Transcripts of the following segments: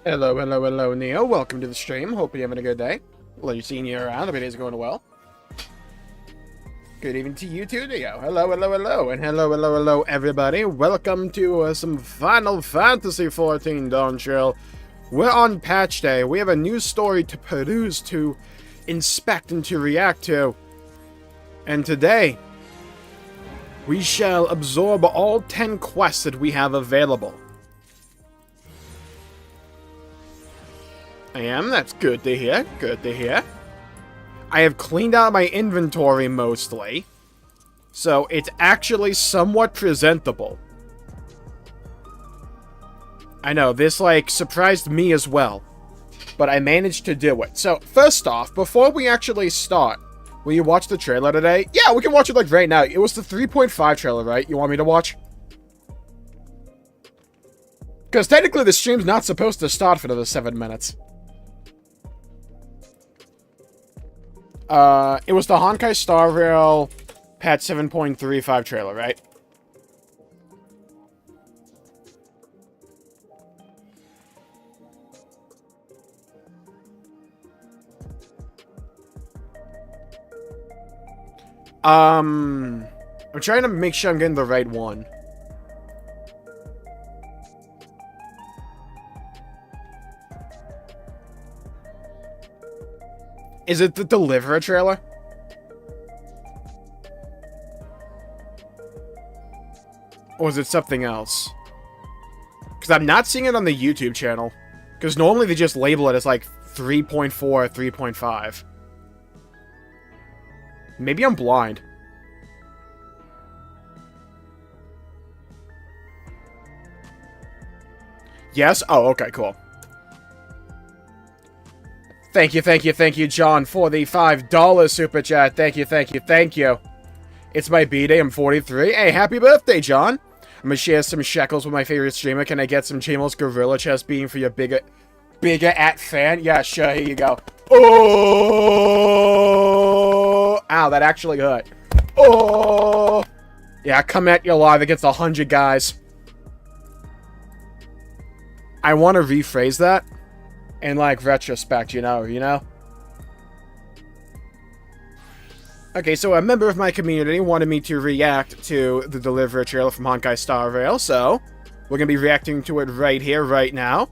Hello, hello, hello, Neo. Welcome to the stream. Hope you're having a good day. Love you seeing you around. Hope your day's going well. Good evening to you too, Neo. Hello, hello, hello, and hello, hello, hello, everybody. Welcome to some Final Fantasy XIV Dawntrail. We're on patch day. We have a new story to peruse, to inspect, and to react to. And today, we shall absorb all 10 quests that we have available. That's good to hear, good to hear. I have cleaned out my inventory mostly, so it's actually somewhat presentable. I know, this, surprised me as well, but I managed to do it. So, first off, before we actually start, will you watch the trailer today? Yeah, we can watch it, right now. It was the 3.5 trailer, right? You want me to watch? Because technically the stream's not supposed to start for another 7 minutes. It was the Honkai Star Rail patch 7.35 trailer, right? I'm trying to make sure I'm getting the right one. Is it the Deliverer trailer? Or is it something else? Because I'm not seeing it on the YouTube channel. Because normally they just label it as 3.4 or 3.5. Maybe I'm blind. Yes? Oh, okay, cool. Thank you, John, for the $5 super chat. Thank you. It's my B-Day, I'm 43. Hey, happy birthday, John. I'm gonna share some shekels with my favorite streamer. Can I get some Jmulls Gorilla Chest being for your bigger at fan? Yeah, sure, here you go. Oh! Ow, that actually hurt. Oh! Yeah, come at you live against 100 guys. I want to rephrase that. In, retrospect, you know? Okay, so a member of my community wanted me to react to the Deliverer trailer from Honkai Star Rail, so we're gonna be reacting to it right here, right now.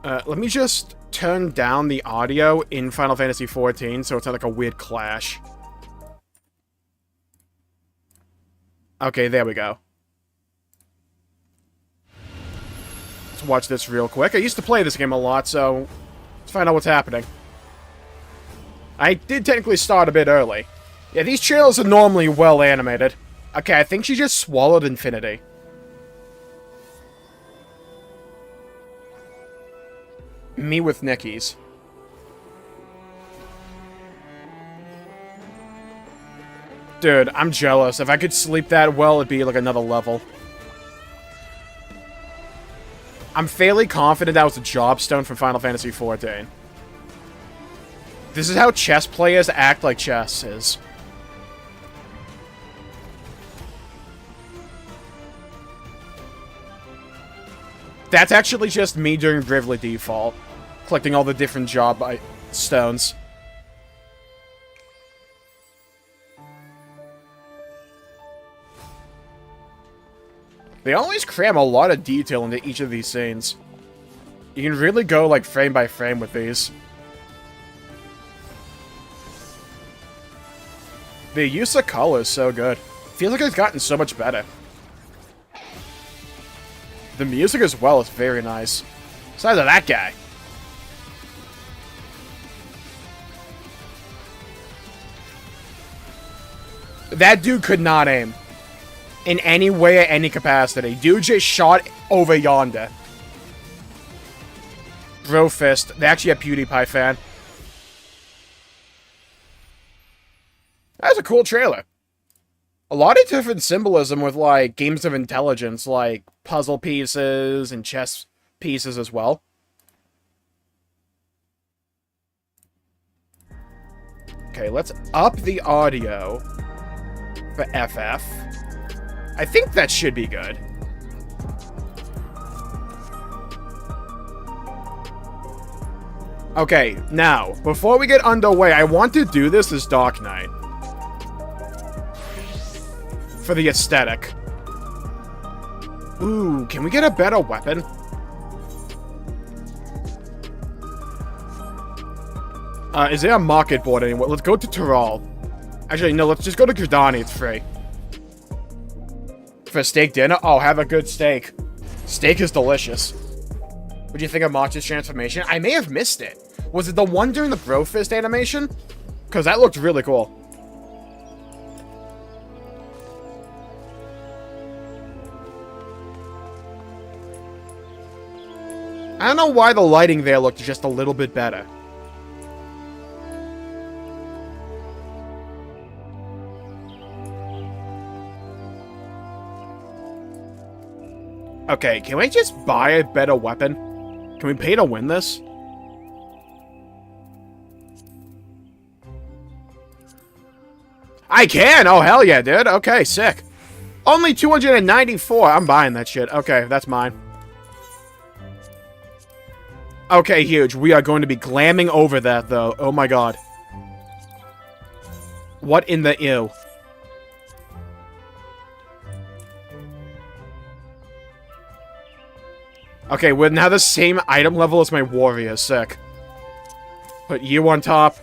Let me just turn down the audio in Final Fantasy XIV so it's not a weird clash. Okay, there we go. Let's watch this real quick. I used to play this game a lot, so let's find out what's happening. I did technically start a bit early. Yeah, these trailers are normally well animated. Okay, I think she just swallowed infinity. Me with Nickies. Dude, I'm jealous. If I could sleep that well, it'd be another level. I'm fairly confident that was a jobstone from Final Fantasy XIV. This is how chess players act like chess is. That's actually just me doing Bravely Default. Collecting all the different job stones. They always cram a lot of detail into each of these scenes. You can really go, frame by frame with these. The use of color is so good. Feels like it's gotten so much better. The music as well is very nice. Besides of that guy. That dude could not aim. In any way, or any capacity. Dude just shot over yonder. Bro fist. They actually a PewDiePie fan. That's a cool trailer. A lot of different symbolism with, games of intelligence, puzzle pieces and chess pieces as well. Okay, let's up the audio for FF. I think that should be good. Okay, now, before we get underway, I want to do this as Dark Knight. For the aesthetic. Ooh, can we get a better weapon? Is there a market board anywhere? Let's go to Tyrol. Actually, no, let's just go to Gridani, it's free. For steak dinner? Oh, have a good steak. Steak is delicious. What do you think of March's transformation? I may have missed it. Was it the one during the Bro Fist animation? Because that looked really cool. I don't know why the lighting there looked just a little bit better. Okay, can we just buy a better weapon? Can we pay to win this? I can! Oh, hell yeah, dude. Okay, sick. Only 294. I'm buying that shit. Okay, that's mine. Okay, huge. We are going to be glamming over that, though. Oh my god. What in the ew? Okay, we're now the same item level as my warrior. Sick. Put you on top.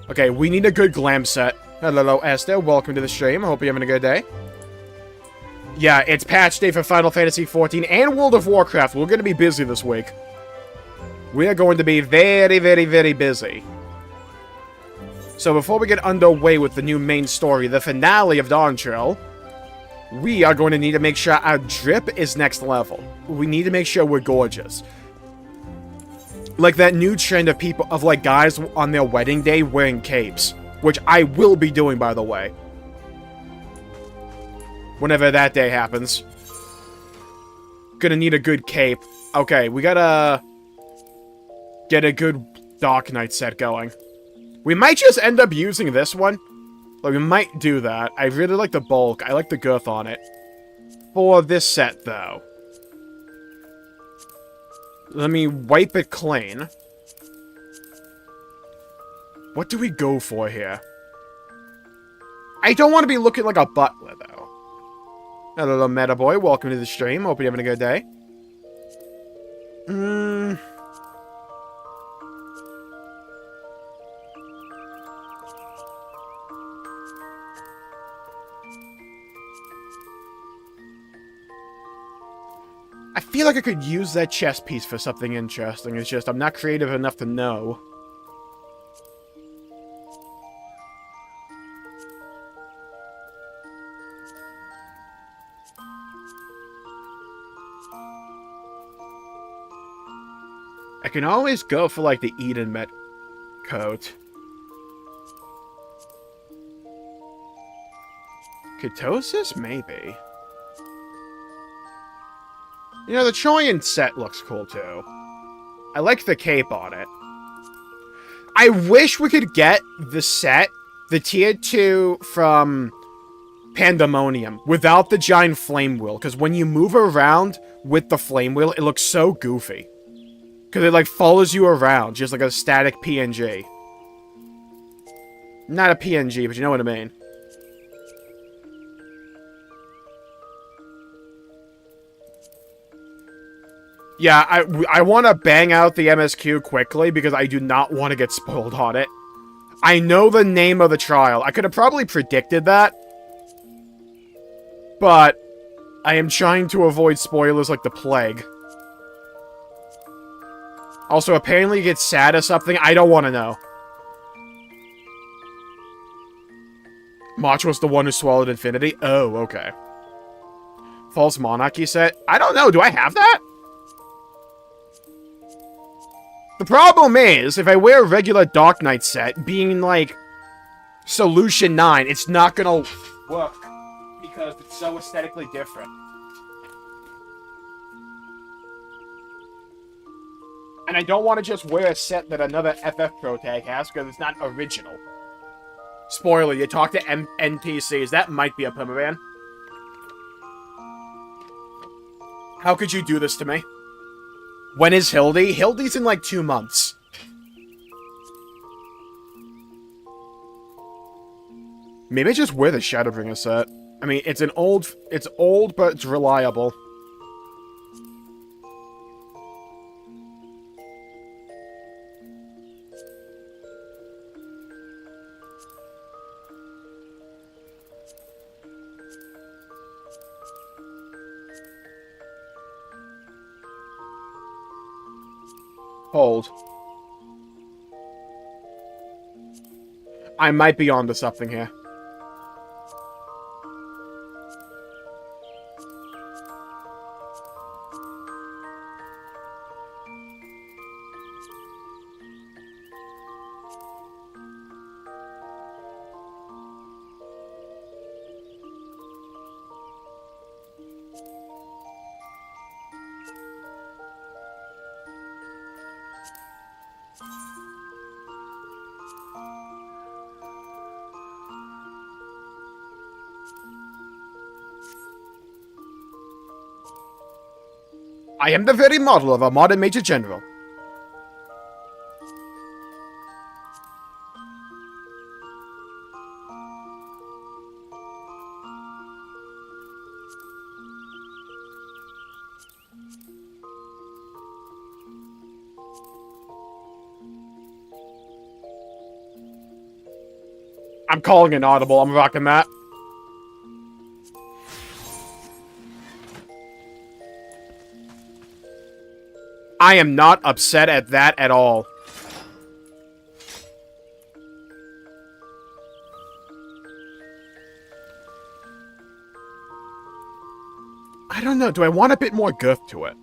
Okay, we need a good glam set. Hello, Esther. Welcome to the stream. I hope you're having a good day. Yeah, it's patch day for Final Fantasy XIV and World of Warcraft. We're going to be busy this week. We are going to be very, very, very busy. So before we get underway with the new main story, the finale of Dawntrail, we are going to need to make sure our drip is next level. We need to make sure we're gorgeous. Like that new trend of people, of like guys on their wedding day wearing capes. Which I will be doing, by the way. Whenever that day happens. Gonna need a good cape. Okay, we gotta get a good Dark Knight set going. We might just end up using this one. Like, we might do that. I really like the bulk. I like the girth on it. For this set, though. Let me wipe it clean. What do we go for here? I don't want to be looking like a butler, though. Hello, Meta Boy. Welcome to the stream. Hope you're having a good day. I feel like I could use that chess piece for something interesting. It's just I'm not creative enough to know. I can always go for, like, the Eden Met coat. Ketosis? Maybe. You know, the Troyan set looks cool, too. I like the cape on it. I wish we could get the set, the tier 2 from Pandemonium, without the giant flame wheel. Because when you move around with the flame wheel, it looks so goofy. Because it, like, follows you around, just like a static PNG. Not a PNG, but you know what I mean. Yeah, I want to bang out the MSQ quickly, because I do not want to get spoiled on it. I know the name of the trial. I could have probably predicted that. But I am trying to avoid spoilers like the plague. Also, apparently it gets sad or something. I don't want to know. March was the one who swallowed infinity? Oh, okay. False Monarchy set? I don't know. Do I have that? The problem is, if I wear a regular Dark Knight set, being like Solution 9, it's not gonna work. Because it's so aesthetically different. And I don't want to just wear a set that another FF Pro tag has, because it's not original. Spoiler, you talk to NPCs, that might be a permaban. How could you do this to me? When is Hildy? Hildy's in like 2 months. Maybe I just wear the Shadowbringer set. I mean, it's old, but it's reliable. Hold. I might be onto something here. I am the very model of a modern Major General. I'm calling an audible. I'm rocking that. I am not upset at that at all. I don't know. Do I want a bit more girth to it?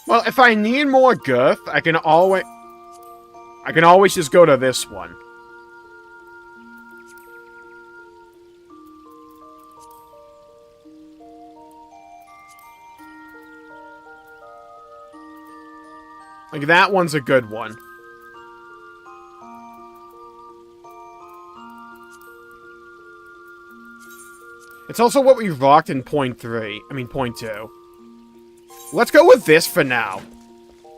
Well, if I need more girth, I can always just go to this one. Like, that one's a good one. It's also what we rocked in point 2. Let's go with this for now.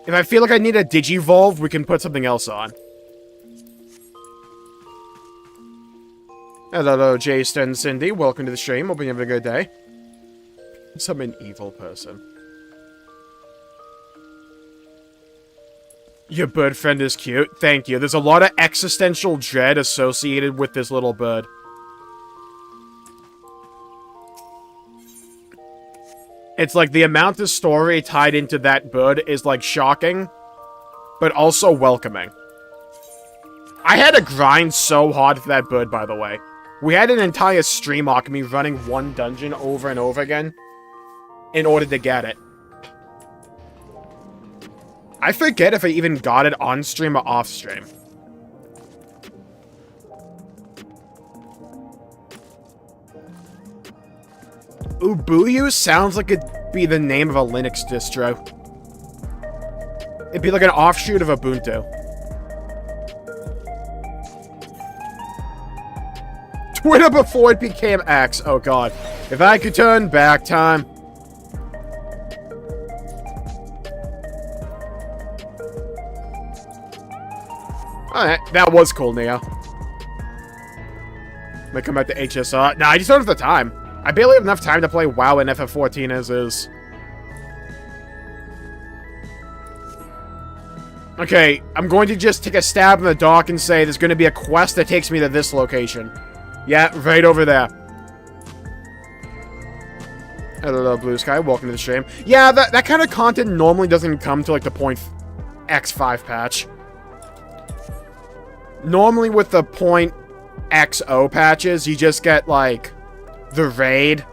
If I feel like I need a Digivolve, we can put something else on. Hello, Jason and Cindy. Welcome to the stream. Hope you're having a good day. I'm an evil person. Your bird friend is cute. Thank you. There's a lot of existential dread associated with this little bird. It's like the amount of story tied into that bird is like shocking, but also welcoming. I had to grind so hard for that bird, by the way. We had an entire stream arc of me running one dungeon over and over again in order to get it. I forget if I even got it on stream or off stream. Ubuyu sounds like it'd be the name of a Linux distro. It'd be like an offshoot of Ubuntu. Twitter before it became X. Oh god. If I could turn back time. Alright, that was cool, Neo. Might come back to HSR. Nah, I just don't have the time. I barely have enough time to play WoW and FF14 as is. Okay, I'm going to just take a stab in the dark and say there's going to be a quest that takes me to this location. Yeah, right over there. Hello, Blue Sky. Welcome to the stream. Yeah, that kind of content normally doesn't come to, like, the point X5 patch. Normally with the point XO patches, you just get, like, the raid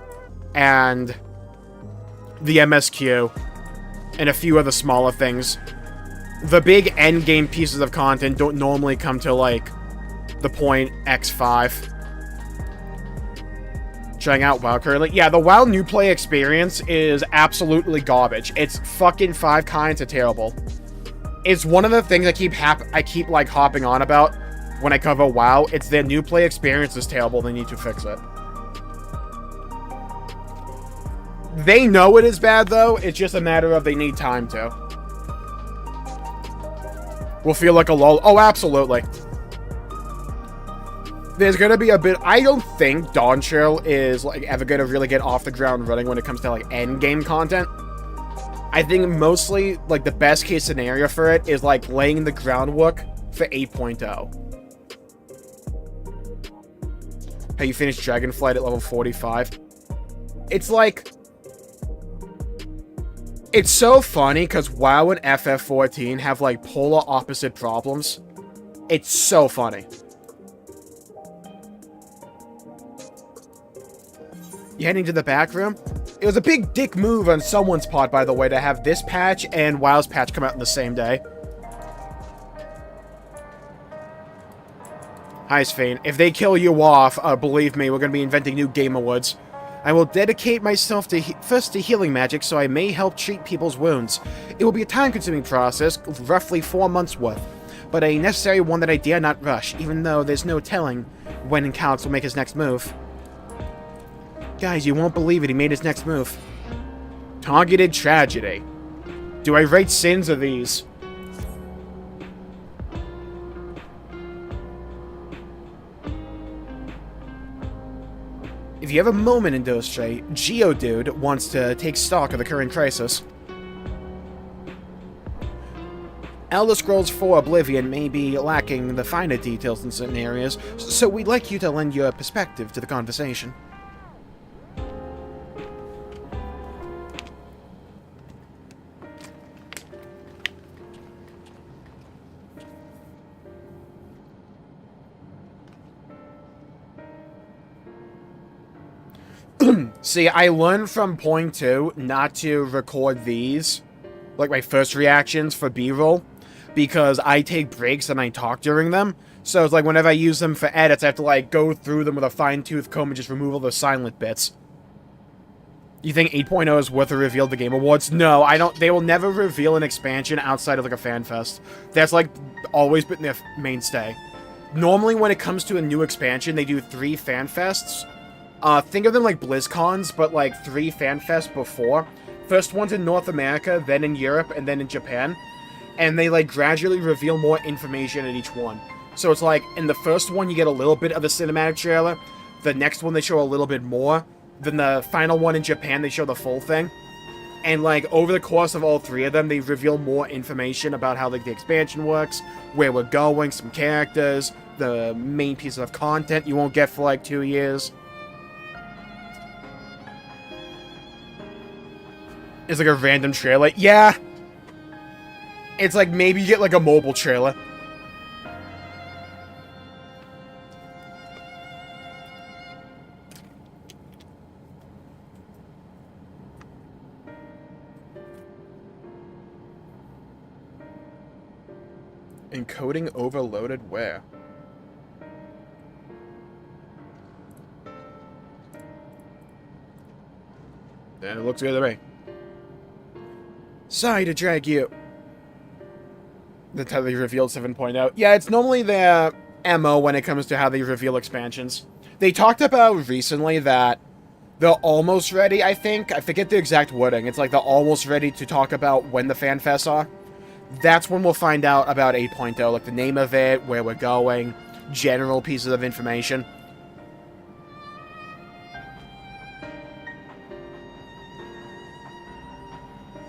and the MSQ and a few other smaller things. the big endgame pieces of content don't normally come to, like, the point Ffxiv. Trying out WoW currently. Yeah, the WoW new play experience is absolutely garbage. It's fucking 5 kinds of terrible. It's one of the things I keep like hopping on about when I cover WoW. It's their new play experience is terrible. They need to fix it. They know it is bad though. It's just a matter of they need time to. Will feel like a lull. Oh, absolutely. There's gonna be a bit. I don't think Dawntrail is like ever gonna really get off the ground running when it comes to like end game content. I think mostly like the best case scenario for it is like laying the groundwork for 8.0. How you finished Dragonflight at level 45? It's like, it's so funny because WoW and FF14 have like polar opposite problems. It's so funny. You heading to the back room? It was a big dick move on someone's part, by the way, to have this patch and WoW's patch come out on the same day. Hi, Sfane. If they kill you off, believe me, we're going to be inventing new game awards. I will dedicate myself to first to healing magic, so I may help treat people's wounds. It will be a time-consuming process, roughly 4 months' worth, but a necessary one that I dare not rush, even though there's no telling when Calix will make his next move. Guys, you won't believe it, he made his next move. Targeted tragedy. Do I rate sins of these? If you have a moment in Duttero, Geodude wants to take stock of the current crisis. Elder Scrolls 4 Oblivion may be lacking the finer details in certain areas, so we'd like you to lend your perspective to the conversation. See, I learned from point 2 not to record these, like my first reactions for B-roll, because I take breaks and I talk during them. So it's like whenever I use them for edits, I have to like go through them with a fine-tooth comb and just remove all the silent bits. You think 8.0 is worth a reveal at the Game Awards? No, I don't. They will never reveal an expansion outside of like a fan fest. That's like always been their mainstay. Normally when it comes to a new expansion, they do 3 fan fests. Think of them like BlizzCons, but like 3 fan fests before. First one's in North America, then in Europe, and then in Japan. And they like gradually reveal more information at each one. So it's like, in the first one you get a little bit of a cinematic trailer. The next one they show a little bit more. Then the final one in Japan they show the full thing. And like, over the course of all 3 of them, they reveal more information about how like the expansion works, where we're going, some characters, the main pieces of content you won't get for like 2 years. It's like a random trailer. Yeah. It's like maybe you get like a mobile trailer. Encoding overloaded where? And it looks good to me. Sorry to drag you. That's how they revealed 7.0. Yeah, it's normally their MO when it comes to how they reveal expansions. They talked about recently that they're almost ready, I think. I forget the exact wording. It's like they're almost ready to talk about when the fan fests are. That's when we'll find out about 8.0, like the name of it, where we're going, general pieces of information.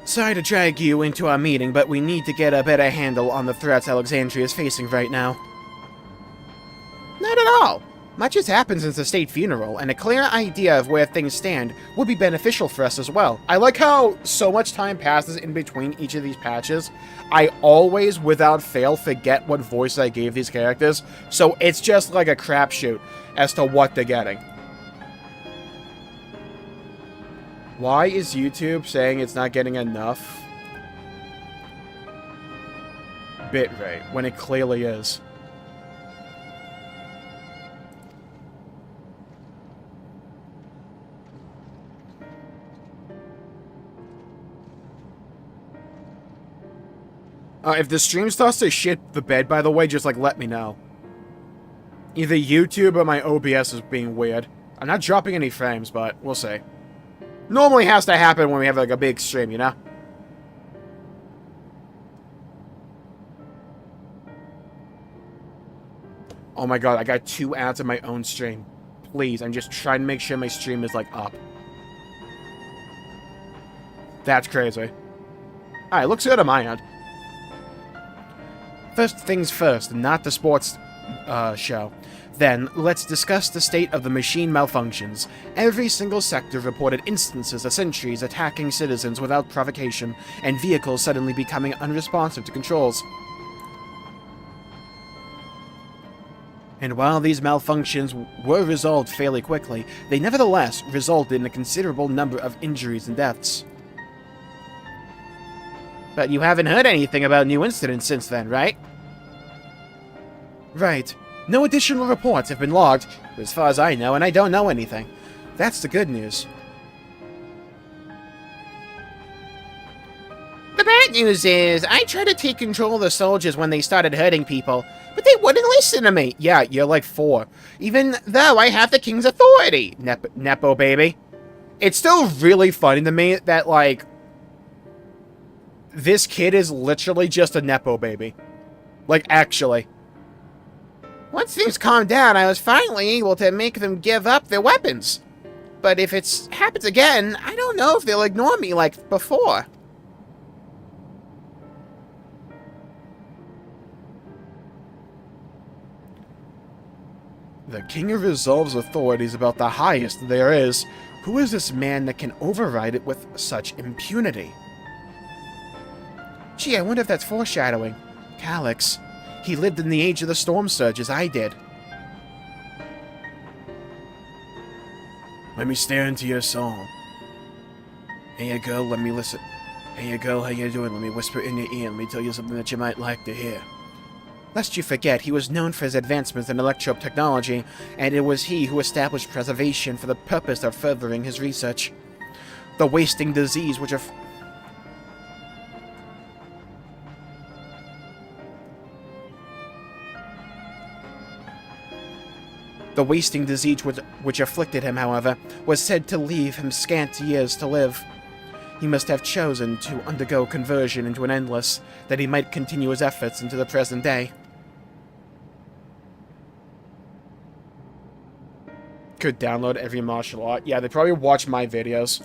Sorry to drag you into our meeting, but we need to get a better handle on the threats Alexandria is facing right now. Not at all. Much has happened since the state funeral, and a clear idea of where things stand would be beneficial for us as well. I like how so much time passes in between each of these patches. I always, without fail, forget what voice I gave these characters, so it's just like a crapshoot as to what they're getting. Why is YouTube saying it's not getting enough? bitrate when it clearly is. If the stream starts to shit the bed, by the way, just, like, let me know. Either YouTube or my OBS is being weird. I'm not dropping any frames, but we'll see. Normally has to happen when we have, like, a big stream, you know? Oh my god, I got 2 ads on my own stream. Please, I'm just trying to make sure my stream is, like, up. That's crazy. Alright, looks good on my end. First things first, not the sports show. Then, let's discuss the state of the machine malfunctions. Every single sector reported instances of sentries attacking citizens without provocation, and vehicles suddenly becoming unresponsive to controls. And while these malfunctions were resolved fairly quickly, they nevertheless resulted in a considerable number of injuries and deaths. But you haven't heard anything about new incidents since then, right? Right. No additional reports have been logged, as far as I know, and I don't know anything. That's the good news. The bad news is, I tried to take control of the soldiers when they started hurting people, but they wouldn't listen to me. Yeah, you're like 4. Even though I have the king's authority, Nepo baby. It's still really funny to me that, like, this kid is literally just a Nepo baby. Like, actually. Once things calmed down, I was finally able to make them give up their weapons. But if it happens again, I don't know if they'll ignore me like before. The king resolves authorities about the highest there is. Who is this man that can override it with such impunity? Gee, I wonder if that's foreshadowing. Calyx. He lived in the age of the storm surge as I did. Let me stare into your soul. Hey, girl, let me listen. Hey, girl, how you doing? Let me whisper in your ear. Let me tell you something that you might like to hear. Lest you forget, he was known for his advancements in electrope technology, and it was he who established preservation for the purpose of furthering his research. The wasting disease which which afflicted him, however, was said to leave him scant years to live. He must have chosen to undergo conversion into an endless, that he might continue his efforts into the present day. Could download every martial art. Yeah, they probably watch my videos.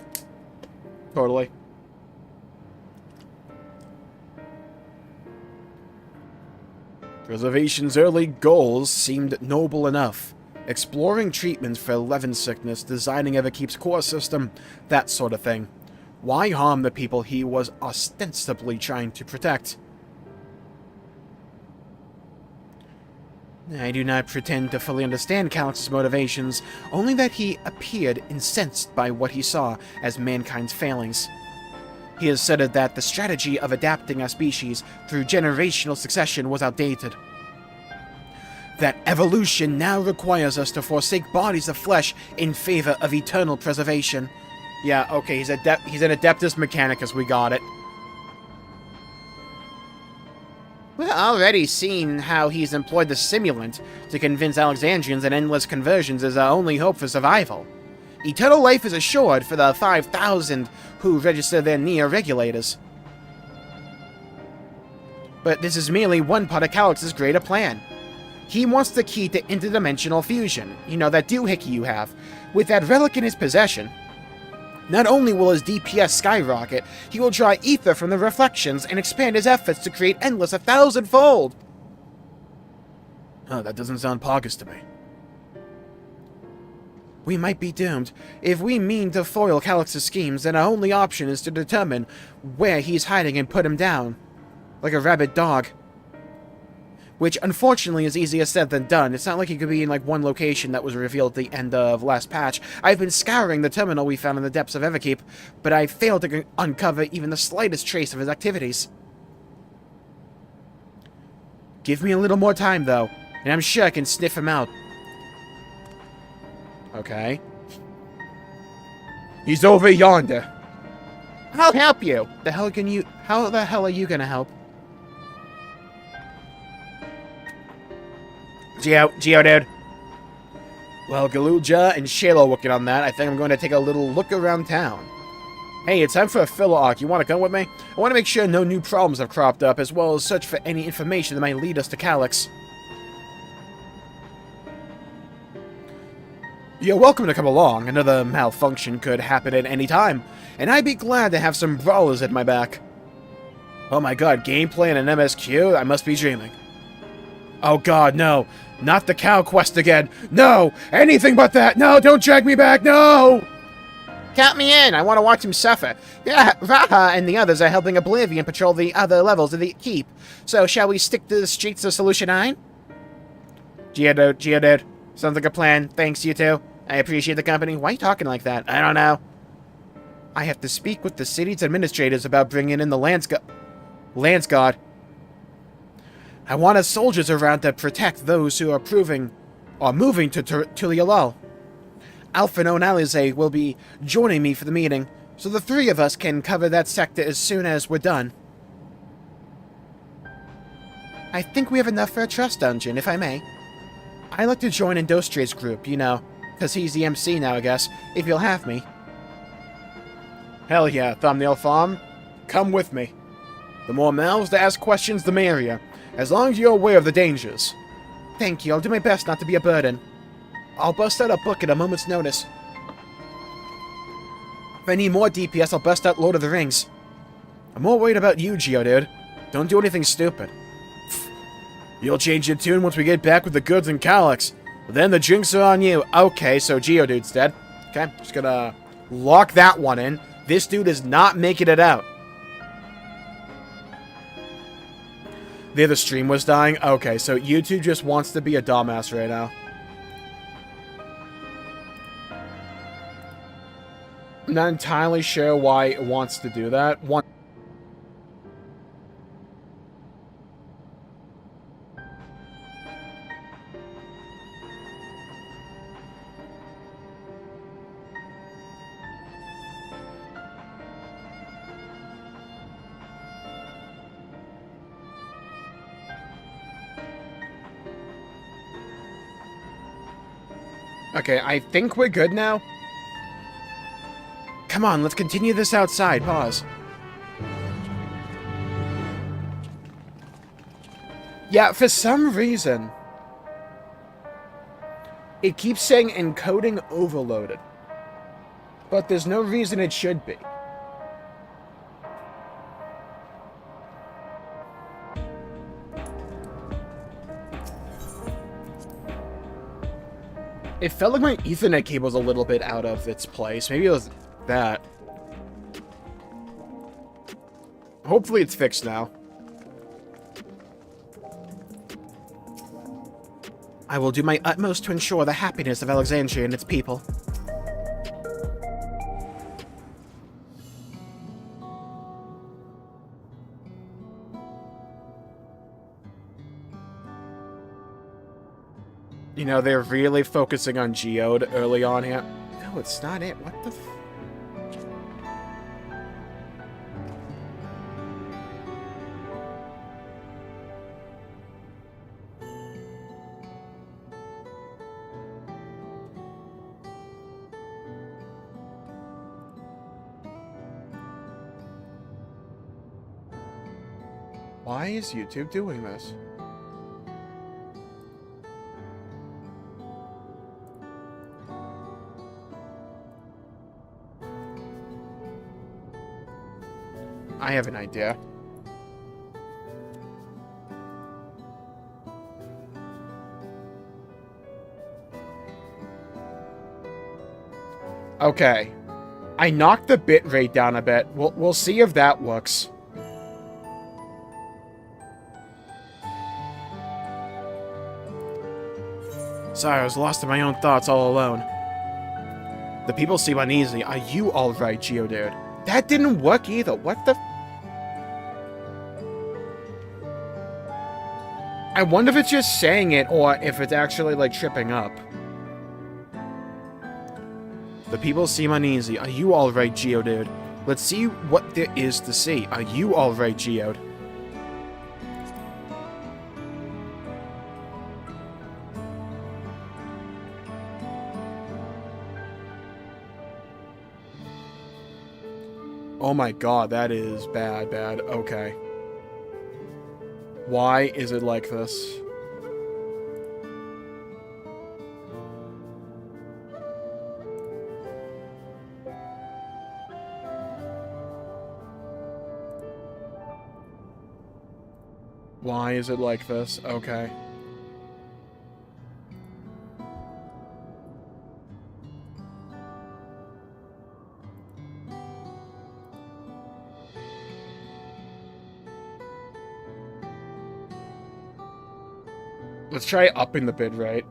Totally. Preservation's early goals seemed noble enough. Exploring treatments for 11 sickness, designing Ffxiv's core system, that sort of thing. Why harm the people he was ostensibly trying to protect? I do not pretend to fully understand Calyx's motivations, only that he appeared incensed by what he saw as mankind's failings. He asserted that the strategy of adapting our species through generational succession was outdated. That evolution now requires us to forsake bodies of flesh in favor of eternal preservation. Yeah, okay, he's an Adeptus Mechanicus, we got it. We've already seen how he's employed the simulant to convince Alexandrians that endless conversions is our only hope for survival. Eternal life is assured for the 5,000 who register their neo-regulators. But this is merely one part of Calyx's greater plan. He wants the key to interdimensional fusion, you know, that doohickey you have. With that relic in his possession, not only will his DPS skyrocket, he will draw ether from the reflections and expand his efforts to create endless 1,000-fold. Oh, that doesn't sound pogus to me. We might be doomed. If we mean to foil Calyx's schemes, then our only option is to determine where he's hiding and put him down. Like a rabid dog. Which, unfortunately, is easier said than done. It's not like he could be in, like, one location that was revealed at the end of last patch. I've been scouring the terminal we found in the depths of Ffxiv, but I failed to uncover even the slightest trace of his activities. Give me a little more time, though, and I'm sure I can sniff him out. Okay. He's over yonder. I'll help you. How the hell are you gonna help? Geodude. Well, Galuja and Shayla are working on that. I think I'm going to take a little look around town. Hey, it's time for a filler arc. You want to come with me? I want to make sure no new problems have cropped up, as well as search for any information that might lead us to Calyx. You're welcome to come along. Another malfunction could happen at any time, and I'd be glad to have some brawlers at my back. Oh my god, gameplay and an MSQ? I must be dreaming. Oh god, no. Not the cow quest again. No! Anything but that! No, don't drag me back! No! Count me in! I want to watch him suffer. Yeah, Raha and the others are helping Oblivion patrol the other levels of the keep. So, shall we stick to the streets of Solution 9? Geodude. Sounds like a plan. Thanks, you two. I appreciate the company. Why are you talking like that? I don't know. I have to speak with the city's administrators about bringing in the Lance God. I want our soldiers around to protect those who are moving to Tulialal. Alpha and Alize will be joining me for the meeting, so the three of us can cover that sector as soon as we're done. I think we have enough for a trust dungeon, if I may. I'd like to join Industries group, you know, because he's the MC now, I guess, if you'll have me. Hell yeah, Thumbnail Farm. Come with me. The more mouths to ask questions, the merrier. As long as you're aware of the dangers. Thank you, I'll do my best not to be a burden. I'll bust out a book at a moment's notice. If I need more DPS, I'll bust out Lord of the Rings. I'm more worried about you, Geodude. Don't do anything stupid. You'll change your tune once we get back with the goods in Calyx. Then the drinks are on you. Okay, so Geodude's dead. Okay, just gonna lock that one in. This dude is not making it out. The other stream was dying? Okay, so YouTube just wants to be a dumbass right now. I'm not entirely sure why it wants to do that. Okay, I think we're good now. Come on, let's continue this outside. Pause. Yeah, for some reason, it keeps saying encoding overloaded. But there's no reason it should be. It felt like my Ethernet cable was a little bit out of its place. Maybe it was that. Hopefully it's fixed now. I will do my utmost to ensure the happiness of Alexandria and its people. You know, they're really focusing on Geode early on here. No, it's not it. What the f... Why is YouTube doing this? I have an idea. Okay. I knocked the bitrate down a bit. We'll see if that works. Sorry, I was lost in my own thoughts all alone. The people seem uneasy. Are you alright, Geodude? That didn't work either. What the... I wonder if it's just saying it or if it's actually, like, tripping up. The people seem uneasy. Are you alright, Geodude? Let's see what there is to see. Are you alright, Geode? Oh my god, that is bad, bad. Okay. Why is it like this? Why is it like this? Okay. Let's try upping the bitrate.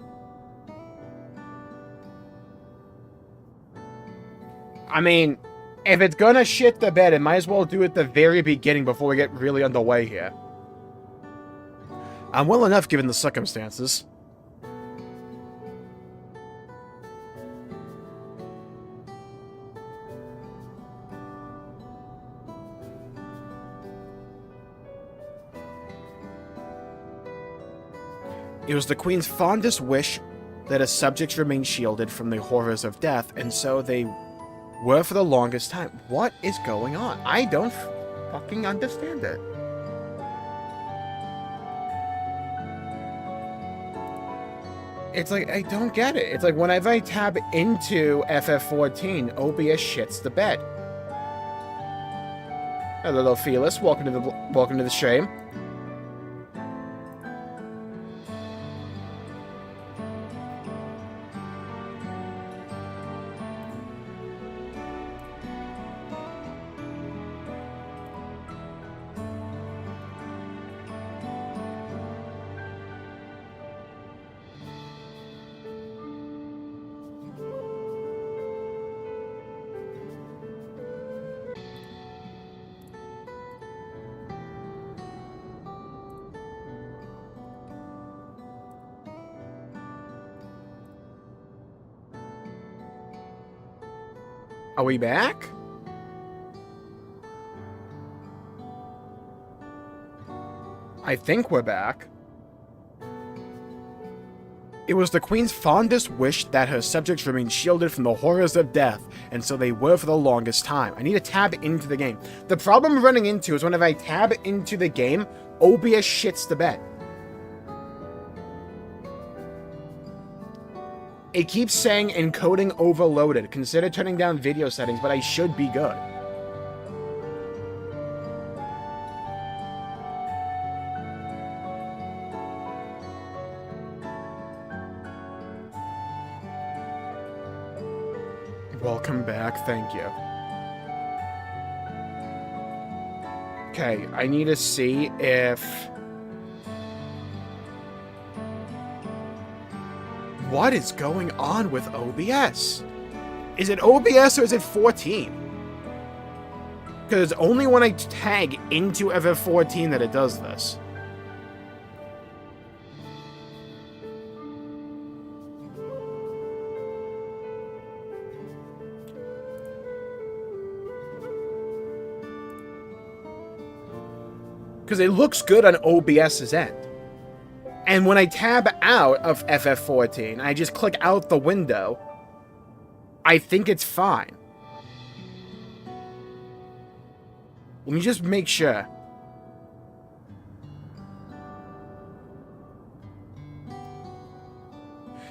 I mean, if it's gonna shit the bed, it might as well do it at the very beginning before we get really underway here. I'm well enough given the circumstances. It was the Queen's fondest wish that her subjects remain shielded from the horrors of death, and so they were for the longest time. What is going on? I don't fucking understand it. It's like, I don't get it. It's like, whenever I tab into FF14, OBS shits the bed. Hello, Fearless. Welcome to the stream. Are we back? I think we're back. It was the Queen's fondest wish that her subjects remain shielded from the horrors of death, and so they were for the longest time. I need to tab into the game. The problem I'm running into is whenever I tab into the game, OBS shits the bed. It keeps saying encoding overloaded. Consider turning down video settings, but I should be good. Welcome back, thank you. Okay, I need to see if... What is going on with OBS? Is it OBS or is it 14? Because it's only when I tag into FF14 that it does this. Because it looks good on OBS's end. And when I tab out of FF14, I just click out the window, I think it's fine. Let me just make sure.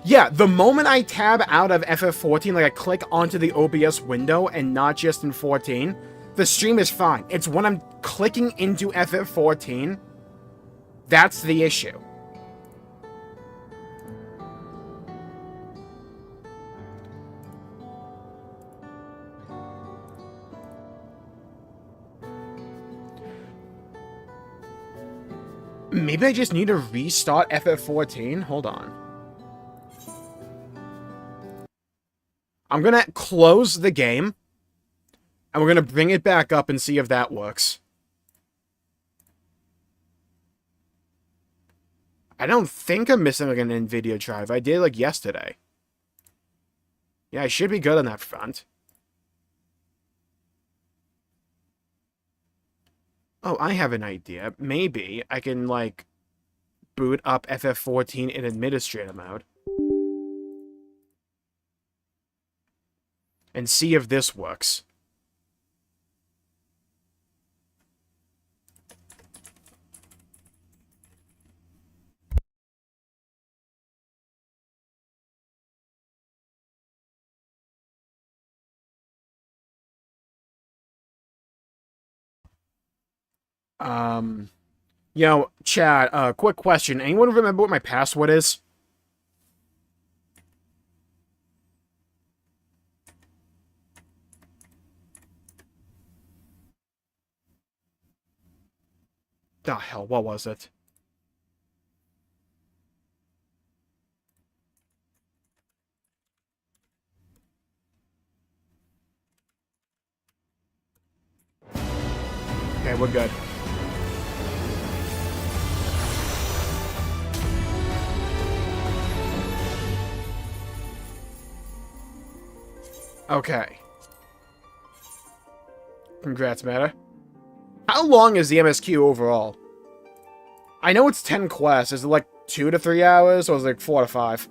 Yeah, the moment I tab out of FF14, like I click onto the OBS window and not just in 14, the stream is fine. It's when I'm clicking into FF14, that's the issue. Maybe I just need to restart FF14? Hold on. I'm gonna close the game, and we're gonna bring it back up and see if that works. I don't think I'm missing like an NVIDIA drive. I did like yesterday. Yeah, I should be good on that front. Oh, I have an idea. Maybe I can like boot up FF14 in administrator mode. And see if this works. Yo, Chad, quick question. Anyone remember what my password is? The hell, what was it? Okay, we're good. Okay. Congrats, Meta. How long is the MSQ overall? I know it's 10 quests. Is it like 2 to 3 hours, or is it like 4 to 5?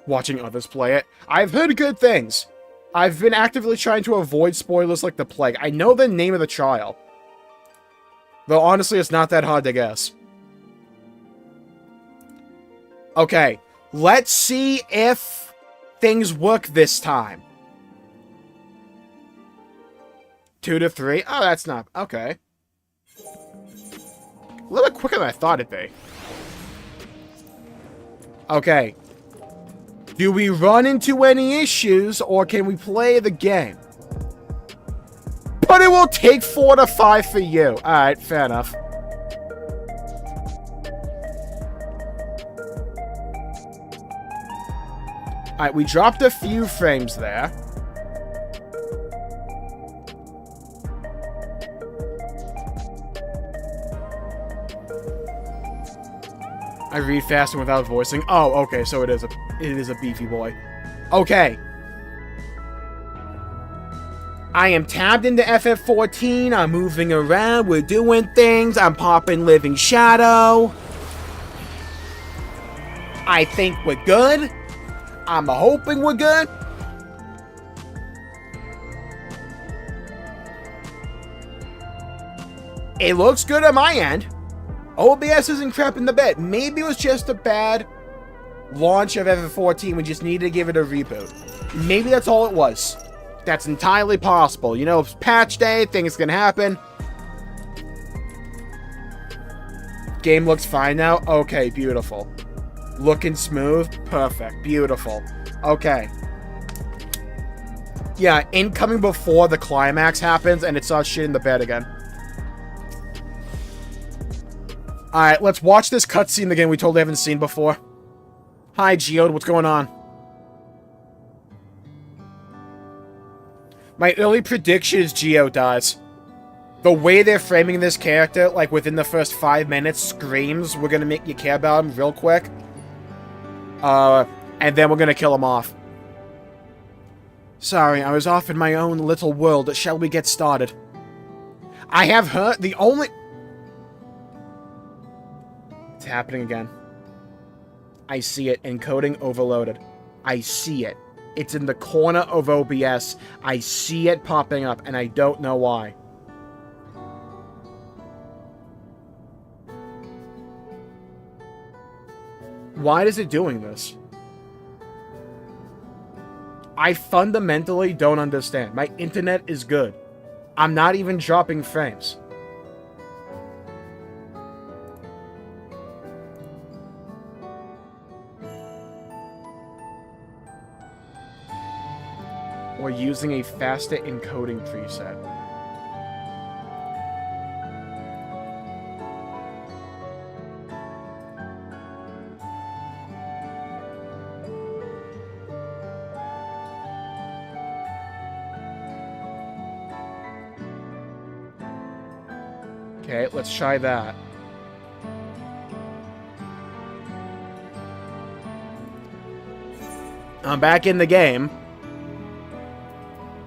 Watching others play it. I've heard good things. I've been actively trying to avoid spoilers like the plague. I know the name of the trial. Though honestly, it's not that hard to guess. Okay, let's see if things work this time. 2 to 3? Oh, that's not... Okay. A little bit quicker than I thought it'd be. Okay. Do we run into any issues, or can we play the game? But it will take 4 to 5 for you. Alright, fair enough. Alright, we dropped a few frames there. I read faster without voicing. Oh, okay, so it is a beefy boy. Okay. I am tabbed into FF14. I'm moving around. We're doing things. I'm popping Living Shadow. I think we're good. I'm hoping we're good. It looks good on my end. OBS isn't crapping the bed. Maybe it was just a bad launch of FF14. We just needed to give it a reboot. Maybe that's all it was. That's entirely possible. You know, it's patch day, things can happen. Game looks fine now. Okay, beautiful. Looking smooth. Perfect. Beautiful. Okay. Yeah, incoming before the climax happens and it starts shitting the bed again. Alright, let's watch this cutscene again we totally haven't seen before. Hi, Geode, what's going on? My early prediction is Geo dies. The way they're framing this character, like within the first 5 minutes, screams we're gonna make you care about him real quick. And then we're gonna kill him off. Sorry, I was off in my own little world. Shall we get started? I have heard the only... It's happening again. I see it. Encoding overloaded. I see it. It's in the corner of OBS. I see it popping up, and I don't know why. Why is it doing this? I fundamentally don't understand. My internet is good. I'm not even dropping frames. We're using a faster encoding preset. Okay, let's try that. I'm back in the game.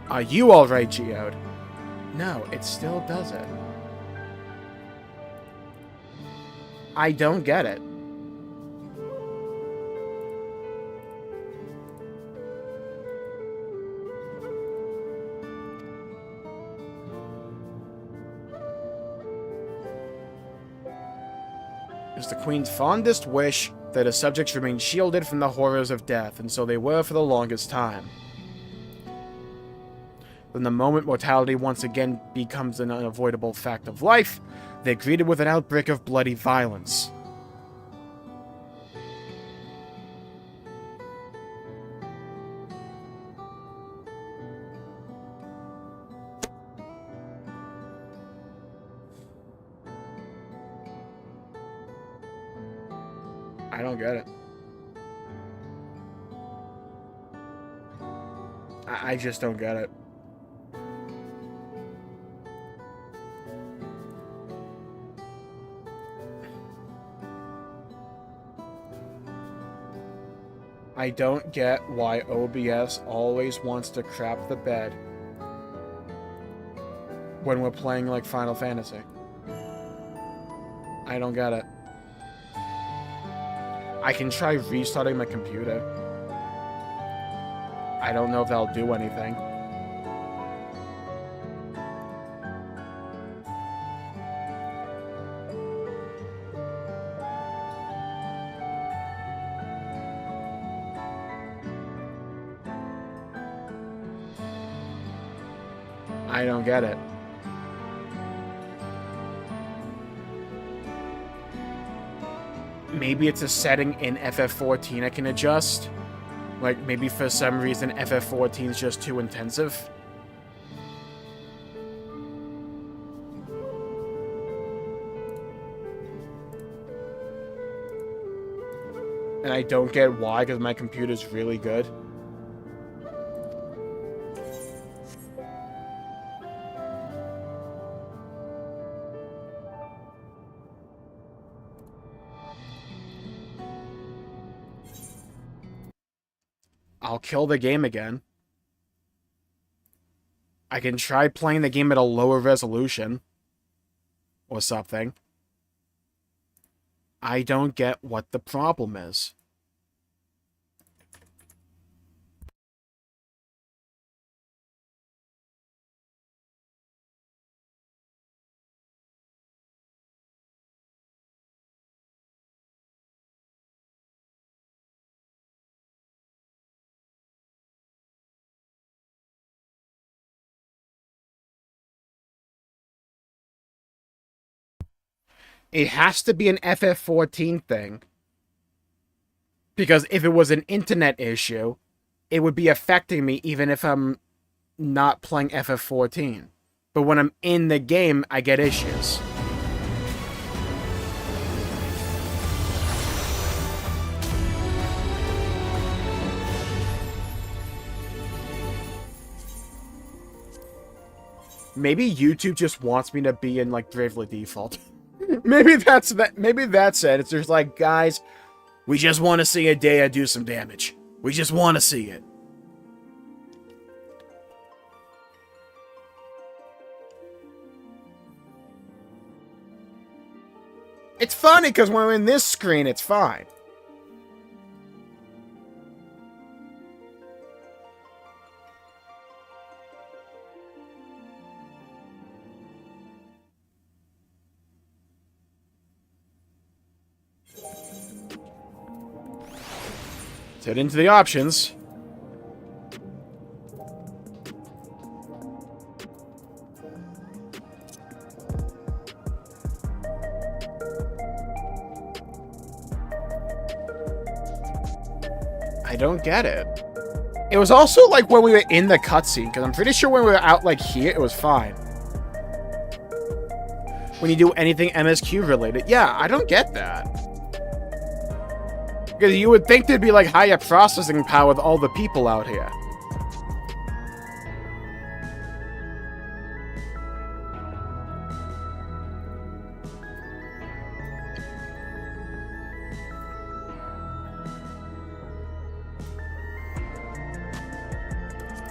Are you already geoed? No, it still does it. I don't get it. It's the Queen's fondest wish that her subjects remain shielded from the horrors of death, and so they were for the longest time. Then the moment mortality once again becomes an unavoidable fact of life, they're greeted with an outbreak of bloody violence. I don't get it. I just don't get it. I don't get why OBS always wants to crap the bed when we're playing like Final Fantasy. I don't get it. I can try restarting my computer. I don't know if that'll do anything. I don't get it. Maybe it's a setting in FF14 I can adjust. Like, maybe for some reason FF14 is just too intensive. And I don't get why, because my computer's really good. I'll kill the game again. I can try playing the game at a lower resolution. Or something. I don't get what the problem is. It has to be an FF14 thing. Because if it was an internet issue, it would be affecting me even if I'm not playing FF14. But when I'm in the game, I get issues. Maybe YouTube just wants me to be in, like, Bravely Default. Maybe that's it. It's just like, guys, we just want to see a Dea do some damage. We just want to see it. It's funny because when we're in this screen, it's fine. Let's head into the options. I don't get it. It was also like when we were in the cutscene, because I'm pretty sure when we were out like here, it was fine. When you do anything MSQ related. Yeah, I don't get that. Because you would think there'd be like higher processing power with all the people out here.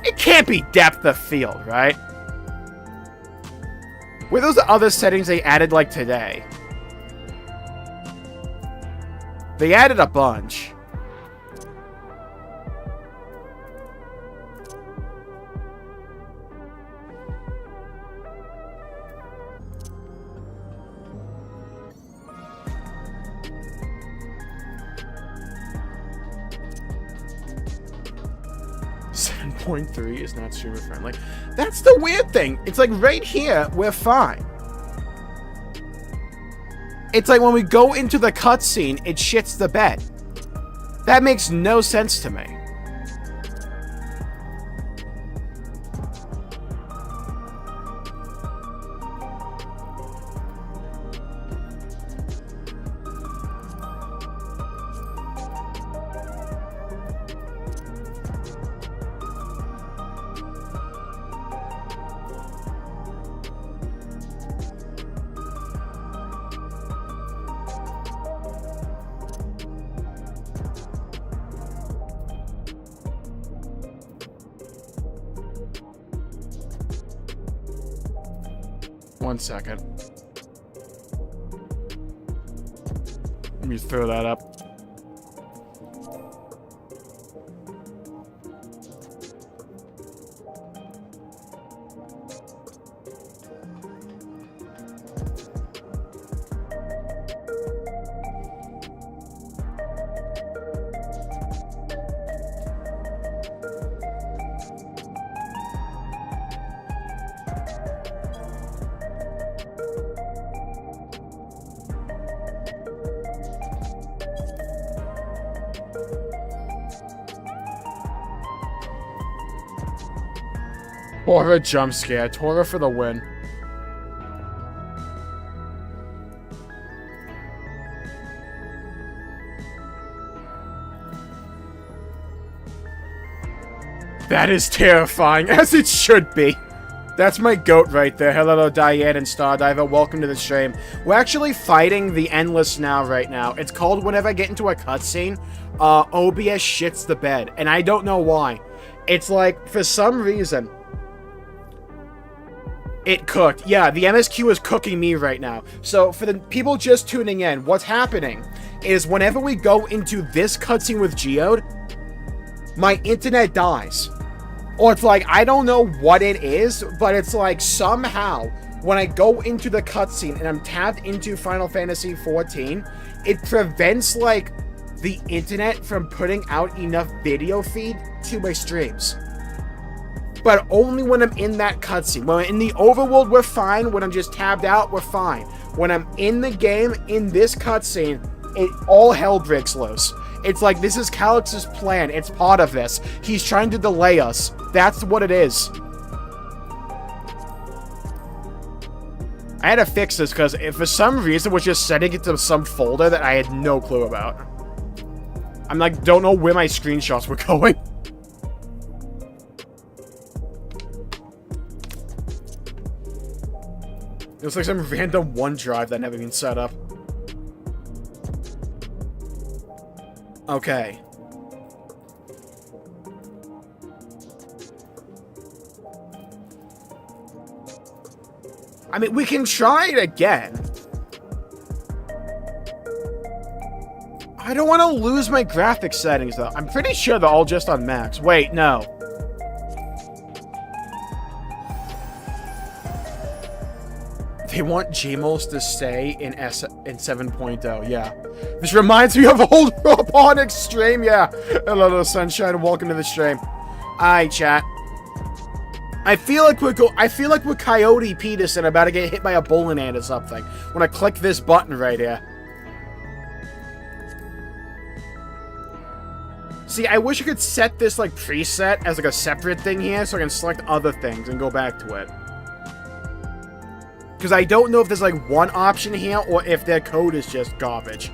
It can't be depth of field, right? Were those the other settings they added, like, today? They added a bunch. .3 is not streamer friendly. That's the weird thing. It's like right here, we're fine. It's like when we go into the cutscene, it shits the bed. That makes no sense to me. One second. Let me throw that up. Horror jump scare. Horror for the win. That is terrifying, as it should be. That's my goat right there. Hello, Diane and Stardiver. Welcome to the stream. We're actually fighting the Endless now right now. It's called whenever I get into a cutscene, OBS shits the bed. And I don't know why. It's like, for some reason... It cooked. Yeah, the MSQ is cooking me right now. So, for the people just tuning in, what's happening is whenever we go into this cutscene with Geode, my internet dies. Or it's like, I don't know what it is, but it's like somehow, when I go into the cutscene and I'm tabbed into Final Fantasy XIV, it prevents, like, the internet from putting out enough video feed to my streams. But only when I'm in that cutscene. When I'm in the overworld, we're fine. When I'm just tabbed out, we're fine. When I'm in the game, in this cutscene, all hell breaks loose. It's like, this is Calix's plan. It's part of this. He's trying to delay us. That's what it is. I had to fix this because for some reason it was just setting it to some folder that I had no clue about. I'm like, don't know where my screenshots were going. It was like some random OneDrive that never been set up. Okay. I mean, we can try it again. I don't want to lose my graphics settings, though. I'm pretty sure they're all just on max. Wait, no. They want Jmulls to stay in 7.0, yeah. This reminds me of old Robotnik stream, yeah. Hello, Sunshine, welcome to the stream. Alright, chat. I feel like we're Coyote Peterson about to get hit by a bowling ant or something when I click this button right here. See, I wish I could set this like preset as like a separate thing here so I can select other things and go back to it. Because I don't know if there's like one option here or if their code is just garbage.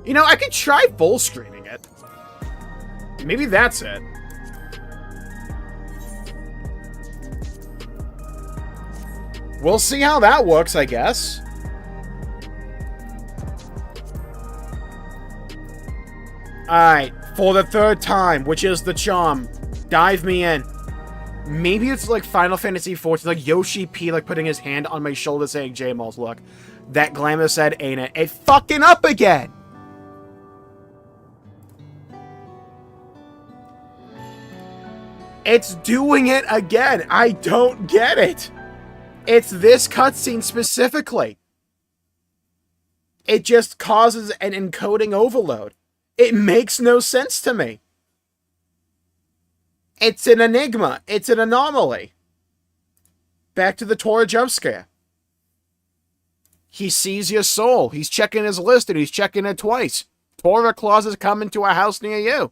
You know, I could try full screening it. Maybe that's it. We'll see how that works, I guess. Alright, for the third time, which is the charm. Dive me in. Maybe it's like Final Fantasy XIV, like Yoshi P, like putting his hand on my shoulder saying, Jmulls, look. That Glamour said, ain't it? It fucking up again! It's doing it again! I don't get it! It's this cutscene specifically. It just causes an encoding overload. It makes no sense to me. It's an enigma. It's an anomaly. Back to the Tora jump scare. He sees your soul. He's checking his list and he's checking it twice. Tora Claus is coming to a house near you.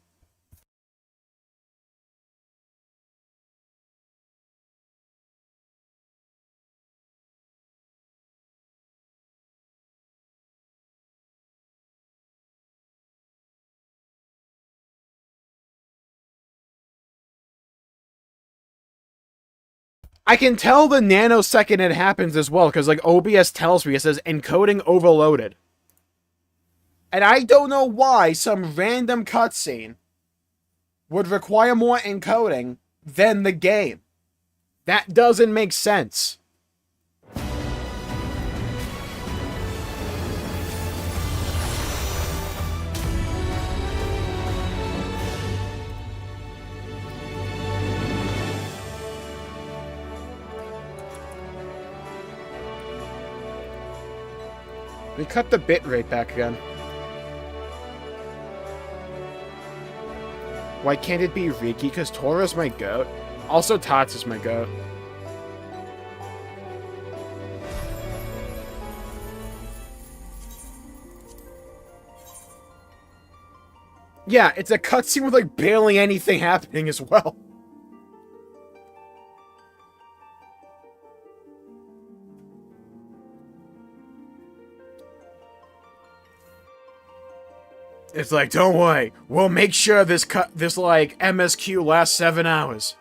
I can tell the nanosecond it happens as well, because like OBS tells me, it says encoding overloaded. And I don't know why some random cutscene would require more encoding than the game. That doesn't make sense. We cut the bitrate back again. Why can't it be Riki? Because Tora's my goat. Also, Tots is my goat. Yeah, it's a cutscene with like barely anything happening as well. It's like, don't worry, we'll make sure this like MSQ lasts 7 hours.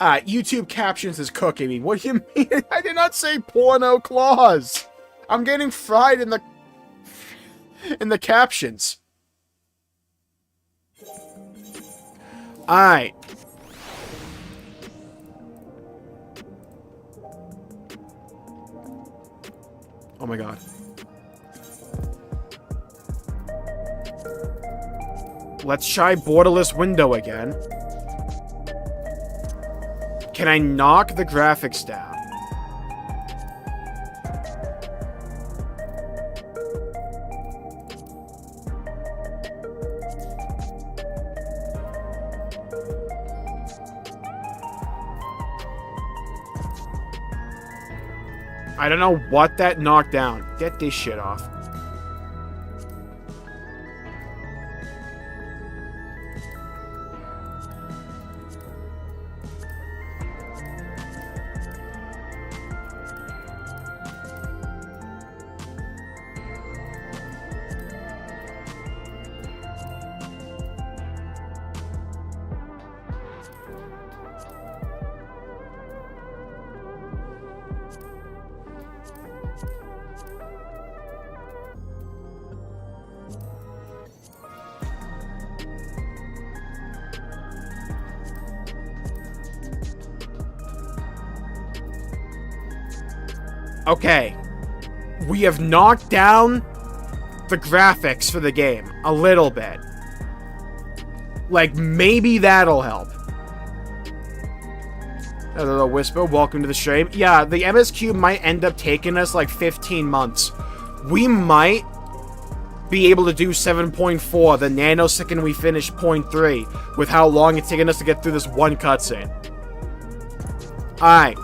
YouTube captions is cooking me. What do you mean? I did not say porno claws. I'm getting fried in the captions. Alright. Oh my god. Let's try borderless window again. Can I knock the graphics down? I don't know what that knocked down. Get this shit off. Okay, we have knocked down the graphics for the game a little bit. Like, maybe that'll help. A little whisper, welcome to the stream. Yeah, the MSQ might end up taking us like 15 months. We might be able to do 7.4 the nanosecond we finish 0.3 with how long it's taken us to get through this one cutscene. Alright.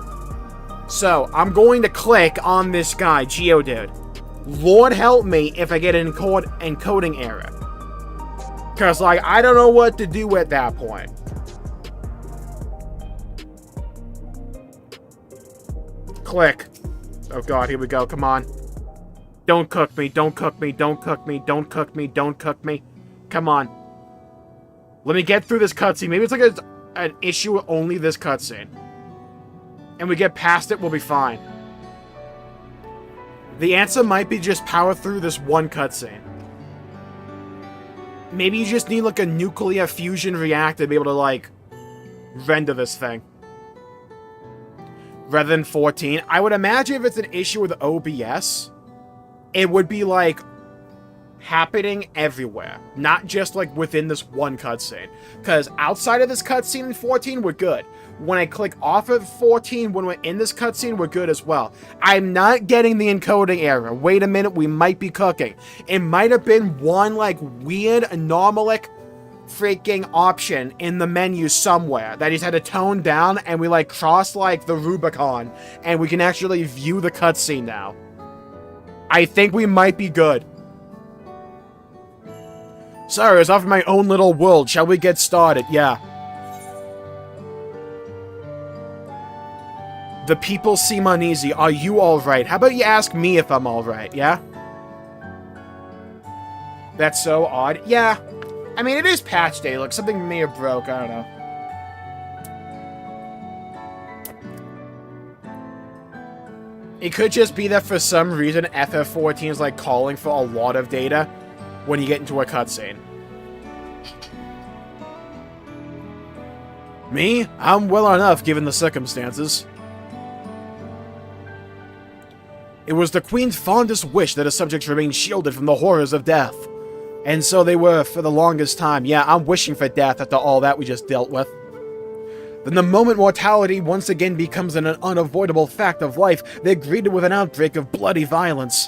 So, I'm going to click on this guy, Geodude. Lord help me if I get an encoding error. Because, like, I don't know what to do at that point. Click. Oh god, here we go, come on. Don't cook me, don't cook me, don't cook me, don't cook me, don't cook me. Come on. Let me get through this cutscene. Maybe it's like an issue with only this cutscene. and we get past it, we'll be fine. The answer might be just power through this one cutscene. Maybe you just need, like, a nuclear fusion reactor to be able to, like, render this thing. Rather than 14. I would imagine if it's an issue with OBS, it would be, like, happening everywhere. Not just, like, within this one cutscene. Because outside of this cutscene in 14, we're good. When I click off of 14, when we're in this cutscene, we're good as well. I'm not getting the encoding error. Wait a minute, we might be cooking. It might have been one, like, weird, anomalic freaking option in the menu somewhere that he's had to tone down, and we, like, crossed, like, the Rubicon, and we can actually view the cutscene now. I think we might be good. Sorry, I was off in my own little world. Shall we get started? Yeah. The people seem uneasy. Are you alright? How about you ask me if I'm alright, yeah? That's so odd. Yeah. I mean, it is patch day. Look, something may have broke. I don't know. It could just be that for some reason FF14 is, like, calling for a lot of data when you get into a cutscene. Me? I'm well enough given the circumstances. It was the Queen's fondest wish that her subjects remain shielded from the horrors of death. And so they were for the longest time. Yeah, I'm wishing for death after all that we just dealt with. Then the moment mortality once again becomes an unavoidable fact of life, they're greeted with an outbreak of bloody violence.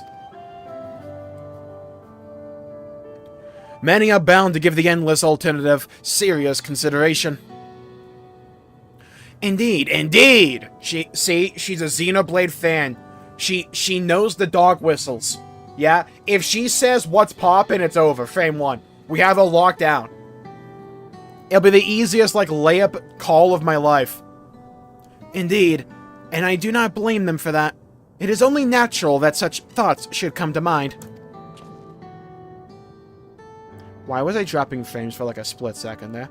Many are bound to give the endless alternative serious consideration. Indeed, indeed! She's a Xenoblade fan. She knows the dog whistles. Yeah? If she says what's poppin', it's over. Frame 1. We have it locked down. It'll be the easiest, like, layup call of my life. Indeed. And I do not blame them for that. It is only natural that such thoughts should come to mind. Why was I dropping frames for, like, a split second there?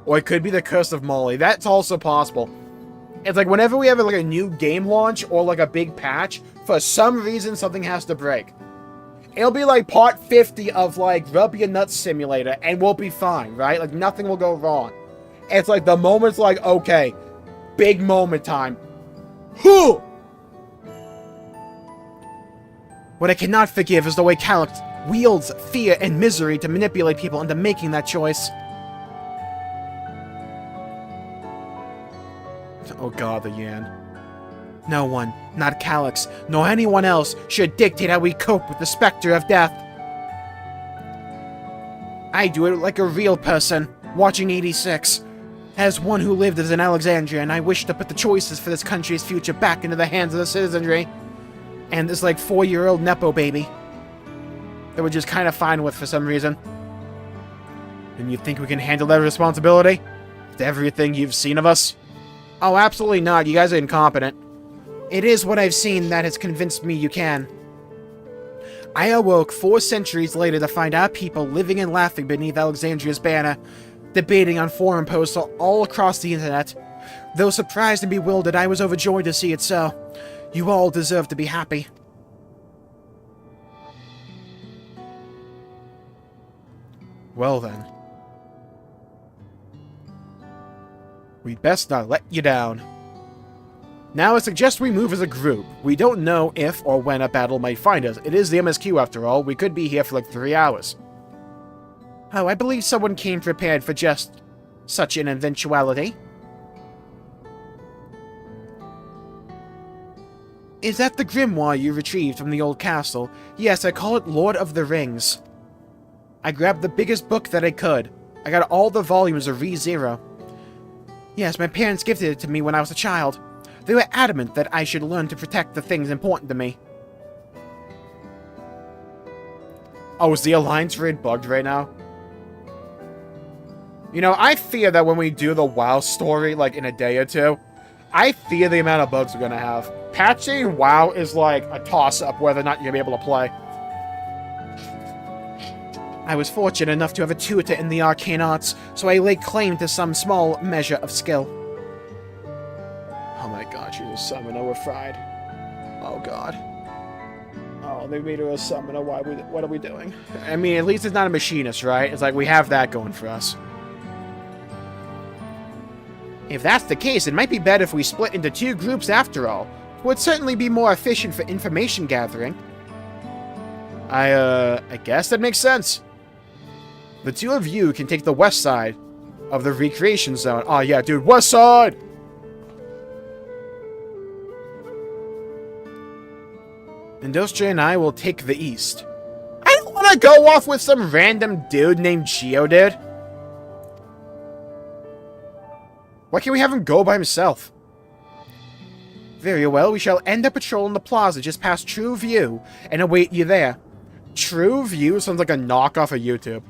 Or it could be the Curse of Molly. That's also possible. It's like whenever we have like a new game launch or like a big patch, for some reason something has to break. It'll be like part 50 of like Rub Your Nuts Simulator and we'll be fine, right? Like nothing will go wrong. It's like the moment's like, okay, big moment time. Whew! What I cannot forgive is the way Calyx wields fear and misery to manipulate people into making that choice. Oh god, the Yan. No one, not Calyx, nor anyone else, should dictate how we cope with the specter of death. I do it like a real person, watching 86. As one who lived as an Alexandria, and I wish to put the choices for this country's future back into the hands of the citizenry. And this, like, 4-year-old Nepo baby. That we're just kind of fine with for some reason. And you think we can handle that responsibility? With everything you've seen of us? Oh, absolutely not. You guys are incompetent. It is what I've seen that has convinced me you can. I awoke 4 centuries later to find our people living and laughing beneath Alexandria's banner, debating on forum posts all across the internet. Though surprised and bewildered, I was overjoyed to see it so. You all deserve to be happy. Well then. We'd best not let you down. Now I suggest we move as a group. We don't know if or when a battle might find us. It is the MSQ after all. We could be here for like 3 hours. Oh, I believe someone came prepared for just such an eventuality. Is that the grimoire you retrieved from the old castle? Yes, I call it Lord of the Rings. I grabbed the biggest book that I could. I got all the volumes of ReZero. Yes, my parents gifted it to me when I was a child. They were adamant that I should learn to protect the things important to me. Oh, is the Alliance Raid bugged right now? You know, I fear that when we do the WoW story, like, in a day or two, I fear the amount of bugs we're gonna have. Patching WoW is like a toss-up whether or not you're gonna be able to play. I was fortunate enough to have a tutor in the arcane arts, so I laid claim to some small measure of skill. Oh my god, she's a summoner. We're fried. Oh god. Oh, they made her a summoner. What are we doing? I mean, at least it's not a machinist, right? It's like we have that going for us. If that's the case, it might be better if we split into 2 groups after all. It would certainly be more efficient for information gathering. I guess that makes sense. The 2 of you can take the west side of the recreation zone. Oh yeah, dude, west side! Industria and I will take the east. I don't want to go off with some random dude named Geo, dude. Why can't we have him go by himself? Very well, we shall end up patrolling the plaza just past True View and await you there. True View sounds like a knockoff of YouTube.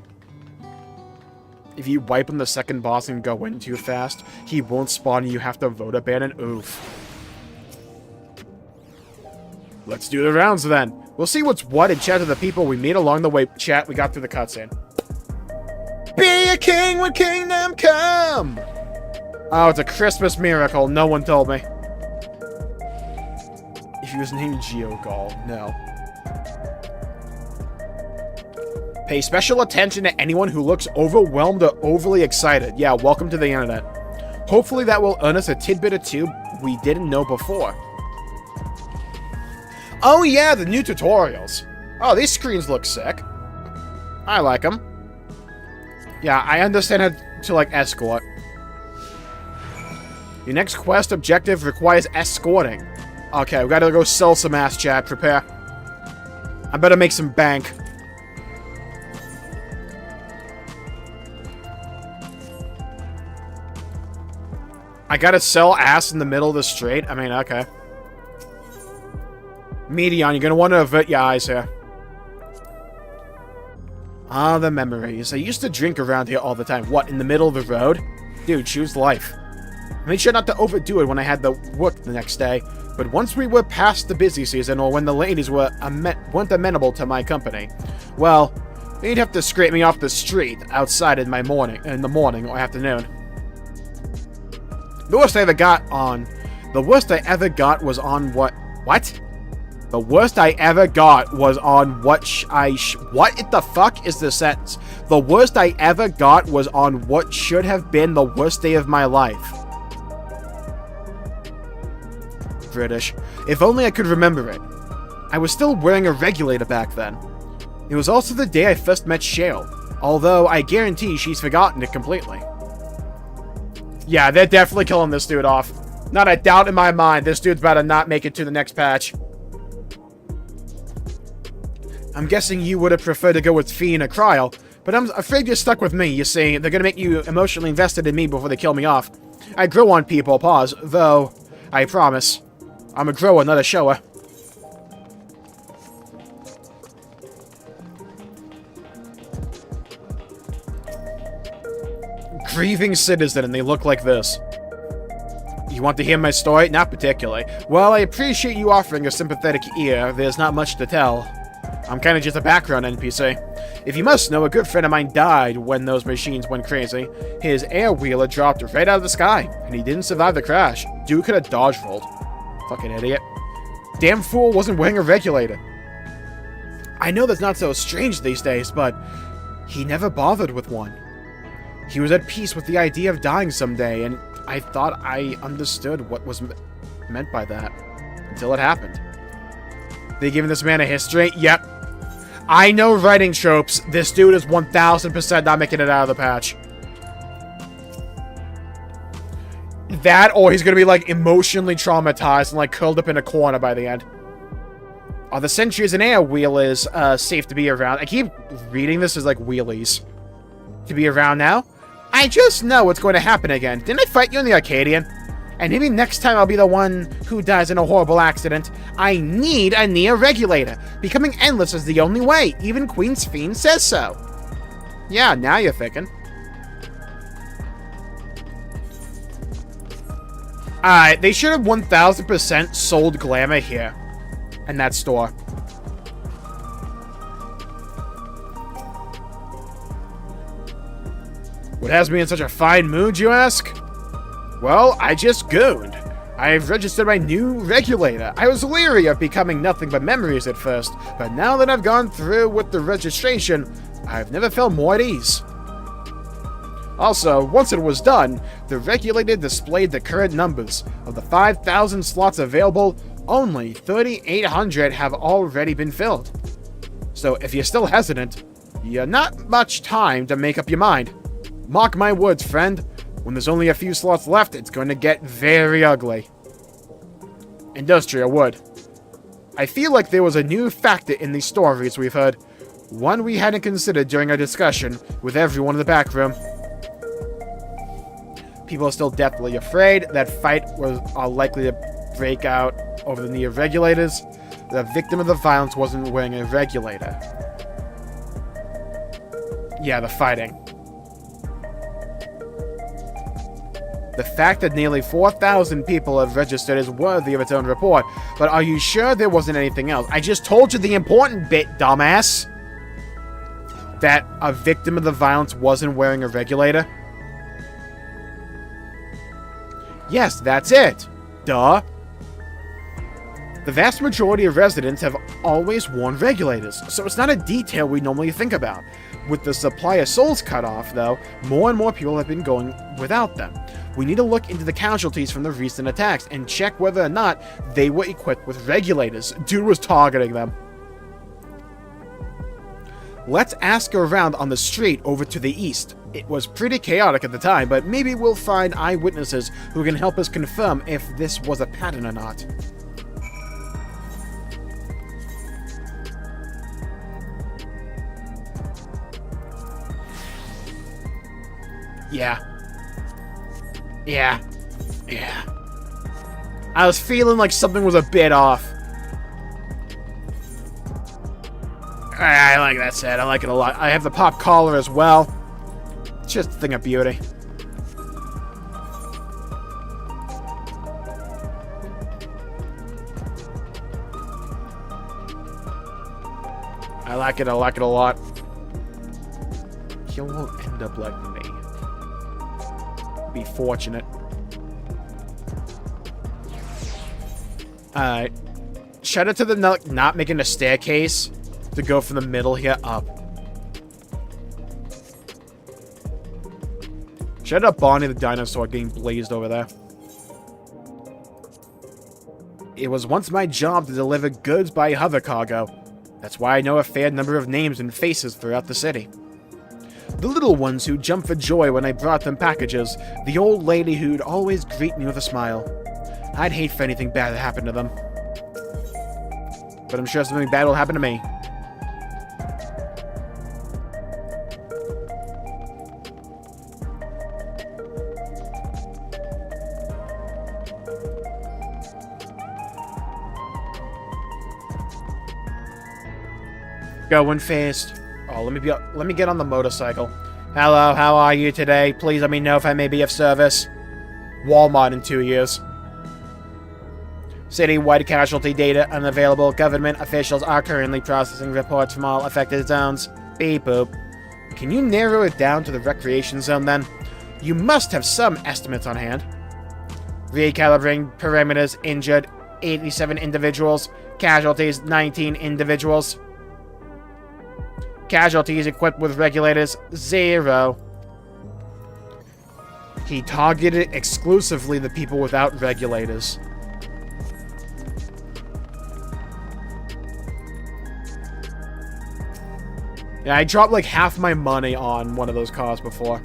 If you wipe him the second boss and go in too fast, he won't spawn and you have to vote abandon. Oof. Let's do the rounds then. We'll see what's what and chat to the people we meet along the way. Chat, we got through the cutscene. Be a king when kingdom come! Oh, it's a Christmas miracle. No one told me. If he was named Geogall, no. Pay special attention to anyone who looks overwhelmed or overly excited. Yeah, welcome to the internet. Hopefully that will earn us a tidbit or two we didn't know before. Oh yeah, the new tutorials. Oh, these screens look sick. I like them. Yeah, I understand how to, like, escort. Your next quest objective requires escorting. Okay, we gotta go sell some ass, chat. Prepare. I better make some bank. I gotta sell ass in the middle of the street? I mean, okay. Medion, you're gonna want to avert your eyes here. Ah, the memories. I used to drink around here all the time. What, in the middle of the road? Dude, choose life. I made sure not to overdo it when I had to work the next day, but once we were past the busy season or when the ladies weren't amenable to my company, well, they'd have to scrape me off the street outside in the morning or afternoon. The worst I ever got was on what? The worst I ever got was on what the fuck is this sentence? The worst I ever got was on what should have been the worst day of my life. British. If only I could remember it. I was still wearing a regulator back then. It was also the day I first met Shale, although I guarantee she's forgotten it completely. Yeah, they're definitely killing this dude off. Not a doubt in my mind, this dude's about to not make it to the next patch. I'm guessing you would have preferred to go with Fee and a Cryo, but I'm afraid you're stuck with me, you see. They're gonna make you emotionally invested in me before they kill me off. I grow on people, pause, though, I promise. I'm a grower, not a shower. Grieving citizen, and they look like this. You want to hear my story? Not particularly. Well, I appreciate you offering a sympathetic ear. There's not much to tell. I'm kind of just a background NPC. If you must know, a good friend of mine died when those machines went crazy. His air wheeler dropped right out of the sky, and he didn't survive the crash. Dude could have dodge rolled. Fucking idiot. Damn fool wasn't wearing a regulator. I know that's not so strange these days, but he never bothered with one. He was at peace with the idea of dying someday, and I thought I understood what was meant by that. Until it happened. They giving this man a history? Yep. I know writing tropes. This dude is 1000% not making it out of the patch. That, or he's gonna be, like, emotionally traumatized and, like, curled up in a corner by the end. Are the sentries and air wheelers safe to be around? I keep reading this as, like, wheelies. To be around now? I just know what's going to happen again. Didn't I fight you in the Arcadian? And maybe next time I'll be the one who dies in a horrible accident. I need a near regulator. Becoming endless is the only way. Even Queen's Fiend says so. Yeah, now you're thinking. Alright, they should have 1000% sold Glamour here. In that store. What has me in such a fine mood, you ask? Well, I just gooned. I've registered my new regulator. I was leery of becoming nothing but memories at first, but now that I've gone through with the registration, I've never felt more at ease. Also, once it was done, the regulator displayed the current numbers. Of the 5,000 slots available, only 3,800 have already been filled. So if you're still hesitant, you're not much time to make up your mind. Mark my words, friend. When there's only a few slots left, it's going to get very ugly. Industrial wood. I feel like there was a new factor in these stories we've heard. One we hadn't considered during our discussion with everyone in the back room. People are still deathly afraid that fight was likely to break out over the near regulators. The victim of the violence wasn't wearing a regulator. Yeah, the fighting. The fact that nearly 4,000 people have registered is worthy of its own report, but are you sure there wasn't anything else? I just told you the important bit, dumbass! That a victim of the violence wasn't wearing a regulator? Yes, that's it! Duh! The vast majority of residents have always worn regulators, so it's not a detail we normally think about. With the supply of souls cut off, though, more and more people have been going without them. We need to look into the casualties from the recent attacks and check whether or not they were equipped with regulators. Dude was targeting them. Let's ask around on the street over to the east. It was pretty chaotic at the time, but maybe we'll find eyewitnesses who can help us confirm if this was a pattern or not. Yeah. I was feeling like something was a bit off. I like that set. I like it a lot. I have the pop collar as well. It's just a thing of beauty. I like it a lot. You won't end up like me. Be fortunate. Alright. Shout out to the not making a staircase to go from the middle here up. Shout out Bonnie the dinosaur getting blazed over there. It was once my job to deliver goods by hover cargo. That's why I know a fair number of names and faces throughout the city. The little ones who jumped for joy when I brought them packages, the old lady who'd always greet me with a smile. I'd hate for anything bad to happen to them. But I'm sure something bad will happen to me. Going fast. Oh, let me get on the motorcycle. Hello, how are you today? Please let me know if I may be of service. Walmart in 2 years. City-wide casualty data unavailable. Government officials are currently processing reports from all affected zones. Beep boop. Can you narrow it down to the recreation zone then? You must have some estimates on hand. Recalibrating perimeters. Injured 87 individuals. Casualties 19 individuals. Casualties equipped with regulators 0. He targeted exclusively the people without regulators. Yeah, I dropped like half my money on one of those cars before.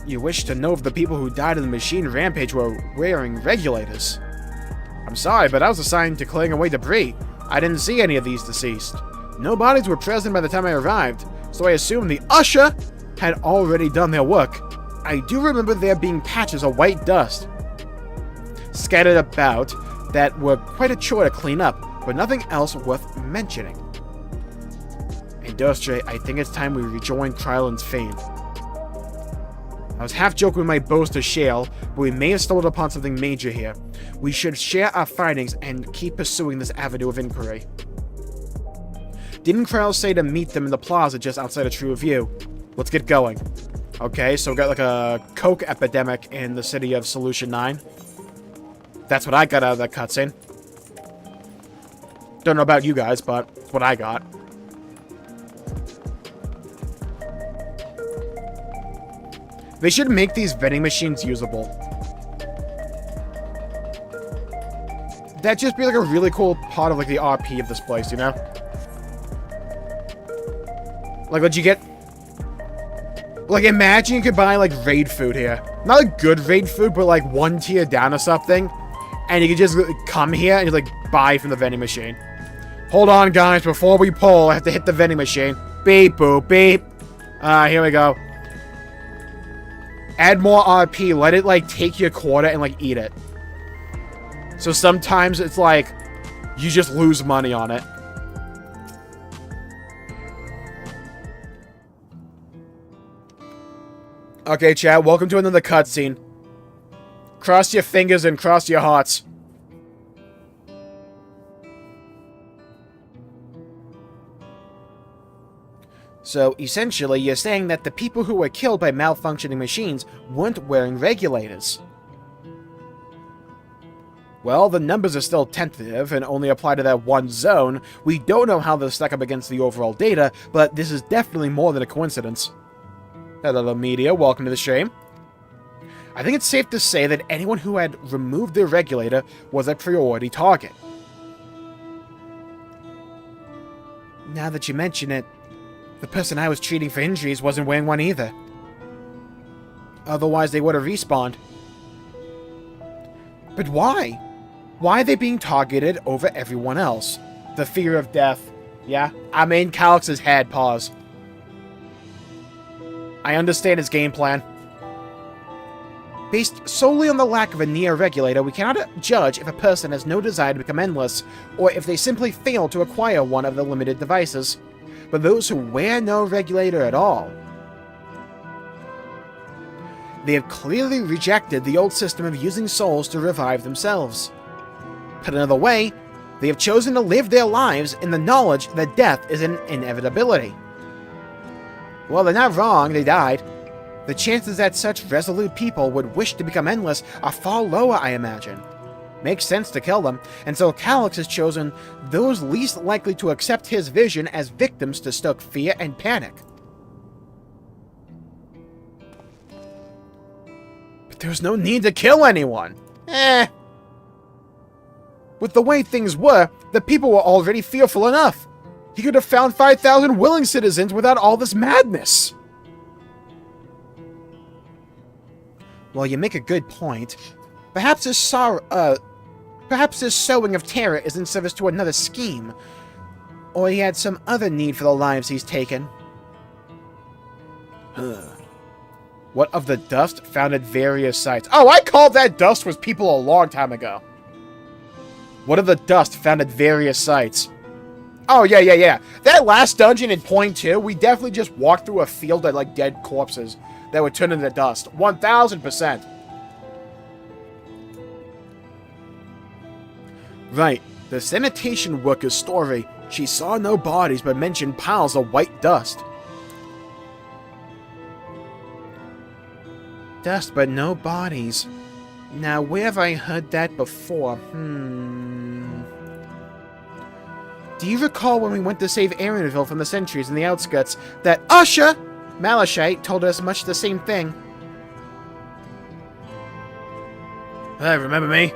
You wish to know if the people who died in the machine rampage were wearing regulators. I'm sorry, but I was assigned to clearing away debris. I didn't see any of these deceased. No bodies were present by the time I arrived, so I assumed the usher had already done their work. I do remember there being patches of white dust scattered about that were quite a chore to clean up, but nothing else worth mentioning. Industria, I think it's time we rejoin Krylan's fame. I was half joking with my boast of Shale, but we may have stumbled upon something major here. We should share our findings and keep pursuing this avenue of inquiry. Didn't Kryl say to meet them in the plaza just outside of True View? Let's get going. Okay, so we got like a coke epidemic in the city of Solution 9. That's what I got out of that cutscene. Don't know about you guys, but it's what I got. They should make these vending machines usable. That'd just be like a really cool part of like the RP of this place, you know? Like, would you get... Like, imagine you could buy, like, raid food here. Not, like, good raid food, but, like, 1 tier down or something. And you could just come here and, like, buy from the vending machine. Hold on, guys. Before we pull, I have to hit the vending machine. Beep, boop, beep. Here we go. Add more RP. Let it, like, take your quarter and, like, eat it. So sometimes it's, like, you just lose money on it. Okay, chat, welcome to another cutscene. Cross your fingers and cross your hearts. So, essentially, you're saying that the people who were killed by malfunctioning machines weren't wearing regulators. Well, the numbers are still tentative and only apply to that one zone. We don't know how they'll stack up against the overall data, but this is definitely more than a coincidence. Hello, media. Welcome to the stream. I think it's safe to say that anyone who had removed their regulator was a priority target. Now that you mention it, the person I was treating for injuries wasn't wearing one either. Otherwise, they would have respawned. But why? Why are they being targeted over everyone else? The fear of death. Yeah? I'm in Calyx's head. Pause. I understand his game plan. Based solely on the lack of a near regulator, we cannot judge if a person has no desire to become endless, or if they simply fail to acquire one of the limited devices. But those who wear no regulator at all, they have clearly rejected the old system of using souls to revive themselves. Put another way, they have chosen to live their lives in the knowledge that death is an inevitability. Well, they're not wrong, they died. The chances that such resolute people would wish to become endless are far lower, I imagine. Makes sense to kill them, and so Calyx has chosen those least likely to accept his vision as victims to stoke fear and panic. But there's no need to kill anyone! With the way things were, the people were already fearful enough. He could have found 5,000 willing citizens without all this madness. Well, you make a good point. Perhaps his sowing of terror is in service to another scheme. Or he had some other need for the lives he's taken. What of the dust found at various sites? Oh, I called that dust was people a long time ago. What of the dust found at various sites? Oh, yeah. That last dungeon in Point 2, we definitely just walked through a field of, like, dead corpses that would turn into dust. 1000%. Right. The sanitation worker's story. She saw no bodies, but mentioned piles of white dust. Dust, but no bodies. Now, where have I heard that before? Do you recall when we went to save Aaronville from the sentries in the outskirts that Usher Malachite told us much the same thing? Hey, remember me?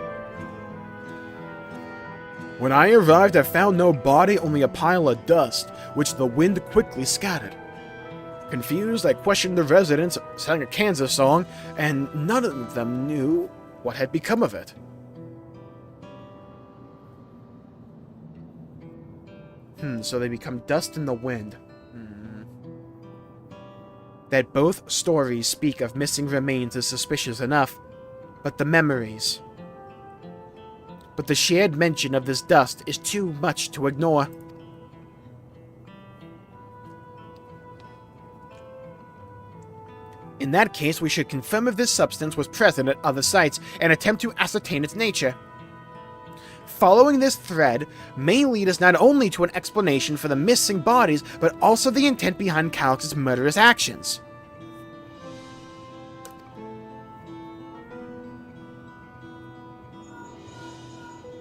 When I arrived, I found no body, only a pile of dust, which the wind quickly scattered. Confused, I questioned the residents, sang a Kansas song, and none of them knew what had become of it. So they become dust in the wind. That both stories speak of missing remains is suspicious enough, but the memories... But the shared mention of this dust is too much to ignore. In that case, we should confirm if this substance was present at other sites and attempt to ascertain its nature. Following this thread may lead us not only to an explanation for the missing bodies, but also the intent behind Calyx's murderous actions.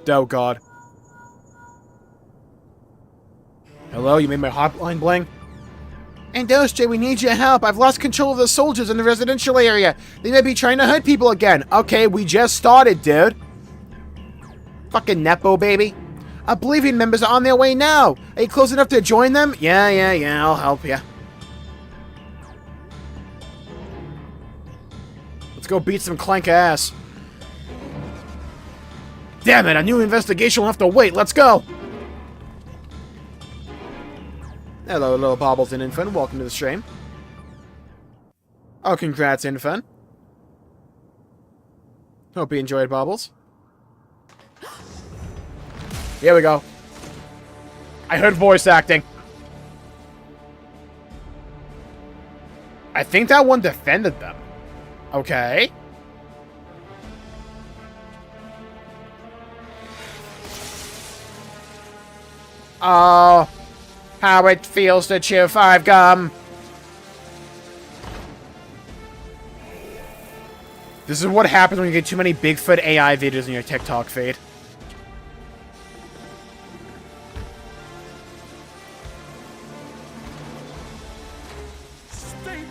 Oh, God. Hello, you made my hotline bling? Industria, we need your help. I've lost control of the soldiers in the residential area. They may be trying to hurt people again. Okay, we just started, dude. Fucking Nepo, baby. Oblivion members are on their way now. Are you close enough to join them? Yeah, I'll help you. Let's go beat some clank ass. Damn it, a new investigation will have to wait. Let's go. Hello, little Bobbles and Infant. Welcome to the stream. Oh, congrats, Infant. Hope you enjoyed, Bobbles. Here we go. I heard voice acting. I think that one defended them. Okay. Oh, how it feels to chew 5 gum. This is what happens when you get too many Bigfoot AI videos in your TikTok feed.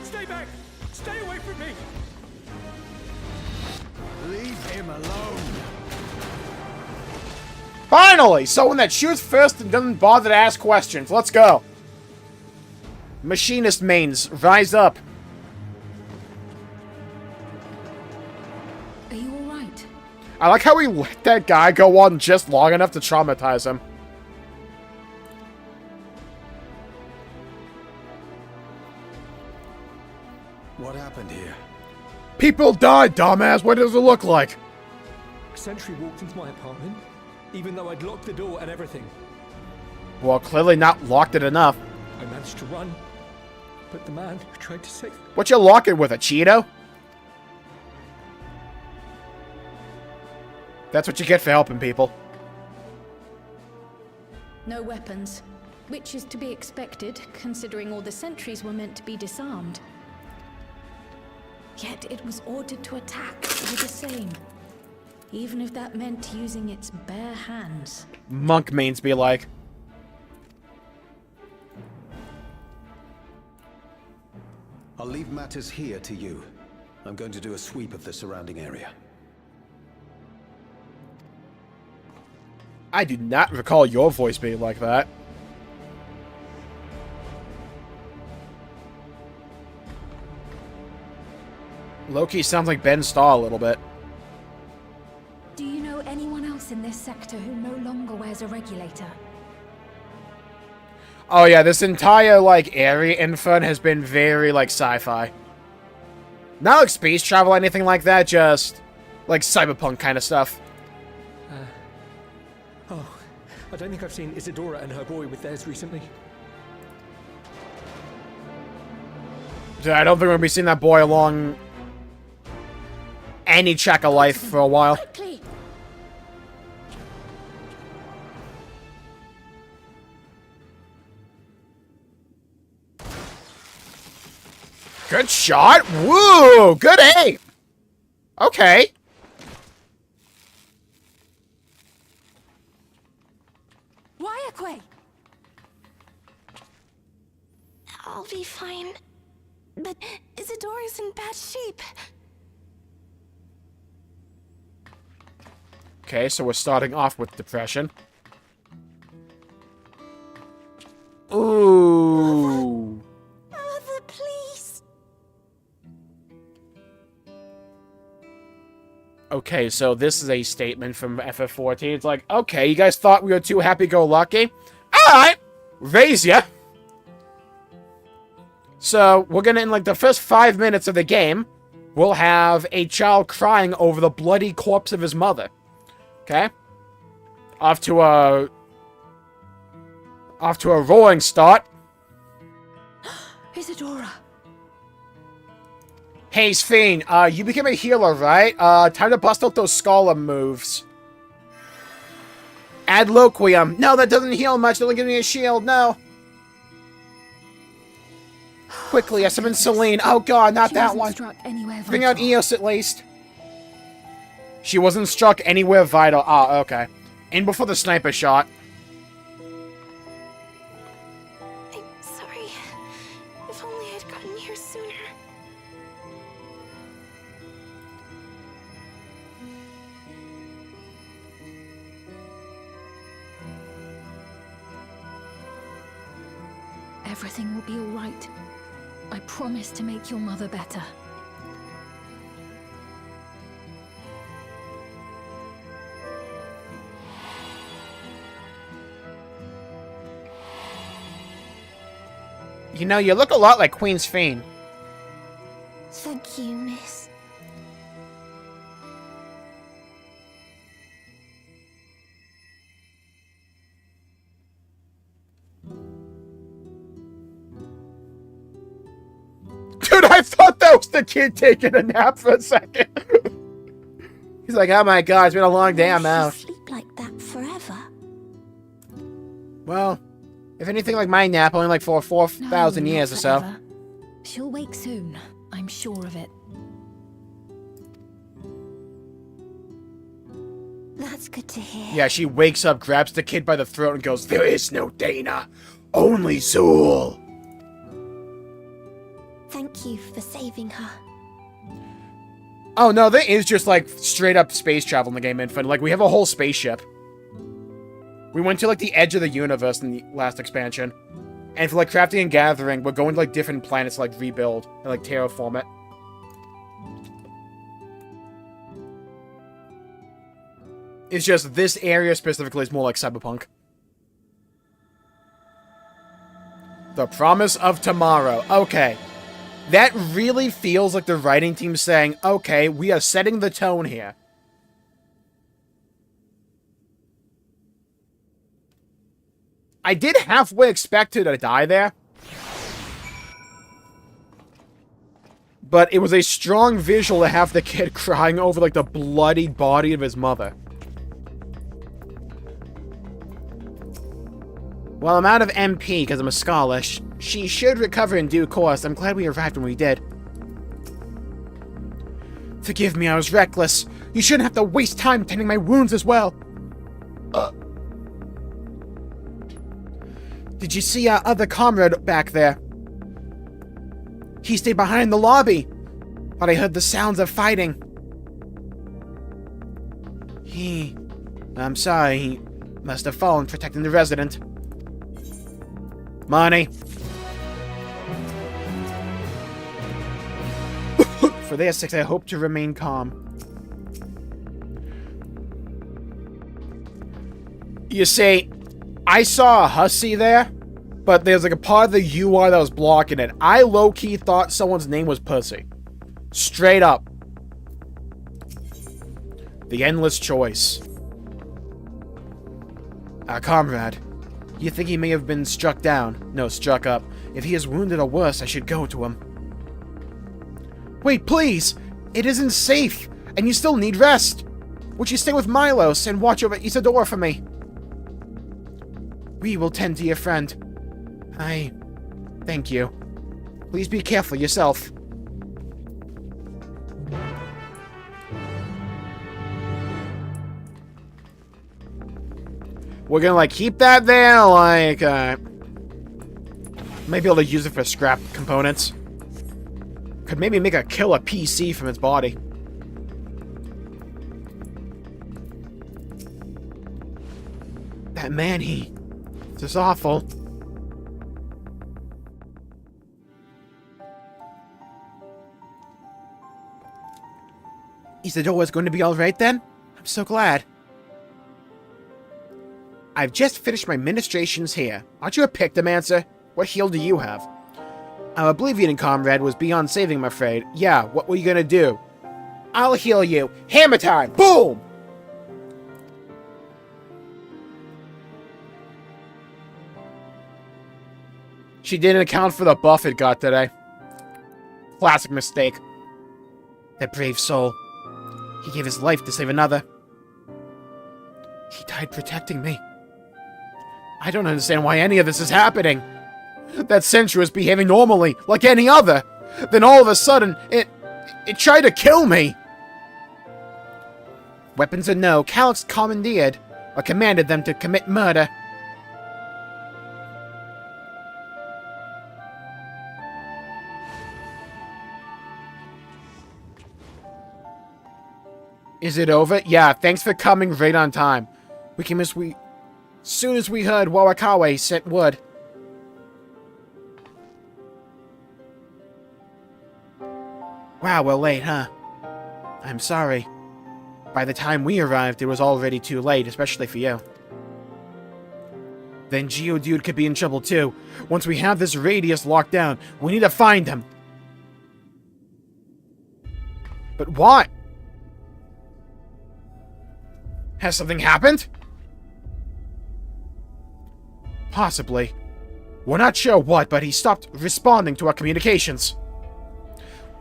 Stay back! Stay away from me! Leave him alone! Finally! Someone that shoots first and doesn't bother to ask questions. Let's go. Machinist mains, rise up. Are you alright? I like how we let that guy go on just long enough to traumatize him. What happened here? People died, dumbass. What does it look like? Sentry walked into my apartment, even though I'd locked the door and everything. Well, clearly not locked it enough. I managed to run, but the man who tried to save me... What you lock it with, a Cheeto? That's what you get for helping people. No weapons, which is to be expected, considering all the sentries were meant to be disarmed. Yet it was ordered to attack with the same, even if that meant using its bare hands. Monk mains be like. I'll leave matters here to you. I'm going to do a sweep of the surrounding area. I do not recall your voice being like that. Loki sounds like Ben Starr a little bit. Do you know anyone else in this sector who no longer wears a regulator? Oh yeah, this entire, like, area info has been very, like, sci-fi. Not like space travel or anything like that, just, like, cyberpunk kind of stuff. Oh, I don't think I've seen Isadora and her boy with theirs recently. Yeah, I don't think we're going to be seeing that boy along any track of life for a while. Quickly! Good shot! Woo! Good aim! Okay. Wyaquay! I'll be fine. But Isadora's in bad shape. Okay, so we're starting off with depression. Ooh. Mother, please. Okay, so this is a statement from FF14. It's like, okay, you guys thought we were too happy-go-lucky? Alright! Raise ya! So, we're gonna, in like the first 5 minutes of the game, we'll have a child crying over the bloody corpse of his mother. Okay? Off to a rolling start. Isadora! Hey, Ffxiv, you became a healer, right? Time to bust out those scholar moves. Ad Loquium. No, that doesn't heal much. Doesn't give me a shield. No. Quickly, I summon Celine. Oh god, not that one. Bring out Eos at least. She wasn't struck anywhere vital. Ah, okay. In before the sniper shot. I'm sorry. If only I'd gotten here sooner. Everything will be all right. I promise to make your mother better. You know, you look a lot like Queen's Fiend. Thank you, miss. Dude, I thought that was the kid taking a nap for a second. He's like, oh my god, it's been a long day, I'm Will out. she sleep like that forever? Well, if anything like my nap, only like for 4,000 No, years not or so. forever. She'll wake soon. I'm sure of it. That's good to hear. Yeah, she wakes up, grabs the kid by the throat, and goes, there is no Dana, only Zool. Thank you for saving her. Oh no, there is just like straight up space travel in the game Infinite. Like, we have a whole spaceship. We went to like the edge of the universe in the last expansion. And for like crafting and gathering, we're going to like different planets to like rebuild and like terraform it. It's just this area specifically is more like Cyberpunk. The Promise of Tomorrow. Okay. That really feels like the writing team saying, okay, we are setting the tone here. I did halfway expect her to die there. But it was a strong visual to have the kid crying over, like, the bloodied body of his mother. Well, I'm out of MP because I'm a scholar. She should recover in due course. I'm glad we arrived when we did. Forgive me, I was reckless. You shouldn't have to waste time tending my wounds as well. Did you see our other comrade back there? He stayed behind the lobby, but I heard the sounds of fighting. I'm sorry, he must have fallen protecting the resident. Money. For their sakes, I hope to remain calm. You see, I saw a hussy there, but there's like a part of the UI that was blocking it. I low-key thought someone's name was Pussy. Straight up. The endless choice. Our comrade. You think he may have been struck down? No, struck up. If he is wounded or worse, I should go to him. Wait, please! It isn't safe, and you still need rest. Would you stay with Milos and watch over Isadora for me? We will tend to your friend. Thank you. Please be careful yourself. We're gonna, like, keep that there, like, might be able to use it for scrap components. Could maybe make a killer PC from its body. That man, it's just awful. Isadora's going to be alright then? I'm so glad. I've just finished my ministrations here. Aren't you a Pictomancer? What heal do you have? Our Oblivion comrade was beyond saving, I'm afraid. Yeah, what were you gonna do? I'll heal you. Hammer time! Boom! She didn't account for the buff it got today. Classic mistake. That brave soul. He gave his life to save another. He died protecting me. I don't understand why any of this is happening. That sentry was behaving normally, like any other. Then all of a sudden, it tried to kill me. Weapons or no, Calyx commandeered. or commanded them to commit murder. Is it over? Yeah, thanks for coming right on time. We came as soon as we heard Wawakawe sent word. Wow, we're late, huh? I'm sorry. By the time we arrived, it was already too late, especially for you. Then Geodude could be in trouble too. Once we have this radius locked down, we need to find him. But why? Has something happened? Possibly. We're not sure what, but he stopped responding to our communications.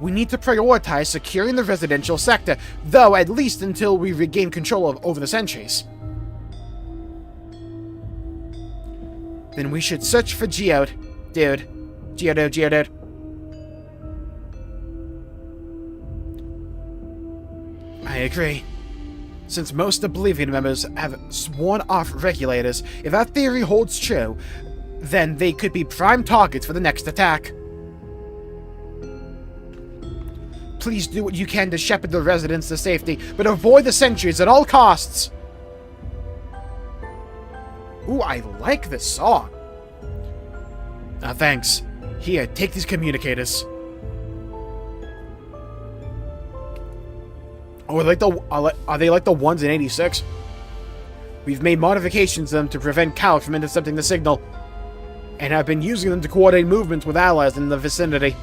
We need to prioritize securing the residential sector, though at least until we regain control over the sentries. Then we should search for Geodude. Geodude. I agree. Since most Oblivion members have sworn off regulators, if that theory holds true, then they could be prime targets for the next attack. Please do what you can to shepherd the residents to safety, but avoid the sentries at all costs. Ooh, I like this song. Thanks. Here, take these communicators. Oh, are they like the ones in 86? We've made modifications to them to prevent Cal from intercepting the signal, and have been using them to coordinate movements with allies in the vicinity.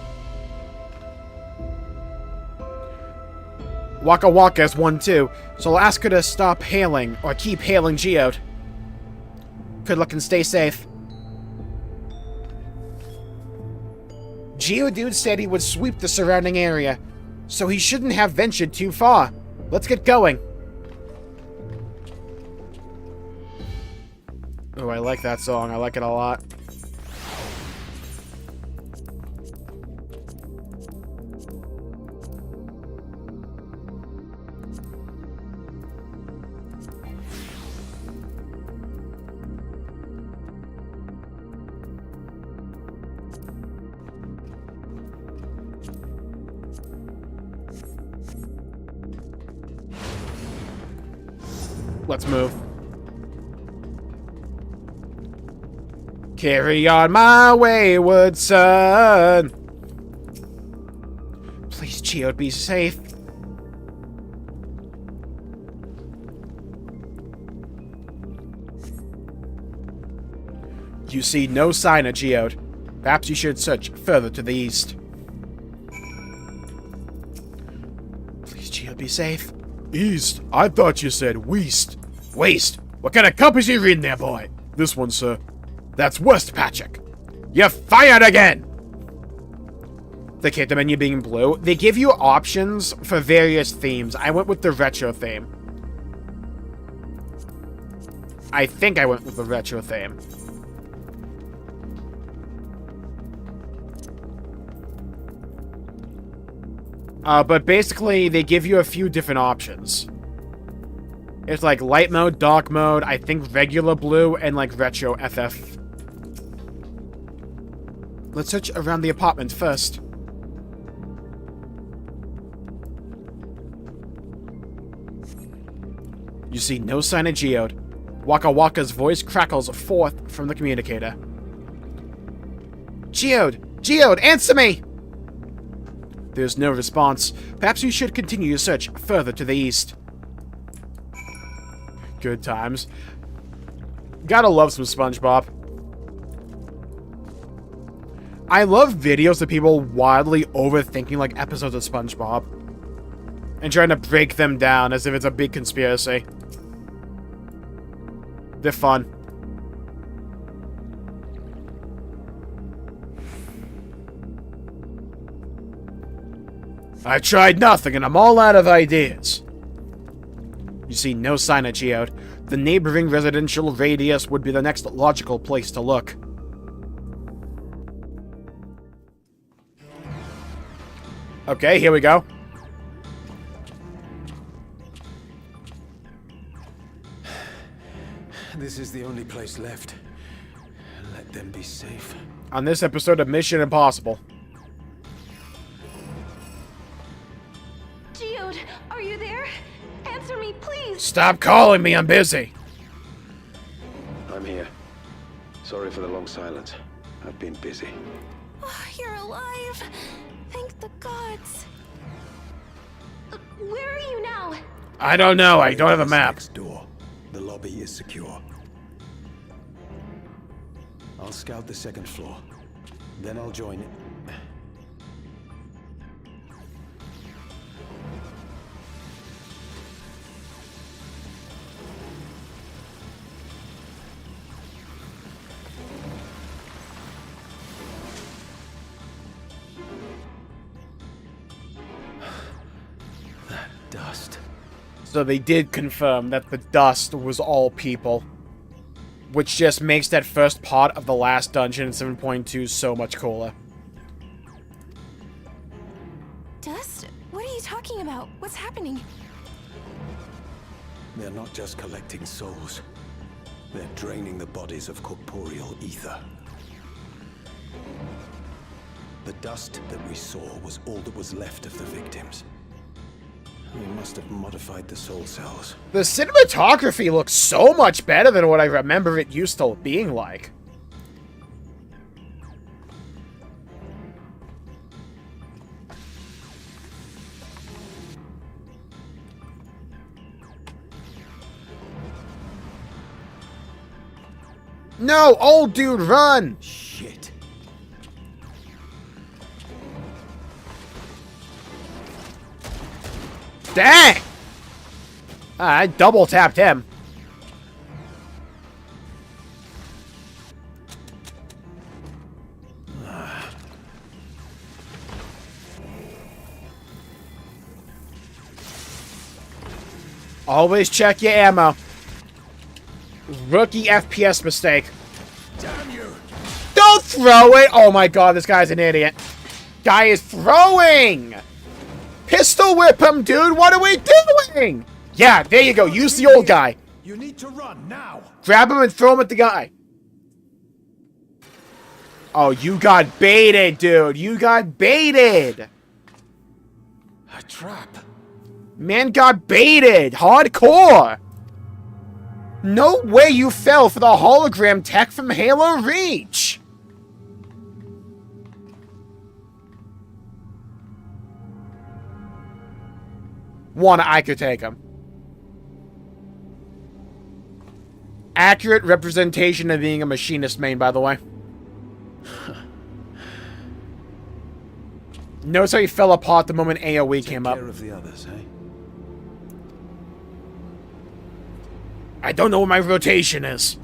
Waka Waka is one too, so I'll ask her to stop hailing, or keep hailing Geode. Good luck and stay safe. Geodude said he would sweep the surrounding area, so he shouldn't have ventured too far. Let's get going. Oh, I like that song. I like it a lot. Let's move. Carry on, my wayward son. Please, Geode, be safe. You see no sign of Geode. Perhaps you should search further to the east. Please, Geode, be safe. East? I thought you said west. Waste? What kind of compass are you reading there, boy? This one, sir. That's West, Patrick. You're fired again! They kept the menu being blue. They give you options for various themes. I went with the retro theme. I think I went with the retro theme. But basically, they give you a few different options. It's like light mode, dark mode, I think regular blue, and like retro FF. Let's search around the apartment first. You see no sign of Geode. Waka Waka's voice crackles forth from the communicator. Geode! Geode, answer me! There's no response. Perhaps we should continue to search further to the east. Good times. Gotta love some SpongeBob. I love videos of people wildly overthinking like episodes of SpongeBob and trying to break them down as if it's a big conspiracy. They're fun. I tried nothing and I'm all out of ideas. You see no sign of Geode. The neighboring residential radius would be the next logical place to look. Okay, here we go. This is the only place left. Let them be safe. On this episode of Mission Impossible. Geode, are you there? Answer me, please. Stop calling me, I'm busy. I'm here. Sorry for the long silence. I've been busy. Oh, you're alive. Thank the gods. Where are you now? I don't know, I don't have a map. Next door. The lobby is secure. I'll scout the second floor. Then I'll join it. That dust. So they did confirm that the dust was all people. Which just makes that first part of the last dungeon in 7.2 so much cooler. Dust? What are you talking about? What's happening? They're not just collecting souls. They're draining the bodies of corporeal ether. The dust that we saw was all that was left of the victims. They must have modified the soul cells. The cinematography looks so much better than what I remember it used to being like. No, old dude, run! Shit. Dang! I double tapped him. Always check your ammo. Rookie FPS mistake. Damn you! Don't throw it! Oh my god, this guy's an idiot. Guy is throwing! Pistol whip him, dude! What are we doing? Yeah, there you go. Use the old guy. You need to run now. Grab him and throw him at the guy. Oh, you got baited, dude. You got baited. A trap. Man got baited. Hardcore. No way you fell for the hologram tech from Halo Reach. One, I could take him. Accurate representation of being a machinist main, by the way. Notice how he fell apart the moment AoE came up. Take care of the others, eh? I don't know what my rotation is.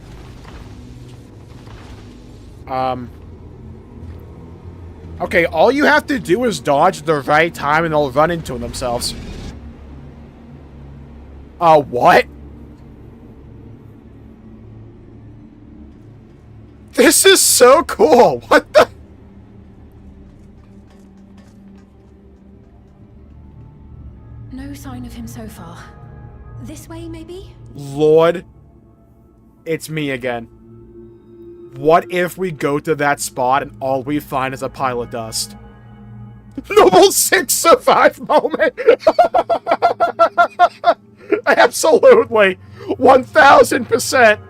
Okay, all you have to do is dodge at the right time and they'll run into themselves. What? This is so cool! What the? No sign of him so far. This way, maybe? Lord, it's me again. What if we go to that spot and all we find is a pile of dust? Noble 6 survive moment! Absolutely! 1000%!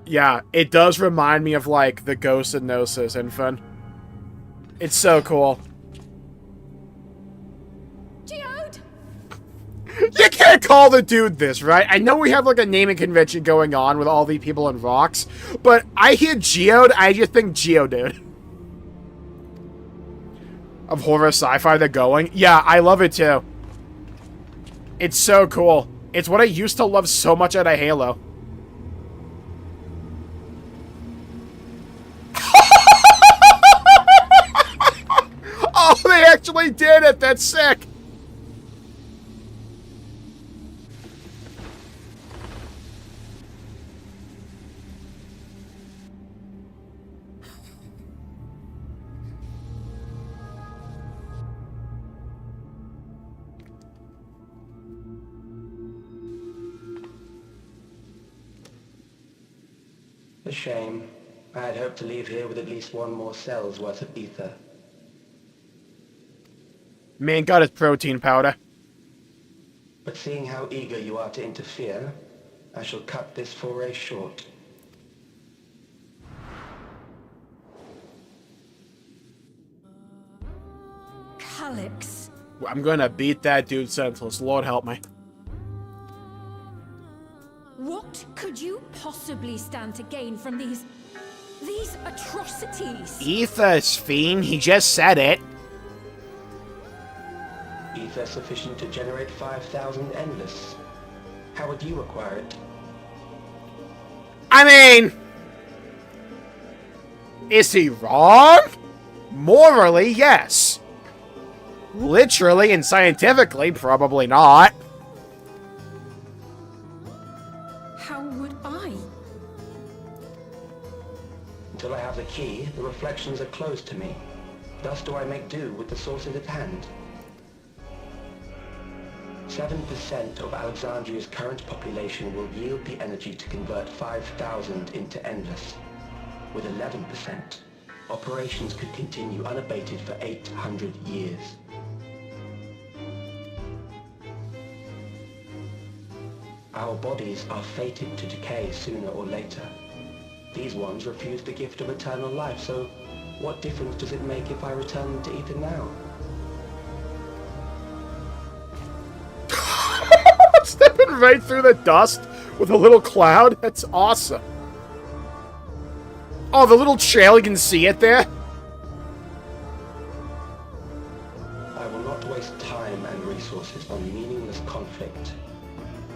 Yeah, it does remind me of, like, the Ghost of Gnosis infant. It's so cool. Geode! You can't call the dude this, right? I know we have, like, a naming convention going on with all the people in rocks, but I hear Geode, I just think Geodude. Of horror sci-fi they're going. Yeah, I love it, too. It's so cool. It's what I used to love so much out of Halo. Oh, they actually did it! That's sick! a shame. I had hoped to leave here with at least one more cell's worth of ether. Man got his protein powder. But seeing how eager you are to interfere, I shall cut this foray short. Alex. I'm gonna beat that dude senseless. Lord help me. What could you possibly stand to gain from these atrocities? Ether, fiend. He just said it. Ether sufficient to generate 5,000 endless. How would you acquire it? I mean... Is he wrong? Morally, yes. Literally and scientifically, probably not. How would I? Until I have the key, the reflections are closed to me. Thus do I make do with the sources at hand. 7% of Alexandria's current population will yield the energy to convert 5,000 into endless. With 11%, operations could continue unabated for 800 years. Our bodies are fated to decay sooner or later. These ones refuse the gift of eternal life, so what difference does it make if I return them to ether now? Stepping right through the dust with a little cloud? That's awesome. Oh, the little trail, you can see it there? I will not waste time and resources on meaningless conflict.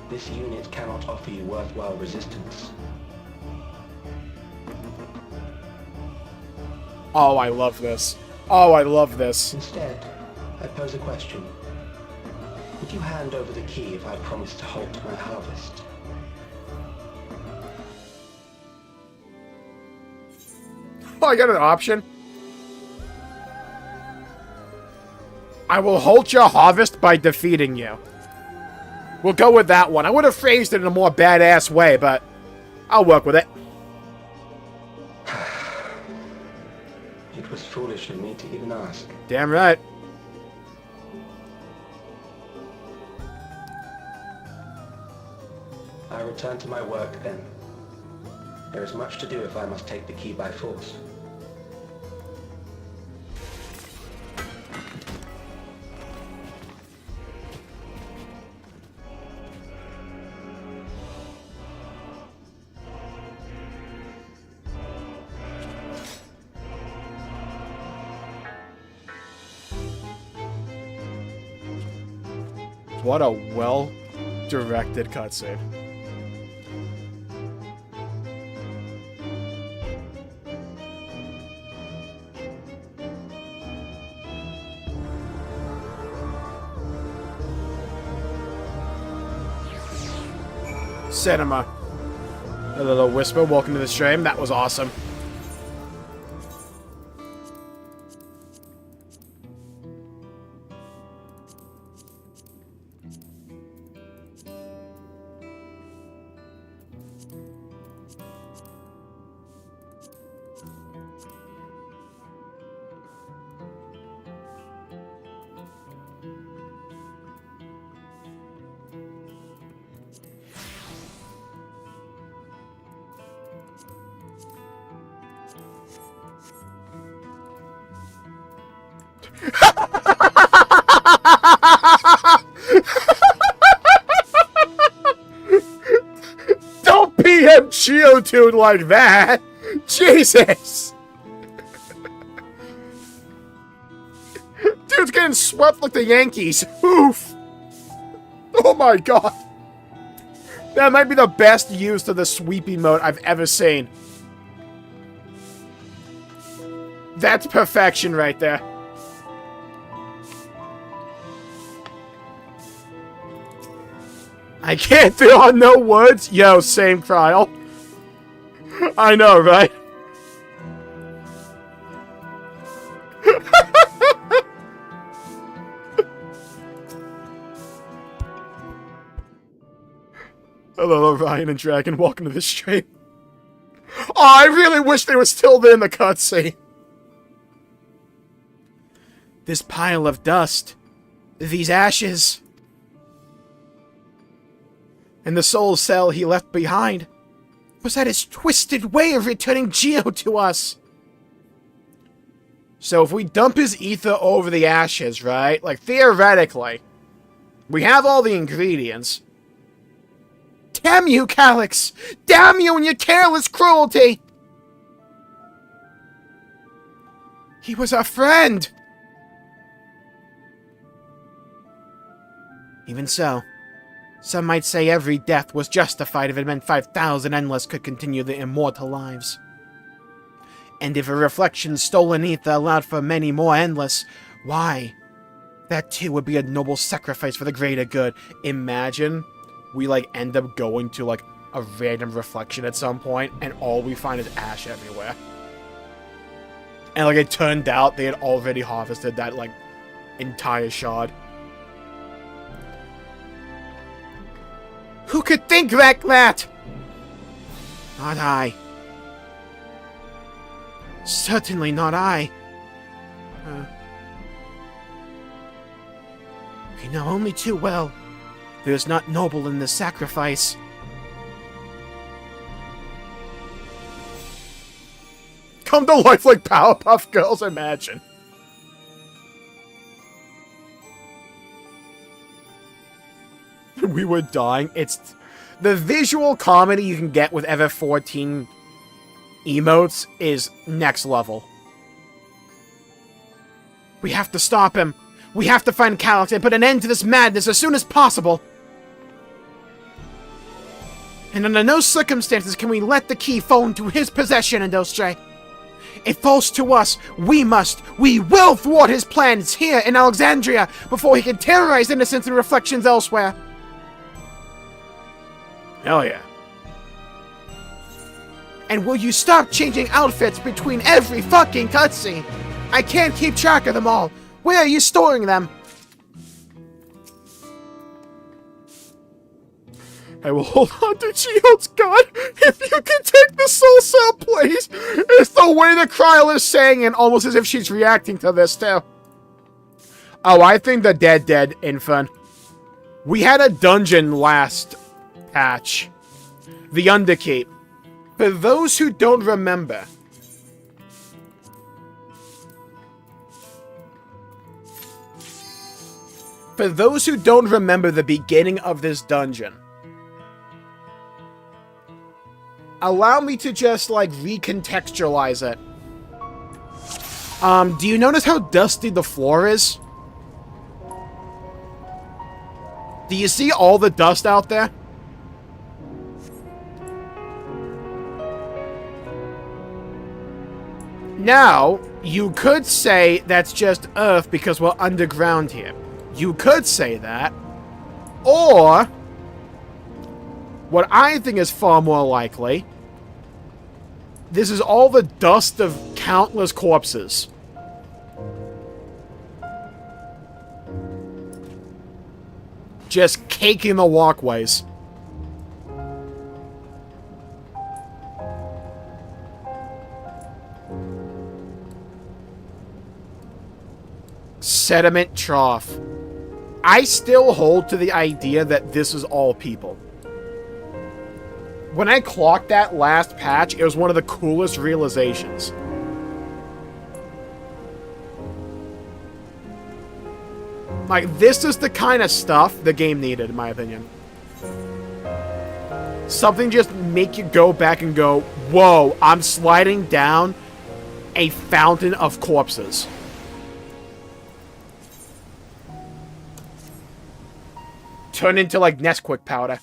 This unit cannot offer you worthwhile resistance. Oh, I love this. Oh, I love this. Instead, I pose a question. Would you hand over the key if I promise to halt my harvest? Oh, I got an option. I will halt your harvest by defeating you. We'll go with that one. I would have phrased it in a more badass way, but I'll work with it. It was foolish of me to even ask. Damn right. I return to my work then. There is much to do if I must take the key by force. What a well-directed cutscene. Cinema. A little whisper, welcome to the stream. That was awesome. Don't PM Geodude like that! Jesus! Dude's getting swept like the Yankees. Oof! Oh my god. That might be the best use of the sweepy mode I've ever seen. That's perfection right there. I can't, there are no words. Yo, same Kyle. I know, right? Hello, Ryan and Dragon. Welcome to the stream. I really wish they were still there in the cutscene. This pile of dust. These ashes. And the soul cell he left behind. Was that his twisted way of returning Geo to us? So if we dump his ether over the ashes, right? Like, theoretically, we have all the ingredients. Damn you, Calyx! Damn you and your careless cruelty! He was our friend! Even so, some might say every death was justified if it meant 5,000 Endless could continue their immortal lives. And if a reflection's stolen ether allowed for many more Endless, why? That too would be a noble sacrifice for the greater good. Imagine we, like, end up going to, like, a random reflection at some point, and all we find is ash everywhere. And, like, it turned out they had already harvested that, like, entire shard. Who could think like that? Not I. Certainly not I. We know only too well there is not noble in this sacrifice. Come to life like Powerpuff Girls, imagine. We were dying. It's the visual comedy you can get with FF14 emotes is next level. We have to stop him. We have to find Calyx and put an end to this madness as soon as possible. And under no circumstances can we let the key fall into his possession, Indostre. It falls to us. We will thwart his plans here in Alexandria before he can terrorize innocents and reflections elsewhere. Hell yeah. And will you stop changing outfits between every fucking cutscene? I can't keep track of them all. Where are you storing them? I will hold on to Geode's gun. If you can take the soul cell, please. It's the way the Kryl is saying it, almost as if she's reacting to this, too. Oh, I think the dead, Infant. We had a dungeon last patch. The Underkeep. For those who don't remember, the beginning of this dungeon, allow me to just, like, recontextualize it. Do you notice how dusty the floor is? Do you see all the dust out there? Now, you could say that's just Earth because we're underground here. You could say that. Or, what I think is far more likely, this is all the dust of countless corpses. Just caking the walkways. Sediment trough. I still hold to the idea that this is all people. When I clocked that last patch, it was one of the coolest realizations. Like, this is the kind of stuff the game needed, in my opinion. Something just make you go back and go, whoa, I'm sliding down a fountain of corpses. Turn into, like, Nesquik powder.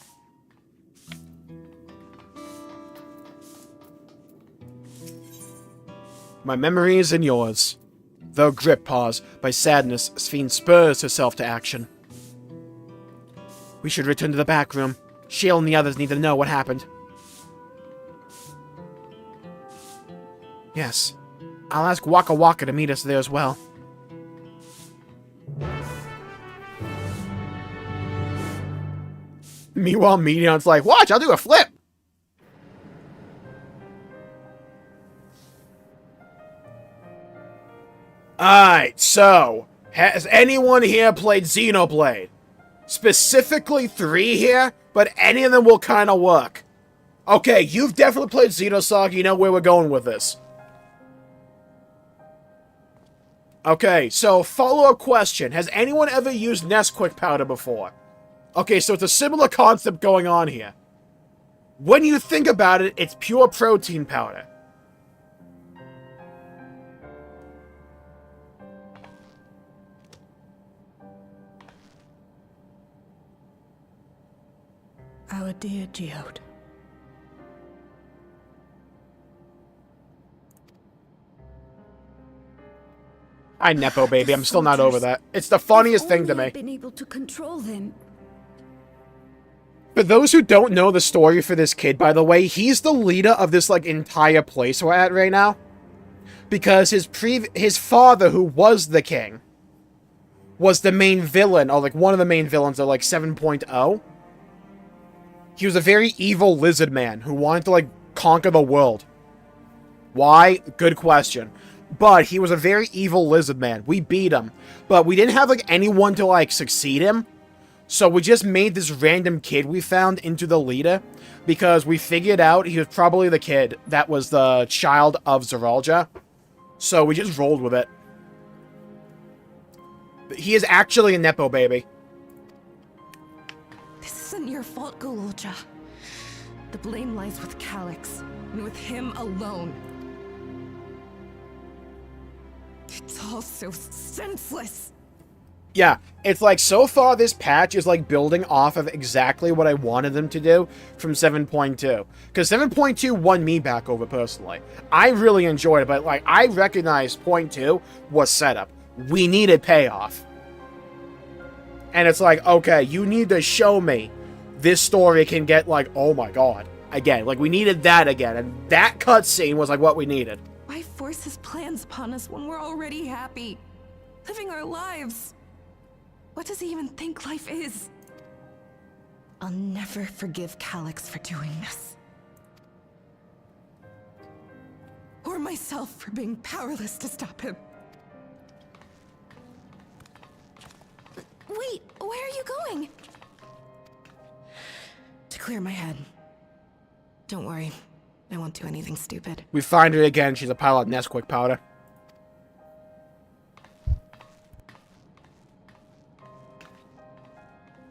My memory is in yours. Though grip paused by sadness, Sphene spurs herself to action. We should return to the back room. Shale and the others need to know what happened. Yes. I'll ask Waka Waka to meet us there as well. Meanwhile, Meteon's like, watch, I'll do a flip! Alright, so, has anyone here played Xenoblade? Specifically 3 here, but any of them will kind of work. Okay, you've definitely played Xenosaga, you know where we're going with this. Okay, so follow-up question. Has anyone ever used Nesquik powder before? Okay, so it's a similar concept going on here. When you think about it, it's pure protein powder. Our dear Geode. I Nepo baby, I'm still not over that. It's the funniest thing to me. Been able to control them. For those who don't know the story for this kid, by the way, he's the leader of this, like, entire place we're at right now. Because his father, who was the king, was the main villain, or, like, one of the main villains of, like, 7.0. He was a very evil lizard man who wanted to, like, conquer the world. Why? Good question. But he was a very evil lizard man. We beat him. But we didn't have, like, anyone to, like, succeed him. So we just made this random kid we found into the leader. Because we figured out he was probably the kid that was the child of Zeralja. So we just rolled with it. He is actually a Nepo baby. This isn't your fault, Gololja. The blame lies with Calyx, and with him alone. It's all so senseless. Yeah, it's like, so far this patch is like building off of exactly what I wanted them to do from 7.2. Because 7.2 won me back over personally. I really enjoyed it, but like, I recognized point 2 was setup. We needed payoff. And it's like, okay, you need to show me this story can get like, oh my god. Again, like, we needed that again. And that cutscene was like what we needed. Why force his plans upon us when we're already happy? Living our lives. What does he even think life is? I'll never forgive Calyx for doing this. Or myself for being powerless to stop him. Wait, where are you going? To clear my head. Don't worry, I won't do anything stupid. We find her again. She's a pile of Nesquik powder.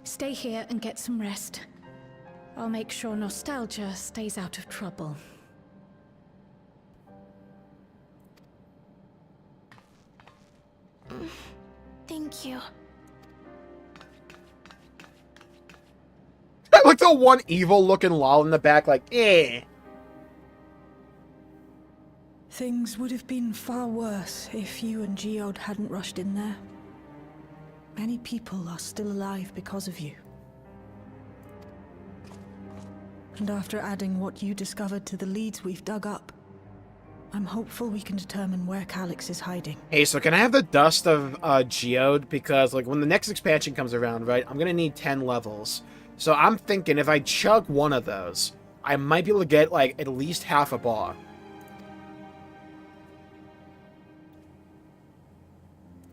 Stay here and get some rest. I'll make sure Nostalgia stays out of trouble. Thank you. Like the one evil-looking lol in the back, like, eh. Things would have been far worse if you and Geode hadn't rushed in there. Many people are still alive because of you. And after adding what you discovered to the leads we've dug up, I'm hopeful we can determine where Calyx is hiding. Hey, so can I have the Dust of Geode? Because, like, when the next expansion comes around, right, I'm gonna need 10 levels. So I'm thinking if I chug one of those, I might be able to get, like, at least half a bar.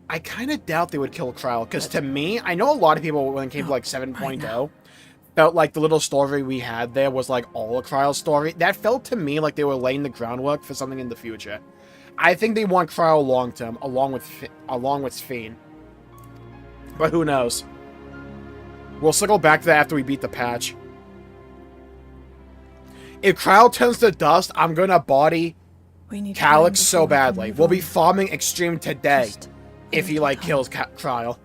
I kind of doubt they would kill Kryl, because to me, I know a lot of people, when it came to, like, 7.0, felt like the little story we had there was, like, all a Kryl story. That felt to me like they were laying the groundwork for something in the future. I think they want Kryl long-term, along with Sphene. But who knows? We'll circle back to that after we beat the patch. If Kryl turns to dust, I'm gonna body Calyx so badly. We'll be farming Extreme today if he, like, kills Kryl.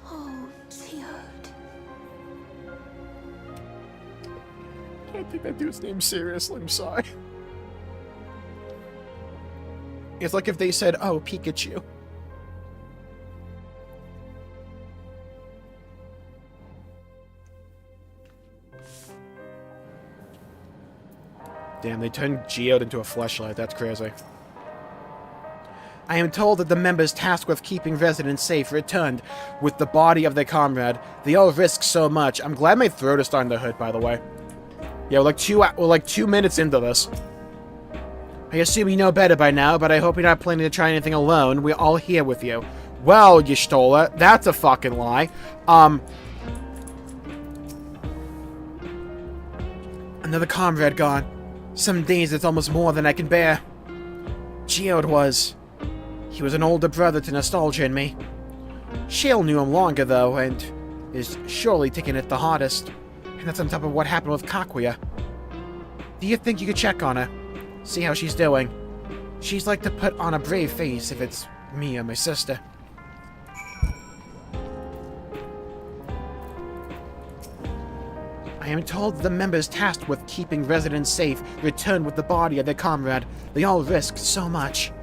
Oh, Geode. I can't take that dude's name seriously, I'm sorry. It's like if they said, oh, Pikachu. Damn, they turned Geode into a fleshlight. That's crazy. I am told that the members tasked with keeping residents safe returned with the body of their comrade. They all risk so much. I'm glad my throat is starting to hurt, by the way. Yeah, we're like 2 minutes into this. I assume you know better by now, but I hope you're not planning to try anything alone. We're all here with you. Well, you stole it. That's a fucking lie. Another comrade gone. Some days it's almost more than I can bear. Geode was. He was an older brother to nostalgia in me. Shale knew him longer, though, and is surely taking it the hardest. And that's on top of what happened with Kaguya. Do you think you could check on her? See how she's doing? She's like to put on a brave face if it's me or my sister. I am told the members tasked with keeping residents safe returned with the body of their comrade. They all risked so much.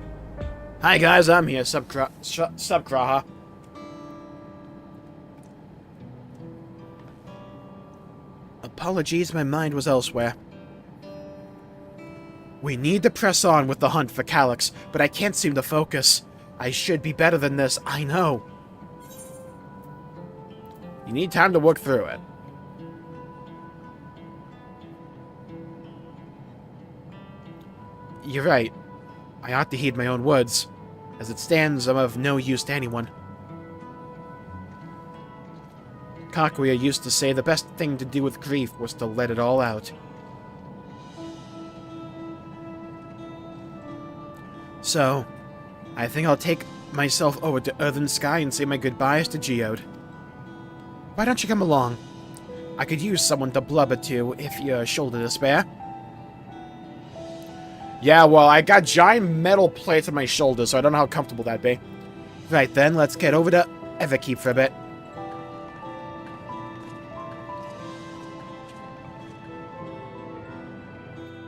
Hi guys, I'm here, Subgraha. Apologies, my mind was elsewhere. We need to press on with the hunt for Calyx, but I can't seem to focus. I should be better than this, I know. You need time to work through it. You're right. I ought to heed my own words. As it stands, I'm of no use to anyone. Kaguya used to say the best thing to do with grief was to let it all out. So, I think I'll take myself over to Earth and Sky and say my goodbyes to Geode. Why don't you come along? I could use someone to blubber to if your shoulder to spare. Yeah, well, I got giant metal plates on my shoulders, so I don't know how comfortable that'd be. Right then, let's get over to Ffxiv for a bit.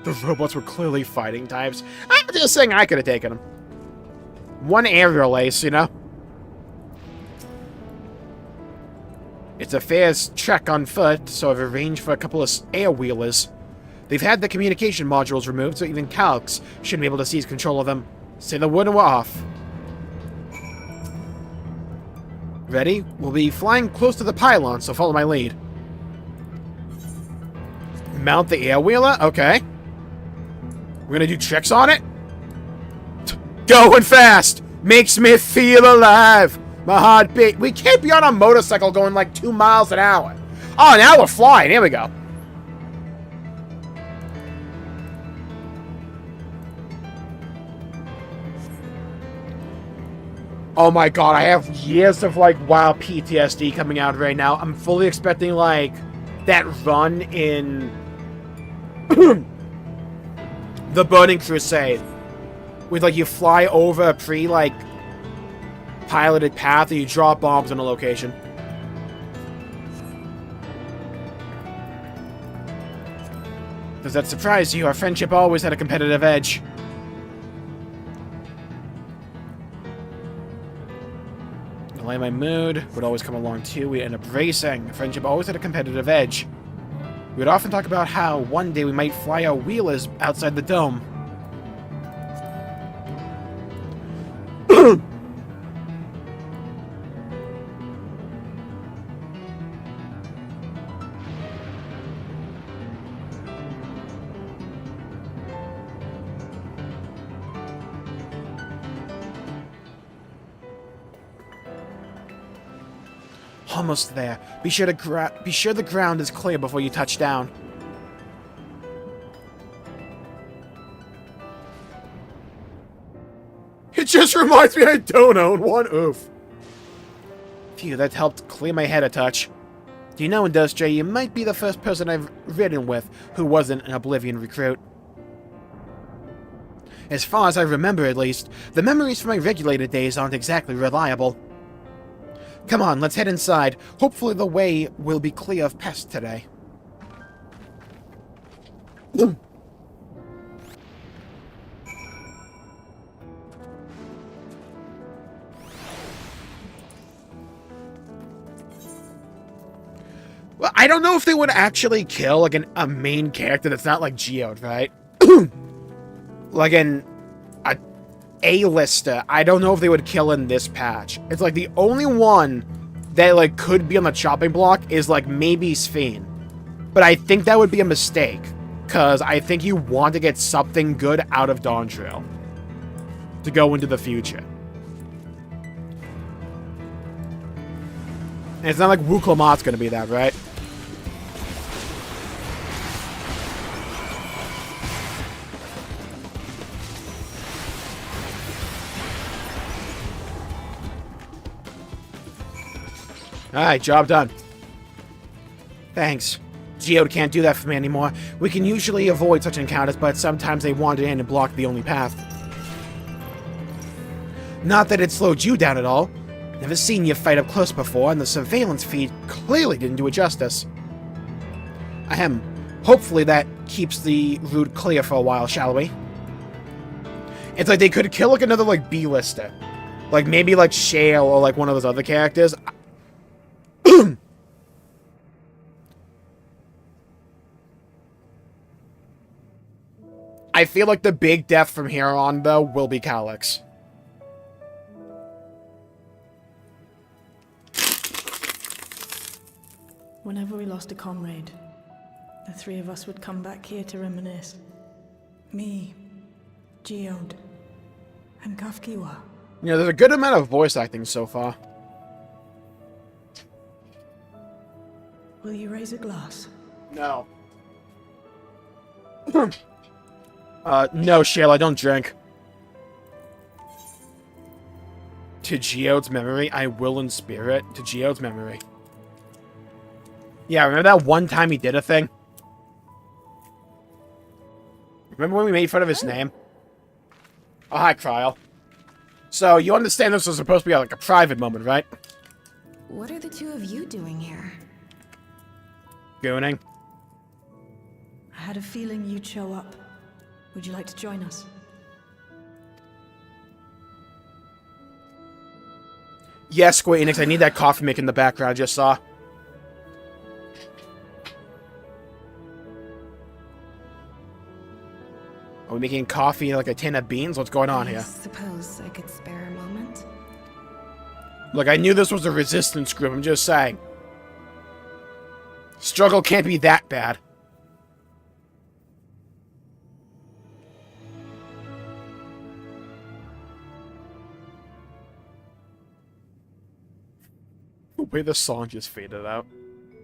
The robots were clearly fighting types. I'm just saying I could have taken them. One aerial ace, you know? It's a fair trek on foot, so I've arranged for a couple of air-wheelers. They've had the communication modules removed, so even Calyx shouldn't be able to seize control of them. Say the word and we're off. Ready? We'll be flying close to the pylon, so follow my lead. Mount the air-wheeler? Okay. We're gonna do tricks on it? Going fast! Makes me feel alive! My heart beat. We can't be on a motorcycle going like 2 miles an hour. Oh, now we're flying. Here we go. Oh my god, I have years of, like, WoW PTSD coming out right now. I'm fully expecting, like, that run in the Burning Crusade. With, like, you fly over a like, piloted path and you drop bombs on a location. Does that surprise you? Our friendship always had a competitive edge. Delay my mood would always come along too. We end up racing. Friendship always had a competitive edge. We would often talk about how one day we might fly our wheelers outside the dome. Almost there. Be sure the ground is clear before you touch down. It just reminds me I don't own one. Oof. Phew, that helped clear my head a touch. Do you know, Industria, you might be the first person I've ridden with who wasn't an Oblivion recruit. As far as I remember, at least, the memories from my regulated days aren't exactly reliable. Come on, let's head inside. Hopefully the way will be clear of pests today. Well, I don't know if they would actually kill, like, a main character that's not, like, Geode, right? Like, an A-lister. I don't know if they would kill in this patch. It's, like, the only one that, like, could be on the chopping block is, like, maybe Ffxiv. But I think that would be a mistake, because I think you want to get something good out of Dawntrail to go into the future. And it's not like Wuklamat's gonna be that, right? Alright, job done. Thanks. Geode can't do that for me anymore. We can usually avoid such encounters, but sometimes they wander in and block the only path. Not that it slowed you down at all. Never seen you fight up close before, and the surveillance feed clearly didn't do it justice. Ahem. Hopefully that keeps the route clear for a while, shall we? It's like they could kill like another like B-lister. Like maybe like Shale or like one of those other characters. I feel like the big death from here on, though, will be Calyx. Whenever we lost a comrade, the three of us would come back here to reminisce. Me, Geode, and Kafkiwa. You know, there's a good amount of voice acting so far. Will you raise a glass? No. No, Shale, I don't drink. To Geode's memory, I will in spirit. To Geode's memory. Yeah, remember that one time he did a thing? Remember when we made fun of his name? Oh, hi, Kryl. So, you understand this was supposed to be like a private moment, right? What are the two of you doing here? Gooning. I had a feeling you'd show up. Would you like to join us? Yes, Square Enix, I need that coffee maker in the background I just saw. Are we making coffee in like a tin of beans? What's going on I here? suppose I could spare a moment. Look, I knew this was a resistance group, I'm just saying. Struggle can't be that bad. The way the song just faded out.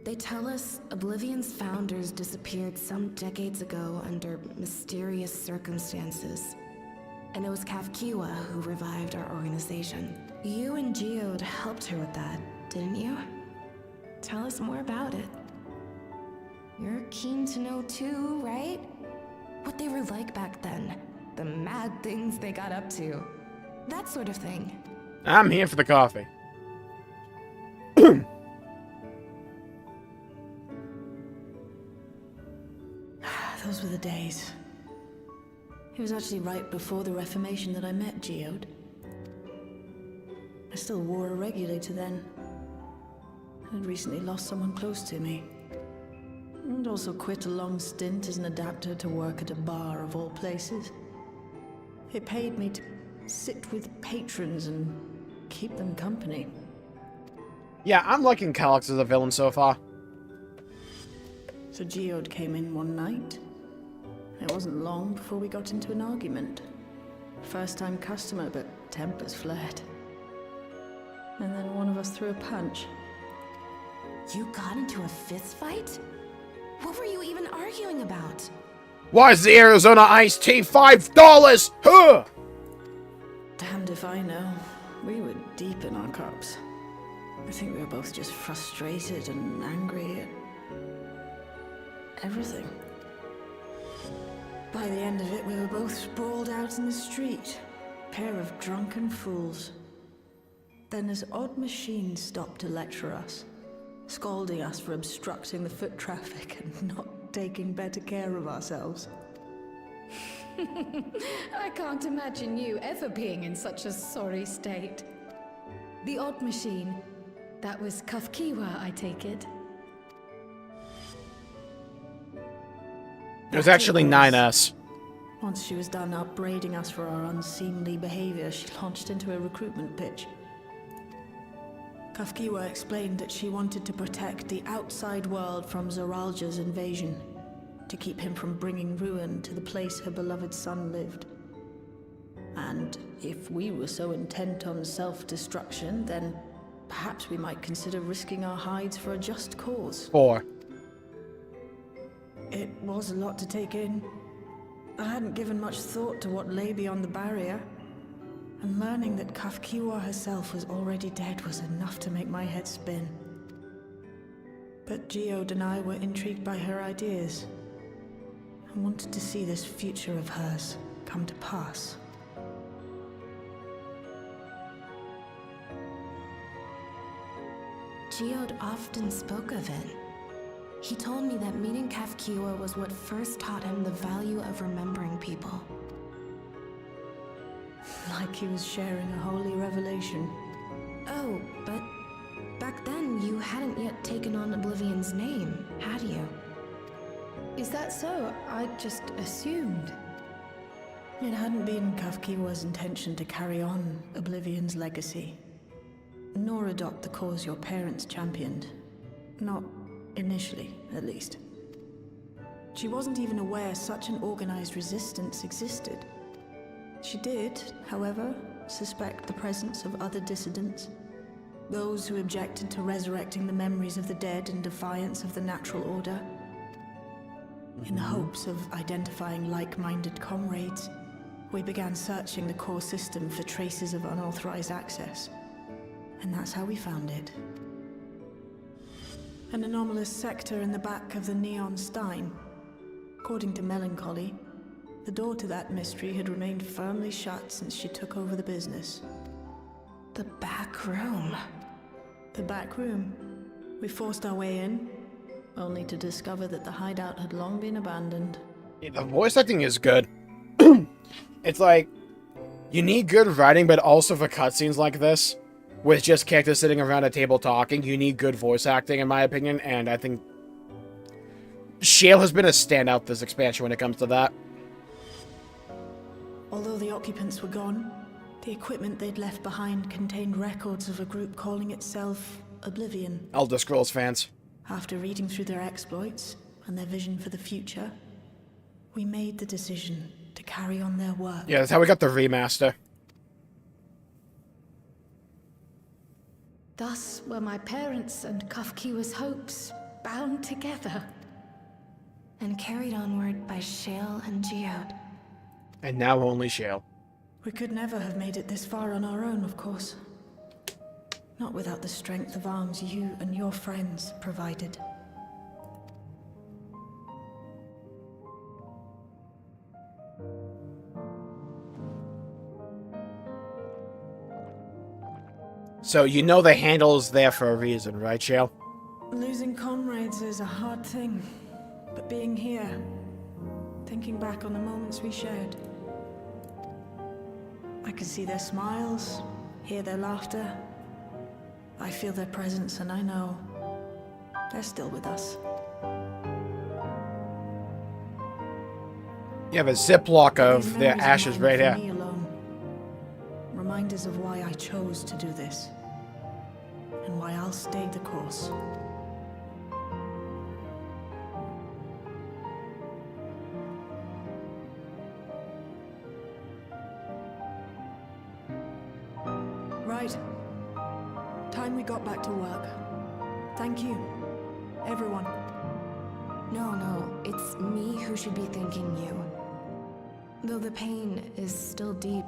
They tell us Oblivion's founders disappeared some decades ago under mysterious circumstances. And it was Kafkiwa who revived our organization. You and Geode helped her with that, didn't you? Tell us more about it. You're keen to know too, right? What they were like back then. The mad things they got up to. That sort of thing. I'm here for the coffee. Those were the days. It was actually right before the Reformation that I met Geode. I still wore a regulator then. I'd recently lost someone close to me. And also quit a long stint as an adapter to work at a bar of all places. It paid me to sit with patrons and keep them company. Yeah, I'm liking Calyx as a villain so far. So Geode came in one night. It wasn't long before we got into an argument. First-time customer, but tempers flared. And then one of us threw a punch. You got into a fist fight? What were you even arguing about? Why is the Arizona iced tea $5? Huh! Damned if I know. We were deep in our cups. I think we were both just frustrated and angry at everything. By the end of it, we were both sprawled out in the street. Pair of drunken fools. Then this odd machine stopped to lecture us, scolding us for obstructing the foot traffic and not taking better care of ourselves. I can't imagine you ever being in such a sorry state. The odd machine. That was Kafkiwa, I take it. It was actually 9S. Once she was done upbraiding us for our unseemly behavior, she launched into a recruitment pitch. Kafkiwa explained that she wanted to protect the outside world from Zoralja's invasion, to keep him from bringing ruin to the place her beloved son lived. And if we were so intent on self-destruction, then perhaps we might consider risking our hides for a just cause. 4. It was a lot to take in. I hadn't given much thought to what lay beyond the barrier, and learning that Kafkiwa herself was already dead was enough to make my head spin. But Geode and I were intrigued by her ideas, and wanted to see this future of hers come to pass. Geode often spoke of it. He told me that meeting Kafkiwa was what first taught him the value of remembering people. Like he was sharing a holy revelation. Oh, but back then you hadn't yet taken on Oblivion's name, had you? Is that so? I just assumed. It hadn't been Kafkiwa's intention to carry on Oblivion's legacy, nor adopt the cause your parents championed. Not initially, at least. She wasn't even aware such an organized resistance existed. She did, however, suspect the presence of other dissidents, those who objected to resurrecting the memories of the dead in defiance of the natural order. In the hopes of identifying like-minded comrades, we began searching the core system for traces of unauthorized access. And that's how we found it. An anomalous sector in the back of the Neon Stein. According to Melancholy, the door to that mystery had remained firmly shut since she took over the business. The back room. The back room. We forced our way in, only to discover that the hideout had long been abandoned. The voice acting is good. It's like, you need good writing, but also for cutscenes like this, with just characters sitting around a table talking, you need good voice acting, in my opinion, and I think Shale has been a standout this expansion when it comes to that. Although the occupants were gone, the equipment they'd left behind contained records of a group calling itself Oblivion. Elder Scrolls fans. After reading through their exploits and their vision for the future, we made the decision to carry on their work. Yeah, that's how we got the remaster. Thus were my parents' and Kafkiwa's hopes bound together. And carried onward by Shale and Geode. And now only Shale. We could never have made it this far on our own, of course. Not without the strength of arms you and your friends provided. So you know the handle is there for a reason, right, Shale? Losing comrades is a hard thing, but being here, thinking back on the moments we shared, I can see their smiles, hear their laughter. I feel their presence, and I know they're still with us. You have a ziplock of These their memories are ashes mine right for here. me alone. Reminders of why I chose to do this, and why I'll stay the course. Right. Time we got back to work. Thank you, everyone. No, it's me who should be thanking you. Though the pain is still deep,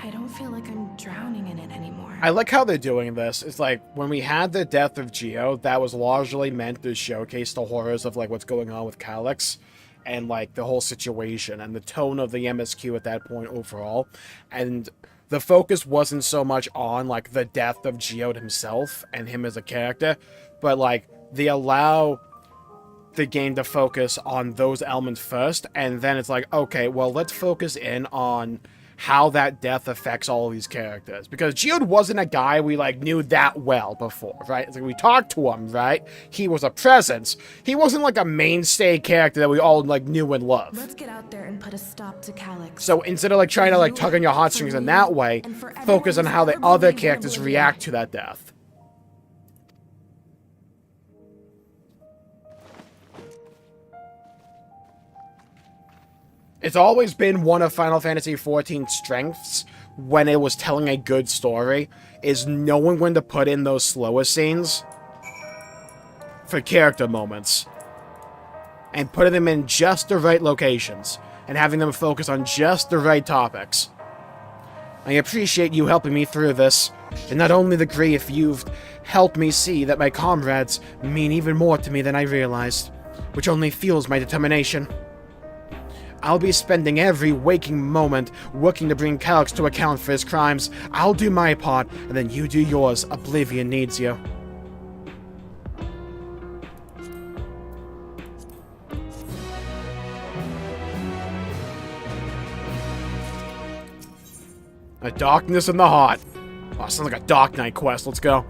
I don't feel like I'm drowning in it anymore. I like how they're doing this. It's like, when we had the death of Geo, that was largely meant to showcase the horrors of, like, what's going on with Calyx, and, like, the whole situation, and the tone of the MSQ at that point overall. And the focus wasn't so much on, like, the death of Geode himself, and him as a character, but, like, they allow the game to focus on those elements first, and then it's like, okay, well, let's focus in on how that death affects all of these characters. Because Geode wasn't a guy we, like, knew that well before, right? It's like, we talked to him, right? He was a presence. He wasn't, like, a mainstay character that we all, like, knew and loved. Let's get out there and put a stop to Calyx. So instead of, like, trying to, like, tug on your heartstrings in that way, focus on how the other characters react to that death. It's always been one of Final Fantasy XIV's strengths when it was telling a good story, is knowing when to put in those slower scenes for character moments. And putting them in just the right locations, and having them focus on just the right topics. I appreciate you helping me through this, and not only the grief, you've helped me see that my comrades mean even more to me than I realized, which only fuels my determination. I'll be spending every waking moment working to bring Calyx to account for his crimes. I'll do my part, and then you do yours. Oblivion needs you. A darkness in the heart. Oh, sounds like a Dark Knight quest. Let's go.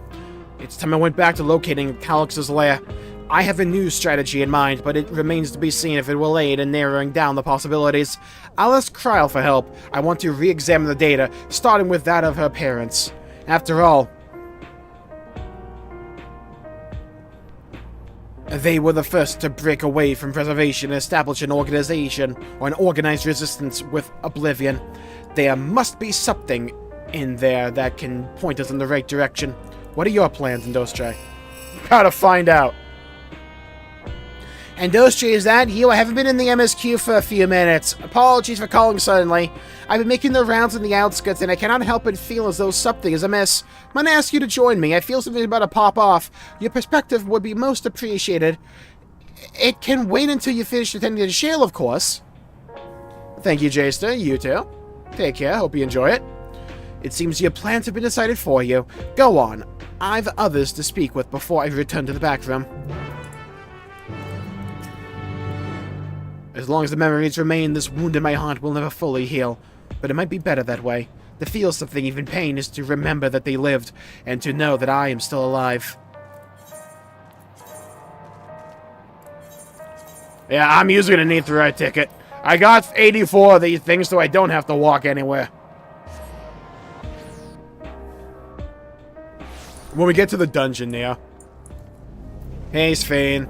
It's time I went back to locating Calyx's lair. I have a new strategy in mind, but it remains to be seen if it will aid in narrowing down the possibilities. I'll ask Kryl for help. I want to re-examine the data, starting with that of her parents. After all, they were the first to break away from preservation and establish an organization, or an organized resistance with Oblivion. There must be something in there that can point us in the right direction. What are your plans, Industry? Gotta find out. Industry, is that you? I haven't been in the MSQ for a few minutes. Apologies for calling suddenly. I've been making the rounds in the outskirts, and I cannot help but feel as though something is amiss. I'm gonna ask you to join me. I feel something about to pop off. Your perspective would be most appreciated. It can wait until you finish attending the Shale, of course. Thank you, Jester. You too. Take care. Hope you enjoy it. It seems your plans have been decided for you. Go on. I've others to speak with before I return to the back room. As long as the memories remain, this wound in my heart will never fully heal. But it might be better that way. To feel something, even pain, is to remember that they lived, and to know that I am still alive. Yeah, I'm usually gonna need the right ticket. I got 84 of these things, so I don't have to walk anywhere. When we get to the dungeon now. Hey, Sphane.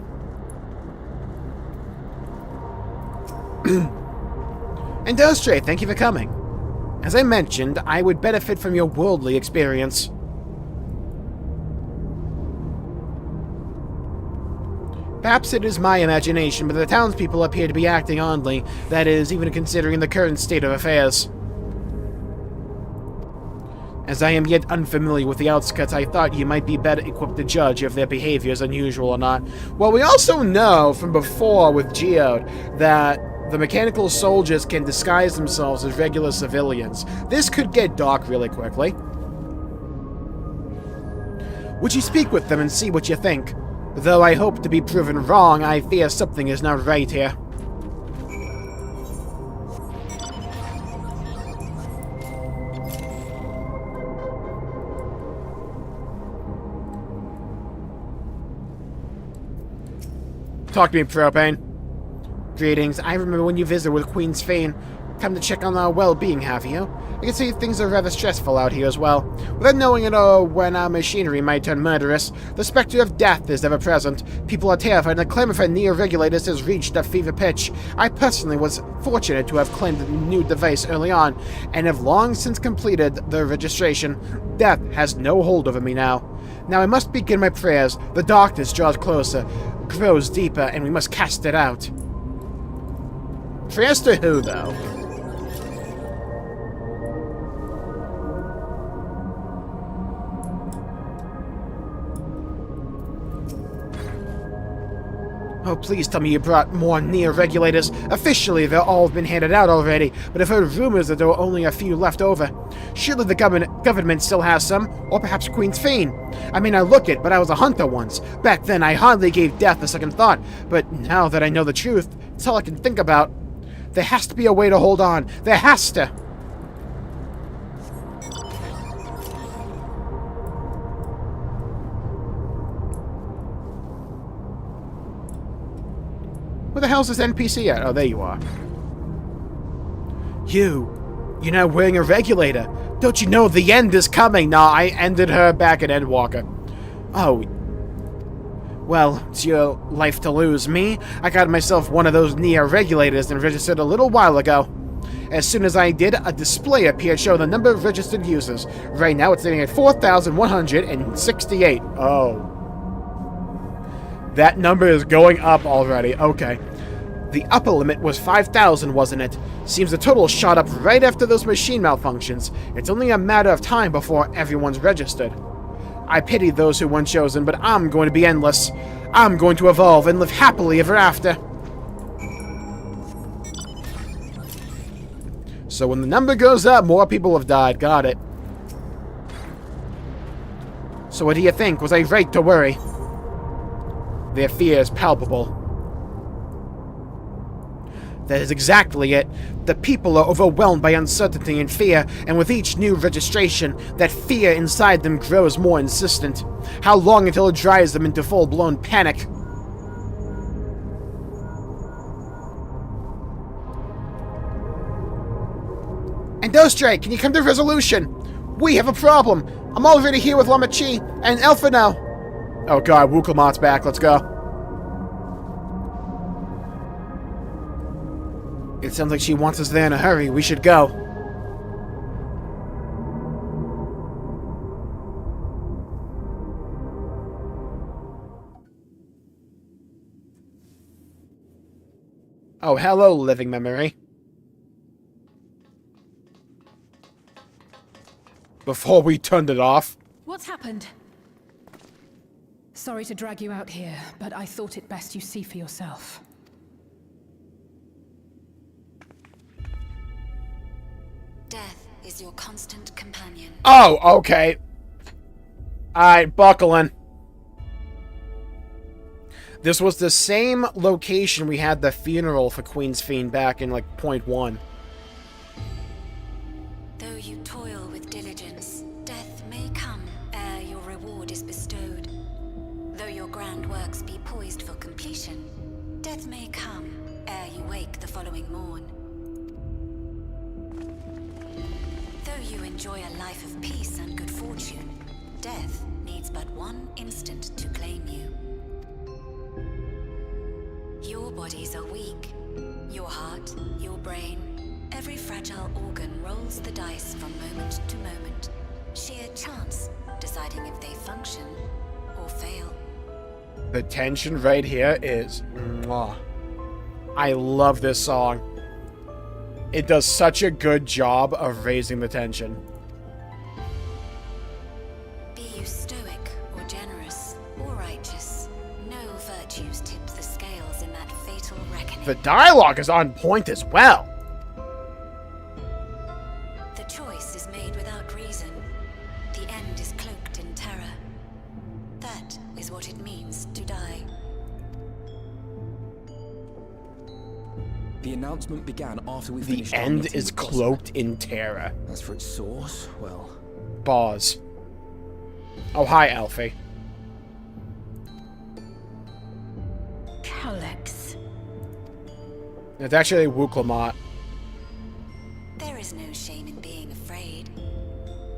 Industry, thank you for coming. As I mentioned, I would benefit from your worldly experience. Perhaps it is my imagination, but the townspeople appear to be acting oddly. That is, even considering the current state of affairs. As I am yet unfamiliar with the outskirts, I thought you might be better equipped to judge if their behavior is unusual or not. Well, we also know from before with Geode that the mechanical soldiers can disguise themselves as regular civilians. This could get dark really quickly. Would you speak with them and see what you think? Though I hope to be proven wrong, I fear something is not right here. Talk to me, Propane. Greetings. I remember when you visited with Queen Sphane. Come to check on our well-being, have you? I can see things are rather stressful out here as well. Without knowing at all when our machinery might turn murderous, the specter of death is ever present. People are terrified, and the clamor for neo-regulators has reached a fever pitch. I personally was fortunate to have claimed the new device early on, and have long since completed the registration. Death has no hold over me now. Now I must begin my prayers. The darkness draws closer, grows deeper, and we must cast it out. Prayers to who, though? Oh, please tell me you brought more neo-regulators. Officially, they've all been handed out already, but I've heard rumors that there are only a few left over. Surely the government still has some, or perhaps Queen Sphane. I may not look it, but I was a hunter once. Back then, I hardly gave death a second thought, but now that I know the truth, it's all I can think about. There has to be a way to hold on. There has to! Where the hell's this NPC at? Oh, there you are. You're not wearing a regulator. Don't you know the end is coming? Nah, I ended her back at Endwalker. Oh. Well, it's your life to lose. Me, I got myself one of those NEA regulators and registered a little while ago. As soon as I did, a display appeared showing the number of registered users. Right now, it's sitting at 4,168. Oh. That number is going up already. Okay. The upper limit was 5,000, wasn't it? Seems the total shot up right after those machine malfunctions. It's only a matter of time before everyone's registered. I pity those who weren't chosen, but I'm going to be endless. I'm going to evolve and live happily ever after. So when the number goes up, more people have died. Got it. So what do you think? Was I right to worry? Their fear is palpable. That is exactly it. The people are overwhelmed by uncertainty and fear, and with each new registration, that fear inside them grows more insistent. How long until it drives them into full-blown panic? And Dostray, can you come to a resolution? We have a problem. I'm already here with Lamachi and Alpha now. Oh god, Wukelmot's back. Let's go. It sounds like she wants us there in a hurry. We should go. Oh, hello, living memory. Before we turned it off. What's happened? Sorry to drag you out here, but I thought it best you see for yourself. Death is your constant companion. Oh, okay. Alright, buckle in. This was the same location we had the funeral for Queen's Fiend back in, like, point 1. Though you toil with diligence, death may come ere your reward is bestowed. Though your grand works be poised for completion, death may come ere you wake the following morn. Though you enjoy a life of peace and good fortune, death needs but one instant to claim you. Your bodies are weak. Your heart, your brain, every fragile organ rolls the dice from moment to moment. Sheer chance deciding if they function or fail. The tension right here is mwah. I love this song. It does such a good job of raising the tension. Be you stoic or generous or righteous, no virtues tip the scales in that fatal reckoning. The dialogue is on point as well. The choice is made without reason. The end is cloaked in terror. That is what it means to die. The announcement began after we The finished our end meeting is with Gossip. cloaked in terror. As for its source, well... Pause. Oh, hi, Alfie. Alex. It's actually Wukelmot. There is no shame in being afraid.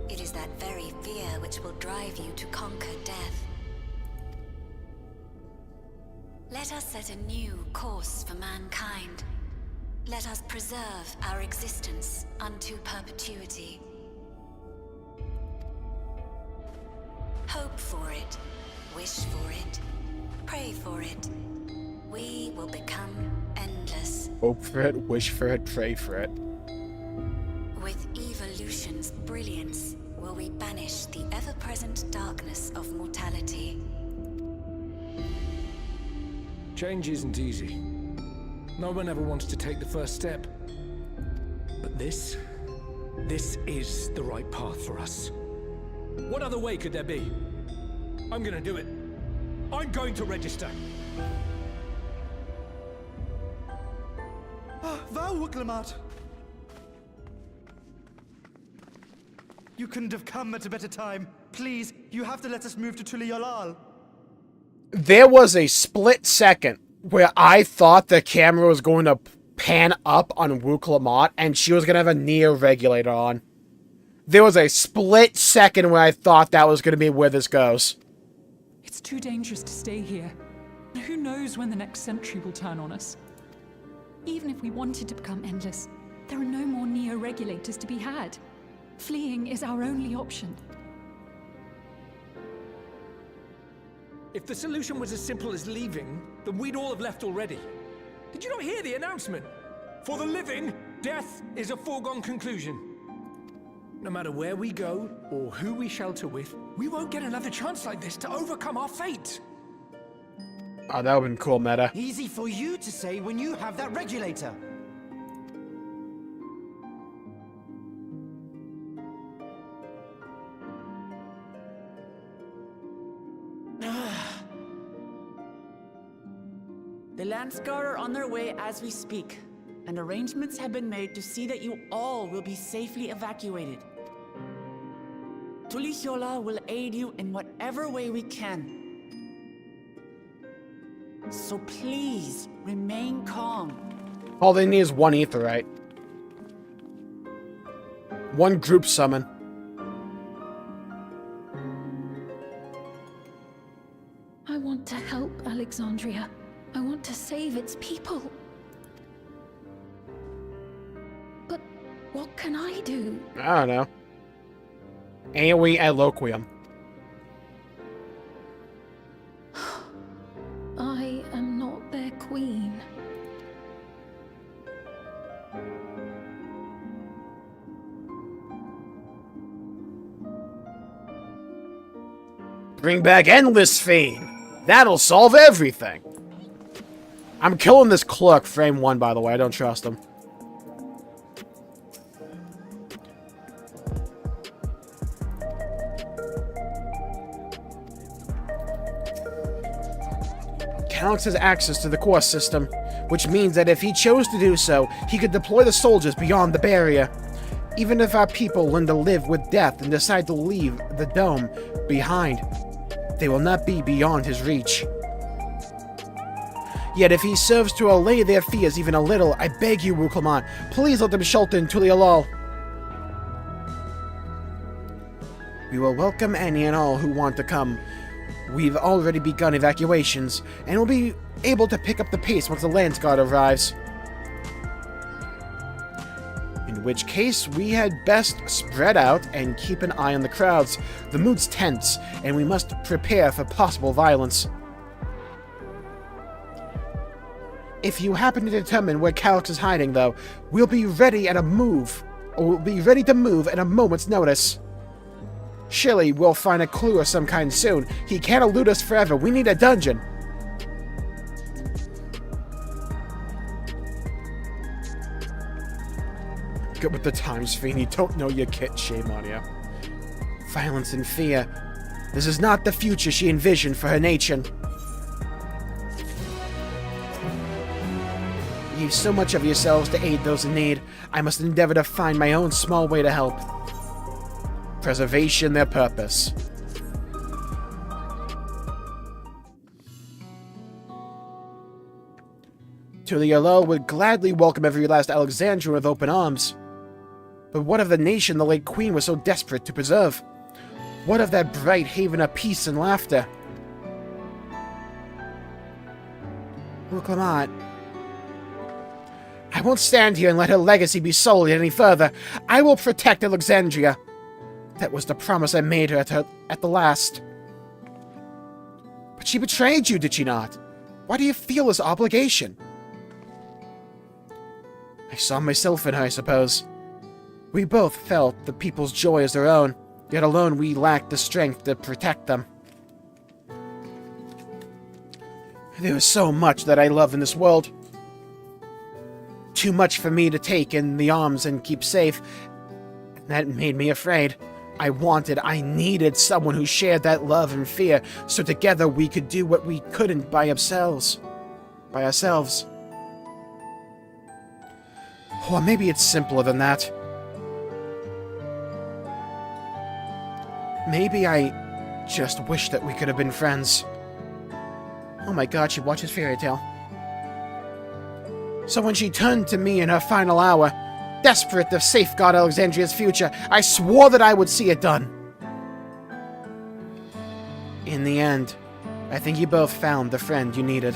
It is that very fear which will drive you to conquer death. Let us set a new course for mankind. Let us preserve our existence unto perpetuity. Hope for it, wish for it, pray for it. We will become endless. Hope for it, wish for it, pray for it. With evolution's brilliance, will we banish the ever-present darkness of mortality. Change isn't easy. No one ever wants to take the first step. But this is the right path for us. What other way could there be? I'm gonna do it. I'm going to register. Wow, Wukelmot! You couldn't have come at a better time. Please, you have to let us move to Tuliolal. There was a split second where I thought the camera was going to pan up on Wukelmot and she was going to have a NEA regulator on. There was a split second where I thought that was going to be where this goes. It's too dangerous to stay here. Who knows when the next century will turn on us? Even if we wanted to become endless, there are no more neo-regulators to be had. Fleeing is our only option. If the solution was as simple as leaving, then we'd all have left already. Did you not hear the announcement? For the living, death is a foregone conclusion. No matter where we go, or who we shelter with, we won't get another chance like this to overcome our fate. Oh, that would've been cool, meta. Easy for you to say when you have that regulator. The Landscar are on their way as we speak, and arrangements have been made to see that you all will be safely evacuated. Tulisyola will aid you in whatever way we can. So please, remain calm. All they need is one Aetheryte. One group summon. I want to help Alexandria. I want to save its people. But what can I do? I don't know. AoE Eloquium. I am not their queen. Bring back Endless Fiend. That'll solve everything. I'm killing this clerk, frame 1, by the way. I don't trust him. Calix has access to the core system, which means that if he chose to do so, he could deploy the soldiers beyond the barrier. Even if our people learn to live with death and decide to leave the dome behind, they will not be beyond his reach. Yet if he serves to allay their fears even a little, I beg you, Wukulman, please let them shelter in Tulialol. We will welcome any and all who want to come. We've already begun evacuations, and we'll be able to pick up the pace once the Landsguard arrives. In which case, we had best spread out and keep an eye on the crowds. The mood's tense, and we must prepare for possible violence. If you happen to determine where Calix is hiding, though, we'll be ready to move at a moment's notice. Surely we'll find a clue of some kind soon. He can't elude us forever. We need a dungeon. Good with the times, Fiend. You don't know your kit. Shame on you. Violence and fear. This is not the future she envisioned for her nation. You give so much of yourselves to aid those in need. I must endeavor to find my own small way to help. Preservation their purpose. Tulialol would gladly welcome every last Alexandria with open arms. But what of the nation the late queen was so desperate to preserve? What of that bright haven of peace and laughter? Clement, I won't stand here and let her legacy be sullied any further. I will protect Alexandria. That was the promise I made her at the last. But she betrayed you, did she not? Why do you feel this obligation? I saw myself in her, I suppose. We both felt the people's joy as their own, yet alone we lacked the strength to protect them. There is so much that I love in this world. Too much for me to take in the arms and keep safe. That made me afraid. I needed someone who shared that love and fear, so together we could do what we couldn't by ourselves. Or maybe it's simpler than that. Maybe I just wish that we could have been friends. Oh my god, she watches Fairy Tail. So when she turned to me in her final hour, desperate to safeguard Alexandria's future, I swore that I would see it done. In the end, I think you both found the friend you needed.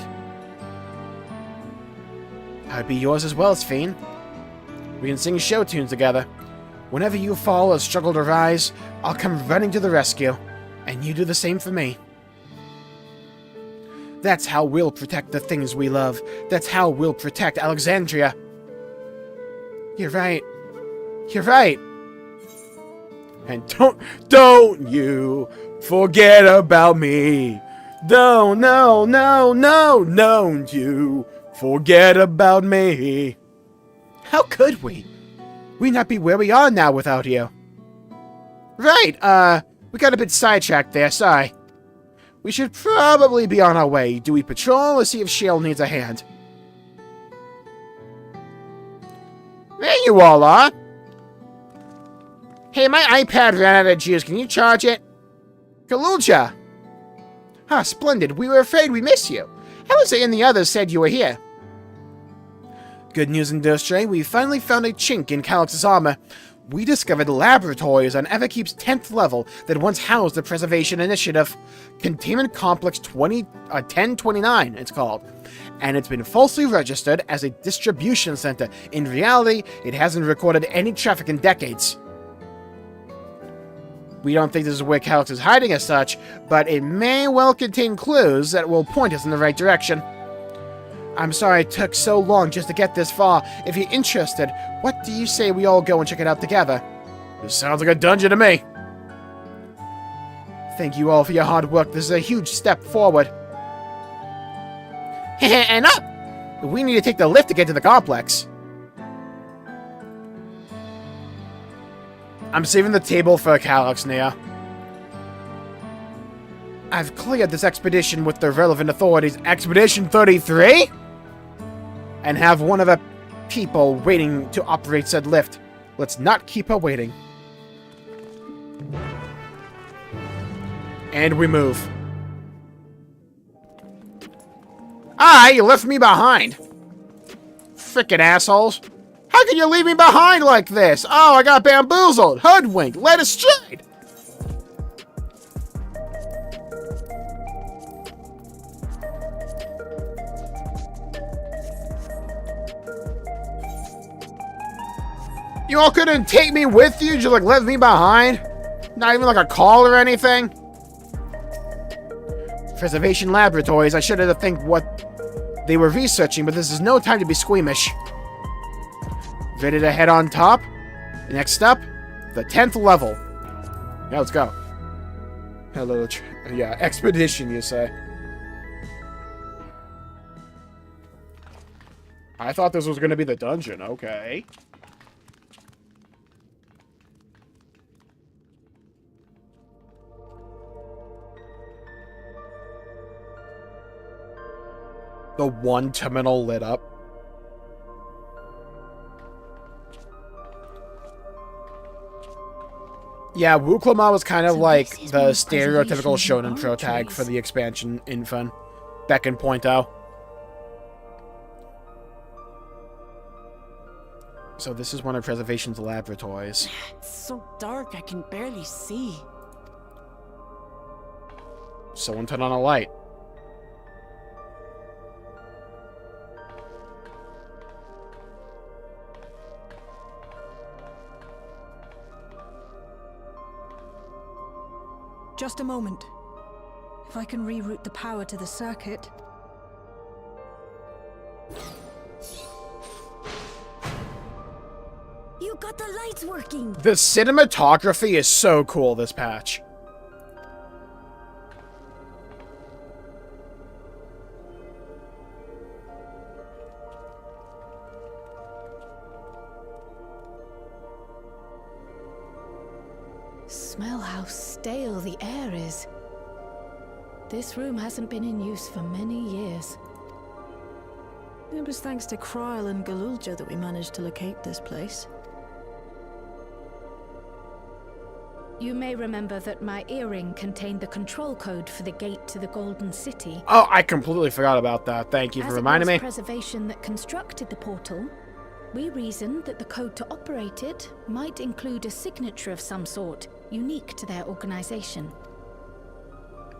I'd be yours as well, Sffxiv. We can sing show tunes together. Whenever you fall or struggle to rise, I'll come running to the rescue, and you do the same for me. That's how we'll protect the things we love. That's how we'll protect Alexandria. You're right. You're right. And don't you forget about me. Don't you forget about me. How could we? We'd not be where we are now without you. Right, we got a bit sidetracked there, sorry. We should probably be on our way. Do we patrol or see if Shale needs a hand? There you all are. Hey, my iPad ran out of juice. Can you charge it? Galulja! Ah, splendid. We were afraid we missed you. How was it and the others said you were here? Good news in Duttero. We finally found a chink in Calix's armor. We discovered laboratories on Ffxiv's 10th level that once housed the Preservation Initiative. Containment Complex 1029, it's called. And it's been falsely registered as a distribution center. In reality, it hasn't recorded any traffic in decades. We don't think this is where Calix is hiding as such, but it may well contain clues that will point us in the right direction. I'm sorry it took so long just to get this far. If you're interested, what do you say we all go and check it out together? This sounds like a dungeon to me. Thank you all for your hard work. This is a huge step forward. And up! We need to take the lift to get to the complex. I'm saving the table for Calix, Nia. I've cleared this expedition with the relevant authorities. Expedition 33? And have one of the people waiting to operate said lift. Let's not keep her waiting. And we move. Ah, you left me behind. Frickin' assholes. How can you leave me behind like this? Oh, I got bamboozled, hoodwinked, led astray. You all couldn't take me with you? Just like left me behind? Not even like a call or anything? Preservation Laboratories, I should have think what they were researching, but this is no time to be squeamish. Ready to head on top? Next up, the 10th level. Yeah, let's go. Hello, yeah, expedition, you say. I thought this was going to be the dungeon, okay. The one terminal lit up. Yeah, Glamour was kind of like the stereotypical shonen pro tag for the expansion Infin. Back in .0. So this is one of Preservation's laboratories. It's so dark, I can barely see. Someone turn on a light. Just a moment. If I can reroute the power to the circuit. You got the lights working! The cinematography is so cool, this patch. Smell how stale the air is. This room hasn't been in use for many years. It was thanks to Kryl and Galulja that we managed to locate this place. You may remember that my earring contained the control code for the gate to the Golden City. Oh, I completely forgot about that. Thank you for reminding me. As it was Preservation that constructed the portal, we reasoned that the code to operate it might include a signature of some sort, unique to their organization.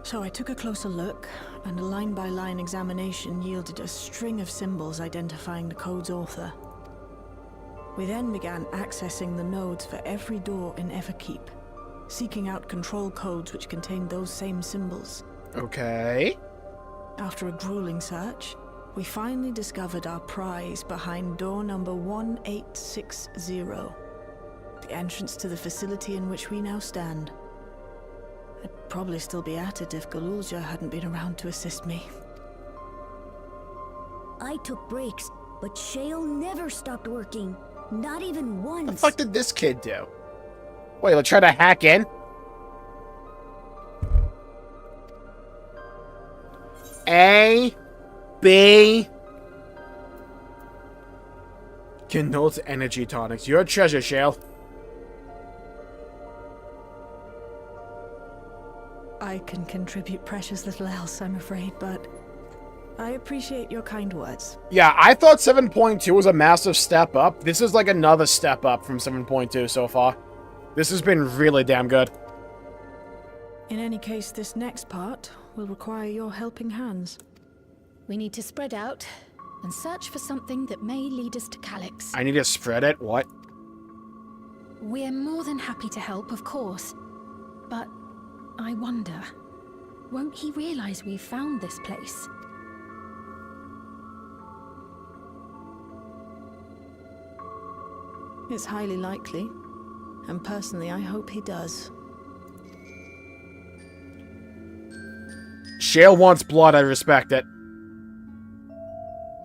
So I took a closer look, and a line-by-line examination yielded a string of symbols identifying the code's author. We then began accessing the nodes for every door in Everkeep, seeking out control codes which contained those same symbols. Okay. After a grueling search, we finally discovered our prize behind door number 1860, the entrance to the facility in which we now stand. I'd probably still be at it if Galulja hadn't been around to assist me. I took breaks, but Shale never stopped working. Not even once. What the fuck did this kid do? Wait, let's try to hack in? A, B. Connotes energy tonics. Your treasure, Shale. I can contribute precious little else, I'm afraid, but I appreciate your kind words. Yeah, I thought 7.2 was a massive step up. This is like another step up from 7.2 so far. This has been really damn good. In any case, this next part will require your helping hands. We need to spread out and search for something that may lead us to Calyx. I need to spread it? What? We're more than happy to help, of course. But I wonder, won't he realize we've found this place? It's highly likely, and personally I hope he does. Shale wants blood, I respect it.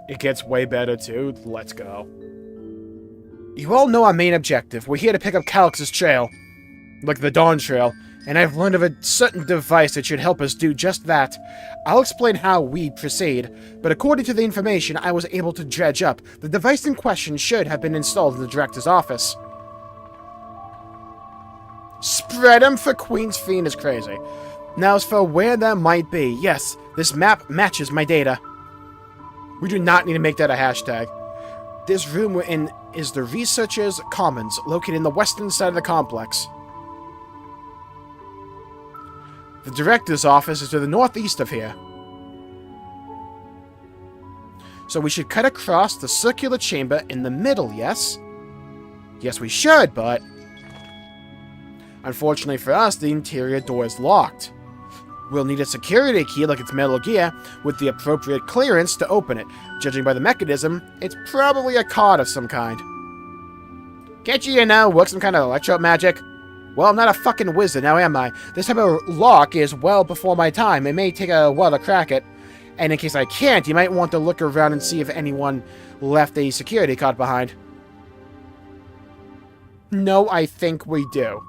It gets way better too. Let's go. You all know our main objective. We're here to pick up Calyx's trail. Like the Dawntrail. And I've learned of a certain device that should help us do just that. I'll explain how we proceed, but according to the information I was able to dredge up, the device in question should have been installed in the director's office. Spread 'em for Queen's Fiend is crazy. Now as for where that might be, yes, this map matches my data. We do not need to make that a hashtag. This room we're in is the Researchers' Commons, located in the western side of the complex. The director's office is to the northeast of here. So we should cut across the circular chamber in the middle, yes? Yes, we should, but unfortunately for us, the interior door is locked. We'll need a security key like it's Metal Gear with the appropriate clearance to open it. Judging by the mechanism, it's probably a card of some kind. Can't you know, work some kind of electro magic? Well, I'm not a fucking wizard now, am I? This type of lock is well before my time. It may take a while to crack it. And in case I can't, you might want to look around and see if anyone left a security card behind. No, I think we do.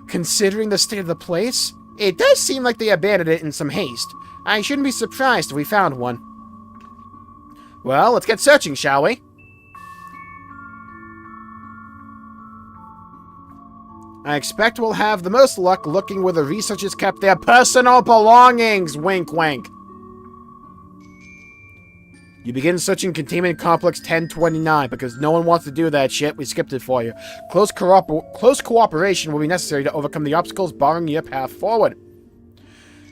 Considering the state of the place, it does seem like they abandoned it in some haste. I shouldn't be surprised if we found one. Well, let's get searching, shall we? I expect we'll have the most luck looking where the researchers kept their personal belongings! Wink, wink. You begin searching Containment Complex 1029, because no one wants to do that shit. We skipped it for you. Close cooperation will be necessary to overcome the obstacles barring your path forward.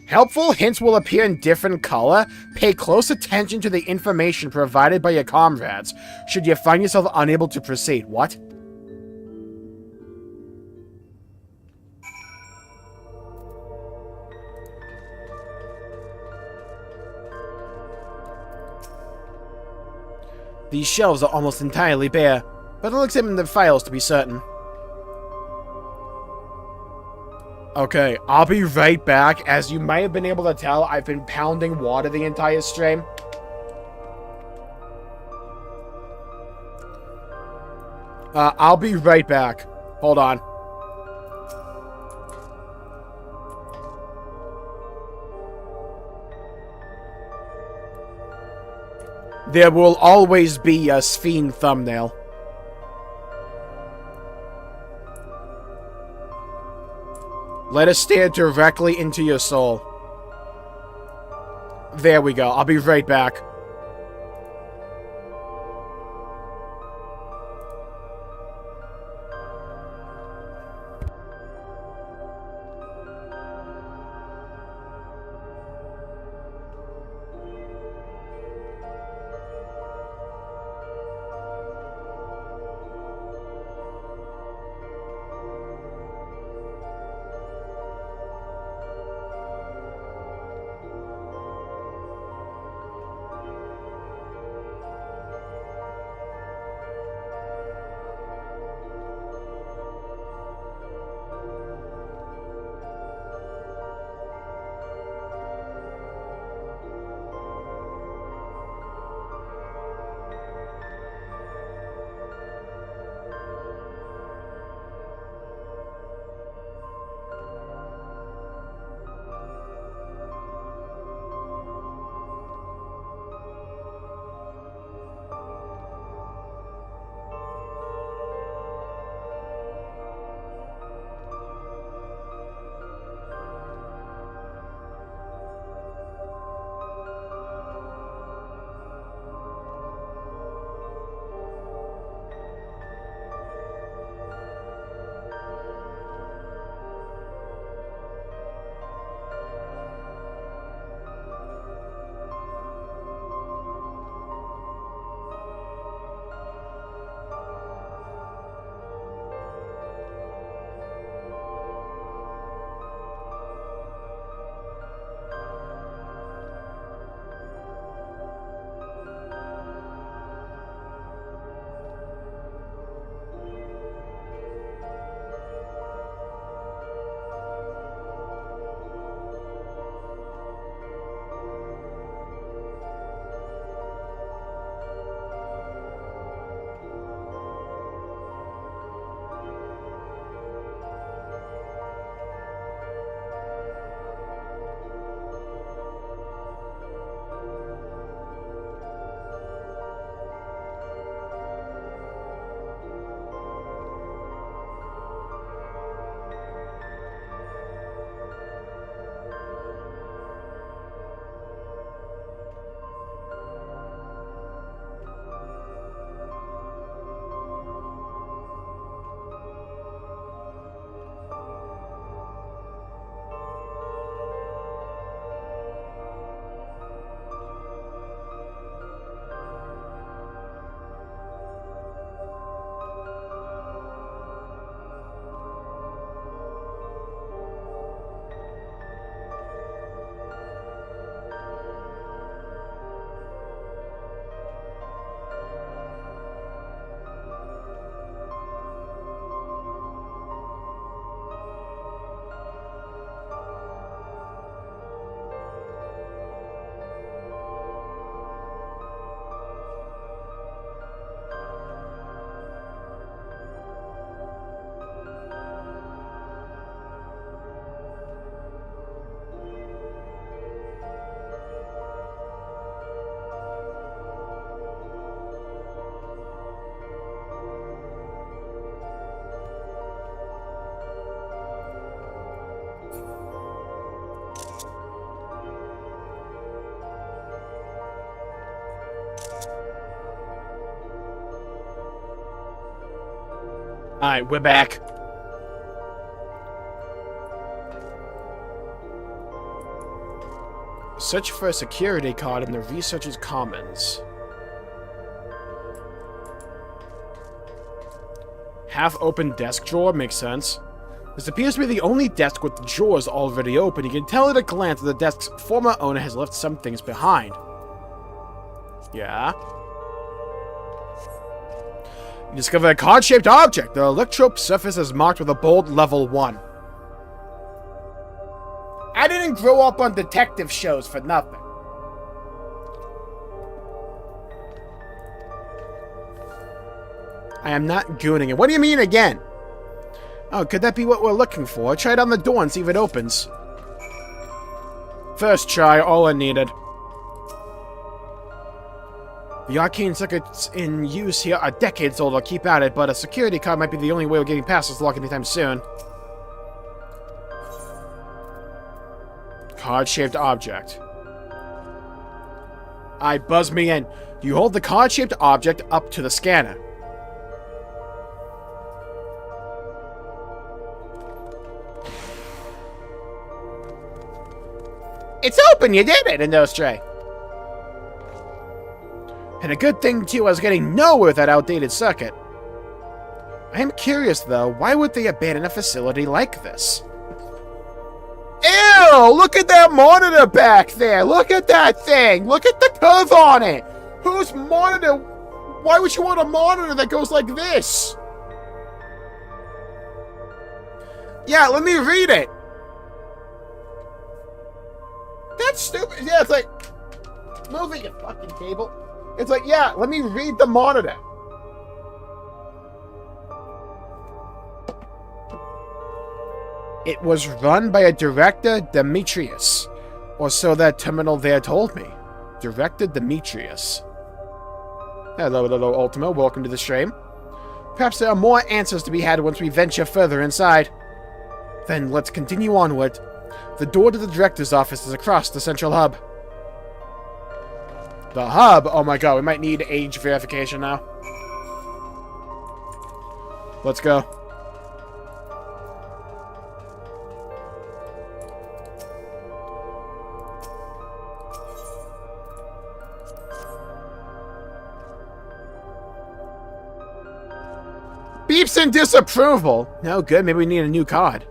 Helpful hints will appear in different color. Pay close attention to the information provided by your comrades, should you find yourself unable to proceed. What? These shelves are almost entirely bare, but I'll examine the files to be certain. Okay, I'll be right back. As you might have been able to tell, I've been pounding water the entire stream. I'll be right back. Hold on. There will always be a Ffxiv thumbnail. Let us stare directly into your soul. There we go. I'll be right back. Alright, we're back. Search for a security card in the researcher's commons. Half-open desk drawer makes sense. This appears to be the only desk with the drawers already open. You can tell at a glance that the desk's former owner has left some things behind. Yeah? You discover a card-shaped object. The electrope surface is marked with a bold level 1. I didn't grow up on detective shows for nothing. I am not gooning it. What do you mean again? Oh, could that be what we're looking for? Try it on the door and see if it opens. First try, all I needed. The arcane circuits in use here are decades old. I'll keep at it, but a security card might be the only way we're getting past this lock anytime soon. Card-shaped object. Buzz me in. You hold the card-shaped object up to the scanner. It's open! You did it, Industry! And a good thing, too, I was getting nowhere with that outdated circuit. I am curious, though, why would they abandon a facility like this? Ew! Look at that monitor back there! Look at that thing! Look at the curve on it! Whose monitor? Why would you want a monitor that goes like this? Yeah, let me read it! That's stupid. Yeah, it's like, moving a fucking cable. It's like, yeah, let me read the monitor. It was run by a director, Demetrius. Or so that terminal there told me. Director Demetrius. Hello, Ultima. Welcome to the stream. Perhaps there are more answers to be had once we venture further inside. Then let's continue onward. The door to the director's office is across the central hub. The hub? Oh my god, we might need age verification now. Let's go. Beeps in disapproval! No good, maybe we need a new card.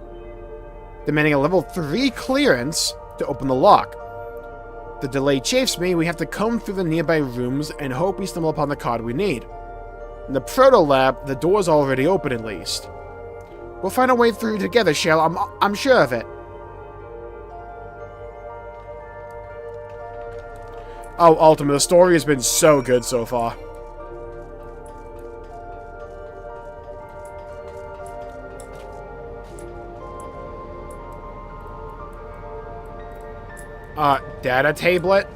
Demanding a level 3 clearance to open the lock. The delay chafes me. We have to comb through the nearby rooms and hope we stumble upon the card we need. In the proto lab, the door's already open at least. We'll find a way through together, Shell. I'm sure of it. Oh, Ultima, the story has been so good so far. Data tablet?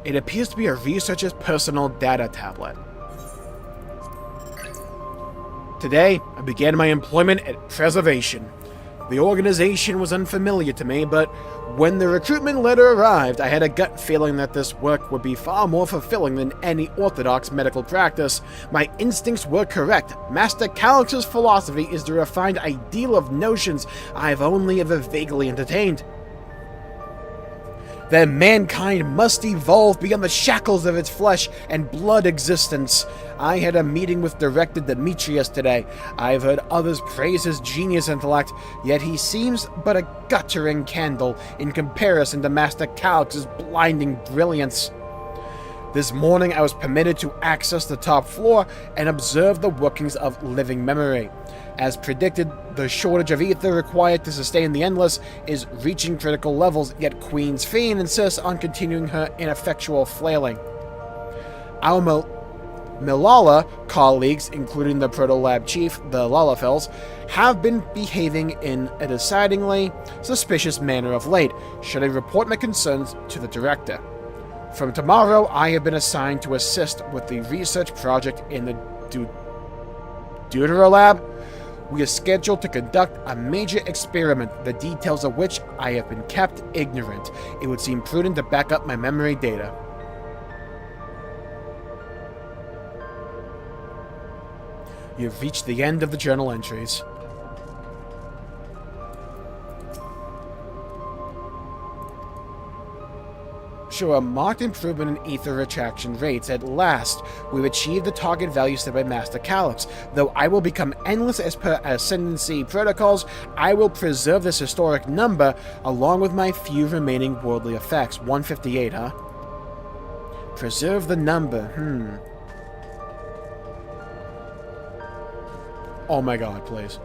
It appears to be a researcher's personal data tablet. Today, I began my employment at Preservation. The organization was unfamiliar to me, but when the recruitment letter arrived, I had a gut feeling that this work would be far more fulfilling than any orthodox medical practice. My instincts were correct. Master Calix's philosophy is the refined ideal of notions I've only ever vaguely entertained. That mankind must evolve beyond the shackles of its flesh and blood existence. I had a meeting with Director Demetrius today. I've heard others praise his genius intellect, yet he seems but a guttering candle in comparison to Master Calix's blinding brilliance. This morning I was permitted to access the top floor and observe the workings of living memory. As predicted, the shortage of ether required to sustain the Endless is reaching critical levels, yet Queen's Fiend insists on continuing her ineffectual flailing. Our Milala colleagues, including the Proto-Lab Chief, the Lalafels, have been behaving in a decidedly suspicious manner of late. Should I report my concerns to the Director? From tomorrow, I have been assigned to assist with the research project in the Duttero lab. We are scheduled to conduct a major experiment, the details of which I have been kept ignorant. It would seem prudent to back up my memory data. You've reached the end of the journal entries. Show a marked improvement in ether retraction rates. At last, we've achieved the target value set by Master Calyx. Though I will become endless as per Ascendancy protocols, I will preserve this historic number along with my few remaining worldly effects. 158, huh? Preserve the number. Oh my god, please.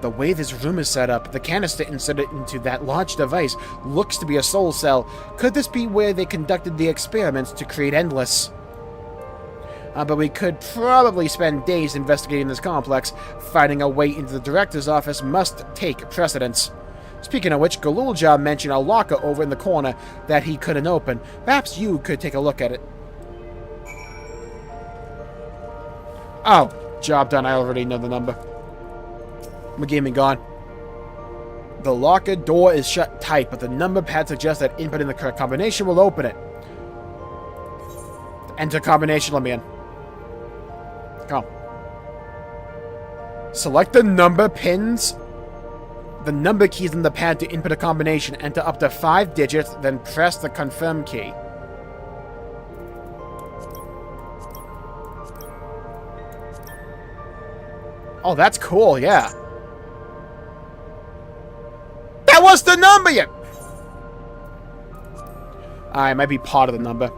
The way this room is set up, the canister inserted into that large device looks to be a soul cell. Could this be where they conducted the experiments to create Endless? But we could probably spend days investigating this complex. Finding a way into the director's office must take precedence. Speaking of which, Galulja mentioned a locker over in the corner that he couldn't open. Perhaps you could take a look at it. Oh, job done. I already know the number. My gaming gone. The locker door is shut tight, but the number pad suggests that inputting the correct combination will open it. Enter combination, let me in. Come. Select the number pins. The number keys in the pad to input a combination. Enter up to 5 digits, then press the confirm key. Oh, that's cool, yeah. That was the number yet. It might be part of the number.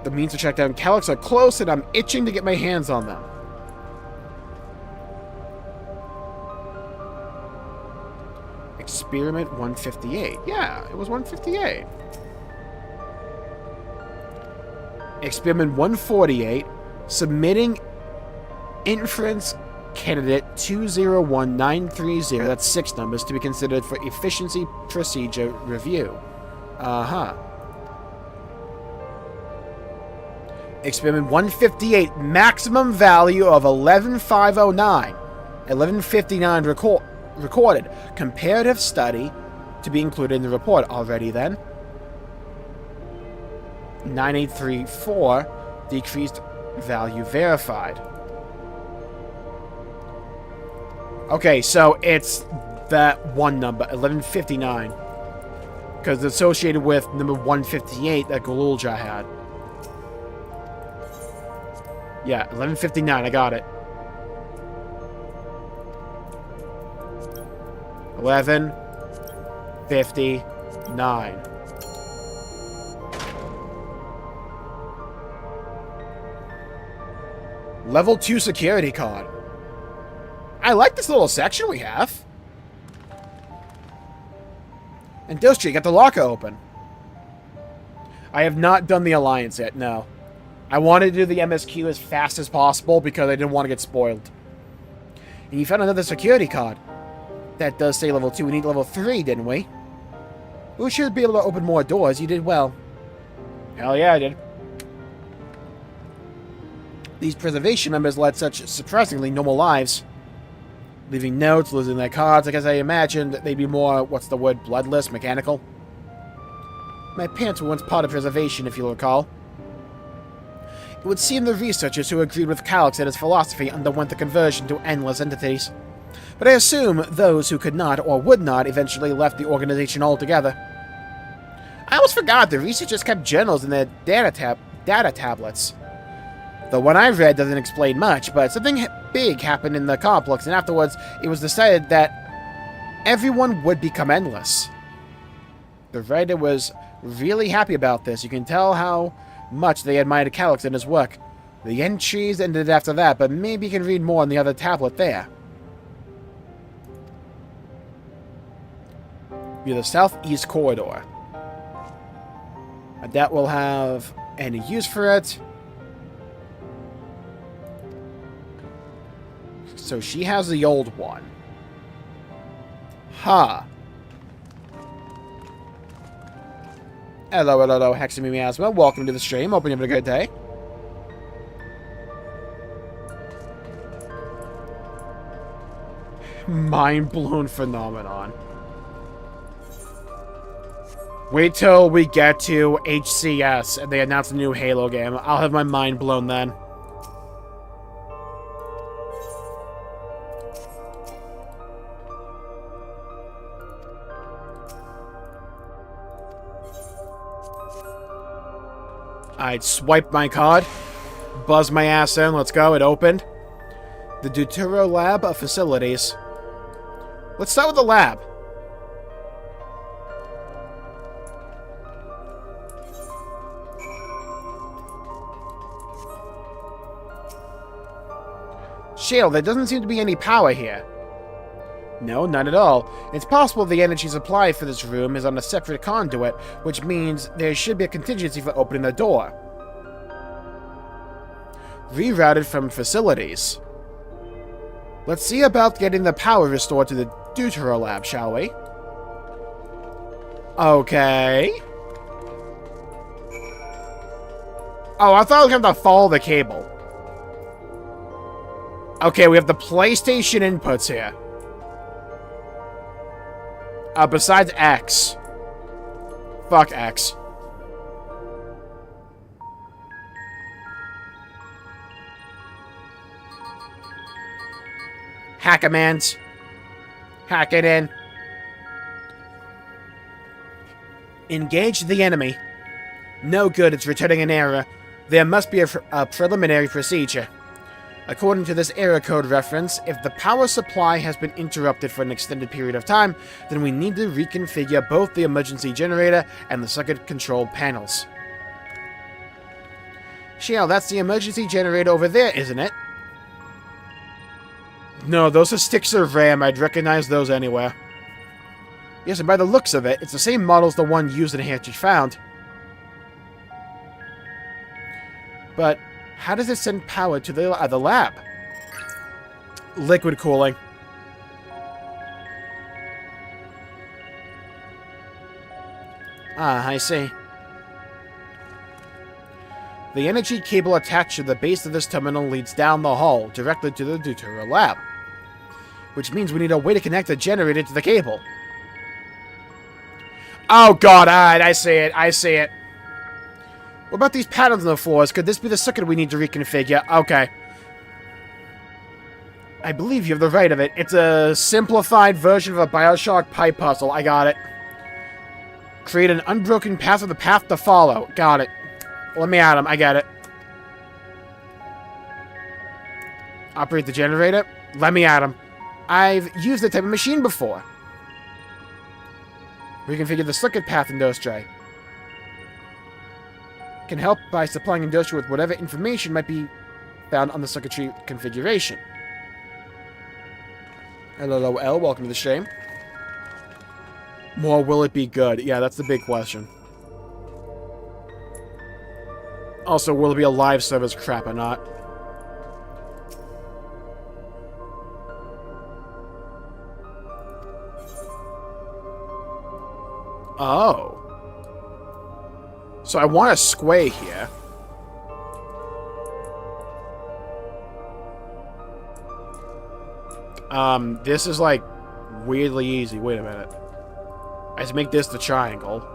The means to track down Calyx are close, and I'm itching to get my hands on them. Experiment 158. Yeah, it was 158. Experiment 148, submitting inference candidate 201930. That's 6 numbers to be considered for efficiency procedure review. Experiment 158, maximum value of 11509. 1159 recorded. Comparative study to be included in the report. Already then. 9834, decreased value verified. Okay, so it's that one number, 1159. Because it's associated with number 158 that Galulja had. Yeah, 1159, I got it. 1159. Level 2 security card. I like this little section we have. And Dostri, got the locker open. I have not done the Alliance yet, no. I wanted to do the MSQ as fast as possible because I didn't want to get spoiled. And you found another security card. That does say level 2. We need level 3, didn't we? We should be able to open more doors. You did well. Hell yeah, I did. These preservation members led such surprisingly normal lives. Leaving notes, losing their cards. I guess I imagined they'd be more, what's the word, bloodless, mechanical. My parents were once part of preservation, if you'll recall. It would seem the researchers who agreed with Calyx and his philosophy underwent the conversion to endless entities. But I assume those who could not or would not eventually left the organization altogether. I almost forgot the researchers kept journals in their data tablets. The one I read doesn't explain much, but something big happened in the complex, and afterwards it was decided that everyone would become endless. The writer was really happy about this. You can tell how much they admired Calyx and his work. The entries ended after that, but maybe you can read more on the other tablet there. Via the southeast corridor. And that will have any use for it. So she has the old one. Huh. Hello, Hexamy Miasma. Welcome to the stream. Hope you're having a good day. Mind-blown phenomenon. Wait till we get to HCS and they announce a new Halo game. I'll have my mind blown then. I'd swipe my card. Buzz my ass in. Let's go. It opened. The Duttero lab of facilities. Let's start with the lab. Shield, there doesn't seem to be any power here. No, none at all. It's possible the energy supply for this room is on a separate conduit, which means there should be a contingency for opening the door. Rerouted from facilities. Let's see about getting the power restored to the Duttero lab, shall we? Okay. Oh, I thought I was going to have to follow the cable. Okay, we have the PlayStation inputs here. Besides X. Fuck X. Hack-a-mans. Hack it in. Engage the enemy. No good, it's returning an error. There must be a preliminary procedure. According to this error code reference, if the power supply has been interrupted for an extended period of time, then we need to reconfigure both the emergency generator and the circuit control panels. Shiel, that's the emergency generator over there, isn't it? No, those are sticks of RAM. I'd recognize those anywhere. Yes, and by the looks of it, it's the same model as the one used in Heritage Found. But how does it send power to the lab? Liquid cooling. Ah, I see. The energy cable attached to the base of this terminal leads down the hall, directly to the Duttero lab. Which means we need a way to connect the generator to the cable. Oh god, I see it, I see it. What about these patterns on the floors? Could this be the circuit we need to reconfigure? Okay. I believe you have the right of it. It's a simplified version of a Bioshock pipe puzzle. I got it. Create an unbroken path with a path to follow. Got it. Let me at him. I get it. Operate the generator. Let me at him. I've used that type of machine before. Reconfigure the circuit path in Dawntrail. Can help by supplying Dawntrail with whatever information might be found on the circuitry configuration. LOL, welcome to the stream. More, will it be good? Yeah, that's the big question. Also, will it be a live service crap or not? Oh. So I want a square here. This is like weirdly easy. Wait a minute. I have to make this the triangle.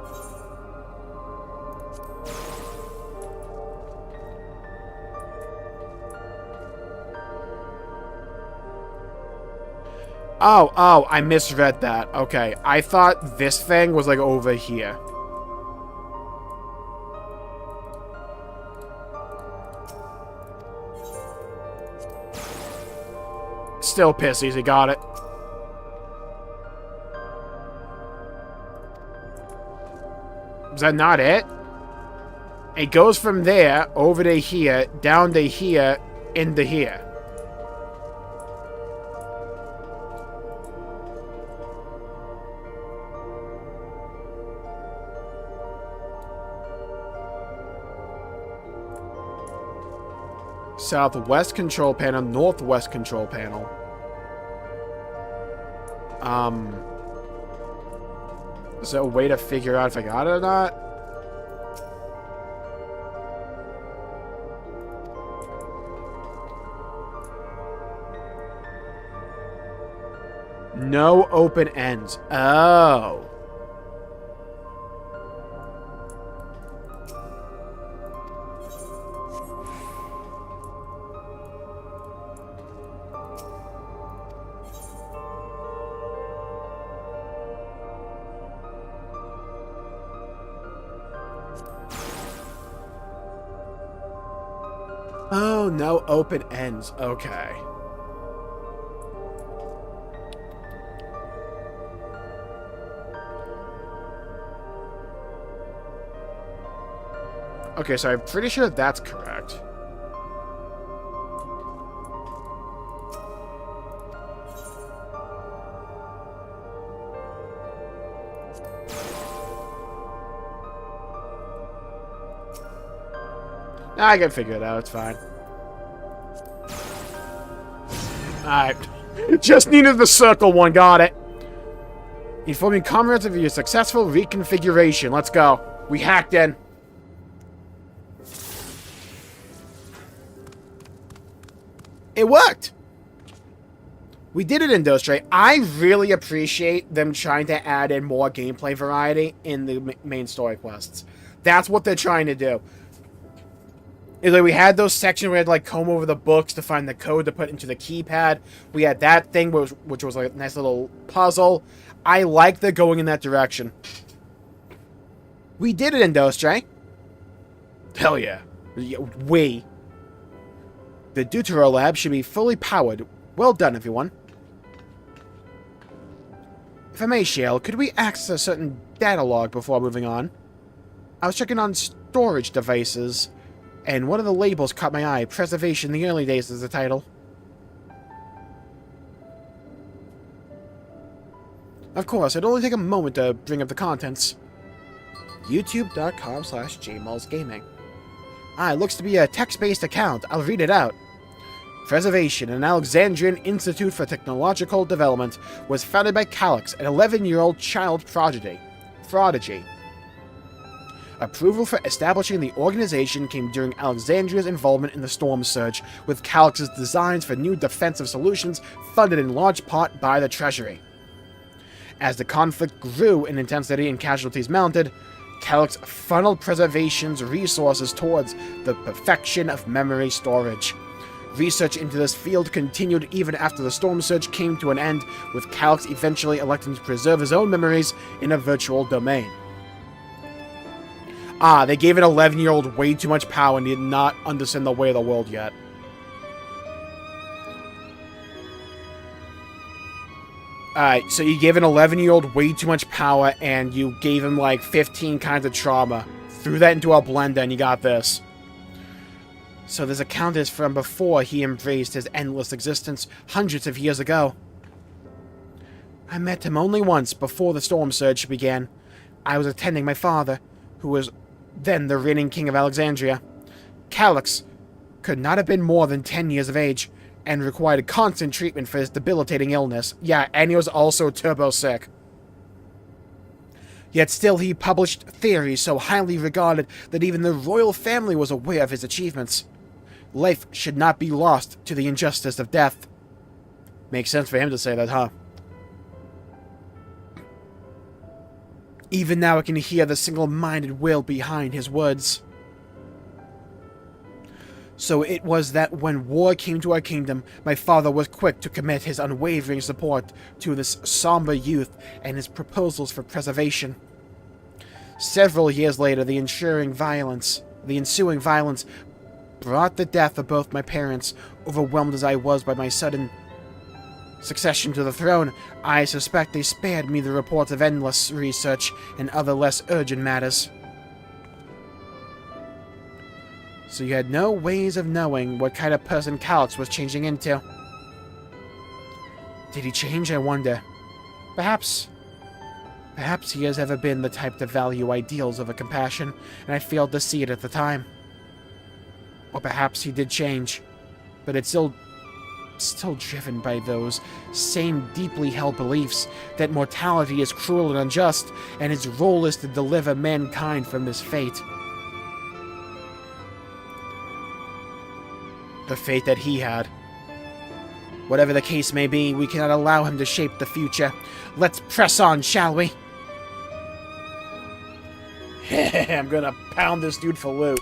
Oh, I misread that. Okay, I thought this thing was like over here. Still pissies, he got it. Is that not it? It goes from there, over to here, down to here, into here. Southwest control panel, northwest control panel. Is there a way to figure out if I got it or not? No open ends. Oh. Oh, no open ends. Okay. Okay, so I'm pretty sure that's correct. I can figure it out, it's fine. Alright. Just needed the circle one, got it. Informing comrades of your successful reconfiguration. Let's go. We hacked in. It worked! We did it in Dawntrail. I really appreciate them trying to add in more gameplay variety in the main story quests. That's what they're trying to do. Is like we had those sections where we had to like comb over the books to find the code to put into the keypad. We had that thing which was like a nice little puzzle. I like they're going in that direction. We did it in Dawntrail. Hell yeah. We. The Duttero lab should be fully powered. Well done, everyone. If I may, Shale, could we access a certain data log before moving on? I was checking on storage devices, and one of the labels caught my eye. Preservation in the early days is the title. Of course, it'll only take a moment to bring up the contents. YouTube.com/Jmulls Gaming. Ah, it looks to be a text-based account. I'll read it out. Preservation, an Alexandrian Institute for Technological Development, was founded by Calyx, an 11-year-old child prodigy. Approval for establishing the organization came during Alexandria's involvement in the Storm Surge, with Calyx's designs for new defensive solutions funded in large part by the Treasury. As the conflict grew in intensity and casualties mounted, Calyx funneled Preservation's resources towards the perfection of memory storage. Research into this field continued even after the Storm Surge came to an end, with Calyx eventually electing to preserve his own memories in a virtual domain. Ah, they gave an 11-year-old way too much power and did not understand the way of the world yet. Alright, so you gave an 11-year-old way too much power and you gave him like 15 kinds of trauma. Threw that into a blender and you got this. So this account is from before he embraced his endless existence hundreds of years ago. I met him only once before the Storm Surge began. I was attending my father, who was then the reigning king of Alexandria. Calyx could not have been more than 10 years of age, and required constant treatment for his debilitating illness. Yeah, and he was also turbo sick. Yet still he published theories so highly regarded that even the royal family was aware of his achievements. Life should not be lost to the injustice of death. Makes sense for him to say that, huh? Even now I can hear the single-minded will behind his words. So it was that when war came to our kingdom, my father was quick to commit his unwavering support to this somber youth and his proposals for preservation. Several years later, the ensuing violence brought the death of both my parents. Overwhelmed as I was by my sudden succession to the throne, I suspect they spared me the reports of endless research and other less urgent matters. So you had no ways of knowing what kind of person Calyx was changing into. Did he change, I wonder? Perhaps he has ever been the type to value ideals over compassion, and I failed to see it at the time. Or perhaps he did change, but it's still driven by those same deeply held beliefs that mortality is cruel and unjust, and his role is to deliver mankind from this fate. The fate that he had. Whatever the case may be, we cannot allow him to shape the future. Let's press on, shall we? I'm gonna pound this dude for loot.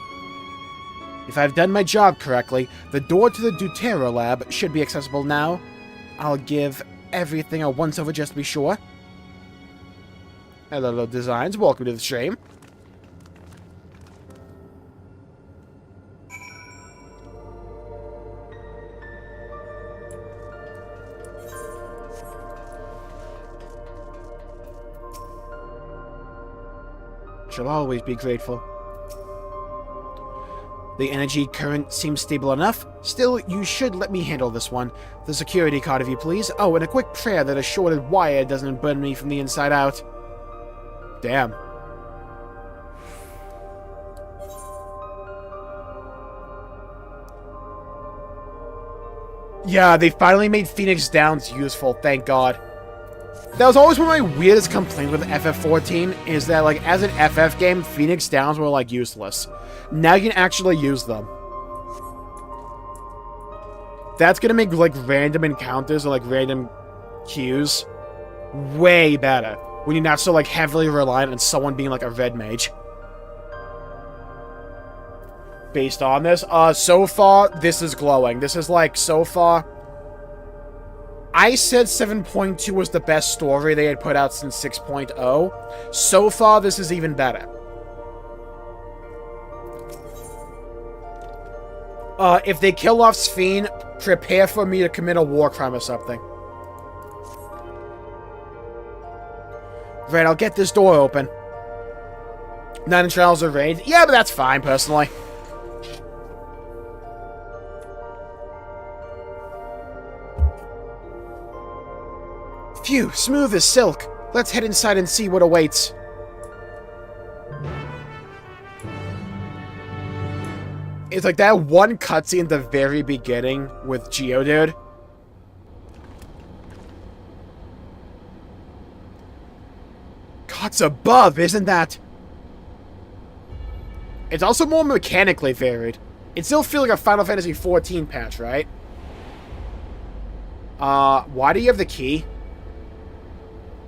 If I've done my job correctly, the door to the Duttero lab should be accessible now. I'll give everything a once-over just to be sure. Hello, Designs. Welcome to the stream. Shall always be grateful. The energy current seems stable enough. Still, you should let me handle this one. The security card, if you please. Oh, and a quick prayer that a shorted wire doesn't burn me from the inside out. Damn. Yeah, they finally made Phoenix Downs useful, thank God. That was always one of my weirdest complaints with FF14, is that, like, as an FF game, Phoenix Downs were, like, useless. Now you can actually use them. That's gonna make, like, random encounters or, like, random queues way better. When you're not so, like, heavily reliant on someone being, like, a red mage. Based on this, so far, this is glowing. This is, like, so far... I said 7.2 was the best story they had put out since 6.0. So far, this is even better. If they kill off Ffxiv, prepare for me to commit a war crime or something. Right, I'll get this door open. 9 trials of raid. Yeah, but that's fine, personally. Phew, smooth as silk. Let's head inside and see what awaits. It's like that one cutscene at the very beginning with Geodude. Gods above, isn't that? It's also more mechanically varied. It still feels like a Final Fantasy XIV patch, right? Why do you have the key?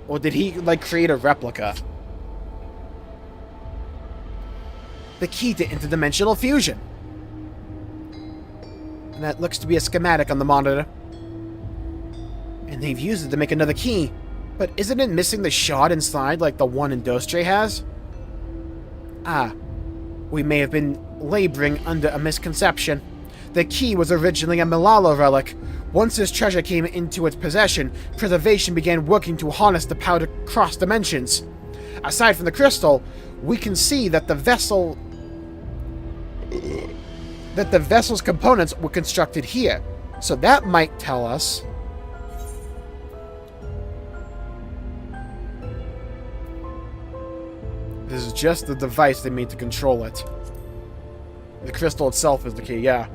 Or did he, like, create a replica? The key to interdimensional fusion. And that looks to be a schematic on the monitor. And they've used it to make another key. But isn't it missing the shard inside like the one Industria has? Ah, we may have been laboring under a misconception. The key was originally a Malala relic. Once this treasure came into its possession, Preservation began working to harness the power to cross dimensions. Aside from the crystal, we can see that the vessel's components were constructed here. So that might tell us... this is just the device they made to control it. The crystal itself is the key, yeah.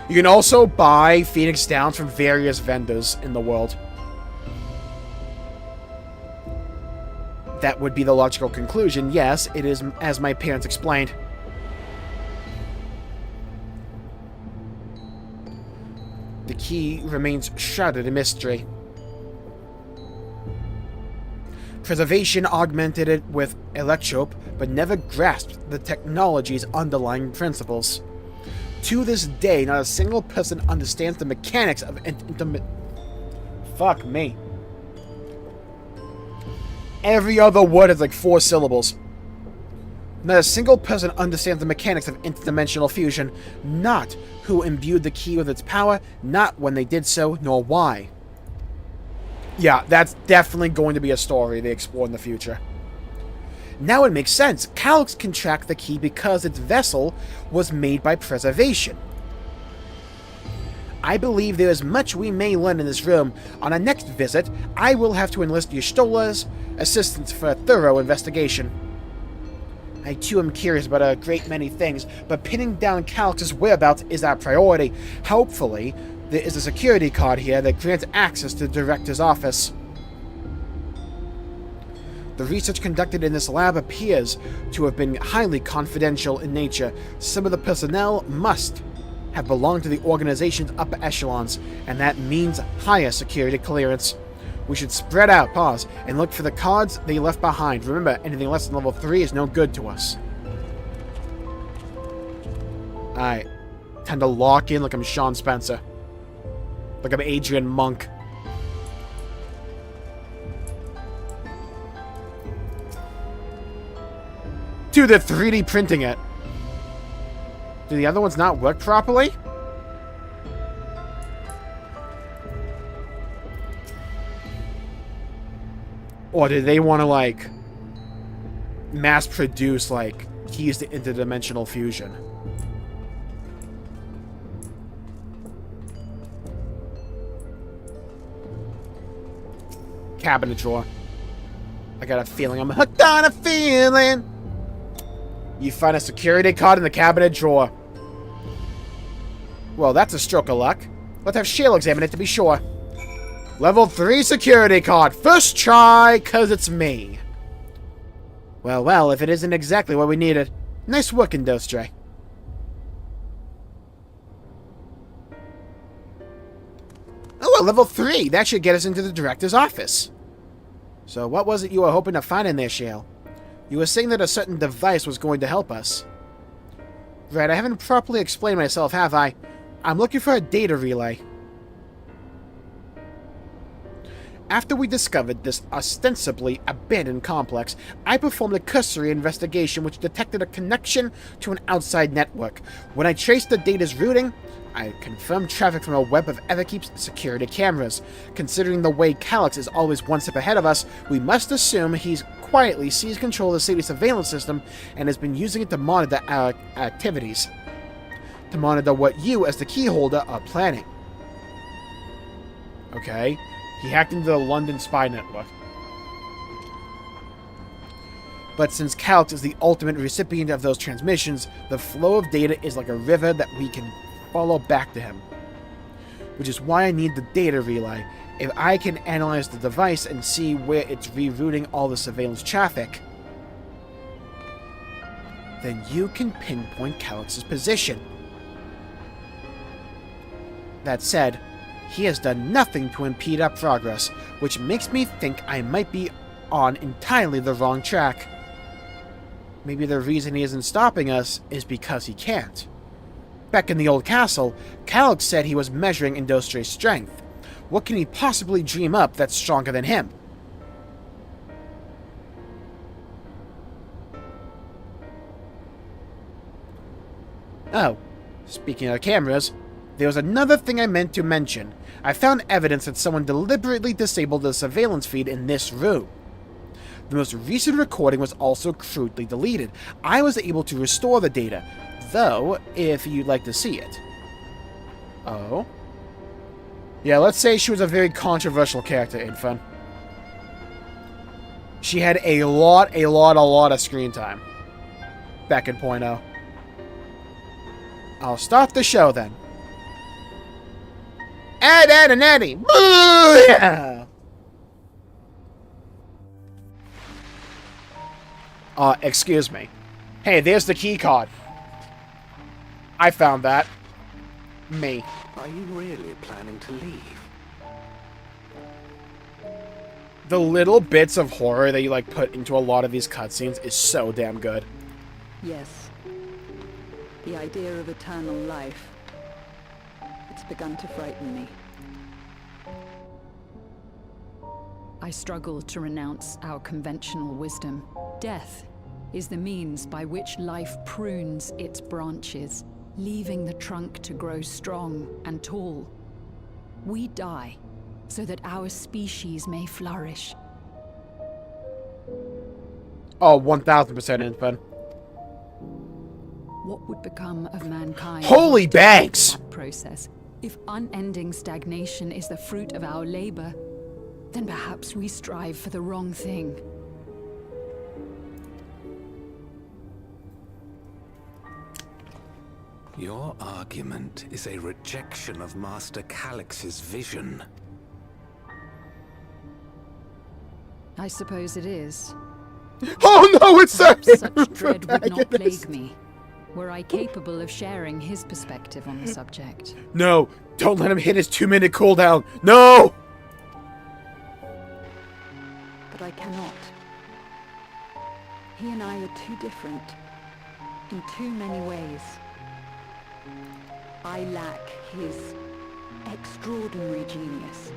You can also buy Phoenix Downs from various vendors in the world. That would be the logical conclusion. Yes, it is as my parents explained. The key remains shrouded in mystery. Preservation augmented it with electrope, but never grasped the technology's underlying principles. To this day, not a single person understands the mechanics of fuck me. Every other word is like 4 syllables. Not a single person understands the mechanics of interdimensional fusion. Not who imbued the key with its power, not when they did so, nor why. Yeah, that's definitely going to be a story they explore in the future. Now it makes sense. Calyx can track the key because its vessel was made by Preservation. I believe there is much we may learn in this room. On our next visit, I will have to enlist Y'shtola's assistance for a thorough investigation. I too am curious about a great many things, but pinning down Calyx's whereabouts is our priority. Hopefully, there is a security card here that grants access to the director's office. The research conducted in this lab appears to have been highly confidential in nature. Some of the personnel must have belonged to the organization's upper echelons, and that means higher security clearance. We should spread out, pause, and look for the cards they left behind. Remember, anything less than level 3 is no good to us. Alright. Time to lock in like I'm Sean Spencer. Like I'm Adrian Monk. Dude, they're 3D printing it. Do the other ones not work properly? Or do they want to, like, mass produce, like, keys to interdimensional fusion? Cabinet drawer. I got a feeling I'm hooked on a feeling. You find a security card in the cabinet drawer. Well, that's a stroke of luck. Let's have Shale examine it to be sure. Level 3 security card. First try, cause it's me. Well, well, if it isn't exactly what we needed. Nice work, Industry. Oh, well, level 3. That should get us into the director's office. So what was it you were hoping to find in there, Shale? You were saying that a certain device was going to help us. Right, I haven't properly explained myself, have I? I'm looking for a data relay. After we discovered this ostensibly abandoned complex, I performed a cursory investigation which detected a connection to an outside network. When I traced the data's routing, I confirmed traffic from a web of Everkeep's security cameras. Considering the way Calyx is always one step ahead of us, we must assume he's quietly seized control of the city's surveillance system and has been using it to monitor our activities. To monitor what you, as the key holder, are planning. Okay. He hacked into the London spy network. But since Calyx is the ultimate recipient of those transmissions, the flow of data is like a river that we can follow back to him. Which is why I need the data relay. If I can analyze the device and see where it's rerouting all the surveillance traffic, then you can pinpoint Calyx's position. That said, he has done nothing to impede our progress, which makes me think I might be on entirely the wrong track. Maybe the reason he isn't stopping us is because he can't. Back in the old castle, Calyx said he was measuring Industri's strength. What can he possibly dream up that's stronger than him? Oh, speaking of cameras, there was another thing I meant to mention. I found evidence that someone deliberately disabled the surveillance feed in this room. The most recent recording was also crudely deleted. I was able to restore the data, though, if you'd like to see it. Oh? Yeah, let's say she was a very controversial character, Infun. She had a lot of screen time. Back in .0. I'll start the show then. Ed and Eddie! Booyah! Excuse me. Hey, there's the key card. I found that. Me. Are you really planning to leave? The little bits of horror that you, like, put into a lot of these cutscenes is so damn good. Yes. The idea of eternal life. It's begun to frighten me. I struggle to renounce our conventional wisdom. Death is the means by which life prunes its branches, leaving the trunk to grow strong and tall. We die so that our species may flourish. Oh, 1000% Infun. What would become of mankind? Holy banks! That process. If unending stagnation is the fruit of our labor, then perhaps we strive for the wrong thing. Your argument is a rejection of Master Calyx's vision. I suppose it is. Oh no, it's Perhaps such dread would not plague me. Were I capable of sharing his perspective on the subject? No, don't let him hit his 2-minute cooldown. No! But I cannot. He and I are too different. In too many ways. I lack his extraordinary genius.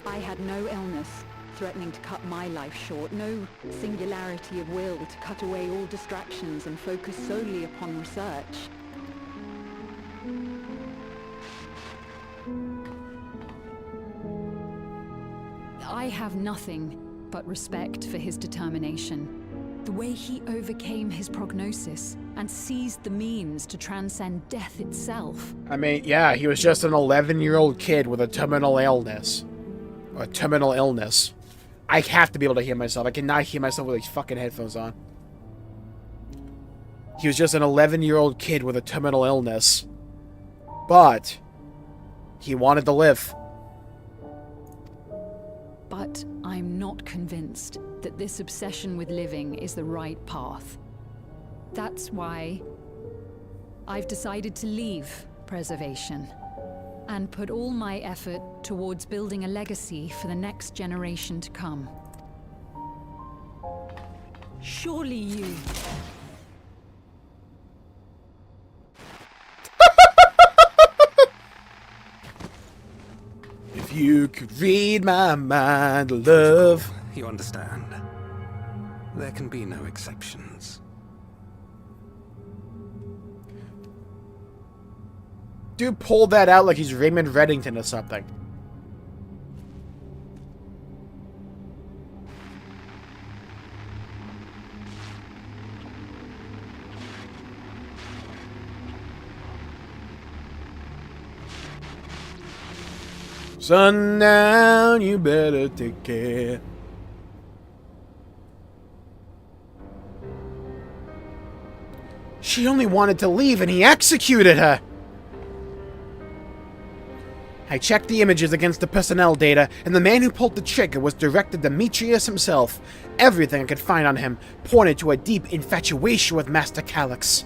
I had no illness threatening to cut my life short, no singularity of will to cut away all distractions and focus solely upon research. I have nothing but respect for his determination. The way he overcame his prognosis and seized the means to transcend death itself. I mean, yeah, he was just an 11-year-old kid with a terminal illness. Or a terminal illness. I have to be able to hear myself. I cannot hear myself with these fucking headphones on. He was just an 11-year-old kid with a terminal illness. But he wanted to live. But I'm not convinced that this obsession with living is the right path. That's why I've decided to leave preservation and put all my effort towards building a legacy for the next generation to come. Surely you... If you could read my mind, love. You understand. There can be no exceptions. Dude pulled that out like he's Raymond Reddington or something. Sundown, you better take care. She only wanted to leave and he executed her. I checked the images against the personnel data, and the man who pulled the trigger was Director Demetrius himself. Everything I could find on him pointed to a deep infatuation with Master Calyx.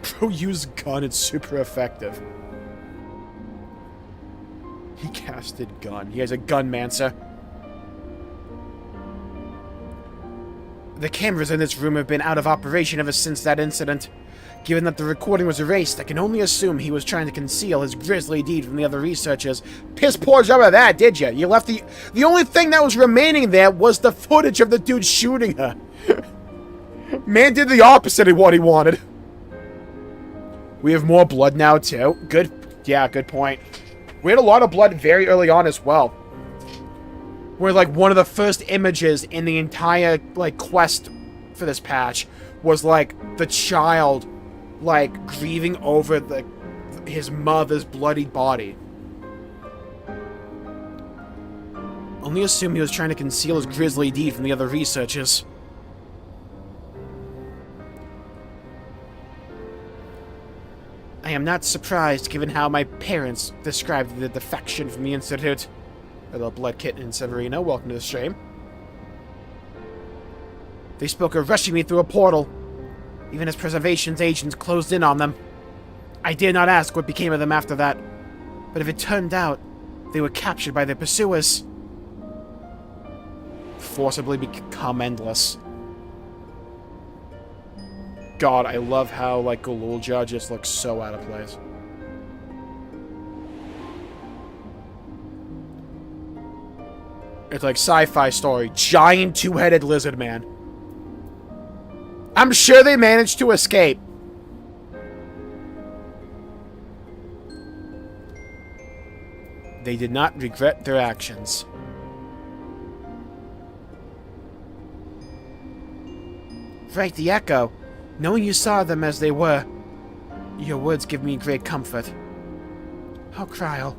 Bro used gun, it's super effective. He casted gun. He has a gunmancer. The cameras in this room have been out of operation ever since that incident. Given that the recording was erased, I can only assume he was trying to conceal his grisly deed from the other researchers. Piss poor job of that, did you? You left the only thing that was remaining there was the footage of the dude shooting her. Man did the opposite of what he wanted. We have more blood now, too. Good. Yeah, good point. We had a lot of blood very early on as well. Where, like, one of the first images in the entire, like, quest for this patch was, like, the child, like, grieving over his mother's bloodied body. Only assume he was trying to conceal his grisly deed from the other researchers. I am not surprised, given how my parents described the defection from the Institute. Hello, Blood Kitten and Severino. Welcome to the stream. They spoke of rushing me through a portal, even as Preservation's agents closed in on them. I dare not ask what became of them after that, but if it turned out they were captured by their pursuers, forcibly become endless. God, I love how, like, Galulja just looks so out of place. It's like sci-fi story. Giant two-headed lizard man. I'm sure they managed to escape. They did not regret their actions. Right, the Echo. Knowing you saw them as they were, your words give me great comfort. How Kryl.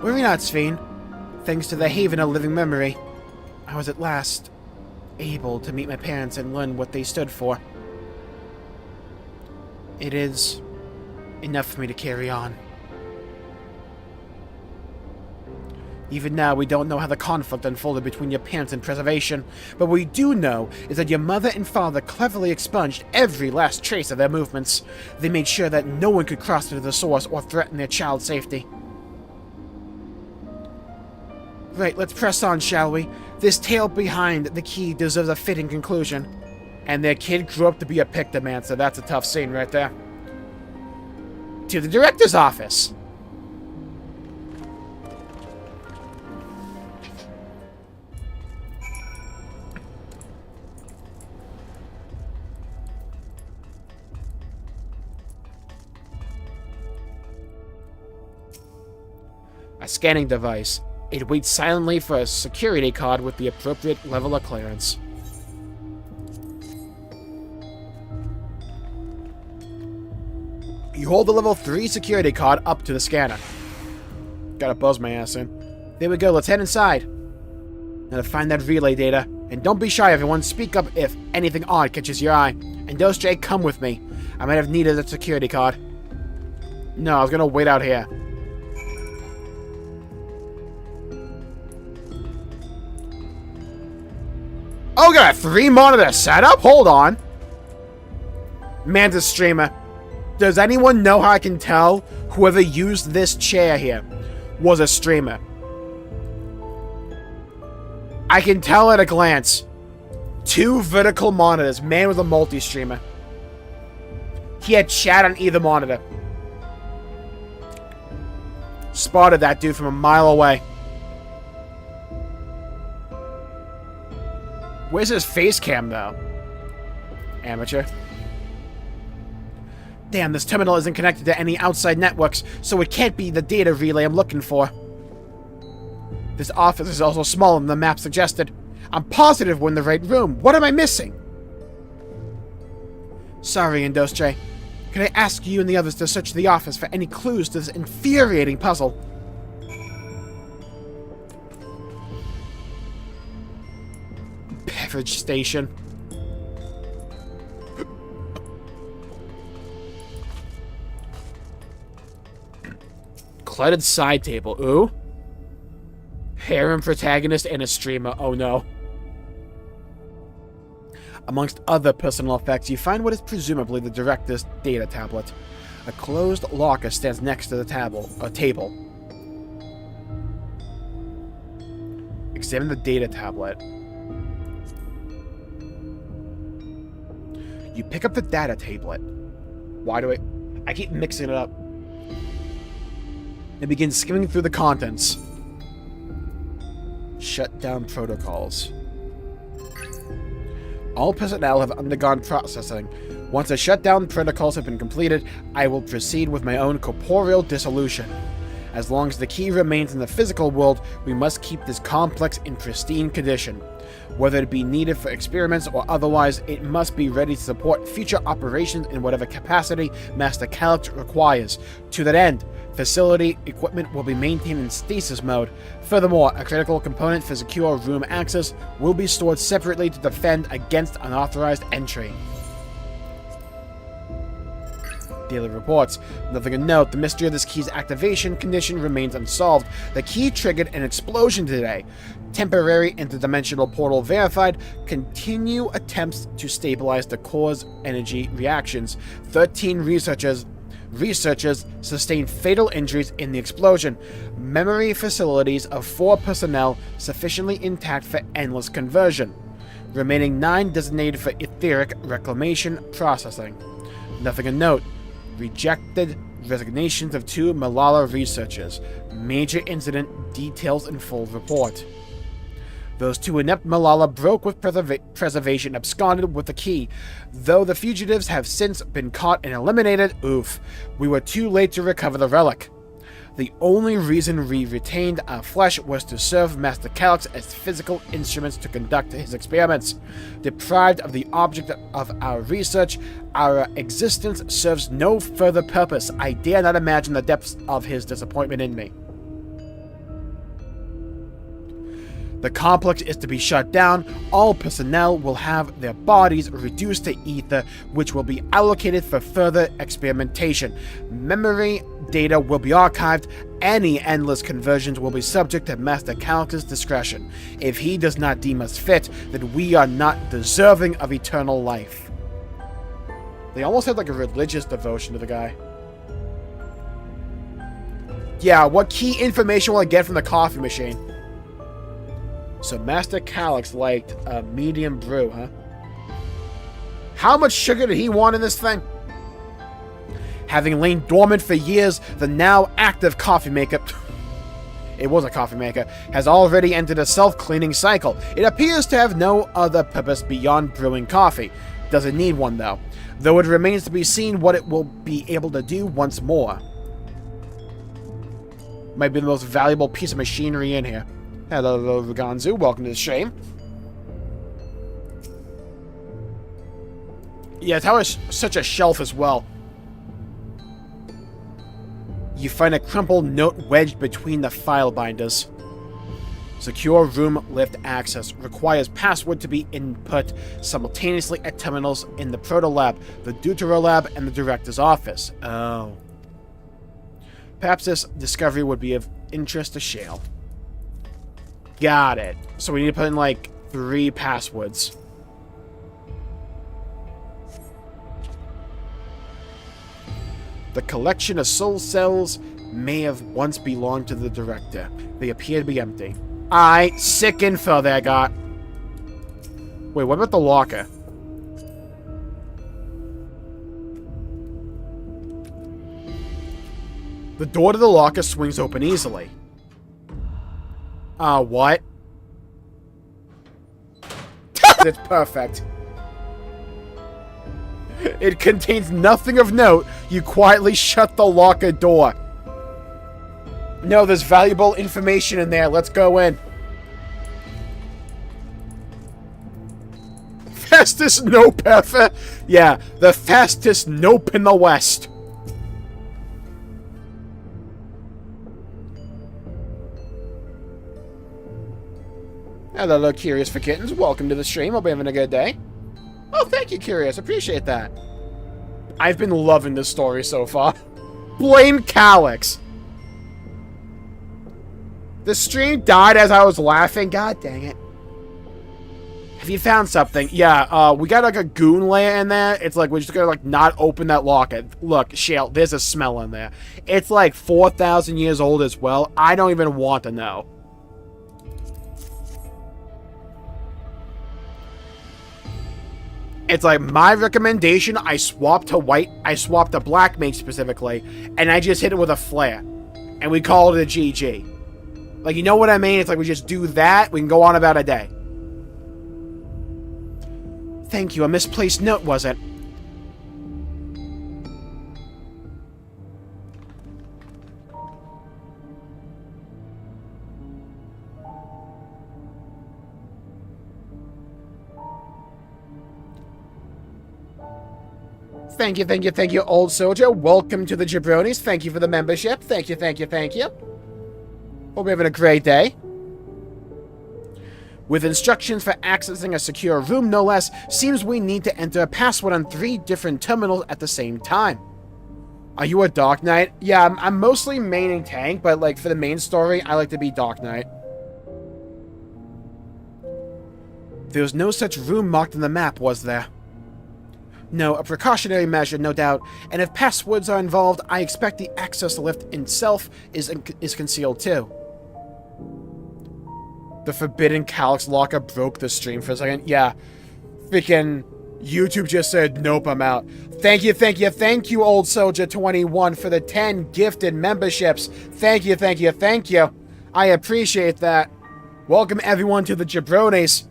Worry not, Sven. Thanks to the Haven of Living Memory, I was at last able to meet my parents and learn what they stood for. It is enough for me to carry on. Even now, we don't know how the conflict unfolded between your parents and Preservation, but what we do know is that your mother and father cleverly expunged every last trace of their movements. They made sure that no one could cross into the source or threaten their child's safety. Right, let's press on, shall we? This tale behind the key deserves a fitting conclusion. And their kid grew up to be a Pictomancer. That's a tough scene right there. To the director's office. A scanning device. It waits silently for a security card with the appropriate level of clearance. You hold the level 3 security card up to the scanner. Gotta buzz my ass in. There we go, let's head inside. Now to find that relay data. And don't be shy, everyone. Speak up if anything odd catches your eye. And Jay, come with me. I might have needed a security card. No, I was gonna wait out here. Oh, got a 3-monitor setup? Hold on. Mantis streamer. Does anyone know how I can tell whoever used this chair here was a streamer? I can tell at a glance. 2 vertical monitors. Man was a multi-streamer. He had chat on either monitor. Spotted that dude from a mile away. Where's his face cam, though? Amateur. Damn, this terminal isn't connected to any outside networks, so it can't be the data relay I'm looking for. This office is also smaller than the map suggested. I'm positive we're in the right room. What am I missing? Sorry, Jay. Can I ask you and the others to search the office for any clues to this infuriating puzzle? Beverage station. Cluttered side table. Ooh. Harem protagonist and a streamer. Oh no. Amongst other personal effects, you find what is presumably the director's data tablet. A closed locker stands next to the table. Examine the data tablet. You pick up the data tablet. Why do I keep mixing it up. And begin skimming through the contents. Shutdown protocols. All personnel have undergone processing. Once the shutdown protocols have been completed, I will proceed with my own corporeal dissolution. As long as the key remains in the physical world, we must keep this complex in pristine condition. Whether it be needed for experiments or otherwise, it must be ready to support future operations in whatever capacity Master Calyx requires. To that end, facility equipment will be maintained in stasis mode. Furthermore, a critical component for secure room access will be stored separately to defend against unauthorized entry. Daily reports. Nothing to note. The mystery of this key's activation condition remains unsolved. The key triggered an explosion today. Temporary interdimensional portal verified. Continue attempts to stabilize the core's energy reactions. 13 researchers sustained fatal injuries in the explosion. Memory facilities of 4 personnel sufficiently intact for endless conversion. Remaining 9 designated for etheric reclamation processing. Nothing to note. Rejected resignations of 2 Malala researchers. Major incident details in full report. Those 2 inept Malala broke with preservation, absconded with the key. Though the fugitives have since been caught and eliminated, oof, we were too late to recover the relic. The only reason we retained our flesh was to serve Master Calyx as physical instruments to conduct his experiments. Deprived of the object of our research, our existence serves no further purpose. I dare not imagine the depths of his disappointment in me. The complex is to be shut down. All personnel will have their bodies reduced to ether, which will be allocated for further experimentation. Memory data will be archived. Any endless conversions will be subject to Master Calyx's discretion. If he does not deem us fit, then we are not deserving of eternal life. They almost had like a religious devotion to the guy. Yeah, what key information will I get from the coffee machine? So Master Calyx liked a medium brew, huh? How much sugar did he want in this thing? Having lain dormant for years, the now active coffee maker, it was a coffee maker, has already entered a self-cleaning cycle. It appears to have no other purpose beyond brewing coffee. Doesn't need one though it remains to be seen what it will be able to do once more. Might be the most valuable piece of machinery in here. Hello, Vaganzu. Welcome to the stream. Yeah, it's how it's such a shelf as well. You find a crumpled note wedged between the file binders. Secure room lift access. Requires password to be input simultaneously at terminals in the Proto Lab, the Duttero Lab, and the Director's office. Oh. Perhaps this discovery would be of interest to Shale. Got it. So we need to put in, like, 3 passwords. The collection of soul cells may have once belonged to the Director. They appear to be empty. Sick info there, got. Wait, what about the locker? The door to the locker swings open easily. What? It's perfect. It contains nothing of note. You quietly shut the locker door. No, there's valuable information in there. Let's go in. Fastest nope ever. Yeah, the fastest nope in the West. Hello, Curious for Kittens. Welcome to the stream. Hope you're having a good day. Oh, thank you, Curious. Appreciate that. I've been loving this story so far. Blame Calyx. The stream died as I was laughing. God dang it. Have you found something? Yeah, we got like a goon layer in there. It's like we're just gonna like not open that locker. Look, Shale, there's a smell in there. It's like 4,000 years old as well. I don't even want to know. It's like my recommendation, I swapped to black mage specifically, and I just hit it with a flare. And we call it a GG. Like, you know what I mean? It's like we just do that, we can go on about a day. Thank you, a misplaced note, was it? Thank you, old soldier. Welcome to the Jabronis. Thank you for the membership. Thank you. Hope you're having a great day. With instructions for accessing a secure room, no less, seems we need to enter a password on 3 different terminals at the same time. Are you a Dark Knight? Yeah, I'm mostly maining tank, but like for the main story, I like to be Dark Knight. There was no such room marked on the map, was there? No, a precautionary measure, no doubt, and if passwords are involved, I expect the access lift itself is concealed too. The forbidden Calyx locker broke the stream for a second. Yeah, freaking YouTube just said, nope, I'm out. Thank you, old soldier 21 for the 10 gifted memberships. Thank you. I appreciate that. Welcome everyone to the Jabronis.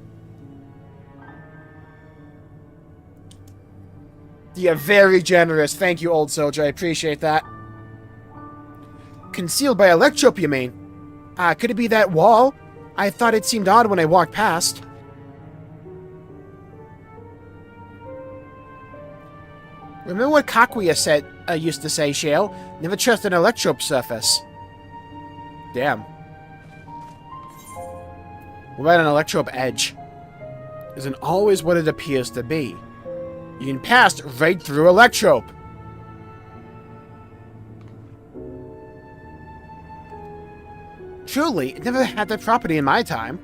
You're very generous. Thank you, old soldier. I appreciate that. Concealed by electrope, you mean? Could it be that wall? I thought it seemed odd when I walked past. Remember what Kakuya said, used to say, Shale? Never trust an electrope surface. Damn. What about an electrope edge? Isn't always what it appears to be. You can pass right through electrope. Truly, it never had that property in my time.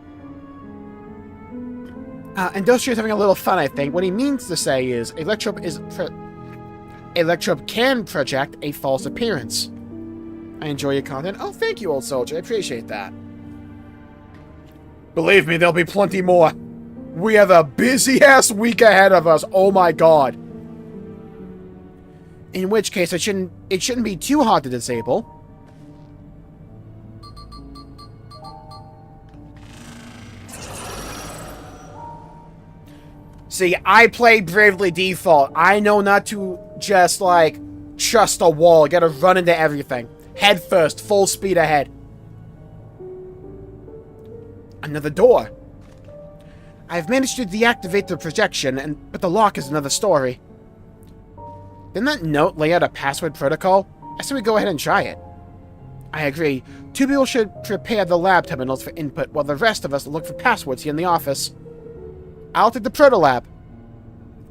Industria's having a little fun, I think. What he means to say is, electrope can project a false appearance. I enjoy your content. Oh, thank you, old soldier. I appreciate that. Believe me, there'll be plenty more. We have a busy-ass week ahead of us. Oh my god. In which case, it shouldn't be too hard to disable. See, I play Bravely Default. I know not to just, like, trust a wall. Gotta run into everything. Head first, full speed ahead. Another door. I've managed to deactivate the projection, but the lock is another story. Didn't that note lay out a password protocol? I say we go ahead and try it. I agree. 2 people should prepare the lab terminals for input, while the rest of us look for passwords here in the office. I'll take the Proto Lab.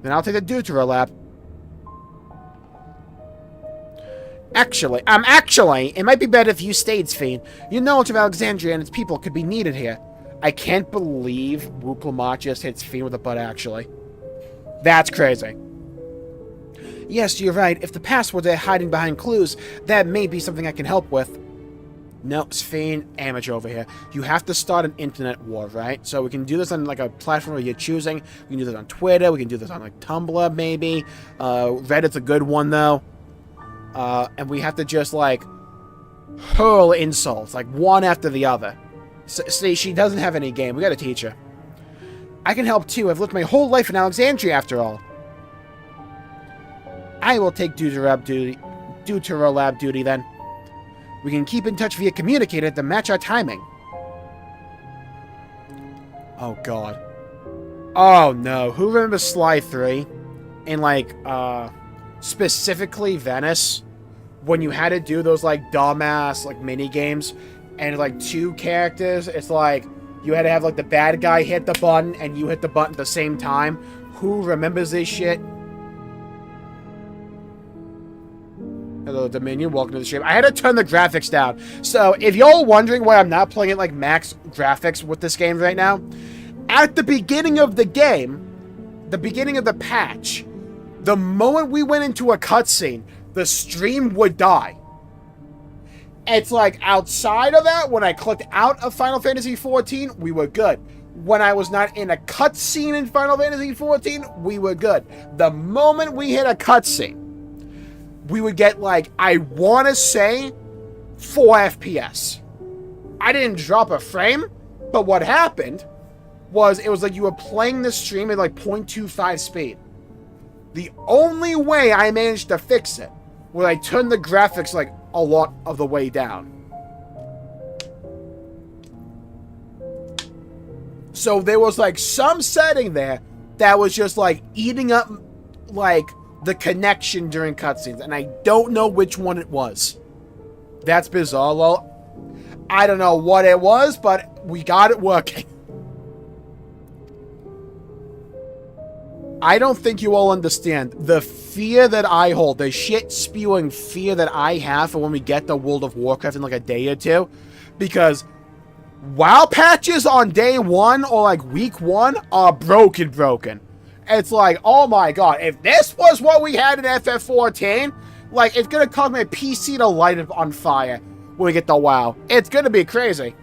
Then I'll take the Duttero Lab. Actually, it might be better if you stayed, Sfxiv. Your knowledge of Alexandria and its people could be needed here. I can't believe Glamour just hits Sfxiv with a butt, actually. That's crazy. Yes, you're right. If the passwords are hiding behind clues, that may be something I can help with. No, Sfxiv, amateur over here. You have to start an internet war, right? So we can do this on, like, a platform where you're choosing. We can do this on Twitter. We can do this on, like, Tumblr, maybe. Reddit's a good one, though. And we have to just, like, hurl insults, like, one after the other. See, she doesn't have any game. We gotta teach her. I can help, too. I've lived my whole life in Alexandria, after all. I will take Duttero Lab duty, then. We can keep in touch via communicator to match our timing. Oh, God. Oh, no. Who remembers Sly 3? In, like, specifically Venice? When you had to do those, like, dumbass, like, mini-games, and, like, 2 characters, it's like, you had to have, like, the bad guy hit the button, and you hit the button at the same time. Who remembers this shit? Hello, Dominion. Welcome to the stream. I had to turn the graphics down. So, if y'all wondering why I'm not playing it like max graphics with this game right now, at the beginning of the game, the beginning of the patch, the moment we went into a cutscene, the stream would die. It's like, outside of that, when I clicked out of Final Fantasy XIV, we were good. When I was not in a cutscene in Final Fantasy XIV, we were good. The moment we hit a cutscene, we would get, like, I want to say, 4 FPS. I didn't drop a frame, but what happened was it was like you were playing the stream at, like, 0.25 speed. The only way I managed to fix it was I turned the graphics, like, a lot of the way down. So there was, like, some setting there that was just, like, eating up, like, the connection during cutscenes, and I don't know which one it was. That's bizarre. Well, I don't know what it was, but we got it working. I don't think you all understand the fear that I hold, the shit-spewing fear that I have for when we get the World of Warcraft in like a day or two, because WoW patches on day 1 or like week 1 are broken. It's like, oh my god, if this was what we had in FF14, like, it's gonna cause my PC to light up on fire when we get the WoW. It's gonna be crazy.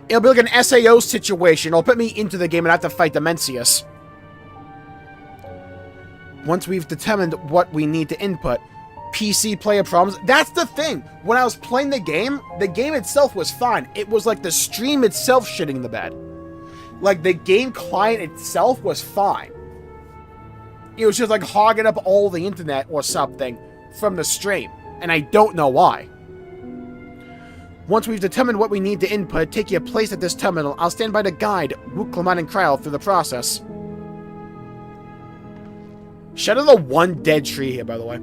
It'll be like an SAO situation. It'll put me into the game and I have to fight Dimensius. Once we've determined what we need to input, PC player problems. That's the thing. When I was playing the game itself was fine. It was like the stream itself shitting the bed. Like, the game client itself was fine. It was just, like, hogging up all the internet or something from the stream. And I don't know why. Once we've determined what we need to input, take your place at this terminal. I'll stand by to guide Wooklamon and Kryl through the process. Shadow the one dead tree here, by the way.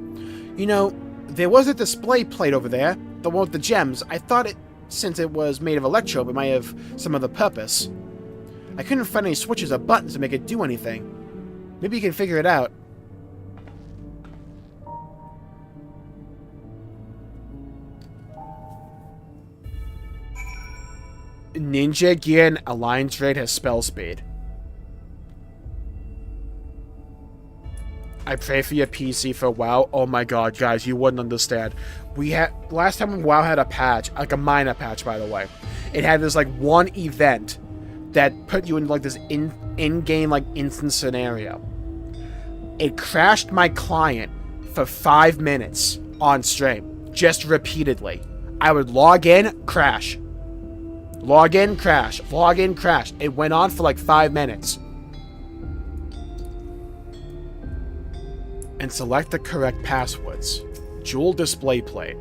You know, there was a display plate over there. The one with the gems. I thought it, since it was made of electrode, it might have some other purpose. I couldn't find any switches or buttons to make it do anything. Maybe you can figure it out. Ninja Gear and Alliance Raid has spell speed. I pray for your PC for WoW. Oh my god, guys, you wouldn't understand. We had last time WoW had a patch, like a minor patch, by the way. It had this like one event that put you in like this in-game like instant scenario. It crashed my client for 5 minutes on stream, just repeatedly. I would log in, crash. Log in, crash. Log in, crash. It went on for like 5 minutes. And select the correct passwords. Jewel display plate.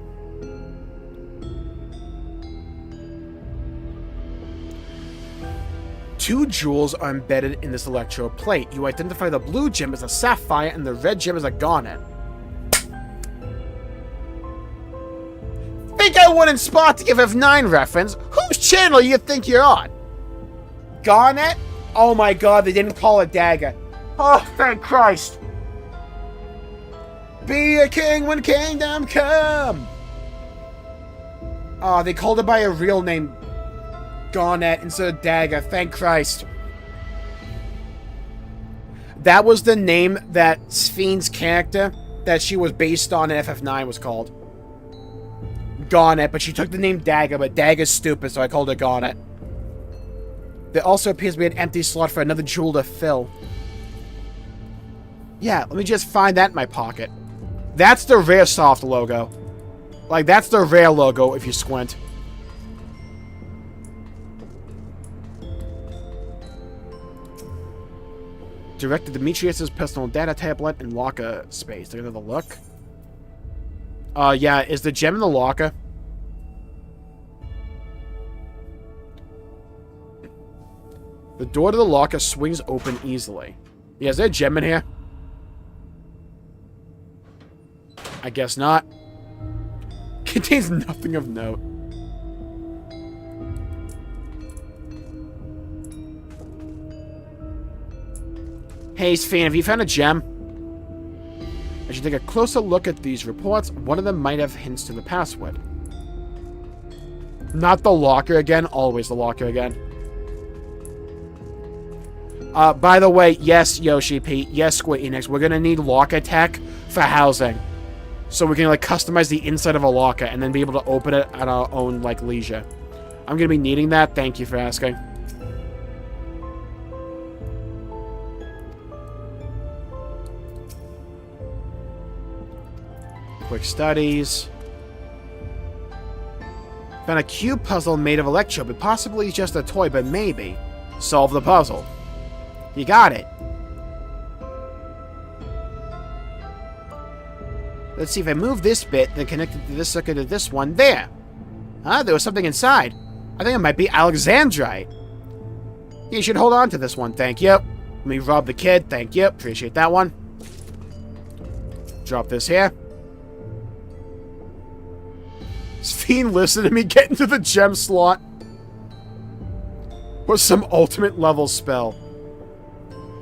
2 jewels are embedded in this electrode plate. You identify the blue gem as a sapphire and the red gem as a garnet. Think I wouldn't spot the FF9 reference? Whose channel you think you're on? Garnet? Oh my god, they didn't call it dagger. Oh, thank Christ. Be a king when kingdom come. Oh, they called it by a real name. Garnet instead of dagger. Thank Christ. That was the name that Ffxiv's character that she was based on in FF9 was called. Garnet, but she took the name Dagger, but Dagger's stupid, so I called her Garnet. There also appears to be an empty slot for another jewel to fill. Yeah, let me just find that in my pocket. That's the Rare Soft logo. Like, that's the Rare logo if you squint. Director Demetrius' personal data tablet and locker space. Take another look. Yeah, is the gem in the locker? The door to the locker swings open easily. Yeah, is there a gem in here? I guess not. Contains nothing of note. Hey, Ffxiv, have you found a gem? As you take a closer look at these reports, one of them might have hints to the password. Not the locker again. Always the locker again. By the way, yes, Yoshi P. Yes, Square Enix. We're gonna need locker tech for housing. So we can, like, customize the inside of a locker and then be able to open it at our own, like, leisure. I'm gonna be needing that. Thank you for asking. Quick studies. Found a cube puzzle made of electrode, but possibly just a toy, but maybe. Solve the puzzle. You got it. Let's see if I move this bit, then connect it to this circuit to this one. There! Huh? There was something inside. I think it might be Alexandrite. You should hold on to this one, thank you. Let me rob the kid, thank you. Appreciate that one. Drop this here. Ffxiv, listen to me get into the gem slot. Or some ultimate level spell.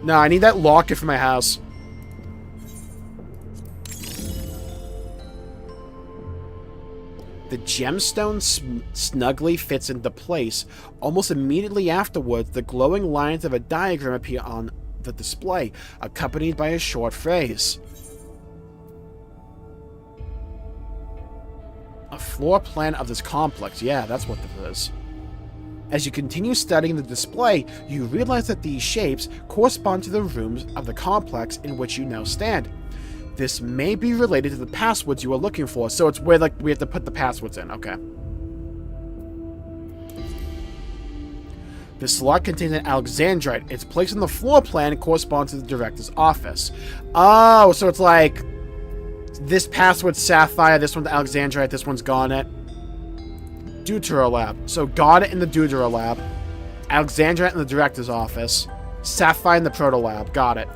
No, I need that locker for my house. The gemstone snugly fits into place. Almost immediately afterwards, the glowing lines of a diagram appear on the display, accompanied by a short phrase. A floor plan of this complex. Yeah, that's what this is. As you continue studying the display, you realize that these shapes correspond to the rooms of the complex in which you now stand. This may be related to the passwords you are looking for, so it's where, like, we have to put the passwords in. Okay. The slot contains an Alexandrite. Its place on the floor plan corresponds to the director's office. Oh, so it's like this password's Sapphire, this one's Alexandrite, this one's Garnet. Duttero lab. So Garnet in the Duttero lab, Alexandrite in the director's office, Sapphire in the proto lab. Got it.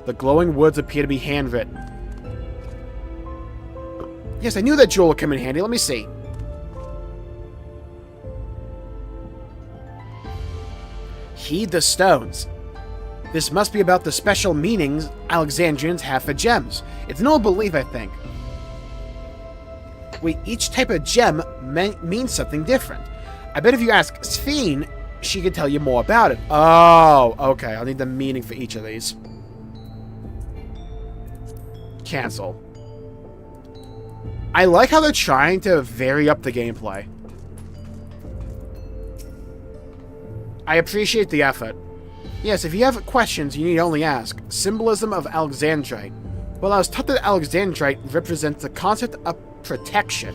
The glowing words appear to be handwritten. Yes, I knew that jewel would come in handy. Let me see. Heed the stones. This must be about the special meanings Alexandrians have for gems. It's an old belief, I think. Wait, each type of gem means something different. I bet if you ask Ffxiv, she could tell you more about it. Oh, okay. I'll need the meaning for each of these. Cancel. I like how they're trying to vary up the gameplay. I appreciate the effort. Yes, if you have questions, you need only ask. Symbolism of Alexandrite. Well, I was taught that Alexandrite represents the concept of protection.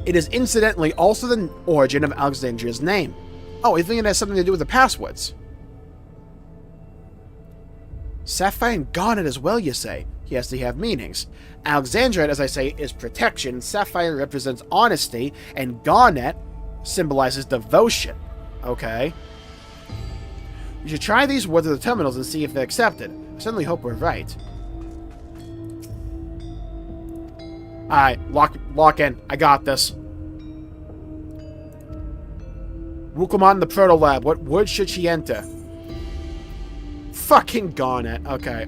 It is incidentally also the origin of Alexandria's name. Oh, you think it has something to do with the passwords? Sapphire and Garnet as well, you say? Yes, they have meanings. Alexandrite, as I say, is protection. Sapphire represents honesty, and Garnet symbolizes devotion. Okay. You should try these words at the terminals and see if they're accepted. I certainly hope we're right. Alright, lock in. I got this. Wukamon the Proto Lab. What word should she enter? Fucking Garnet. Okay,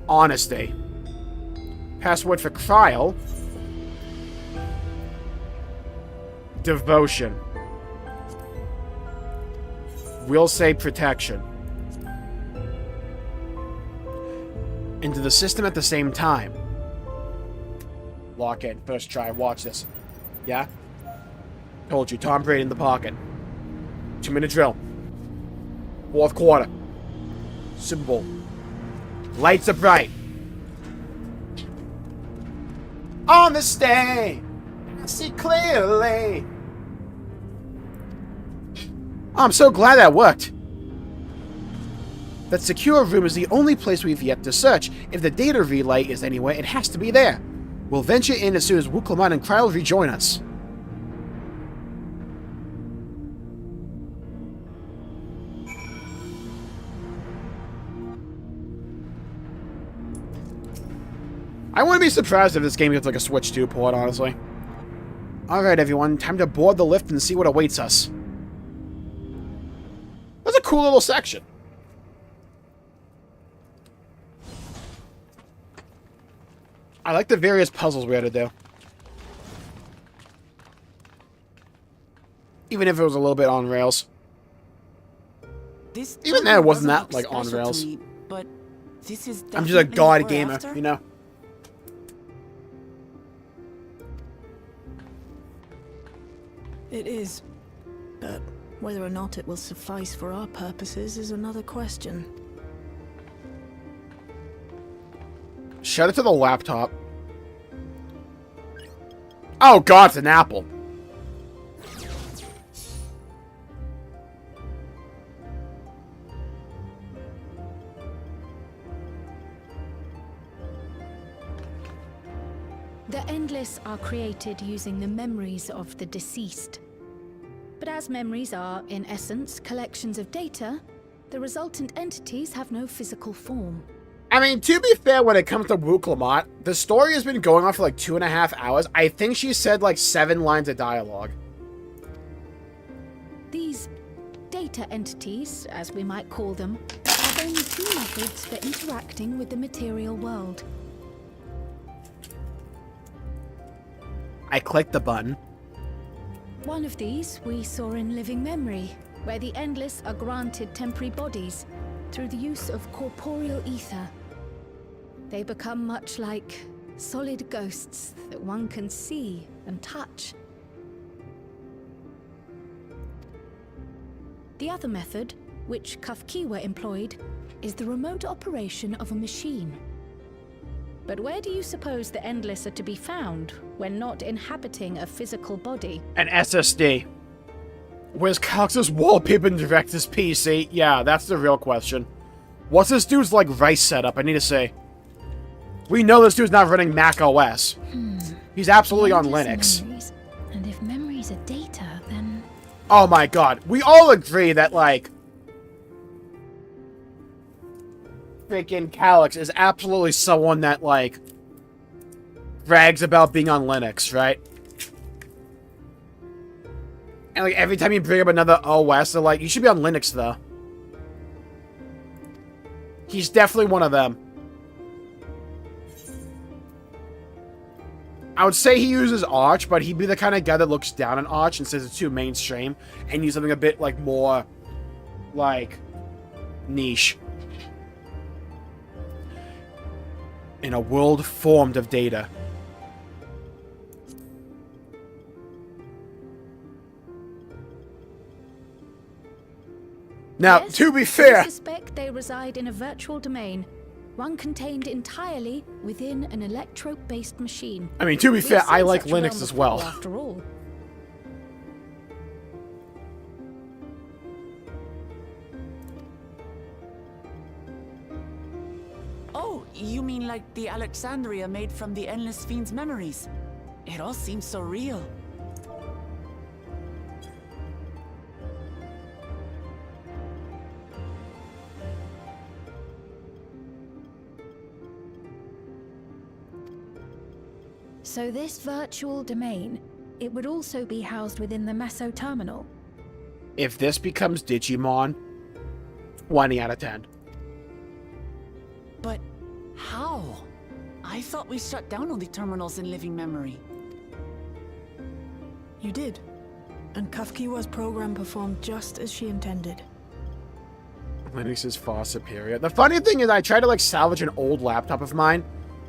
Honesty. Password for trial. Devotion. We'll say protection. Into the system at the same time. Lock in. First try. Watch this. Yeah? Told you. Tom Brady in the pocket. 2-minute drill. Fourth quarter. Symbol. Lights are bright. On this day, I see clearly. Oh, I'm so glad that worked. That secure room is the only place we've yet to search. If the data relay is anywhere, it has to be there. We'll venture in as soon as Wuklaman and Kryl rejoin us. I wouldn't be surprised if this game gets like a Switch 2 port, honestly. Alright, everyone. Time to board the lift and see what awaits us. That's a cool little section. I like the various puzzles we had to do. Even if it was a little bit on rails. Even then, it wasn't that, like, on rails. Me, but this is I'm just a god gamer, you know? It is. But whether or not it will suffice for our purposes is another question. Shut it to the laptop. Oh god, it's an apple. The Endless are created using the memories of the deceased. But as memories are, in essence, collections of data, the resultant entities have no physical form. I mean, to be fair, when it comes to Wuklamat, the story has been going on for like 2.5 hours. I think she said like 7 lines of dialogue. These data entities, as we might call them, have only 2 methods for interacting with the material world. I clicked the button. One of these we saw in Living Memory, where the Endless are granted temporary bodies through the use of corporeal ether. They become much like solid ghosts that one can see and touch. The other method, which Ffxiv employed, is the remote operation of a machine. But where do you suppose the Endless are to be found when not inhabiting a physical body? An SSD. Where's Cox's wallpaper and director's PC? Yeah, that's the real question. What's this dude's, like, rice setup? I need to say. We know this dude's not running Mac OS. He's absolutely on Linux. Memories. And if memories are data, then... Oh my god. We all agree that, like... freaking Calyx is absolutely someone that, like... brags about being on Linux, right? And, like, every time you bring up another OS, they're like, you should be on Linux, though. He's definitely one of them. I would say he uses Arch, but he'd be the kind of guy that looks down on Arch and says it's too mainstream, and use something a bit, like, more, like, niche. In a world formed of data. Now, Yes, to be fair... I suspect they reside in a virtual domain, one contained entirely within an electro-based machine. I mean, to be We've fair, I seen like such a realm Linux as well. before, after all. Oh, You mean like the Alexandria made from the Endless Fiend's memories? It all seems so real. So this virtual domain, it would also be housed within the Meso terminal. If this becomes Digimon, 20 out of 10. But how? I thought we shut down all the terminals in living memory. You did. And Ffxiv program performed just as she intended. Linux is far superior. The funny thing is I tried to like salvage an old laptop of mine.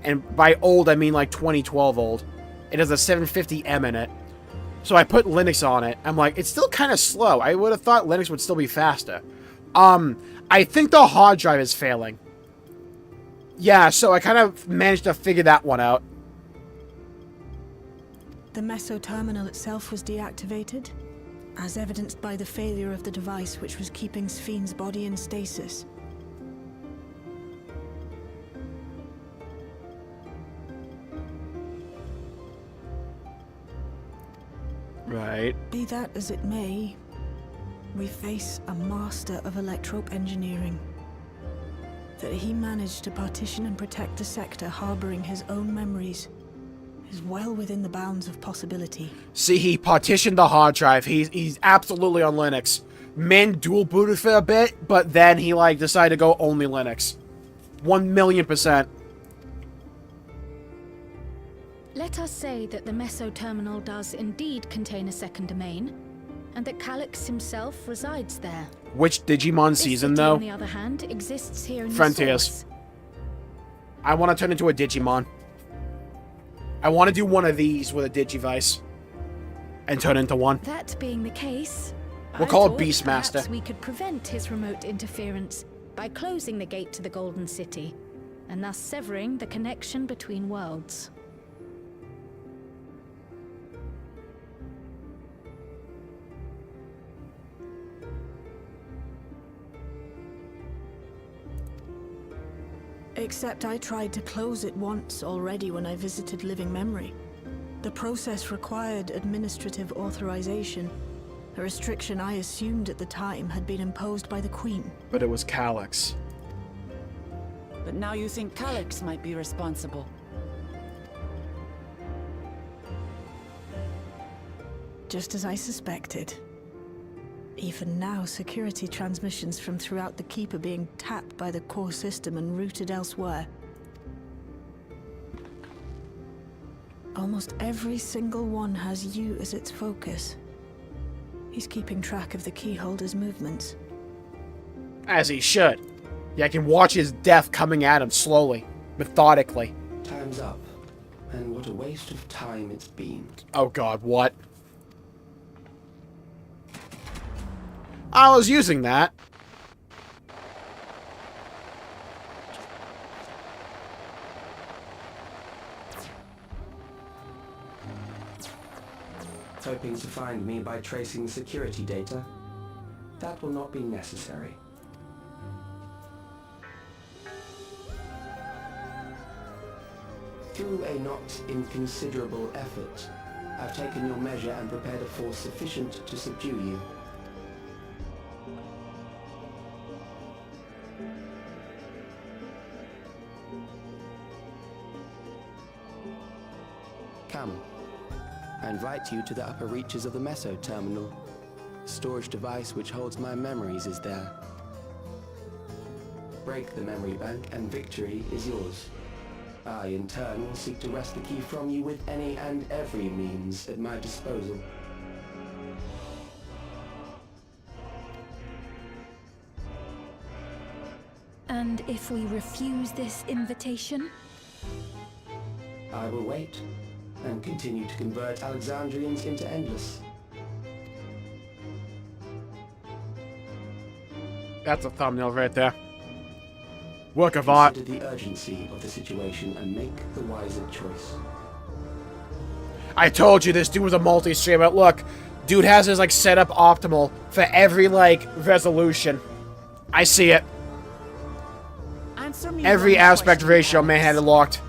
And by old, I mean like 2012 old. It has a 750M in it. So I put Linux on it. I'm like, it's still kind of slow. I would have thought Linux would still be faster. I think the hard drive is failing. Yeah, so I kind of managed to figure that one out. The Meso terminal itself was deactivated, as evidenced by the failure of the device which was keeping Ffxiv's body in stasis. Right. Be that as it may, we face a master of electrope engineering. That he managed to partition and protect the sector harboring his own memories is well within the bounds of possibility. See, he partitioned the hard drive. He's absolutely on Linux. Min dual booted for a bit, but then he like decided to go only Linux. 1,000,000%. Let us say that the Meso terminal does indeed contain a second domain, and that Calyx himself resides there. Which Digimon season, city, though? on the other hand, exists here in Frontiers. the source. I want to turn into a Digimon. I want to do one of these with a Digivice. And turn into one. That being the case, We'll I call it thought Beastmaster. perhaps we could prevent his remote interference by closing the gate to the Golden City, and thus severing the connection between worlds. Except I tried to close it once already when I visited living memory. The process required administrative authorization, a restriction I assumed at the time had been imposed by the Queen. But it was Calyx. But now you think Calyx might be responsible. Just as I suspected. Even now, security transmissions from throughout the keep are being tapped by the core system and routed elsewhere. Almost every single one has you as its focus. He's keeping track of the keyholder's movements. As he should. Yeah, I can watch his death coming at him slowly, methodically. Time's up. And what a waste of time it's been. Oh god, what? I was using that. Hoping to find me by tracing security data? That will not be necessary. Through a not inconsiderable effort, I've taken your measure and prepared a force sufficient to subdue you. Come. I invite you to the upper reaches of the Meso terminal. The storage device which holds my memories is there. Break the memory bank and victory is yours. I, in turn, will seek to wrest the key from you with any and every means at my disposal. And if we refuse this invitation? I will wait and continue to convert Alexandrians into Endless. That's a thumbnail right there. Work of art. Consider the urgency of the situation and make the wiser choice. I told you this dude was a multi-streamer. Look, dude has his like setup optimal for every like resolution. I see it. And Answer me Every one aspect question, ratio man had it Alex. locked.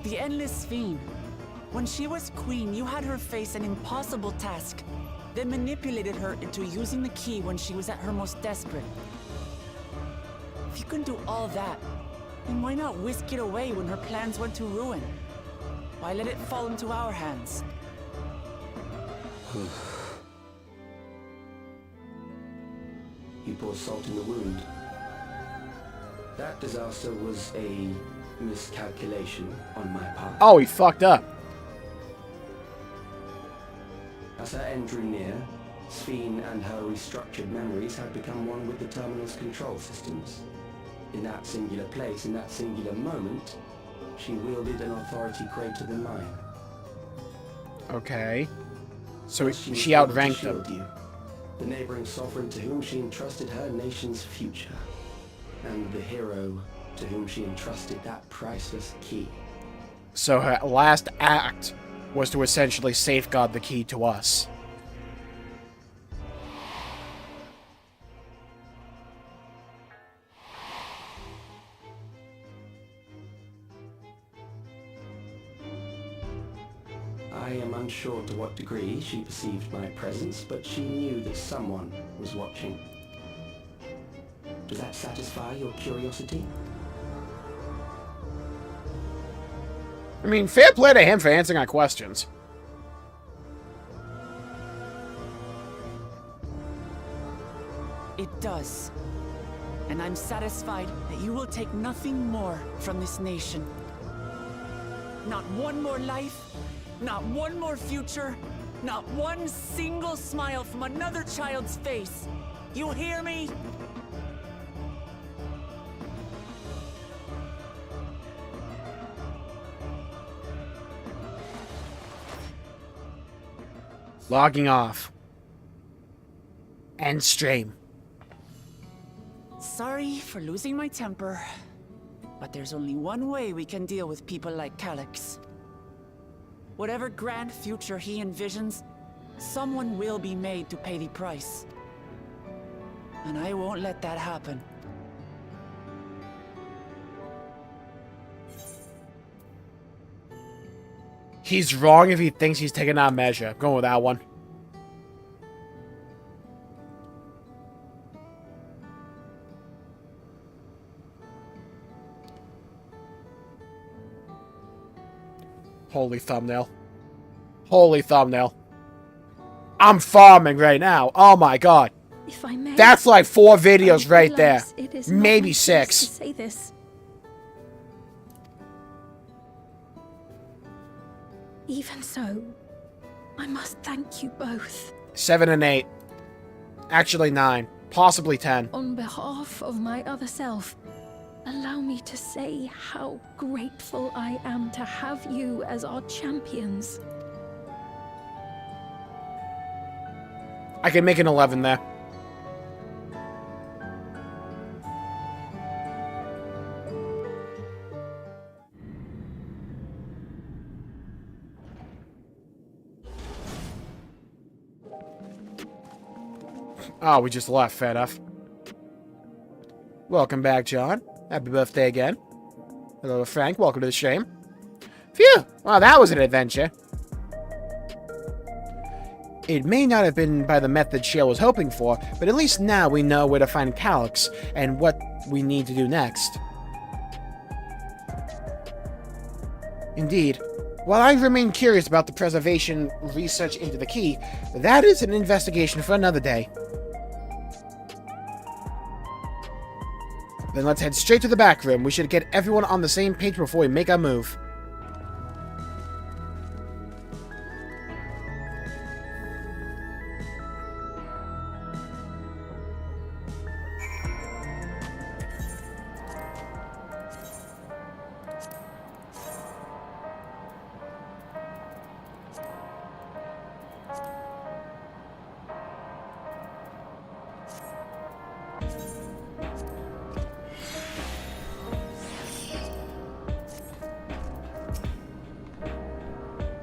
The Endless Fiend. When she was queen, you had her face an impossible task, then manipulated her into using the key when she was at her most desperate. If you can do all that, then why not whisk it away when her plans went to ruin? Why let it fall into our hands? You pour salt in the wound. That disaster was a miscalculation on my part. Oh, he fucked up. As her end drew near, Ffxiv and her restructured memories had become one with the terminal's control systems. In that singular place, in that singular moment, she wielded an authority greater than mine. Okay. So Was she able to outranked shield him. you, the neighboring sovereign to whom she entrusted her nation's future, and the hero to whom she entrusted that priceless key. So her last act was to essentially safeguard the key to us. I am unsure to what degree she perceived my presence, but she knew that someone was watching. Does that satisfy your curiosity? I mean, fair play to him for answering our questions. It does. And I'm satisfied that you will take nothing more from this nation. Not one more life, not one more future, not one single smile from another child's face. You hear me? Logging off. End stream. Sorry for losing my temper, but there's only one way we can deal with people like Calyx. Whatever grand future he envisions, someone will be made to pay the price. And I won't let that happen. He's wrong if he thinks he's taking our measure. I'm going with that one. Holy thumbnail. Holy thumbnail. I'm farming right now. Oh my god. If I may, That's like 4 videos I right there. realize it is not Maybe my place 6. to say this. Even so, I must thank you both. 7 and 8. Actually 9. Possibly 10. On behalf of my other self, allow me to say how grateful I am to have you as our champions. I can make an 11 there. Oh, we just left, fair enough. Welcome back, John. Happy birthday again. Hello, Frank. Welcome to the stream. Phew! Well, that was an adventure. It may not have been by the method Shale was hoping for, but at least now we know where to find Calyx and what we need to do next. Indeed. While I remain curious about the preservation research into the key, that is an investigation for another day. Then let's head straight to the back room. We should get everyone on the same page before we make our move.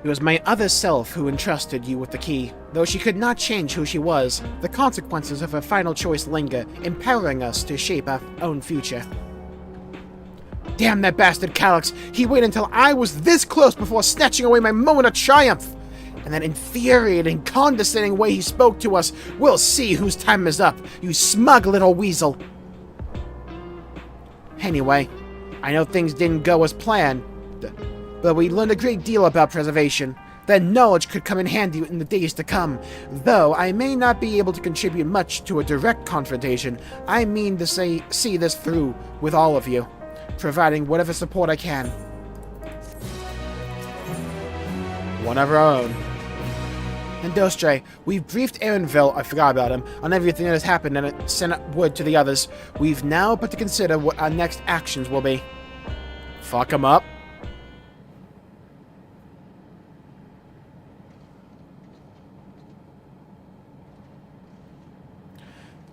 It was my other self who entrusted you with the key. Though she could not change who she was, the consequences of her final choice linger, empowering us to shape our own future. Damn that bastard Calyx! He waited until I was this close before snatching away my moment of triumph! And that infuriating, condescending way he spoke to us, we'll see whose time is up, you smug little weasel! Anyway, I know things didn't go as planned, but we learned a great deal about preservation. That knowledge could come in handy in the days to come. Though I may not be able to contribute much to a direct confrontation, I mean to see this through with all of you, providing whatever support I can. One of our own. And Dostre, we've briefed Aaronville, I forgot about him, on everything that has happened and sent word to the others. We've now but to consider what our next actions will be. Fuck him up.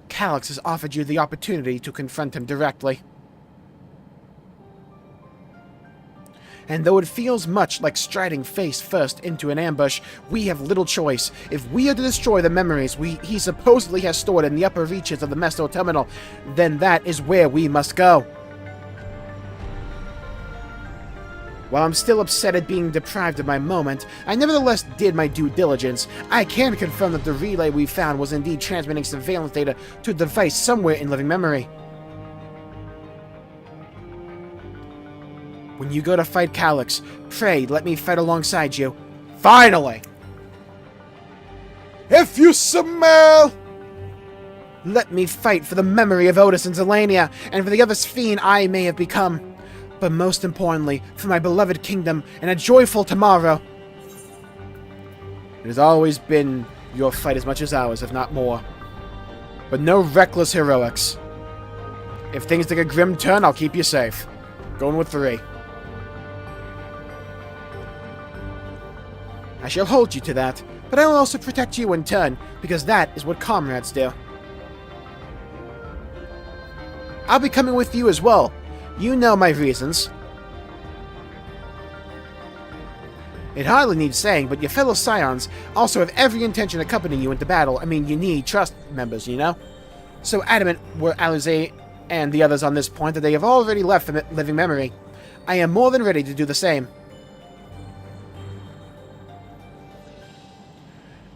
Calyx has offered you the opportunity to confront him directly. And though it feels much like striding face first into an ambush, we have little choice. If we are to destroy the memories he supposedly has stored in the upper reaches of the Mesto Terminal, then that is where we must go. While I'm still upset at being deprived of my moment, I nevertheless did my due diligence. I can confirm that the relay we found was indeed transmitting surveillance data to a device somewhere in living memory. When you go to fight Calyx, pray let me fight alongside you. Finally! If you smell! Let me fight for the memory of Otis and Zelania, and for the other fiend I may have become. But most importantly, for my beloved kingdom and a joyful tomorrow. It has always been your fight as much as ours, if not more. But no reckless heroics. If things take a grim turn, I'll keep you safe. Going with 3. I shall hold you to that, but I will also protect you in turn, because that is what comrades do. I'll be coming with you as well. You know my reasons. It hardly needs saying, but your fellow Scions also have every intention of accompanying you into battle. I mean, you need trust members, you know? So adamant were Alize and the others on this point that they have already left the living memory. I am more than ready to do the same.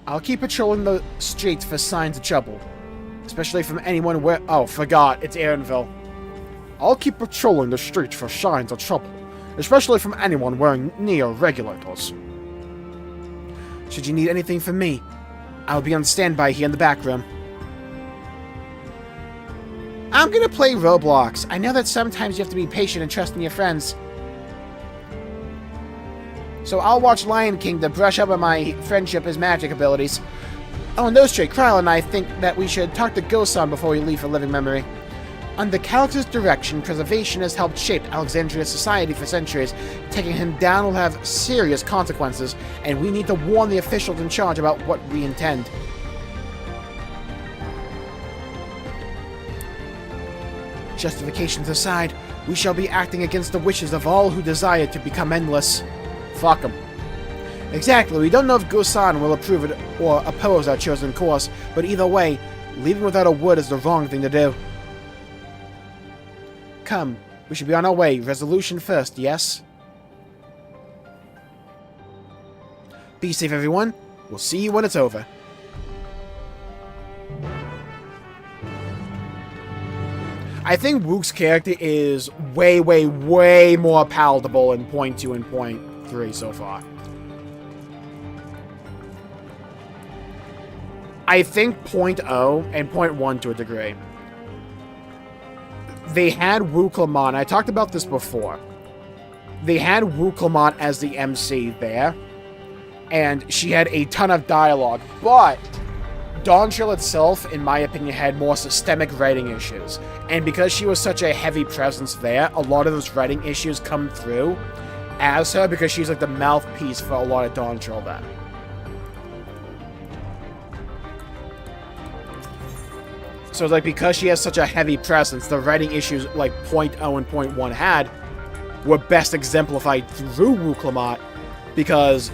I'll keep patrolling the streets for signs of trouble. Especially from anyone where... Oh, forgot. It's Aaronville. I'll keep patrolling the streets for signs of trouble. Especially from anyone wearing neo-regulators. Should you need anything from me, I'll be on standby here in the back room. I'm gonna play Roblox. I know that sometimes you have to be patient and trust in your friends. So I'll watch Lion King to brush up on my friendship as magic abilities. Oh, and those straight, Kryl and I think that we should talk to Gosan before we leave for living memory. Under Calyx's direction, preservation has helped shape Alexandria's society for centuries. Taking him down will have serious consequences, and we need to warn the officials in charge about what we intend. Justifications aside, we shall be acting against the wishes of all who desire to become endless. Fuck them. Exactly, we don't know if Gosan will approve it or oppose our chosen course, but either way, leaving without a word is the wrong thing to do. Come, we should be on our way. Resolution first, yes? Be safe, everyone. We'll see you when it's over. I think Wook's character is way, way, way more palatable in point 2 and point 3 so far. I think point 0 and point 1 to a degree. They had Wu Clement. I talked about this before. They had Wu Clement as the MC there, and she had a ton of dialogue, but Dawntrail itself, in my opinion, had more systemic writing issues. And because she was such a heavy presence there, a lot of those writing issues come through as her, because she's like the mouthpiece for a lot of Dawntrail then. So like, because she has such a heavy presence, the writing issues like point 0 and point 1 had were best exemplified through Wu Clement, because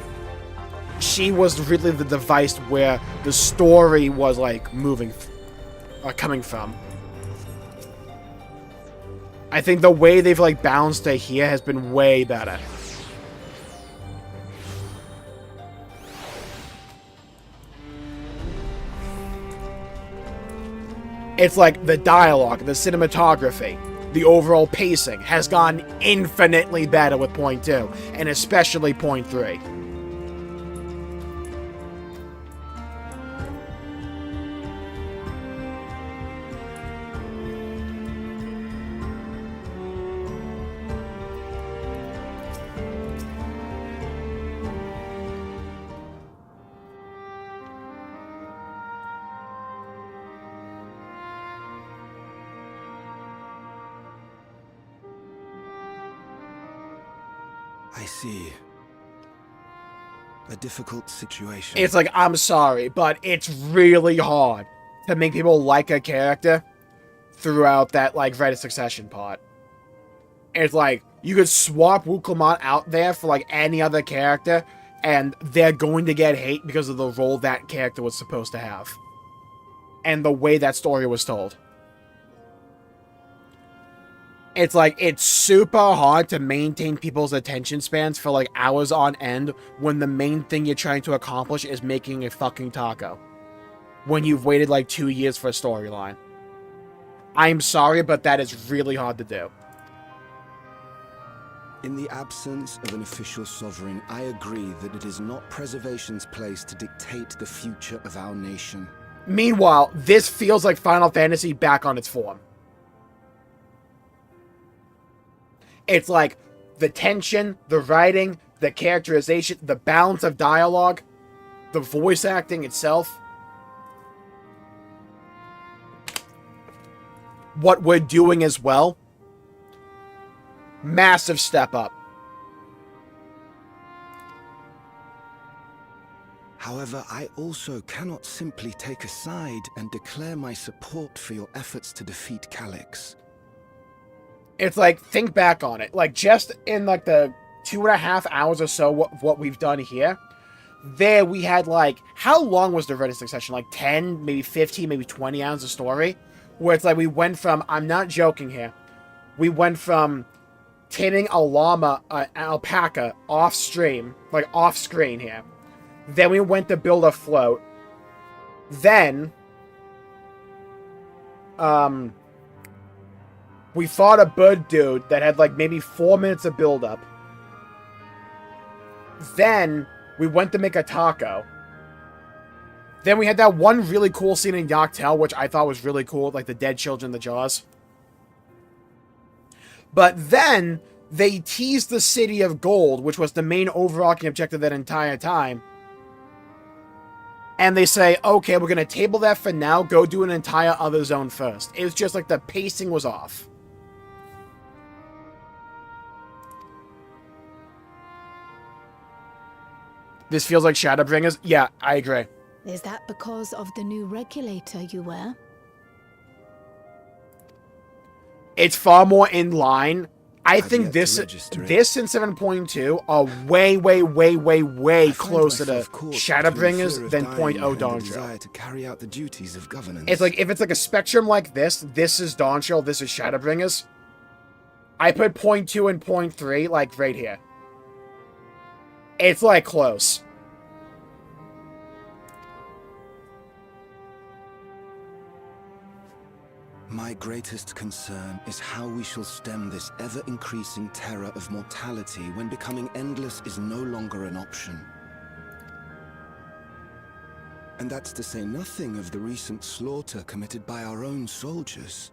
she was really the device where the story was like moving or coming from. I think the way they've like balanced it here has been way better. It's like the dialogue, the cinematography, the overall pacing has gone infinitely better with point 2, and especially point 3. I see. A difficult situation. It's like, I'm sorry, but it's really hard to make people like a character throughout that, like, Red Succession part. It's like, you could swap Wuklumon out there for, like, any other character, and they're going to get hate because of the role that character was supposed to have. And the way that story was told. It's like, it's super hard to maintain people's attention spans for like hours on end when the main thing you're trying to accomplish is making a fucking taco. When you've waited like 2 years for a storyline. I'm sorry, but that is really hard to do. In the absence of an official sovereign, I agree that it is not preservation's place to dictate the future of our nation. Meanwhile, this feels like Final Fantasy back on its form. It's like the tension, the writing, the characterization, the balance of dialogue, the voice acting itself. What we're doing as well. Massive step up. However, I also cannot simply take a side and declare my support for your efforts to defeat Calyx. It's like, think back on it. Like, just in, like, the 2.5 hours or so what we've done here, there we had, like, how long was the Red Succession? Like, 10, maybe 15, maybe 20 hours of story? Where it's like, we went from, I'm not joking here, we went from taming a llama, an alpaca, off-stream, like, off-screen here. Then we went to build a float. Then, we fought a bird dude that had like maybe 4 minutes of build-up. Then we went to make a taco. Then we had that one really cool scene in Yachtel, which I thought was really cool, like the dead children in the jaws. But then they teased the City of Gold, which was the main overarching objective that entire time. And they say, okay, we're going to table that for now, go do an entire other zone first. It was just like the pacing was off. This feels like Shadowbringers? Yeah, I agree. Is that because of the new regulator you wear? It's far more in line. I think this and 7.2 are way closer to Shadowbringers than 0.0 Dawntrail. To carry out the duties of governance. It's like, if it's like a spectrum like this is Dawntrail, this is Shadowbringers. I put 0.2 and 0.3 like right here. It's like close. My greatest concern is how we shall stem this ever-increasing terror of mortality when becoming endless is no longer an option. And that's to say nothing of the recent slaughter committed by our own soldiers.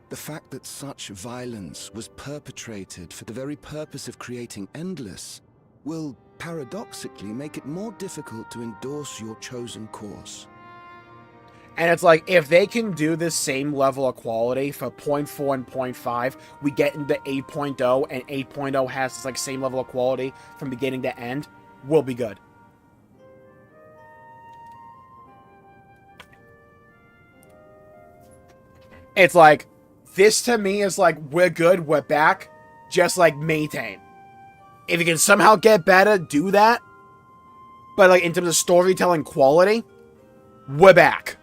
The fact that such violence was perpetrated for the very purpose of creating endless will paradoxically make it more difficult to endorse your chosen course. And it's like, if they can do this same level of quality for 0.4 and 0.5, we get into 8.0, and 8.0 has this like same level of quality from beginning to end, we'll be good. It's like, this to me is like, we're good, we're back, just like maintain. If you can somehow get better, do that. But, like, in terms of storytelling quality, we're back.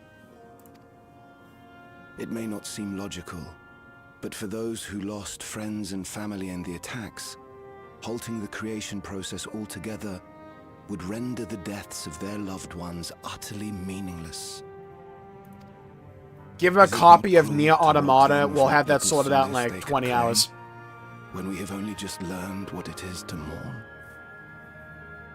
It may not seem logical, but for those who lost friends and family in the attacks, halting the creation process altogether would render the deaths of their loved ones utterly meaningless. Give him a copy of Nier Automata. We'll have that sorted out in like 20 hours. When we have only just learned what it is to mourn.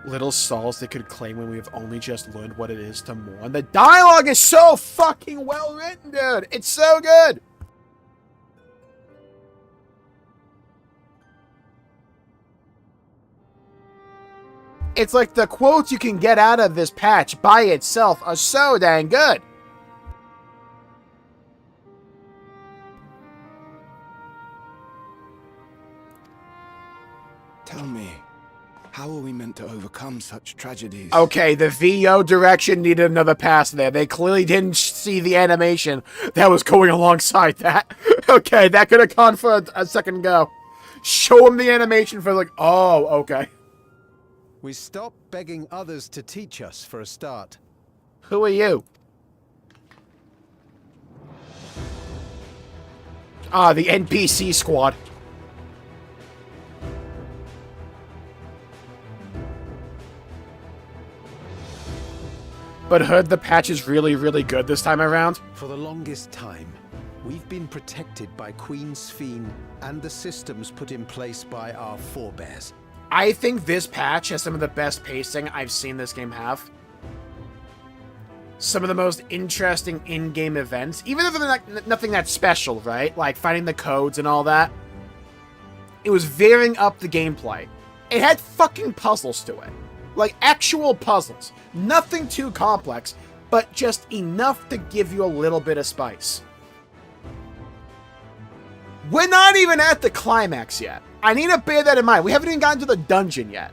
Little souls they could claim when we have only just learned what it is to mourn. The dialogue is so fucking well written, dude. It's so good. It's like the quotes you can get out of this patch by itself are so dang good. Tell me, how are we meant to overcome such tragedies? Okay, the VO direction needed another pass there. They clearly didn't see the animation that was going alongside that. Okay, that could have gone for a second go. Show him the animation for like, oh, okay. We stop begging others to teach us for a start. Who are you? Ah, the NPC squad. But heard the patch is really, really good this time around. For the longest time, we've been protected by Queen Ffxiv and the systems put in place by our forebears. I think this patch has some of the best pacing I've seen this game have. Some of the most interesting in-game events, even if they're nothing that special, right? Like finding the codes and all that. It was varying up the gameplay. It had fucking puzzles to it. Like actual puzzles. Nothing too complex, but just enough to give you a little bit of spice. We're not even at the climax yet. I need to bear that in mind. We haven't even gotten to the dungeon yet.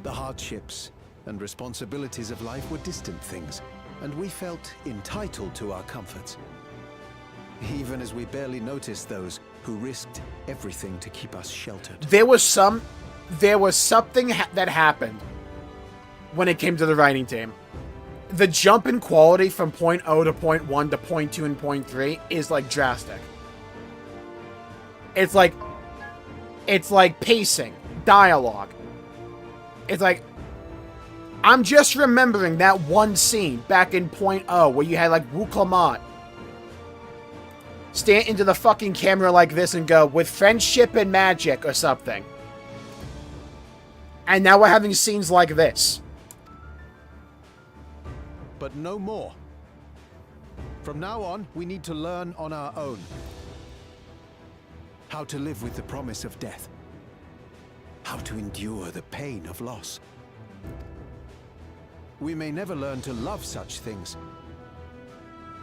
The hardships and responsibilities of life were distant things, and we felt entitled to our comforts. Even as we barely noticed those who risked everything to keep us sheltered. There was something that happened when it came to the writing team. The jump in quality from point 0 to point 1 to point 2 and point 3 is like drastic. It's like pacing, dialogue. It's like, I'm just remembering that one scene back in point 0 where you had like Wu Clement stand into the fucking camera like this and go, with friendship and magic or something. And now we're having scenes like this. But no more. From now on, we need to learn on our own. How to live with the promise of death. How to endure the pain of loss. We may never learn to love such things,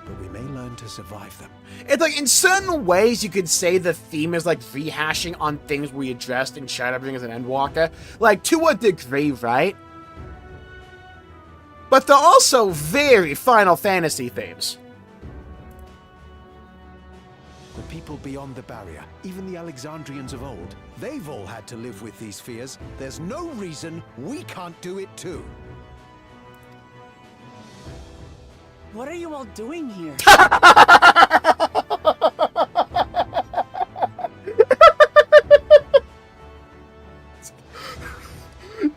but we may learn to survive them. It's like, in certain ways, you could say the theme is like rehashing on things we addressed in Shadowbringers and Endwalker. Like, to a degree, right? But they're also very Final Fantasy themes. The people beyond the barrier, even the Alexandrians of old, they've all had to live with these fears. There's no reason we can't do it too. What are you all doing here?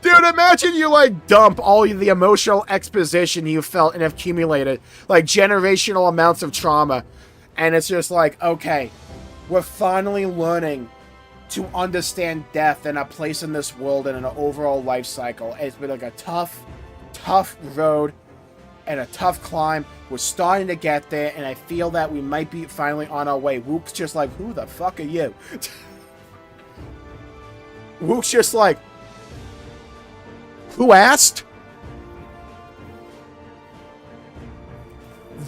Dude, imagine you, like, dump all the emotional exposition you felt and accumulated, like, generational amounts of trauma, and it's just like, okay, we're finally learning to understand death and a place in this world and an overall life cycle. It's been, like, a tough road and a tough climb. We're starting to get there, and I feel that we might be finally on our way. Wook's just like, who the fuck are you? Wook's just like, who asked?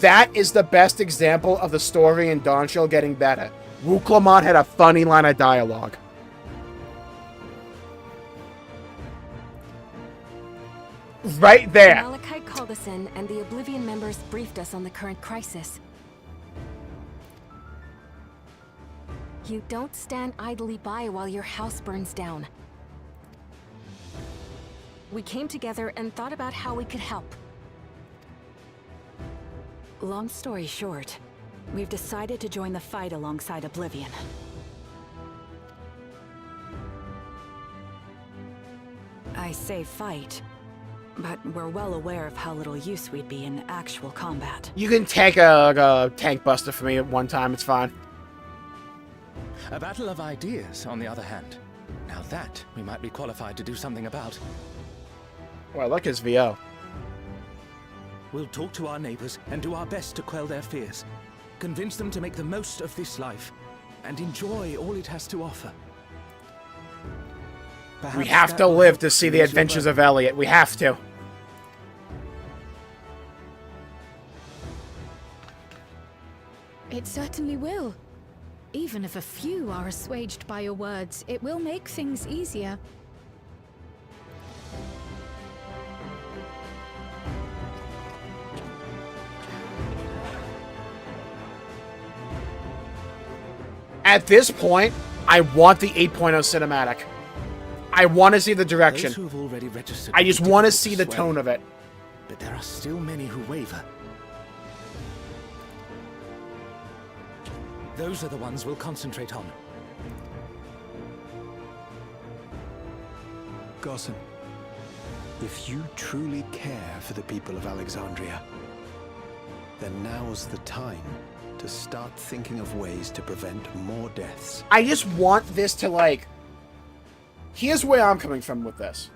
That is the best example of the story in Dawntrail getting better. Wu Clement had a funny line of dialogue. Right there. Malachi called us in, and the Oblivion members briefed us on the current crisis. You don't stand idly by while your house burns down. We came together and thought about how we could help. Long story short, we've decided to join the fight alongside Oblivion. I say fight, but we're well aware of how little use we'd be in actual combat. You can take a tank buster for me at one time, it's fine. A battle of ideas, on the other hand. Now that we might be qualified to do something about. Well, I like his VO. We'll talk to our neighbors and do our best to quell their fears. Convince them to make the most of this life and enjoy all it has to offer. We have to live to see the adventures of Elliot. We have to. It certainly will. Even if a few are assuaged by your words, it will make things easier. At this point, I want the 8.0 cinematic. I want to see the direction. I just want to see the tone of it. But there are still many who waver. Those are the ones we'll concentrate on. Gossen, if you truly care for the people of Alexandria, then now's the time to start thinking of ways to prevent more deaths. I just want this to, like... Here's where I'm coming from with this.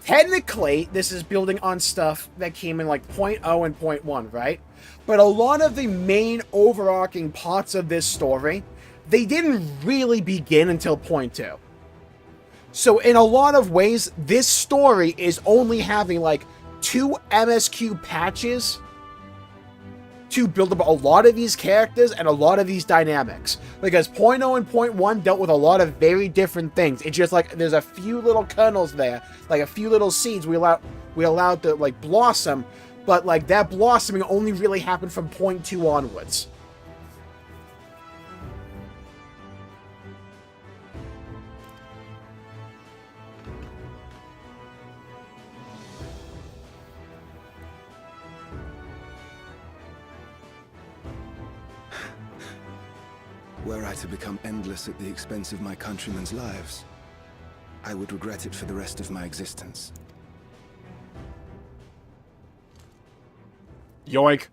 Technically, this is building on stuff that came in, like, 0.0 and 0.1, right? But a lot of the main overarching parts of this story, they didn't really begin until 0.2. So in a lot of ways, this story is only having, like, 2 MSQ patches to build up a lot of these characters and a lot of these dynamics. Because 0.0 and 0.1 dealt with a lot of very different things. It's just like there's a few little kernels there, like a few little seeds we allowed to like blossom, but like that blossoming only really happened from 0.2 onwards. Were I to become endless at the expense of my countrymen's lives, I would regret it for the rest of my existence. Yoink.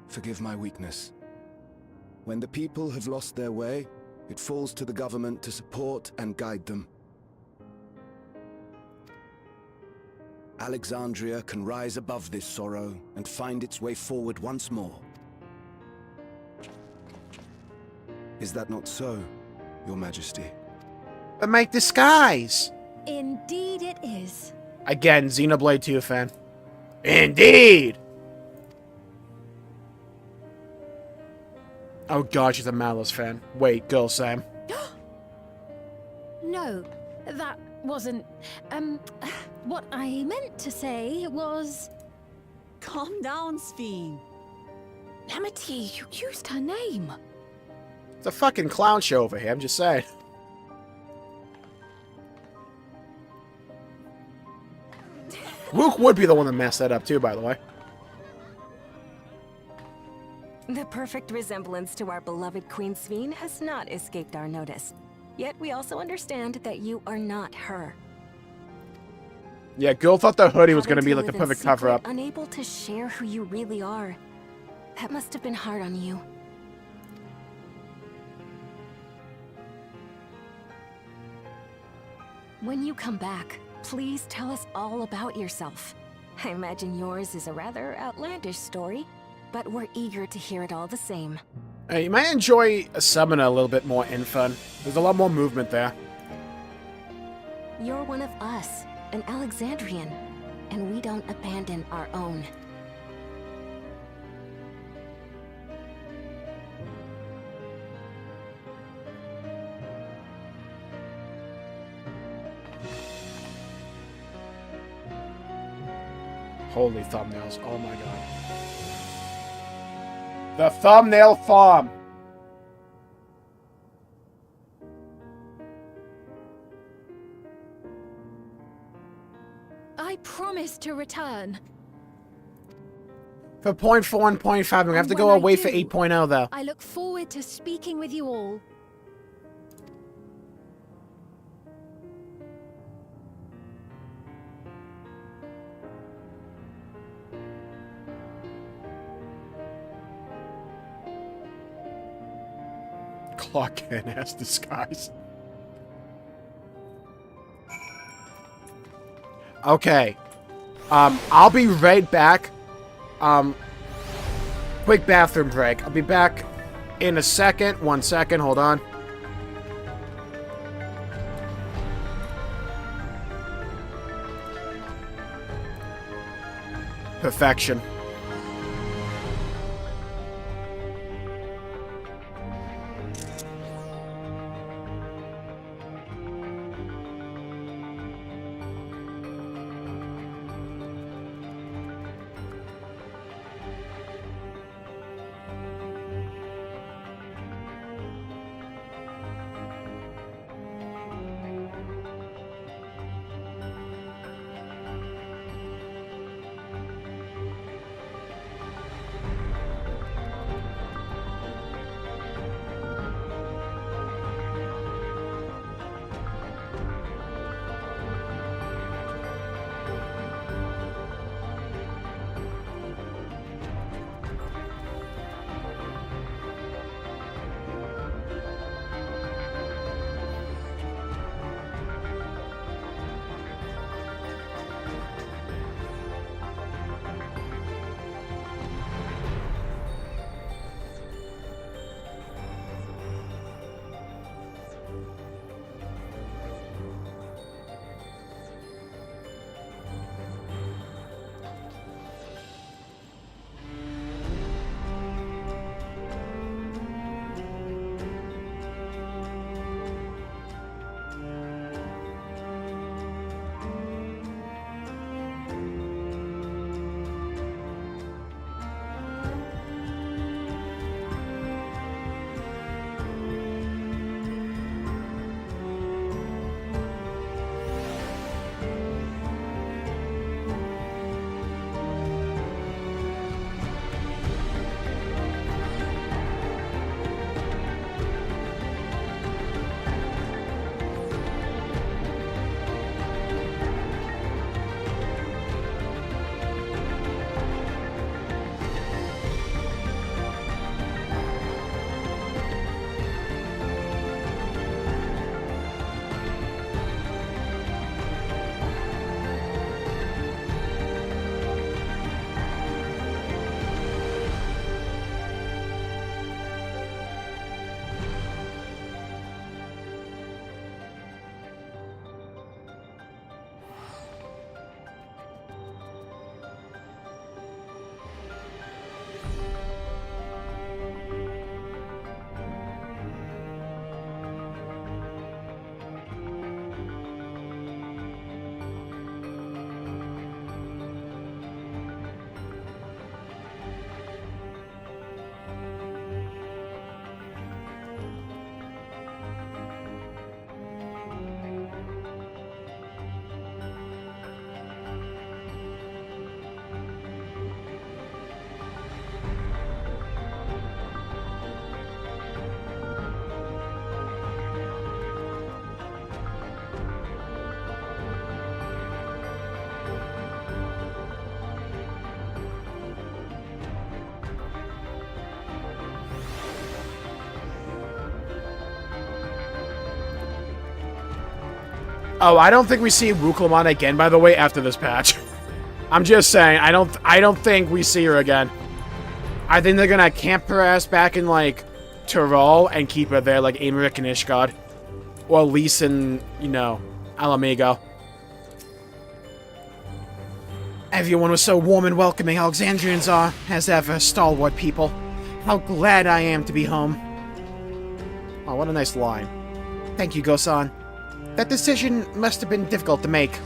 Forgive my weakness. When the people have lost their way, it falls to the government to support and guide them. Alexandria can rise above this sorrow and find its way forward once more. Is that not so, Your Majesty? But make disguise! Indeed it is. Again, Xenoblade 2 fan. Indeed! Oh god, she's a Malice fan. Wait, girl Sam. No, that wasn't... what I meant to say was... Calm down, Ffxiv. Amity, you used her name. It's a fucking clown show over here, I'm just saying. Luke would be the one that messed that up too, by the way. The perfect resemblance to our beloved Queen Ffxiv has not escaped our notice. Yet we also understand that you are not her. Yeah, girl thought the hoodie was Having going to be to like the live in perfect secret, cover-up. Unable to share who you really are. That must have been hard on you. When you come back, please tell us all about yourself. I imagine yours is a rather outlandish story, but we're eager to hear it all the same. You might enjoy a Summoner a little bit more in fun. There's a lot more movement there. You're one of us, an Alexandrian, and we don't abandon our own. Holy thumbnails. Oh my god. The thumbnail farm! I promise to return. For 0.4 and 0.5, I'm gonna have to go away for 8.0 though. I look forward to speaking with you all. Clock in as disguise. Okay. I'll be right back. Quick bathroom break. I'll be back in a second. 1 second, hold on. Perfection. Oh, I don't think we see Wuklamon again, by the way, after this patch. I'm just saying, I don't think we see her again. I think they're gonna camp her ass back in, like, Tyrol and keep her there, like Aymeric and Ishgard. Or Lys and, you know, Alamigo. Everyone was so warm and welcoming. Alexandrians are, as ever, stalwart people. How glad I am to be home. Oh, what a nice line. Thank you, Gosan. That decision must have been difficult to make.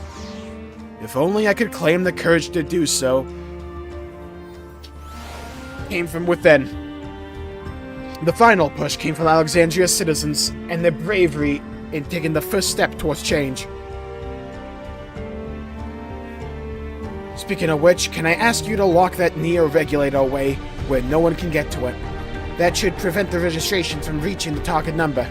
If only I could claim the courage to do so. Came from within. The final push came from Alexandria's citizens and their bravery in taking the first step towards change. Speaking of which, can I ask you to lock that Neo-regulator away where no one can get to it? That should prevent the registration from reaching the target number.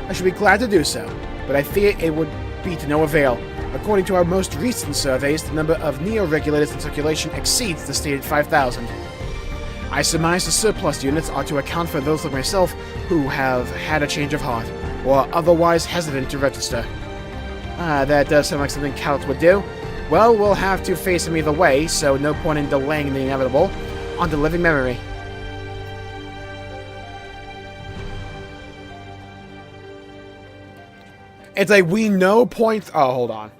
I should be glad to do so, but I fear it would be to no avail. According to our most recent surveys, the number of Neo-regulators in circulation exceeds the stated 5,000. I surmise the surplus units are to account for those like myself who have had a change of heart, or are otherwise hesitant to register. That does sound like something Calix would do. Well, we'll have to face him either way, so no point in delaying the inevitable. On to living memory. It's like, we know oh, hold on.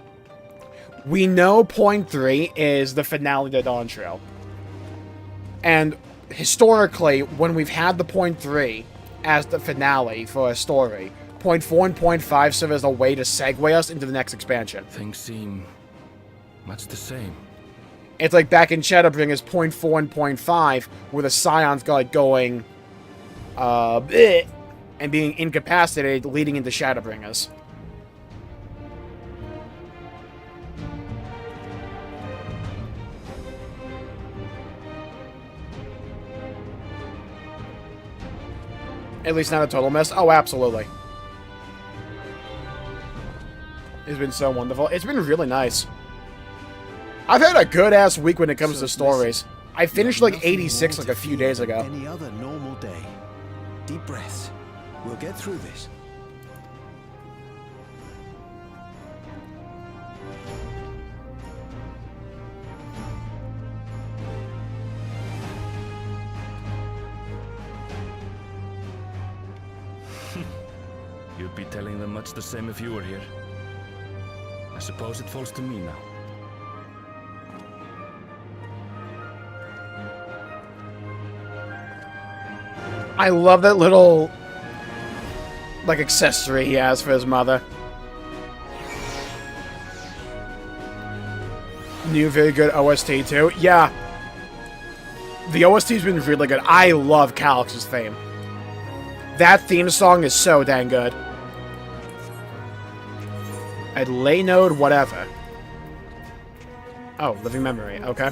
We know point 3 is the finale to Dawntrail. And historically, when we've had the point 3 as the finale for a story, point 4 and point 5 serve as a way to segue us into the next expansion. Things seem much the same. It's like back in Shadowbringers, point 4 and point 5, where the Scions got like going, bleh, and being incapacitated, leading into Shadowbringers. At least not a total miss. Oh, absolutely. It's been so wonderful. It's been really nice. I've had a good-ass week when it comes to stories. I finished like 86 like a few days ago. Any other normal day. Deep breaths. We'll get through this. You'd be telling them much the same if you were here. I suppose it falls to me now. I love that little, like, accessory he has for his mother. New, very good OST, too. Yeah. The OST's been really good. I love Calix's theme. That theme song is so dang good. I'd lay node, whatever. Oh, living memory. Okay.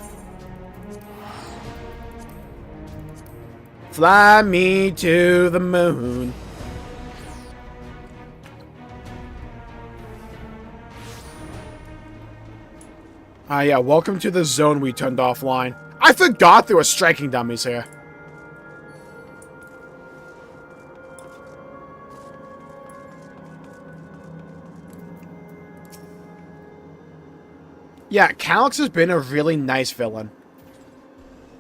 Fly me to the moon. Yeah, welcome to the zone we turned offline. I forgot there were striking dummies here. Yeah, Calix has been a really nice villain.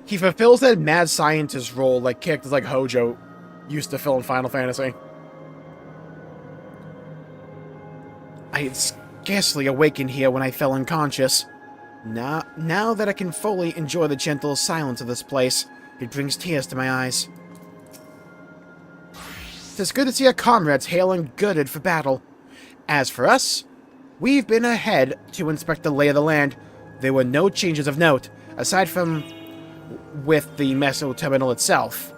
He fulfills that mad scientist role like characters like Hojo used to fill in Final Fantasy. I had scarcely awakened here when I fell unconscious. Now that I can fully enjoy the gentle silence of this place, it brings tears to my eyes. It's good to see our comrades hale and girded for battle. As for us, we've been ahead to inspect the lay of the land. There were no changes of note, aside from with the Meso Terminal itself.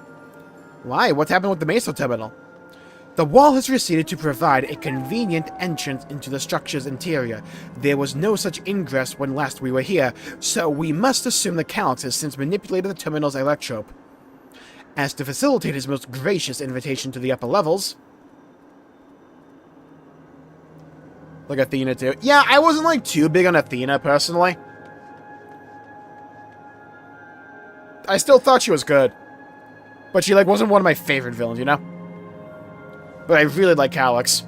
Why? What happened with the Meso Terminal? The wall has receded to provide a convenient entrance into the structure's interior. There was no such ingress when last we were here, so we must assume the Calix has since manipulated the terminal's electrope. As to facilitate his most gracious invitation to the upper levels... Like Athena too. Yeah, I wasn't like too big on Athena personally. I still thought she was good. But she like wasn't one of my favorite villains, you know? But I really like Calix.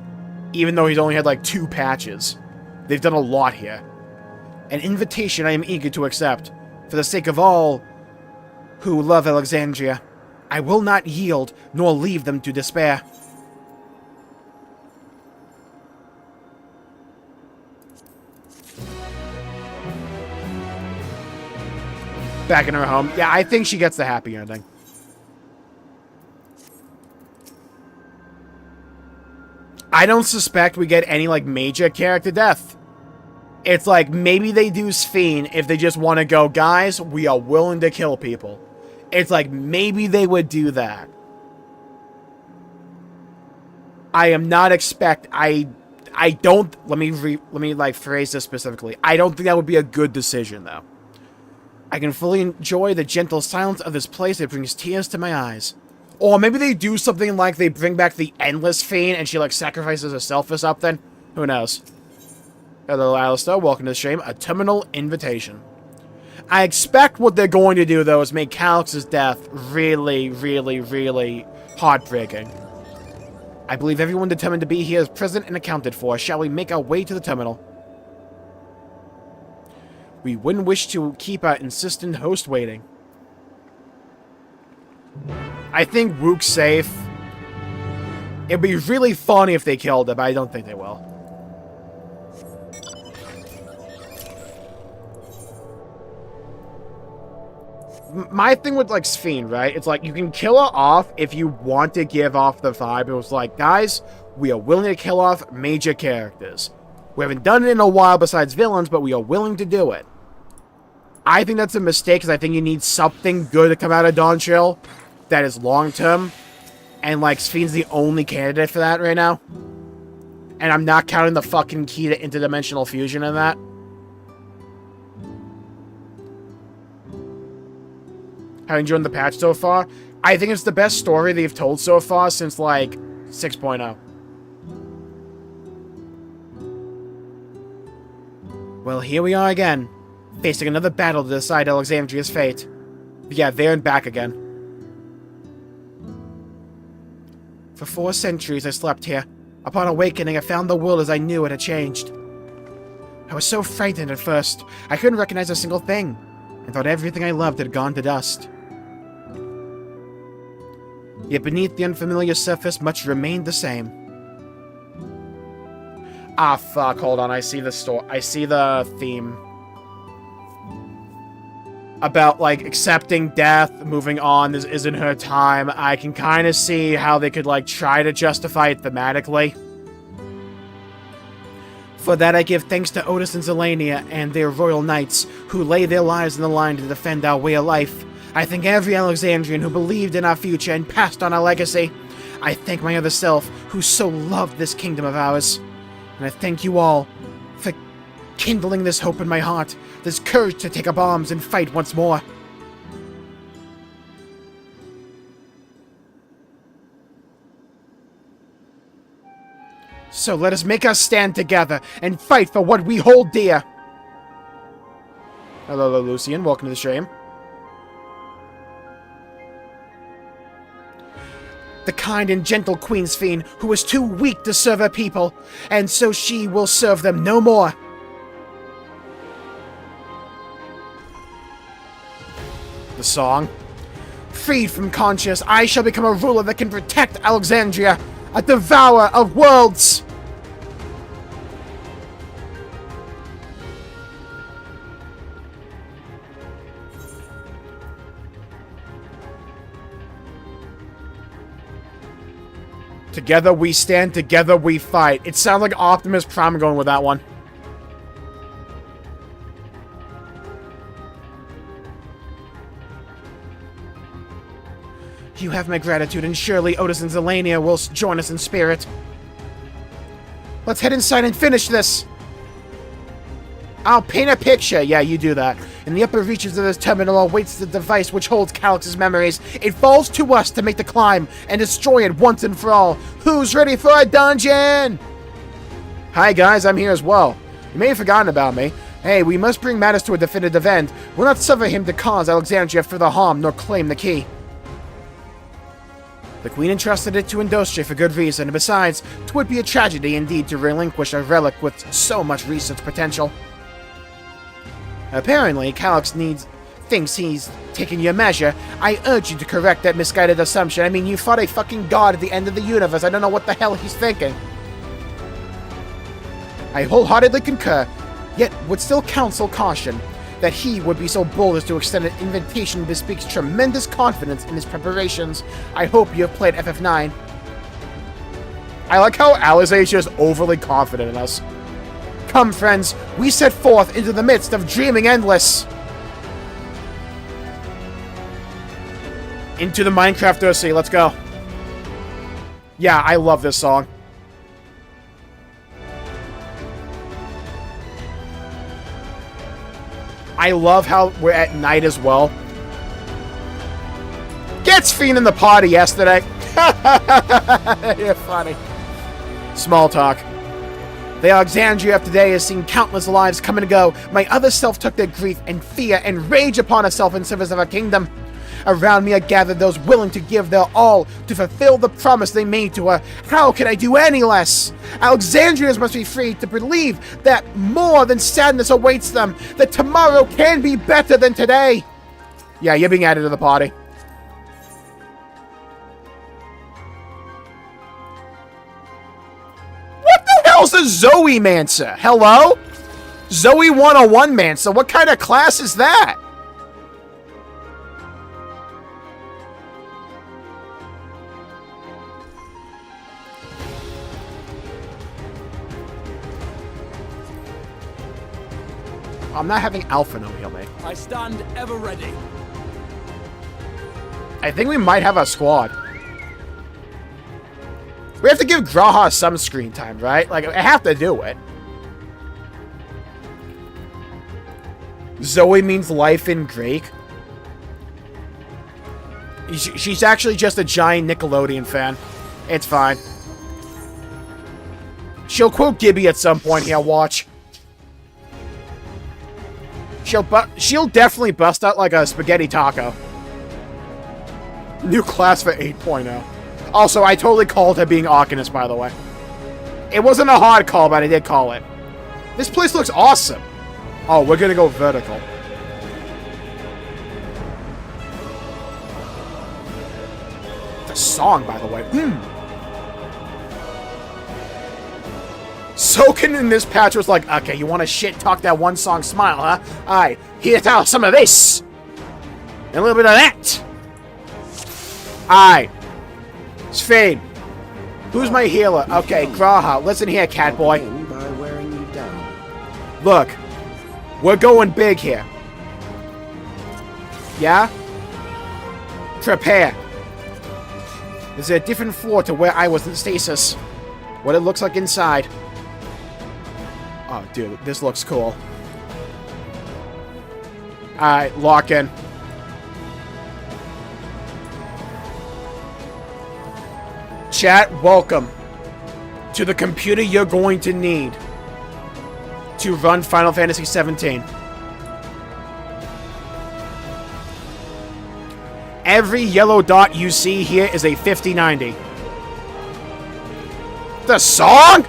Even though he's only had like 2 patches. They've done a lot here. An invitation I am eager to accept. For the sake of all who love Alexandria. I will not yield, nor leave them to despair. Back in her home. Yeah, I think she gets the happy ending. I don't suspect we get any, like, major character death. It's like, maybe they do Ffxiv if they just want to go, guys, we are willing to kill people. It's like, maybe they would do that. I am not I don't, let me like phrase this specifically. I don't think that would be a good decision, though. I can fully enjoy the gentle silence of this place. It brings tears to my eyes. Or maybe they do something like they bring back the endless Ffxiv and she like sacrifices herself or something. Who knows? Hello, Alistair. Welcome to the stream. A terminal invitation. I expect what they're going to do, though, is make Calyx's death really, really, really heartbreaking. I believe everyone determined to be here is present and accounted for. Shall we make our way to the terminal? We wouldn't wish to keep our insistent host waiting. I think Wook's safe. It'd be really funny if they killed him, but I don't think they will. My thing with, like, Ffxiv, right? It's like, you can kill her off if you want to give off the vibe. It was like, guys, we are willing to kill off major characters. We haven't done it in a while besides villains, but we are willing to do it. I think that's a mistake, because I think you need something good to come out of Dawntrail that is long-term. And, like, Ffxiv's the only candidate for that right now. And I'm not counting the fucking key to interdimensional fusion in that. How enjoyed the patch so far? I think it's the best story they've told so far since, like, 6.0. Well, here we are again, facing another battle to decide Alexandria's fate. But yeah, there and back again. For 4 centuries I slept here. Upon awakening, I found the world as I knew it had changed. I was so frightened at first, I couldn't recognize a single thing, and thought everything I loved had gone to dust. Yet beneath the unfamiliar surface, much remained the same. Ah, fuck, hold on, I see the theme. About, like, accepting death, moving on, this isn't her time. I can kind of see how they could, like, try to justify it thematically. For that I give thanks to Otis and Zelania and their royal knights, who lay their lives in the line to defend our way of life. I thank every Alexandrian who believed in our future and passed on our legacy. I thank my other self, who so loved this kingdom of ours. And I thank you all for kindling this hope in my heart, this courage to take up arms and fight once more. So let us make us stand together and fight for what we hold dear. Hello, Lucian. Welcome to the stream. The kind and gentle Queen Ffxiv, who was too weak to serve her people, and so she will serve them no more. The song. Freed from conscience, I shall become a ruler that can protect Alexandria, a devourer of worlds. Together we stand, together we fight. It sounds like Optimus Prime going with that one. You have my gratitude, and surely Otis and Zelania will join us in spirit. Let's head inside and finish this! I'll paint a picture. Yeah, you do that. In the upper reaches of this terminal awaits the device which holds Calyx's memories. It falls to us to make the climb and destroy it once and for all. Who's ready for a dungeon? Hi guys, I'm here as well. You may have forgotten about me. Hey, we must bring matters to a definitive end. We'll not suffer him to cause Alexandria further harm nor claim the key. The Queen entrusted it to Industria for good reason, and besides, 'twould be a tragedy indeed to relinquish a relic with so much research potential. Apparently, Calyx thinks he's taking your measure. I urge you to correct that misguided assumption. I mean, you fought a fucking god at the end of the universe. I don't know what the hell he's thinking. I wholeheartedly concur, yet would still counsel caution. That he would be so bold as to extend an invitation bespeaks tremendous confidence in his preparations. I hope you have played FF9. I like how Alice is just overly confident in us. Come, friends, we set forth into the midst of dreaming endless. Into the Minecraft OC, let's go. Yeah, I love this song. I love how we're at night as well. Gets Fiend in the party yesterday. You're funny. Small talk. The Alexandria of today has seen countless lives come and go. My other self took their grief and fear and rage upon herself in service of her kingdom. Around me are gathered those willing to give their all to fulfill the promise they made to her. How could I do any less? Alexandrians must be free to believe that more than sadness awaits them, that tomorrow can be better than today. Yeah, you're being added to the party. What the hell's a Zoe Mancer? Hello? Zoe 101 Mancer, what kind of class is that? I'm not having Alpha no heal me. I stand ever ready. I think we might have a squad. We have to give Graha some screen time, right? Like, I have to do it. Zoe means life in Greek. She's actually just a giant Nickelodeon fan. It's fine. She'll quote Gibby at some point here, watch. She'll definitely bust out like a spaghetti taco. New class for 8.0. Also, I totally called her being Arcanist, by the way. It wasn't a hard call, but I did call it. This place looks awesome. Oh, we're gonna go vertical. The song, by the way. Soken in this patch was like, okay, you want to shit talk that one song Smile, huh? Alright, here's out some of this. And a little bit of that. Alright. Ffxiv. Who's my healer? Okay, Graha. Listen here, cat boy. By wearing you down. Look. We're going big here. Yeah? Prepare. There's a different floor to where I was in stasis. What it looks like inside. Oh, dude, this looks cool. Alright, lock in. Chat, welcome to the computer you're going to need to run Final Fantasy 17. Every yellow dot you see here is a 5090. The song?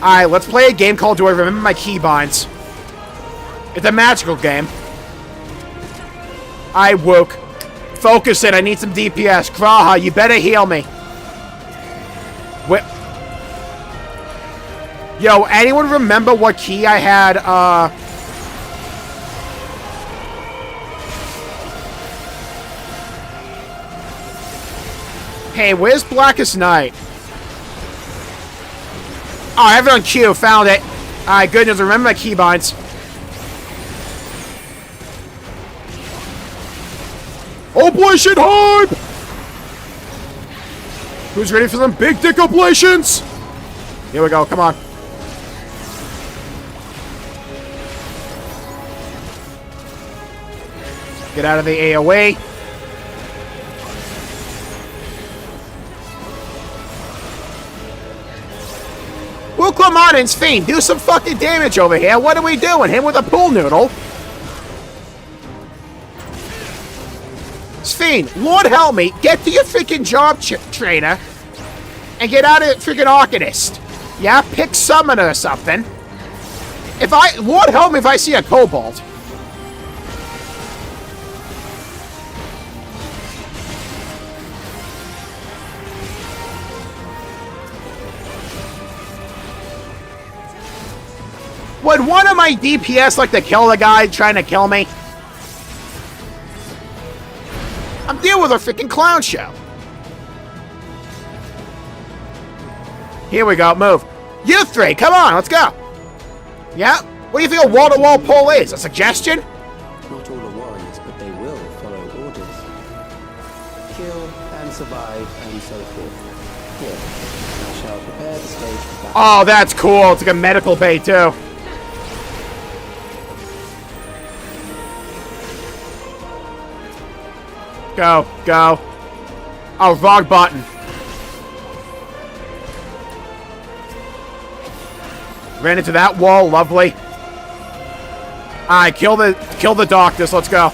Alright, let's play a game called Do I Remember My Keybinds? It's a magical game. I woke. Focus it, I need some DPS. Graha, you better heal me. Yo, anyone remember what key I had, Hey, where's Blackest Night? Oh, I have it on Q. Found it. Alright, good news. Remember my keybinds. Oblation hype! Who's ready for some big dick oblations? Here we go. Come on. Get out of the AoE. Well, come on, and Fiend, do some fucking damage over here. What are we doing? Him with a pool noodle? Fiend, Lord help me, get to your freaking job, trainer, and get out of freaking Arcanist. Yeah, pick Summoner or something. Lord help me if I see a Kobold. Would one of my DPS like to kill the guy trying to kill me? I'm dealing with a freaking clown show. Here we go, move. You three, come on, let's go. Yeah? What do you think a wall-to-wall pull is? A suggestion? Not all are warriors, but they will follow orders. Kill and survive and so forth. Here, I shall prepare the stage for battle. Oh, that's cool. It's like a medical bay, too. Go, go. Oh, wrong button. Ran into that wall, lovely. Alright, kill the doctors, let's go.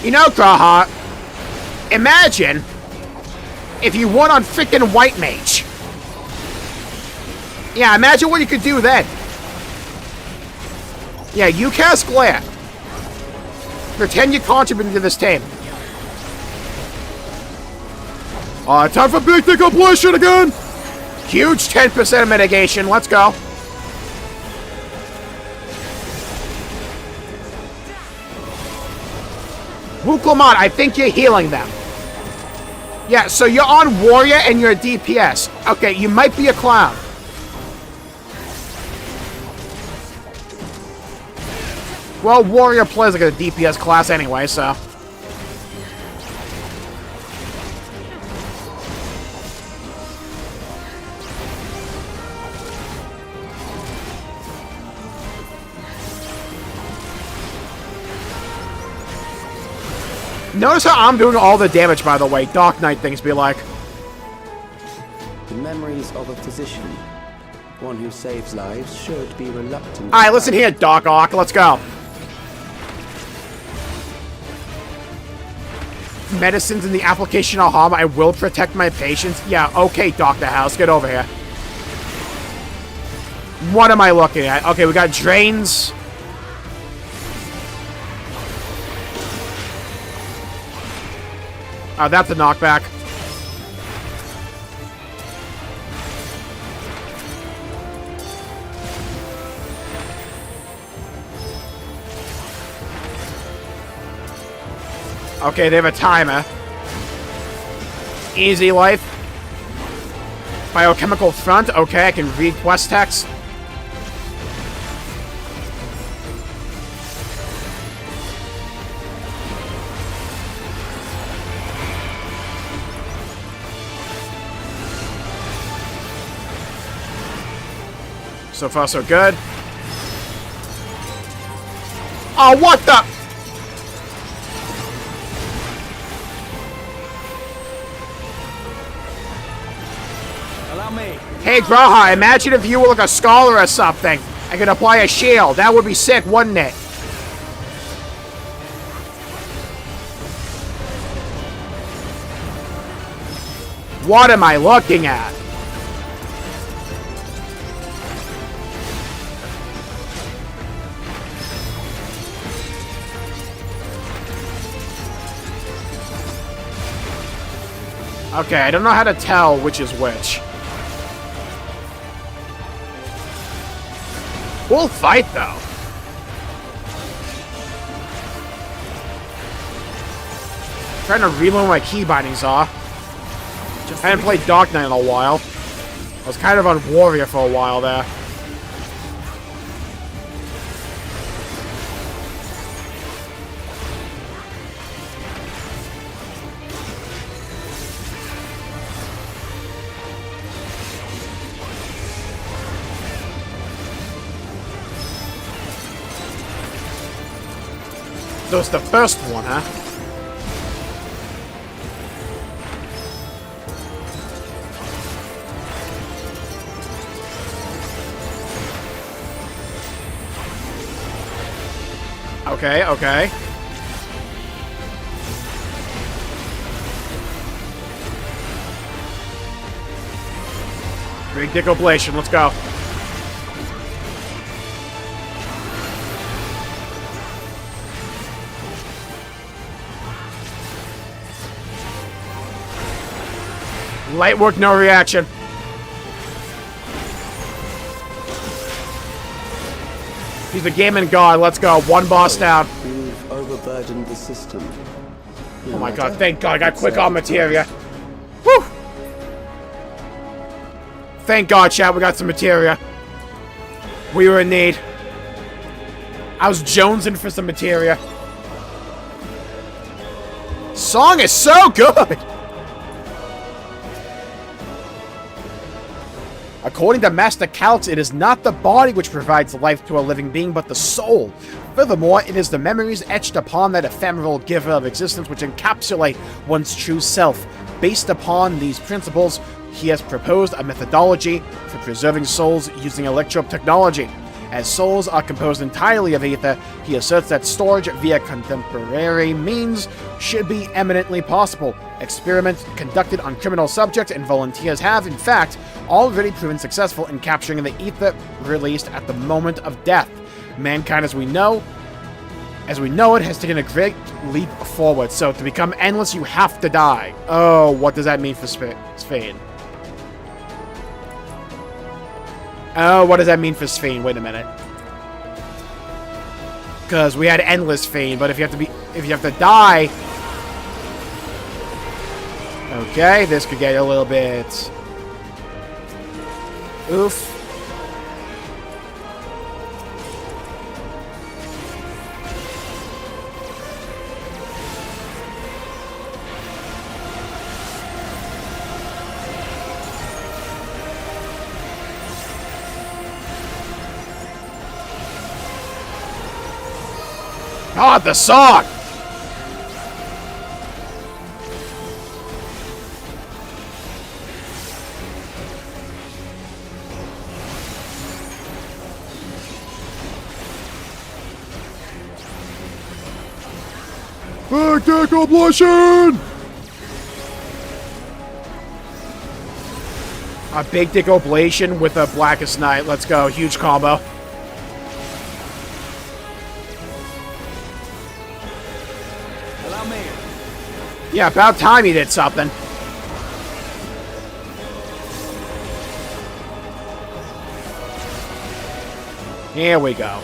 You know, Graha, imagine if you won on frickin' White Mage. Yeah, imagine what you could do then. Yeah, you cast Glare. Pretend you contributed to this team. Time for big decompletion again! Huge 10% mitigation, let's go. Wuklamon, I think you're healing them. Yeah, so you're on Warrior and you're a DPS. Okay, you might be a clown. Well, Warrior plays like a DPS class anyway, so... Notice how I'm doing all the damage, by the way. Dark Knight things be like. The memories of a physician. One who saves lives should be reluctant. Alright, listen here, Doc Ock. Let's go. Medicines in the application of harm. I will protect my patients. Yeah, okay, Dr. House. Get over here. What am I looking at? Okay, we got drains. Oh, that's a knockback. Okay, they have a timer. Easy life. Biochemical front. Okay, I can read quest text. So far, so good. Oh, what the? Allow me. Hey, Graha, imagine if you were like a scholar or something. I could apply a shield. That would be sick, wouldn't it? What am I looking at? Okay, I don't know how to tell which is which. We'll fight, though. I'm trying to relearn what my key bindings are. I haven't played Dark Knight in a while. I was kind of on Warrior for a while there. So it's the first one, huh? Okay, okay. Big dick oblation, let's go. Light work, no reaction. He's the gaming god. Let's go. One boss down. We've overburdened the system. Oh my god, thank god, I got quick on materia. Whew! Thank god, chat, we got some materia. We were in need. I was jonesing for some materia. Song is so good! According to Master Calix, it is not the body which provides life to a living being, but the soul. Furthermore, it is the memories etched upon that ephemeral giver of existence which encapsulate one's true self. Based upon these principles, he has proposed a methodology for preserving souls using electro technology. As souls are composed entirely of ether, he asserts that storage via contemporary means should be eminently possible. Experiments conducted on criminal subjects and volunteers have, in fact, already proven successful in capturing the ether released at the moment of death. Mankind as we know it has taken a great leap forward, so to become endless you have to die. Oh, what does that mean for Sfane? Oh, what does that mean for Sfane? Wait a minute. Because we had endless Fane, but if you have to die. Okay, this could get a little bit. Oof. Ah, the song! Back deck oblation! A big dick oblation with a Blackest Night. Let's go. Huge combo. Yeah, about time he did something. Here we go.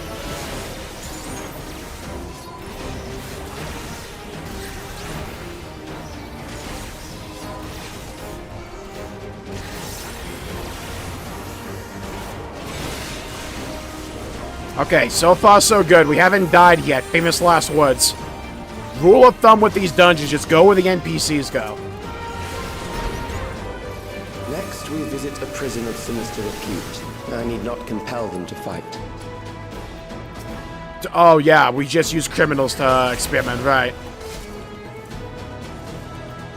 Okay, so far so good. We haven't died yet. Famous last words. Rule of thumb with these dungeons, just go where the NPCs go. Next, we visit a prison of sinister repute. I need not compel them to fight. Oh yeah, we just use criminals to experiment, right?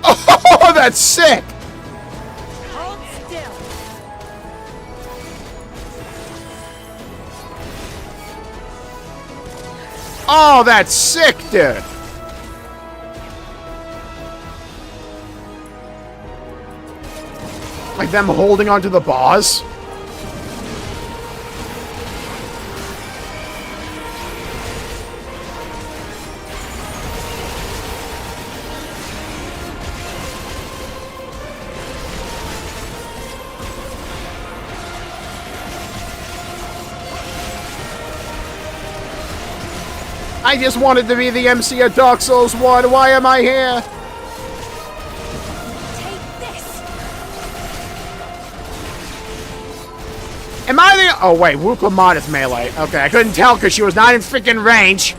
Oh, that's sick! Hold still. Oh, that's sick, dude! Like them holding onto the bars? I just wanted to be the MC of Dark Souls 1. Why am I here? Am I the... Oh, wait. Wukamon is melee. Okay, I couldn't tell because she was not in freaking range.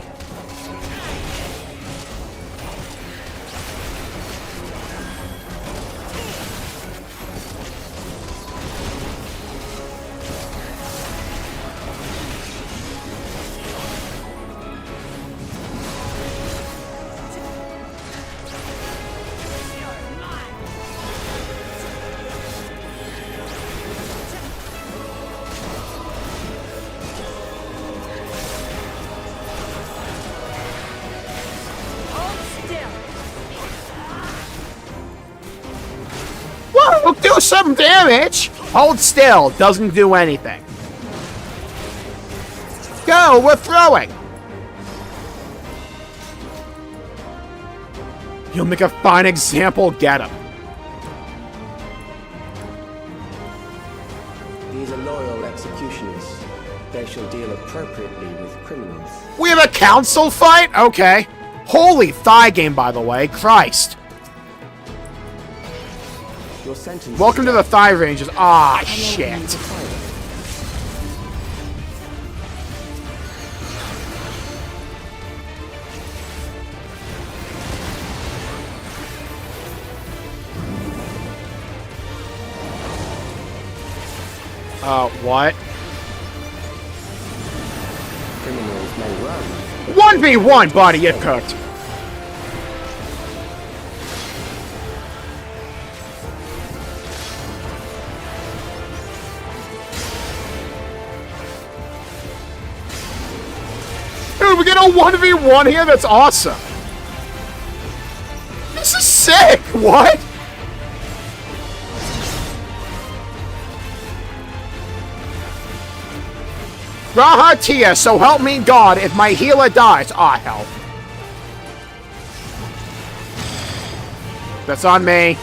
Whoa, do some damage! Hold still, doesn't do anything. Go, we're throwing! You'll make a fine example, get him. These are loyal executioners. Their shall deal appropriately with criminals. We have a council fight? Okay. Holy thigh game, by the way. Christ. Your sentence. Welcome to the thigh ranges. Ah, shit. What? Criminals may run. 1v1, buddy, get cooked. Dude, we get a 1v1 here? That's awesome. This is sick! What? Raha Tia, so help me God, if my healer dies. Ah, hell. That's on me.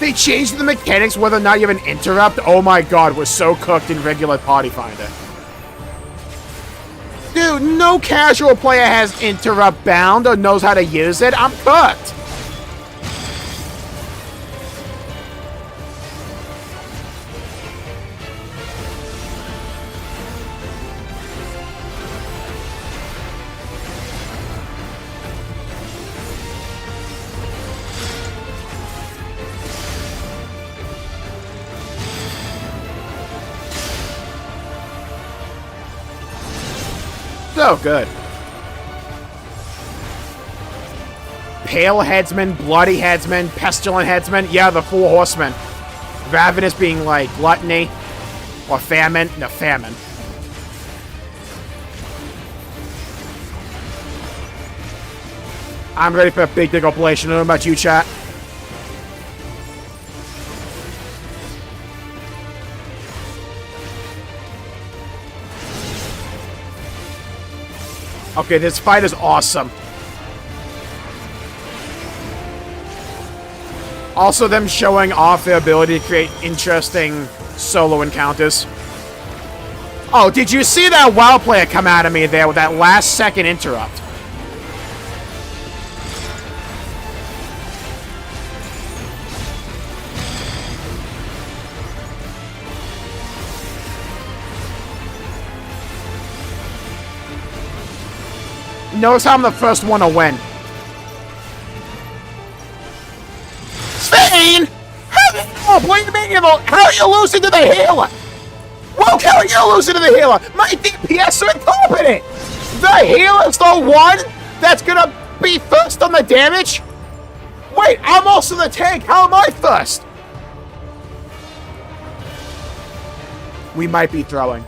They changed the mechanics whether or not you have an interrupt. Oh my god, we're so cooked in regular Party Finder. Dude, no casual player has interrupt bound or knows how to use it. I'm cooked. So good. Pale headsman, bloody headsman, pestilent headsman. Yeah, the four horsemen. Ravenous being like gluttony or famine. No, famine. I'm ready for a big dig operation. I don't know about you, chat. Okay, this fight is awesome. Also, them showing off their ability to create interesting solo encounters. Oh, did you see that WoW player come out of me there with that last second interrupt? Notice how I'm the first one to win. Spain! How are you losing to the healer? Well, how are you losing to the healer? My DPS are incompetent! The healer's the one that's gonna be first on the damage? Wait, I'm also the tank. How am I first? We might be throwing.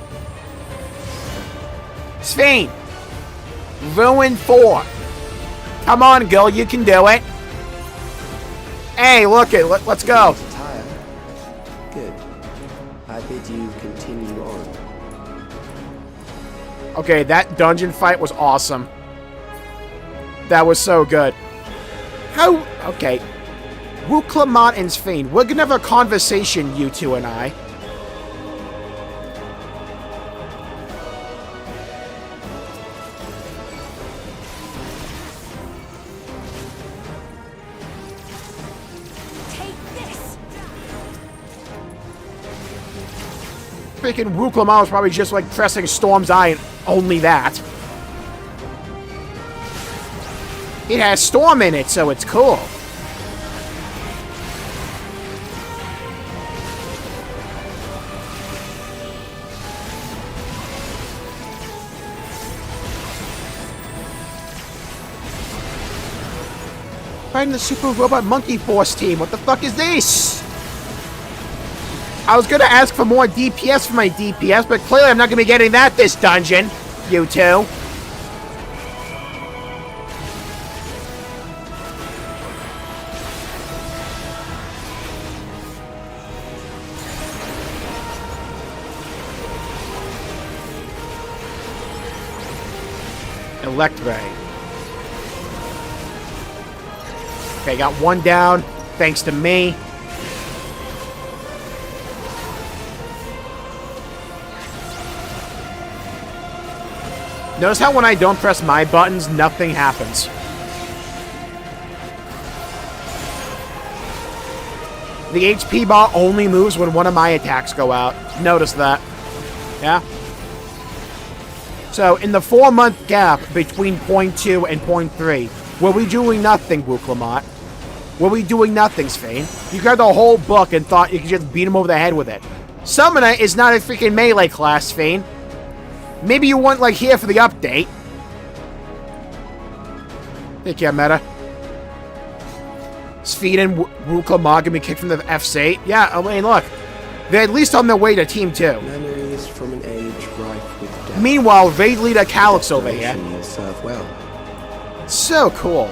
Spain! Ruin 4. Come on, girl, you can do it. Hey, look it. Let's go. Good. I bid you continue on. Okay, that dungeon fight was awesome. That was so good. How? Okay. Wu Clement and Sfeen. We're gonna have a conversation, you two and I. Freaking Wu Clement was probably just like pressing Storm's Eye and only that. It has Storm in it, so it's cool. Fighting the Super Robot Monkey Force team. What the fuck is this? I was gonna ask for more DPS for my DPS, but clearly I'm not gonna be getting that this dungeon. You two. Electray. Okay, got one down, thanks to me. Notice how when I don't press my buttons, nothing happens. The HP bar only moves when one of my attacks go out. Notice that. Yeah? So, in the 4-month gap between point 2 and point 3, were we doing nothing, Wuklamot? Were we doing nothing, Sfane? You grabbed the whole book and thought you could just beat him over the head with it. Summoner is not a freaking melee class, Sfane. Maybe you weren't, like, here for the update. Take care, Meta. Sfane and Wuklamot gonna be kicked from the FC. Yeah, I mean, look. They're at least on their way to Team 2. Memories from an age rife with death. Meanwhile, Raid Leader Calyx over here. Will serve well. So cool.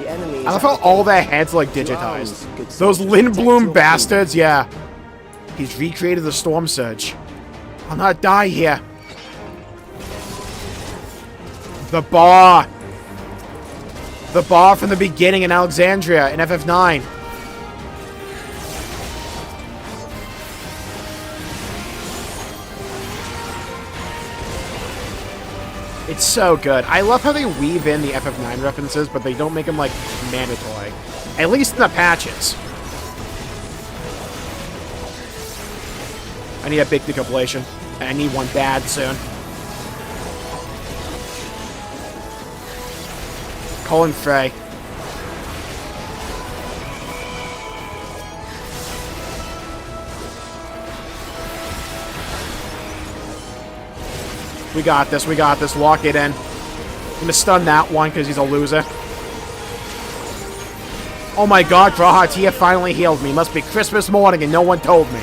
The enemy I love how all their heads are, like, digitized. Those Lindblum bastards, yeah. He's recreated the Storm Surge. I'll not die here. The bar. The bar from the beginning in Alexandria in FF9. It's so good. I love how they weave in the FF9 references, but they don't make them, like, mandatory. At least in the patches. I need a big decompilation. And I need one bad soon. Colin Frey. We got this, we got this. Lock it in. I'm gonna stun that one because he's a loser. Oh my god, Grahatia finally healed me. Must be Christmas morning and no one told me.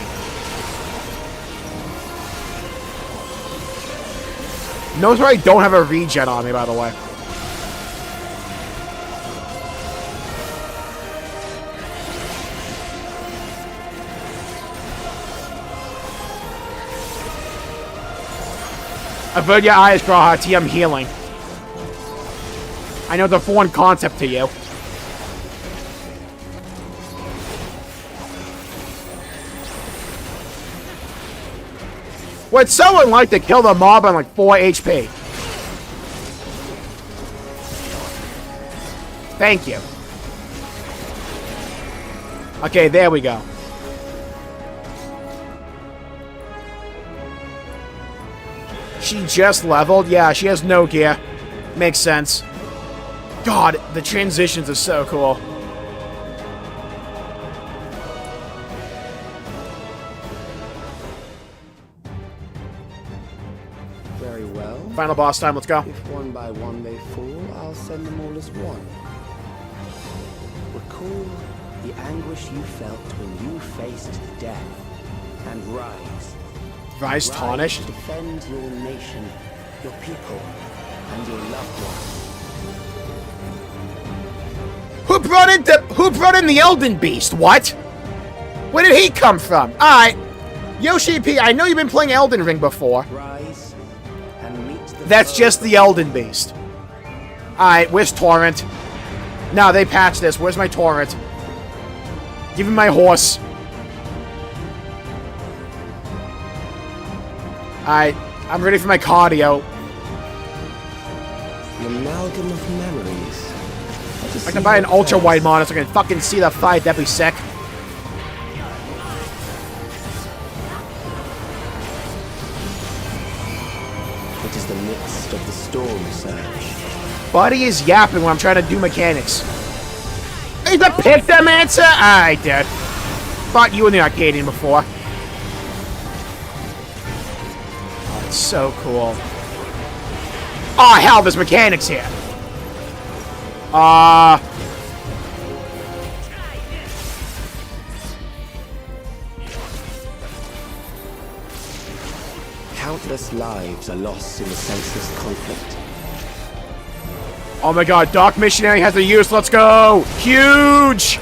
Notice where I don't have a regen on me, by the way. Avert your eyes, Grahati. I'm healing. I know it's a foreign concept to you. Would someone like to kill the mob on like 4 HP? Thank you. Okay, there we go. She just leveled? Yeah, she has no gear. Makes sense. God, the transitions are so cool. Very well. Final boss time, let's go. If one by one they fall, I'll send them all as one. Recall the anguish you felt when you faced death, and rise. Rise tarnished? Defend your nation, your people, and your loved ones. Who brought in the Elden Beast? What? Where did he come from? Alright. Yoshi P, I know you've been playing Elden Ring before. Rise and meet the That's just the Elden Beast. Alright, where's Torrent? No, they patched this. Where's my Torrent? Give me my horse. Alright, I'm ready for my cardio. The amalgam of memories. I can buy an ultra-wide monitor so I can fucking see the fight. That'd be sick. It is the midst of the storm surge. Buddy is yapping when I'm trying to do mechanics. He's a Pictomancer? Alright, dude. Fought you in the arcade before. Oh, it's so cool. Oh, hell, there's mechanics here. Countless lives are lost in the senseless conflict. Oh my god, Dark Missionary has a use, let's go! Huge! The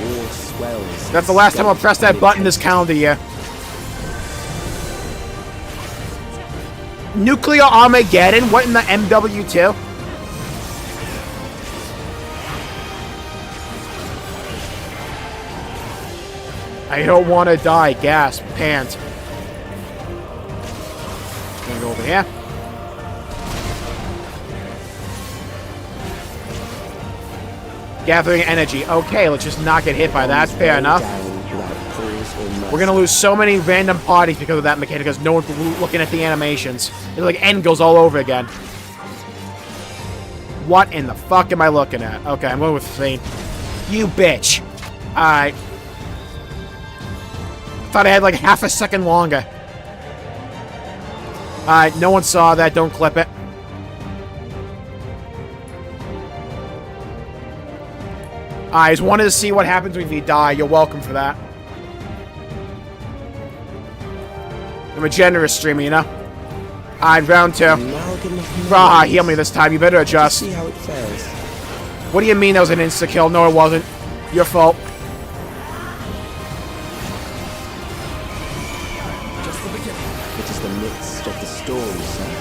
war swells. That's the last time I'll press that button this calendar year. Nuclear Armageddon? What in the MW2? I don't want to die. Gasp. Pant. Gonna go over here. Gathering energy. Okay, let's just not get hit by that. Fair enough. We're gonna lose so many random parties because of that mechanic, because no one's looking at the animations. It's like end goes all over again. What in the fuck am I looking at? Okay, I'm going with Ffxiv. You bitch. Alright. Thought I had like half a second longer. Alright, no one saw that. Don't clip it. I just wanted to see what happens if you die. You're welcome for that. I'm a generous streamer, you know? Alright, round 2. Raha, heal me this time. You better adjust. See how it fares. What do you mean that was an insta-kill? No, it wasn't. Your fault. Just the beginning. It is the midst of the storm, sir.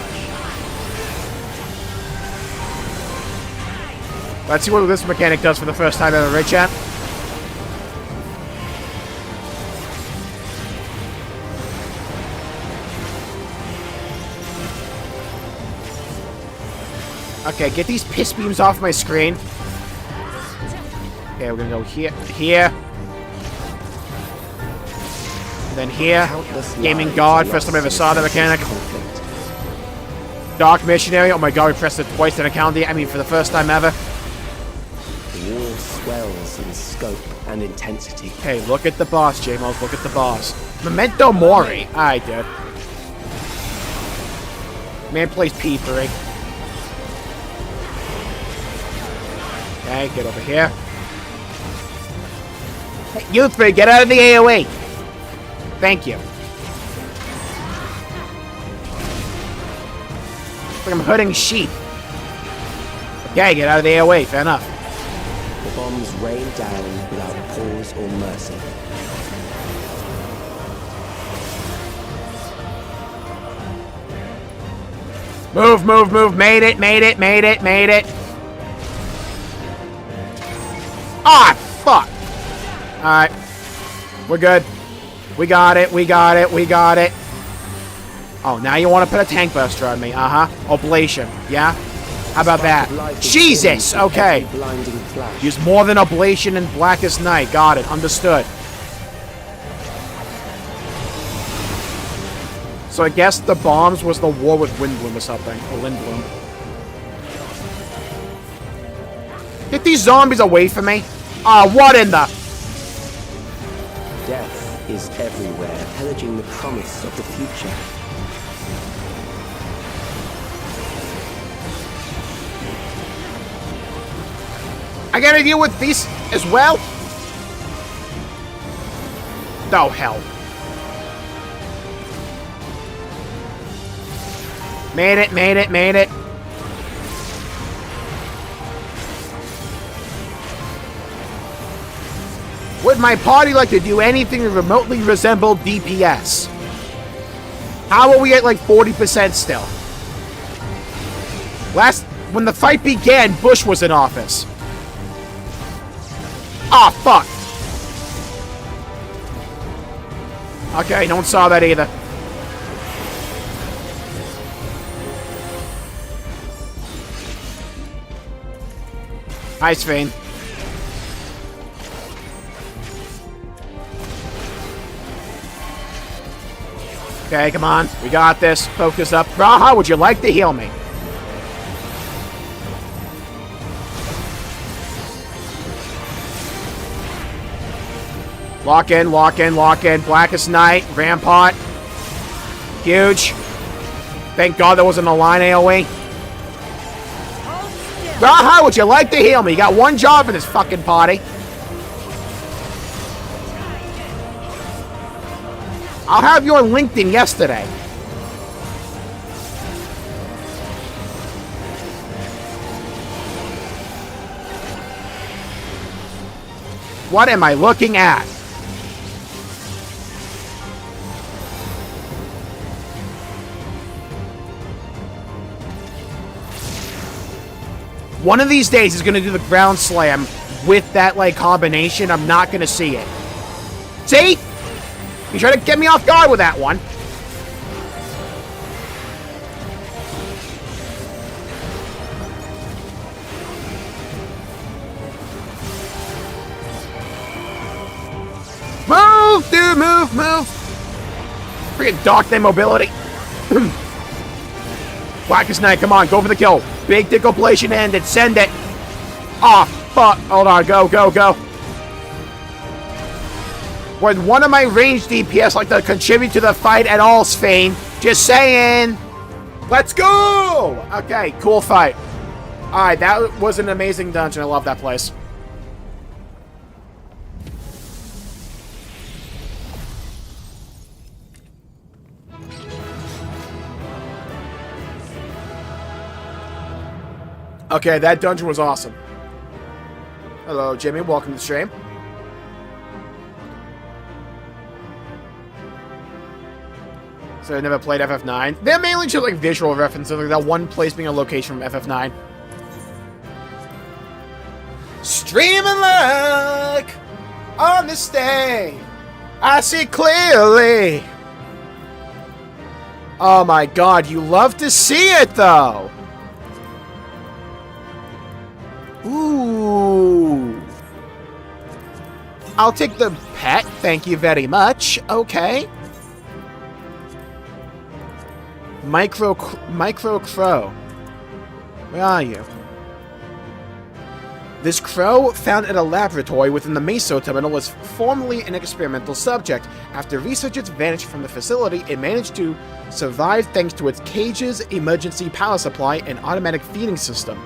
Let's see what this mechanic does for the first time ever, right, chat? Okay, get these piss beams off my screen. Okay, we're gonna go here, here. And then here. Gaming God, first time I ever saw the mechanic. Dark Missionary, oh my god, we pressed it twice in a calendar. I mean, for the first time ever. The wall swells in scope and intensity. Hey, look at the boss, Jmulls, look at the boss. Memento Mori. Alright, dude. Man plays P3. Okay, get over here. Hey, you three, get out of the AoE! Thank you. It's like I'm hurting sheep. Okay, get out of the AoE, fair enough. The bombs rain down without pause or mercy. Move, move, move. Made it, made it, made it, made it. Ah, fuck. Alright. We're good. We got it, we got it, we got it. Oh, now you want to put a tank buster on me. Uh-huh. Oblation. Yeah? How about that? Jesus! Okay. Use more than Oblation and Blackest Night. Got it. Understood. So I guess the bombs was the war with Windbloom or something. Or Lindbloom. Get these zombies away from me. Ah, what in the... Death is everywhere, pillaging the promise of the future. I gotta deal with these as well? Oh, hell. Made it, made it, made it. Would my party like to do anything that remotely resemble DPS? How are we at like 40% still? When the fight began, Bush was in office. Ah, fuck. Okay, no one saw that either. Hi, Ffxiv. Okay, come on. We got this. Focus up. Raha, would you like to heal me? Lock in, lock in, lock in. Blackest Night. Rampart. Huge. Thank God there wasn't a line AoE. Raha, would you like to heal me? You got one job in this fucking party. I'll have you on LinkedIn yesterday. What am I looking at? One of these days is going to do the ground slam with that, like, combination. I'm not going to see it. See? You try to get me off guard with that one. Move! Freaking Dark Knight mobility. Blackest Night, come on, go for the kill. Big decompilation ended, send it. Oh, fuck. Hold on, go. Would one of my ranged DPS like to contribute to the fight at all, Sfane? Just saying. Let's go! Okay, cool fight. Alright, that was an amazing dungeon. I love that place. Okay, that dungeon was awesome. Hello, Jimmy. Welcome to the stream. So I never played FF9. They're mainly just like visual references, like that one place being a location from FF9. Streaming like on this day, I see clearly. Oh my god, you love to see it though. Ooh. I'll take the pet, thank you very much. Okay. Micro crow. Where are you? This crow, found at a laboratory within the Meso terminal, was formerly an experimental subject. After researchers vanished from the facility, it managed to survive thanks to its cages, emergency power supply, and automatic feeding system.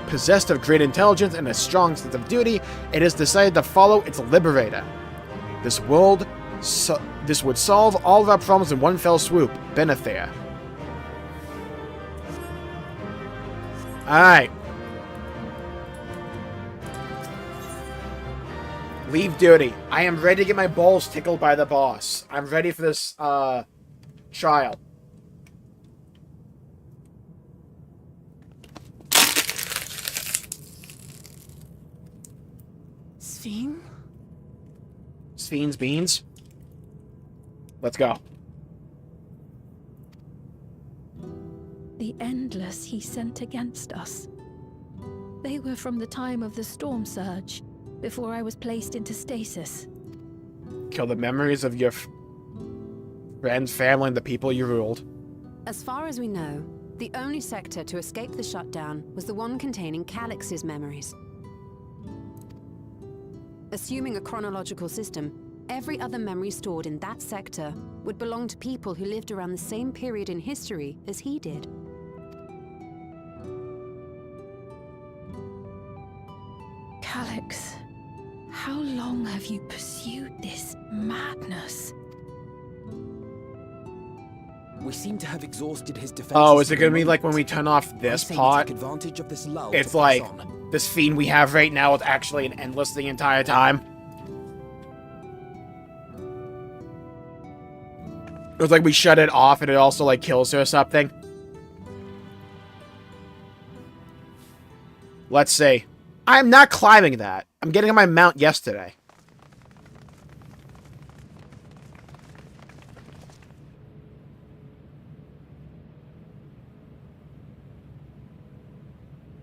Possessed of great intelligence and a strong sense of duty, it has decided to follow its liberator. This would solve all of our problems in one fell swoop. Benethia. Alright. Leave duty. I am ready to get my balls tickled by the boss. I'm ready for this, trial. Sfine? Sfine's beans? Let's go. The Endless he sent against us. They were from the time of the Storm Surge, before I was placed into stasis. Kill the memories of your friends, family, and the people you ruled. As far as we know, the only sector to escape the shutdown was the one containing Calix's memories. Assuming a chronological system, every other memory stored in that sector would belong to people who lived around the same period in history as he did. Calix, how long have you pursued this madness? We seem to have exhausted his defenses. Oh, is it gonna be like when we turn off this pot? Take advantage of this lull It's to like press on. this fiend we have right now is actually an endless the entire time. It was like we shut it off and it also like kills her or something. Let's see. I'm not climbing that. I'm getting on my mount yesterday.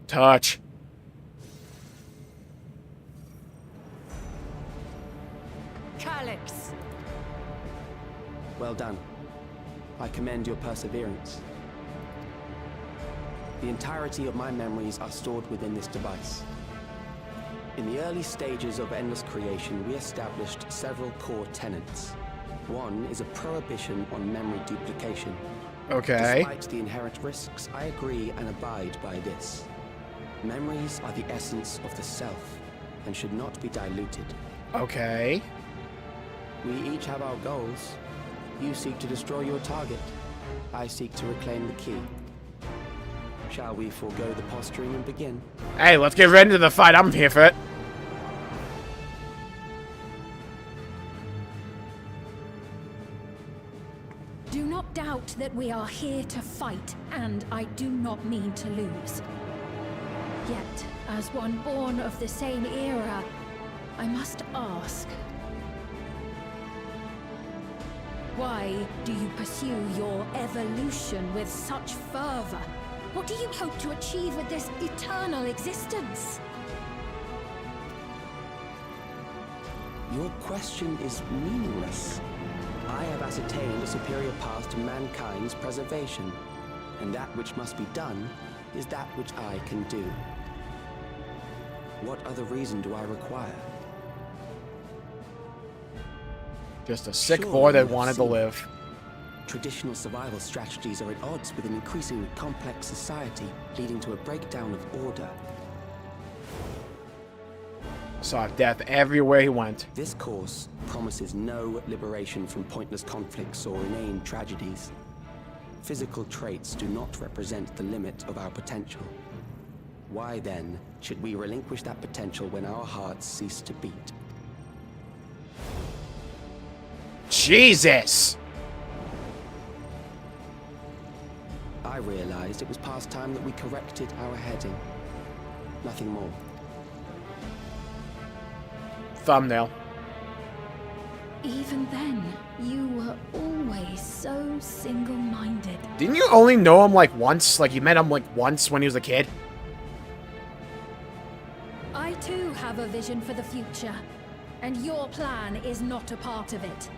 Touch. Calix! Well done. I commend your perseverance. The entirety of my memories are stored within this device. In the early stages of Endless Creation, we established several core tenets. One is a prohibition on memory duplication. Okay. Despite the inherent risks, I agree and abide by this. Memories are the essence of the self, and should not be diluted. Okay. We each have our goals. You seek to destroy your target. I seek to reclaim the key. Shall we forego the posturing and begin? Hey, let's get right into the fight. I'm here for it. Do not doubt that we are here to fight, and I do not mean to lose. Yet, as one born of the same era, I must ask, why do you pursue your evolution with such fervor? What do you hope to achieve with this eternal existence? Your question is meaningless. I have ascertained a superior path to mankind's preservation, and that which must be done is that which I can do. What other reason do I require? Just a sick boy that wanted to live. Traditional survival strategies are at odds with an increasingly complex society, leading to a breakdown of order. Saw death everywhere he went. This course promises no liberation from pointless conflicts or inane tragedies. Physical traits do not represent the limit of our potential. Why then should we relinquish that potential when our hearts cease to beat? Jesus! I realized it was past time that we corrected our heading. Nothing more. Thumbnail. Even then, you were always so single-minded. Didn't you only know him like once? Like you met him like once when he was a kid? I too have a vision for the future, and your plan is not a part of it.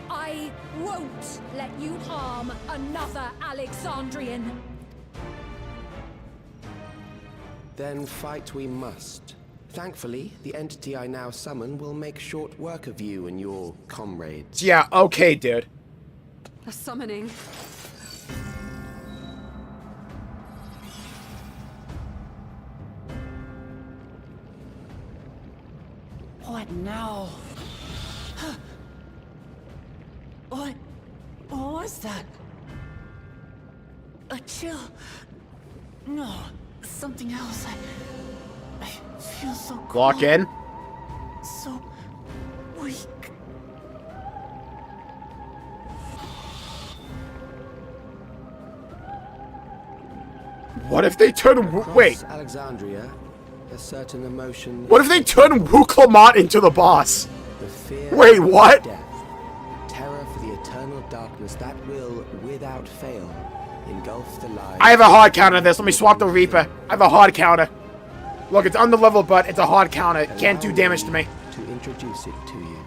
I won't let you harm another Alexandrian. Then fight we must. Thankfully, the entity I now summon will make short work of you and your comrades. Yeah, okay, dude. A summoning. What now? What was that? A chill? No, something else. I feel so cold. Lock in. So weak. What if they turn... Wait. Alexandria, a certain emotion... What if they turn Wu Clement into the boss? The fear Wait, what? of death. Terror for the eternal darkness that will, without fail, engulf the lives... I have a hard counter this. Let me swap the Reaper. I have a hard counter. Look, it's under level, but it's a hard counter. It can't do damage to me. To introduce it to you.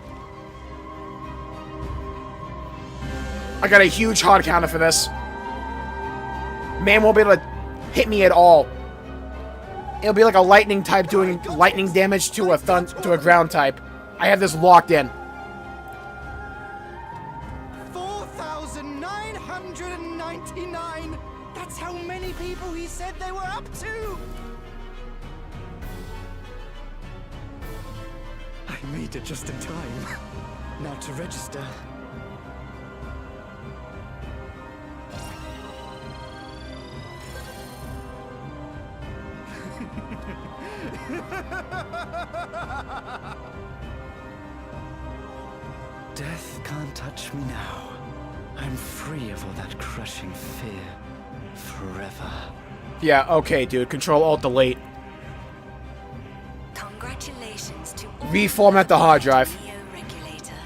I got a huge hard counter for this. Man won't be able to hit me at all. It'll be like a lightning type doing lightning damage to a ground type. I have this locked in. 4,999! That's how many people he said they were up to! I made it just in time. Now to register. Death can't touch me now. I'm free of all that crushing fear. Forever. Yeah, okay, dude. Control Alt Delete. Congratulations to all Reformat the hard drive. Regulator.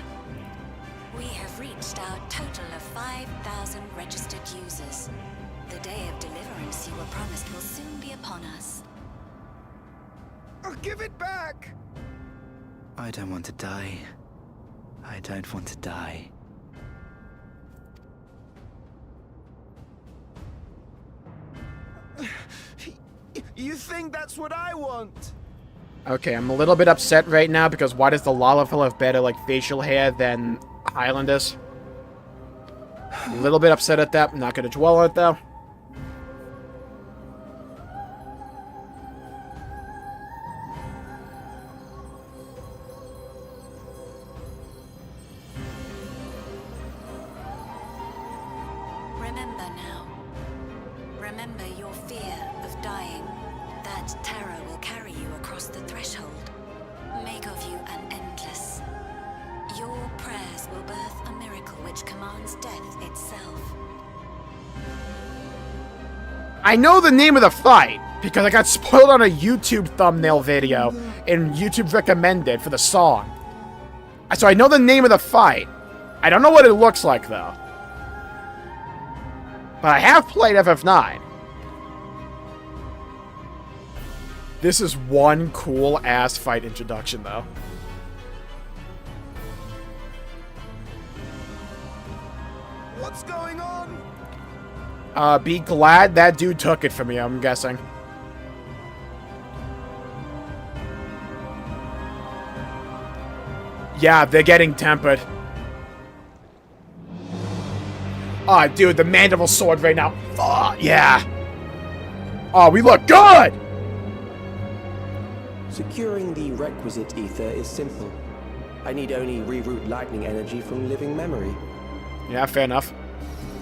We have reached our total of 5,000 registered users. The day of deliverance you were promised will soon be upon us. Oh, give it back! I don't want to die. I don't want to die. You think that's what I want? Okay, I'm a little bit upset right now because why does the Lalafell have better, like, facial hair than Highlanders? A little bit upset at that. I'm not going to dwell on it, though. Remember now. Remember your fear of dying. That terror will carry you across the threshold. Make of you an endless. Your prayers will birth a miracle which commands death itself. I know the name of the fight because I got spoiled on a YouTube thumbnail video and YouTube recommended for the song. So I know the name of the fight. I don't know what it looks like, though. But I have played FF9. This is one cool-ass fight introduction, though. What's going on? Be glad that dude took it from you, I'm guessing. Yeah, they're getting tempered. Oh, dude, the mandible sword right now. Fuck, yeah. Oh, we look good! Securing the requisite ether is simple. I need only reroute lightning energy from living memory. Yeah, fair enough.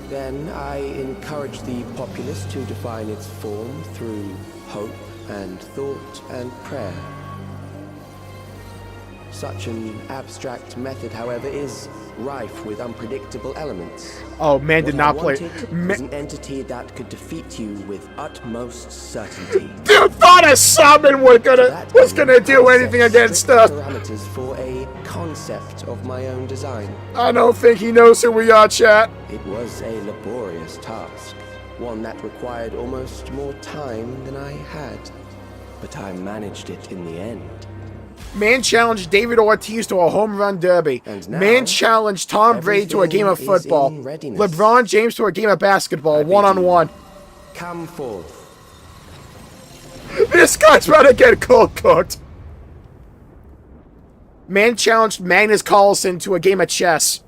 Then I encourage the populace to define its form through hope and thought and prayer. Such an abstract method, however, is rife with unpredictable elements. Oh, man did not play. Was an entity that could defeat you with utmost certainty. Dude thought a summon was gonna do anything against us. Parameters for a concept of my own design. I don't think he knows who we are, chat. It was a laborious task, one that required almost more time than I had, but I managed it in the end. Man challenged David Ortiz to a home run derby. Man challenged Tom Brady to a game of football. LeBron James to a game of basketball, one-on-one. Come forth. This guy's about to get cooked. Man challenged Magnus Carlsen to a game of chess.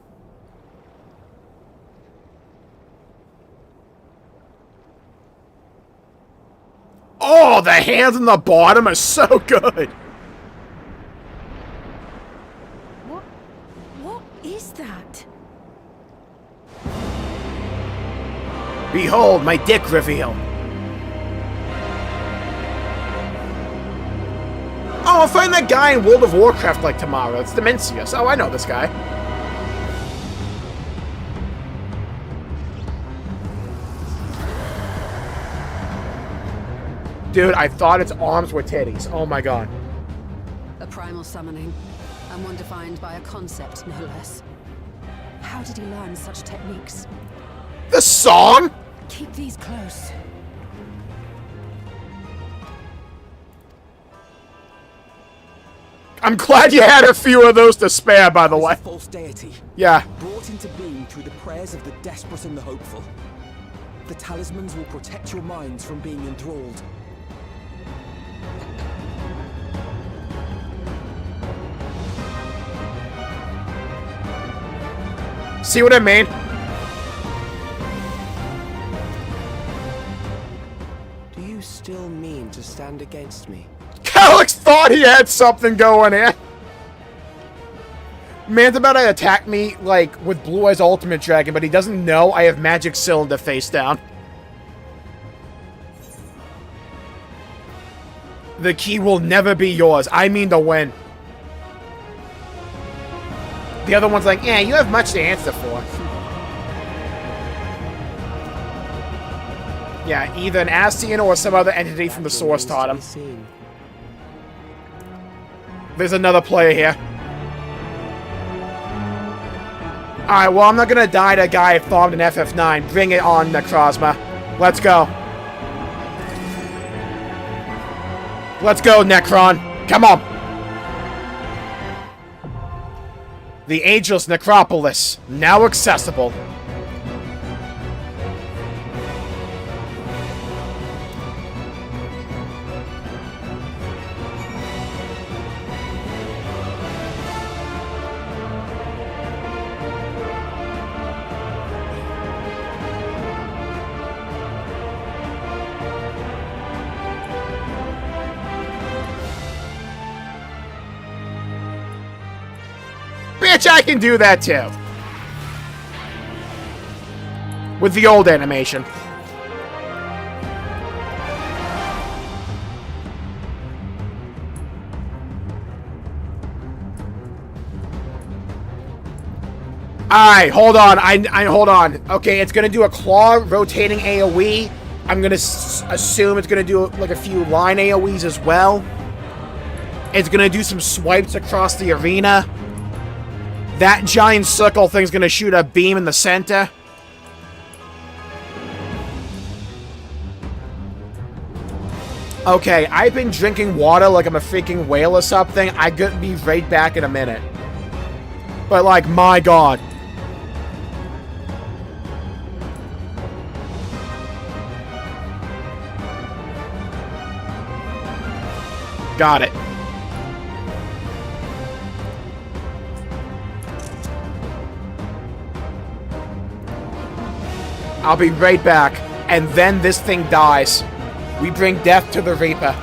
Oh, the hands on the bottom are so good. What is that? Behold my dick reveal. Oh, I'll find that guy in World of Warcraft like tomorrow. It's Dimensius. Oh, I know this guy. Dude, I thought its arms were titties. Oh my god. A primal summoning, and one defined by a concept, no less. How did he learn such techniques? The song? Keep these close. I'm glad you had a few of those to spare, by the way. False deity. Yeah. Brought into being through the prayers of the desperate and the hopeful. The talismans will protect your minds from being enthralled. See what I mean? Do you still mean to stand against me? Alex thought he had something going here. Man's about to attack me, like, with Blue Eyes Ultimate Dragon, but he doesn't know I have Magic Cylinder face down. The key will never be yours. I mean to win. The other one's like, yeah, you have much to answer for. Yeah, either an Ascian or some other entity from the Source taught him. There's another player here. Alright, well, I'm not gonna die to a guy who farmed an FF9. Bring it on, Necrozma. Let's go. Let's go, Necron. Come on. The Angel's Necropolis, now accessible. Bitch, I can do that too. With the old animation. Alright, hold on. Hold on. Okay, it's gonna do a claw rotating AoE. I'm gonna assume it's gonna do like a few line AoEs as well. It's gonna do some swipes across the arena. That giant circle thing's gonna shoot a beam in the center. Okay, I've been drinking water like I'm a freaking whale or something. I could be right back in a minute. But, like, my god. Got it. I'll be right back. And then this thing dies. We bring death to the Reaper.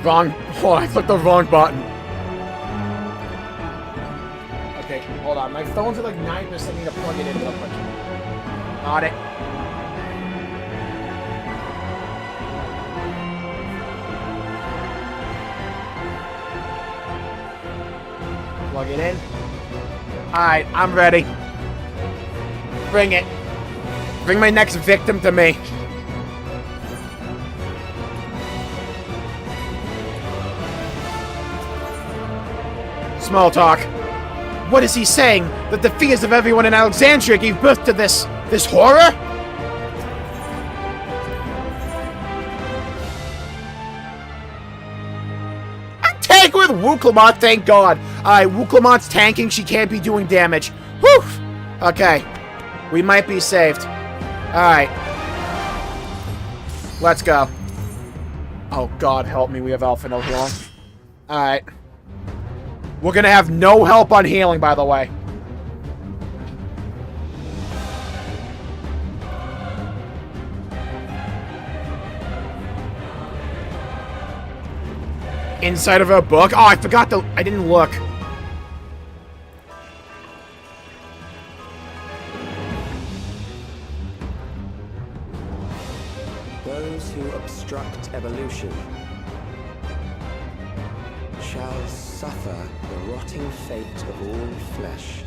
Wrong. Oh, I clicked the wrong button. Okay, hold on. My phone's at like 9%. I need to plug it in real quick. Got it. Plug it in. Alright, I'm ready. Bring it. Bring my next victim to me. Small talk. What is he saying? That the fears of everyone in Alexandria gave birth to this horror? Tank with Wooklamont, thank God. Alright, Wooklamot's tanking, she can't be doing damage. Whew! Okay. We might be saved. Alright. Let's go. Oh God, help me, we have Alpha no healing. Alright. We're gonna have no help on healing, by the way. Inside of a book? Oh, I forgot to... I didn't look. Those who obstruct evolution shall suffer the rotting fate of all flesh.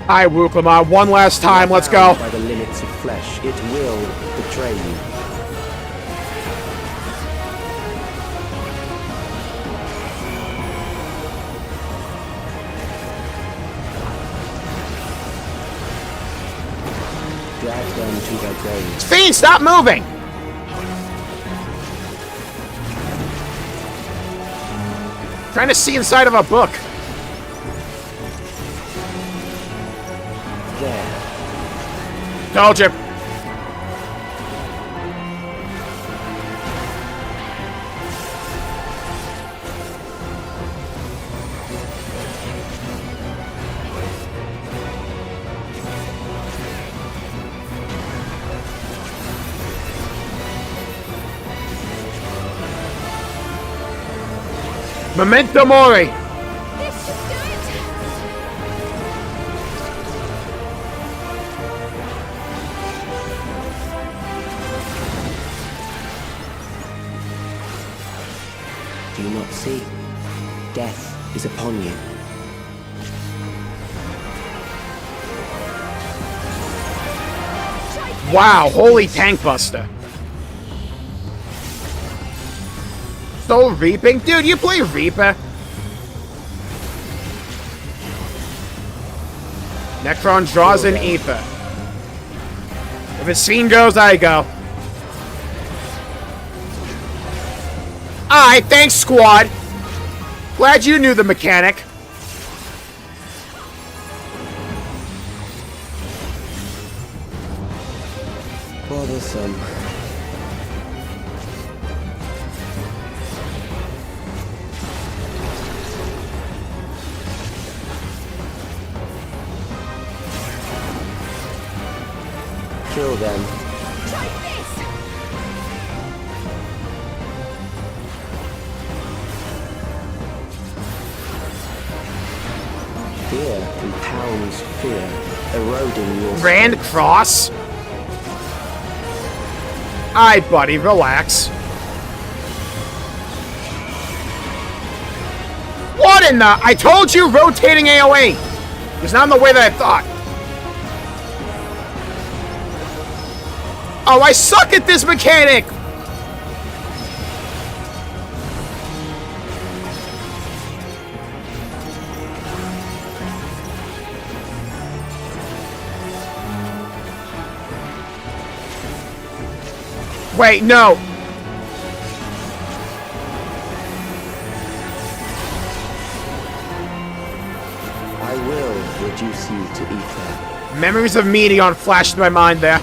Alright, Wuklamar, one last time, let's go. By the limits of flesh, it will betray you. Drag them to their graves. Fiend, stop moving! Trying to see inside of a book. There. Told you. Memento Mori! Let's just do it! Do you not see? Death is upon you. Wow, holy tank buster. Still Reaping? Dude, you play Reaper? Necron draws an Ether. If his scene goes, I go. Alright, thanks, squad. Glad you knew the mechanic. Bothersome. Kill them. Take this! Fear compounds fear, eroding your Rand Cross? Alright, buddy, relax. What in the... I told you rotating AoE! It's not in the way that I thought. Oh, I suck at this mechanic! Wait, no! I will reduce you to ether. Memories of Meteon flashed in my mind there.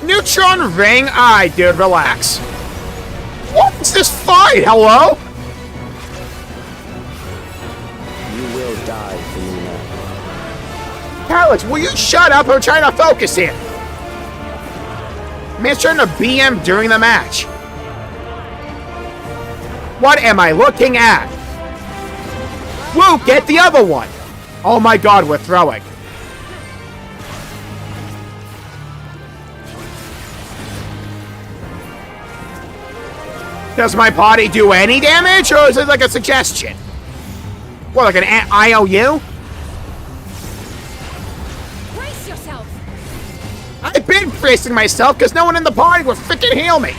Neutron Ring? Aye, dude, relax. What's this fight? Hello? You will die, Felina. Alex, will you shut up? I'm trying to focus here. Man's trying to BM during the match. What am I looking at? Woo, get the other one. Oh my god, we're throwing. Does my party do any damage, or is it like a suggestion? What, like an IOU? Brace yourself! I've been bracing myself because no one in the party will freaking heal me.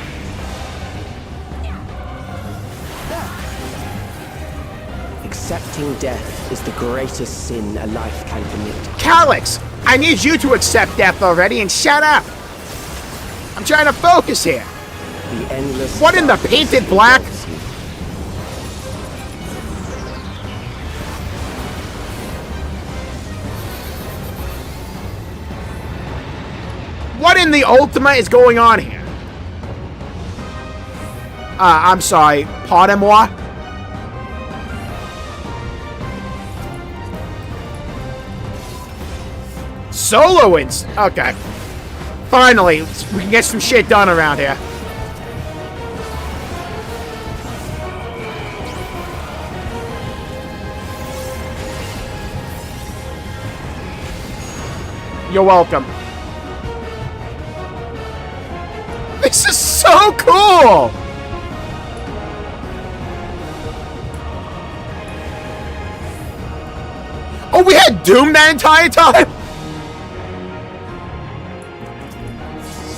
Accepting death is the greatest sin a life can commit. Calyx, I need you to accept death already and shut up. I'm trying to focus here. The endless. What in the painted black? What in the Ultima is going on here? I'm sorry. Pardon-moi? Soloins? Okay. Finally, we can get some shit done around here. You're welcome. This is so cool! Oh, we had Doom that entire time?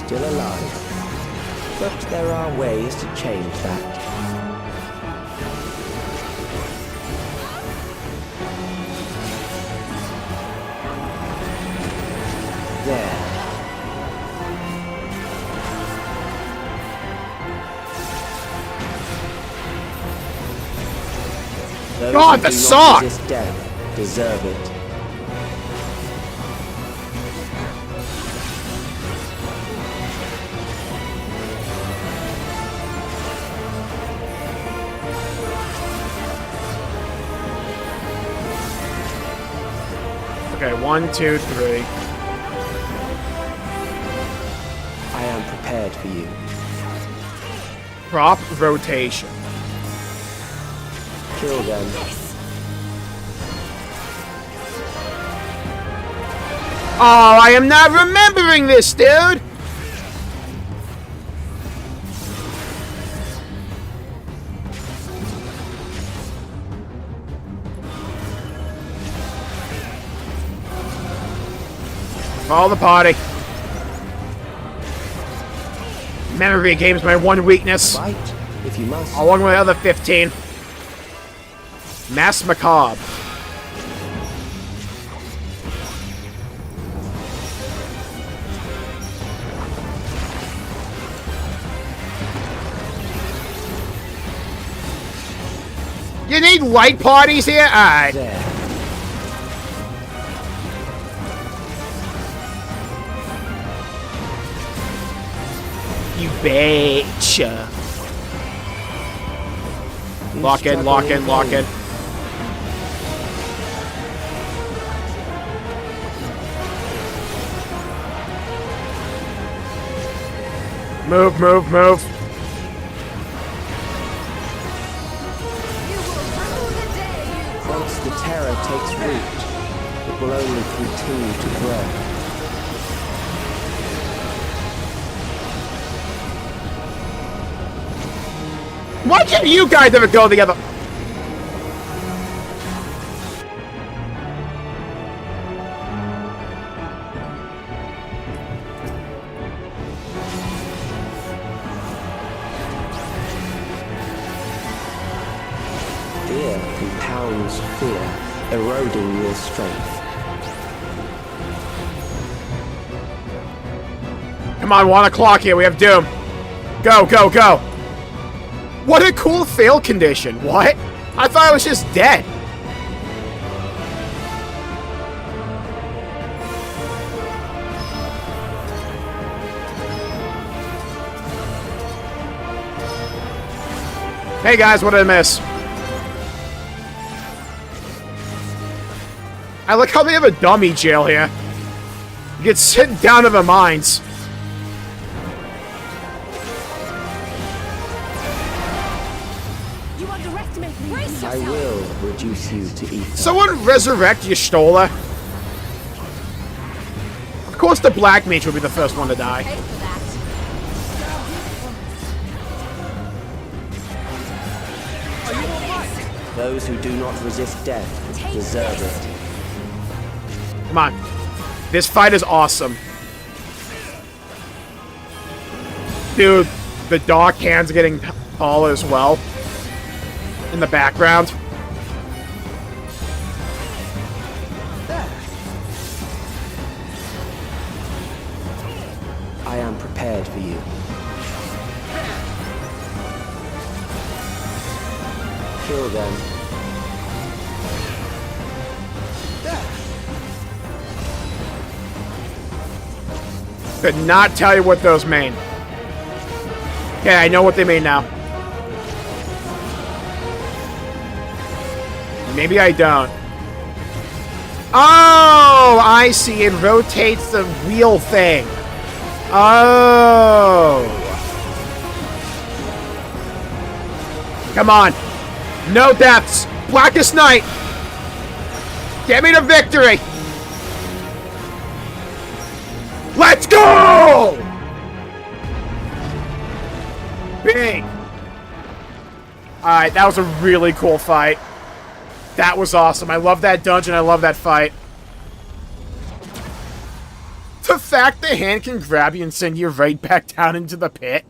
Still alive. But there are ways to change that. There. Those God, who the do not song! resist death deserve it. Okay, 1, 2, 3. I am prepared for you. Prop rotation. Kill them. Oh, I am not remembering this, dude! Follow the party. Memory game's my one weakness. Fight, if you must. Along with the other 15. Mass Macabre. You need light parties here? Alright. You betcha. Lock in, lock in, lock in. Move, move, move. Once the terror takes root, it will only continue to grow. Why can't you guys ever go together? Fear compounds fear, eroding your strength. Come on, 1 o'clock here. We have Doom. Go, go, go. What a cool fail condition. What? I thought I was just dead. Hey guys, what did I miss? I like how they have a dummy jail here. You get sent down to the mines. I will reduce you to ether. Someone resurrect Y'shtola. Of course the Black Mage will be the first one to die. Those who do not resist death deserve it. Come on. This fight is awesome. Dude, the dark hands are getting taller as well. In the background. I am prepared for you. Kill them. Could not tell you what those mean. Okay, I know what they mean now. Maybe I don't. Oh, I see. It rotates the wheel thing. Oh. Come on. No deaths. Blackest Night. Get me to victory. Let's go! Big. Alright, that was a really cool fight. That was awesome. I love that dungeon. I love that fight. The fact the hand can grab you and send you right back down into the pit.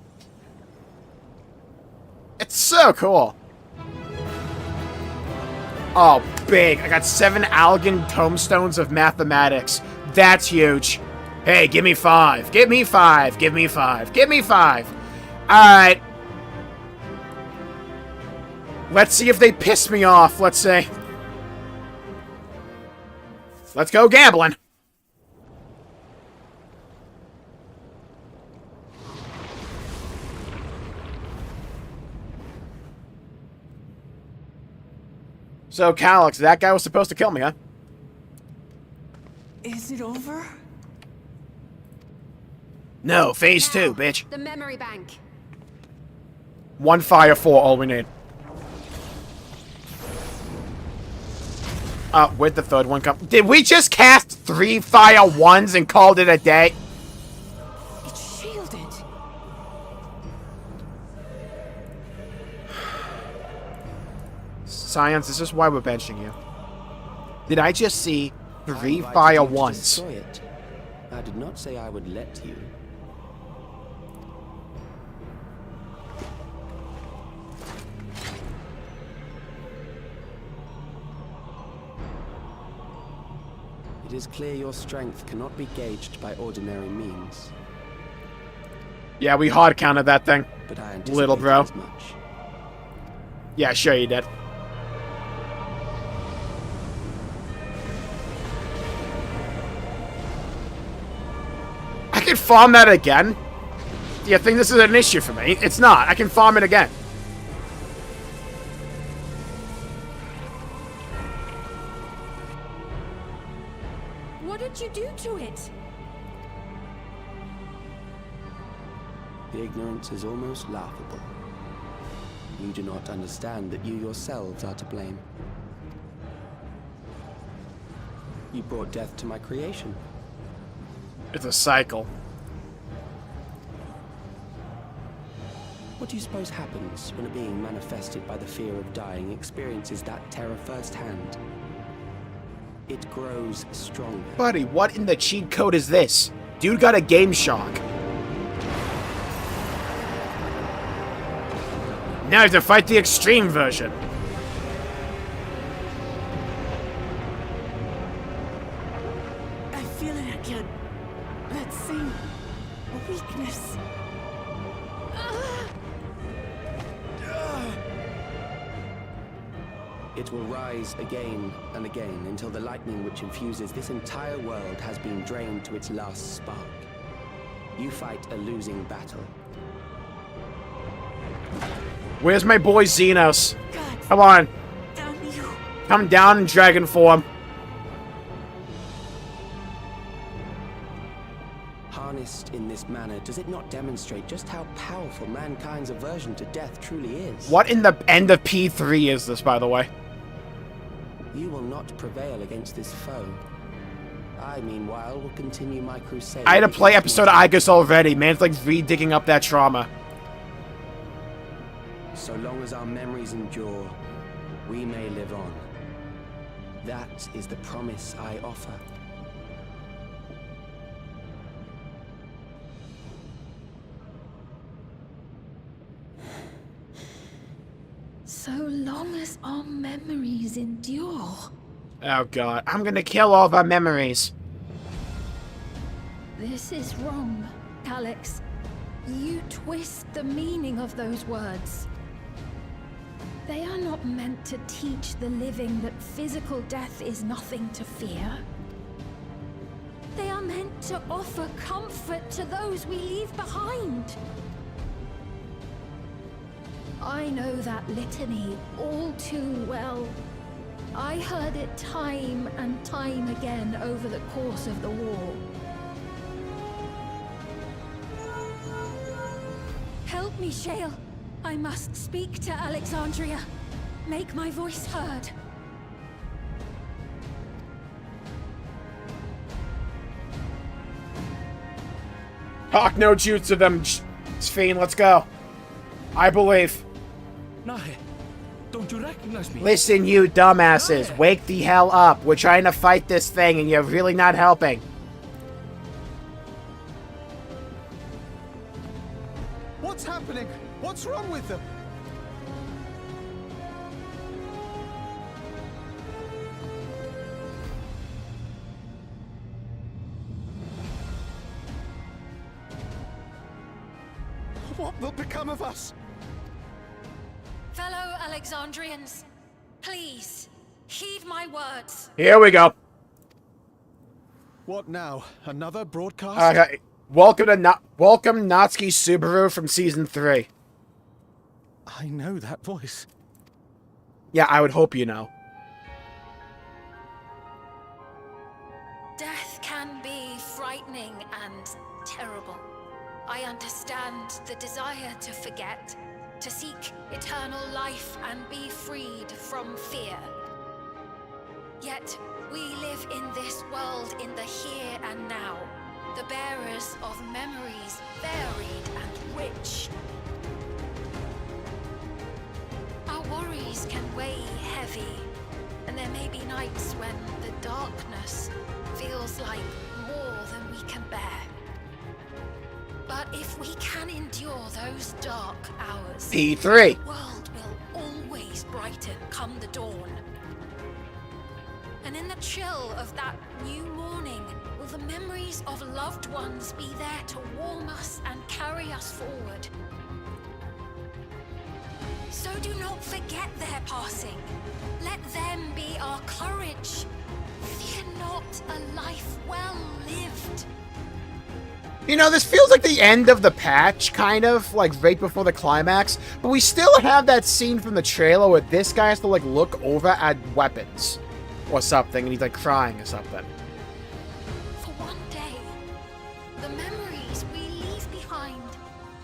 It's so cool. Oh, big. I got 7 Algan tomestones of mathematics. That's huge. Hey, give me 5. Give me 5. Give me 5. Give me 5. Alright. Let's see if they piss me off, let's say. Let's go gambling. So, Calyx, that guy was supposed to kill me, huh? Is it over? No, phase 2, bitch. The memory bank. 1 fire, 4, all we need. Where'd the third one come? Did we just cast 3 fire 1s and called it a day? It's shielded. Science, this is why we're benching you. Did I just see 3 I fire invited you to 1s? destroy it. I did not say I would let you. It is clear your strength cannot be gauged by ordinary means. Yeah, we hard counted that thing. But I Little bro. as much. Yeah, sure you did. I can farm that again? Do you think this is an issue for me? It's not. I can farm it again. What did you do to it? The ignorance is almost laughable. You do not understand that you yourselves are to blame. You brought death to my creation. It's a cycle. What do you suppose happens when a being manifested by the fear of dying experiences that terror firsthand? It grows stronger. Buddy, what in the cheat code is this? Dude got a game shock. Now I have to fight the extreme version. I feel it again. That same weakness. It will rise again and again until the lightning which infuses this entire world has been drained to its last spark. You fight a losing battle. Where's my boy Xenos? Come on. Come down in dragon form. Harnessed in this manner, does it not demonstrate just how powerful mankind's aversion to death truly is? What in the end of P3 is this, by the way? You will not prevail against this foe. I, meanwhile, will continue my crusade. I had to play episode Igus already. Man's like re-digging up that trauma. So long as our memories endure, we may live on. That is the promise I offer. So long as our memories endure. Oh god, I'm gonna kill all of our memories. This is wrong, Alex. You twist the meaning of those words. They are not meant to teach the living that physical death is nothing to fear. They are meant to offer comfort to those we leave behind. I know that litany all too well. I heard it time and time again over the course of the war. Help me, Shale. I must speak to Alexandria. Make my voice heard. Talk no jutsu them, Sphene, let's go. I believe. Nahe, don't Don't you recognize me? Listen, you dumbasses. Wake the hell up. We're trying to fight this thing, and you're really not helping. What's happening? What's wrong with them? What will become of us? Fellow Alexandrians, please, heed my words. Here we go. What now? Another broadcast? Okay. Welcome Natsuki Subaru from Season 3. I know that voice. Yeah, I would hope you know. Death can be frightening and terrible. I understand the desire to forget, to seek eternal life and be freed from fear. Yet, we live in this world in the here and now, the bearers of memories varied and rich. Our worries can weigh heavy, and there may be nights when the darkness feels like more than we can bear. But if we can endure those dark hours, P3. the world will always brighten come the dawn. And in the chill of that new morning, will the memories of loved ones be there to warm us and carry us forward? So do not forget their passing. Let them be our courage. Fear not a life well lived. You know, this feels like the end of the patch, kind of, like right before the climax, but we still have that scene from the trailer where this guy has to, like, look over at weapons or something, and he's, like, crying or something. For one day, the memories we leave behind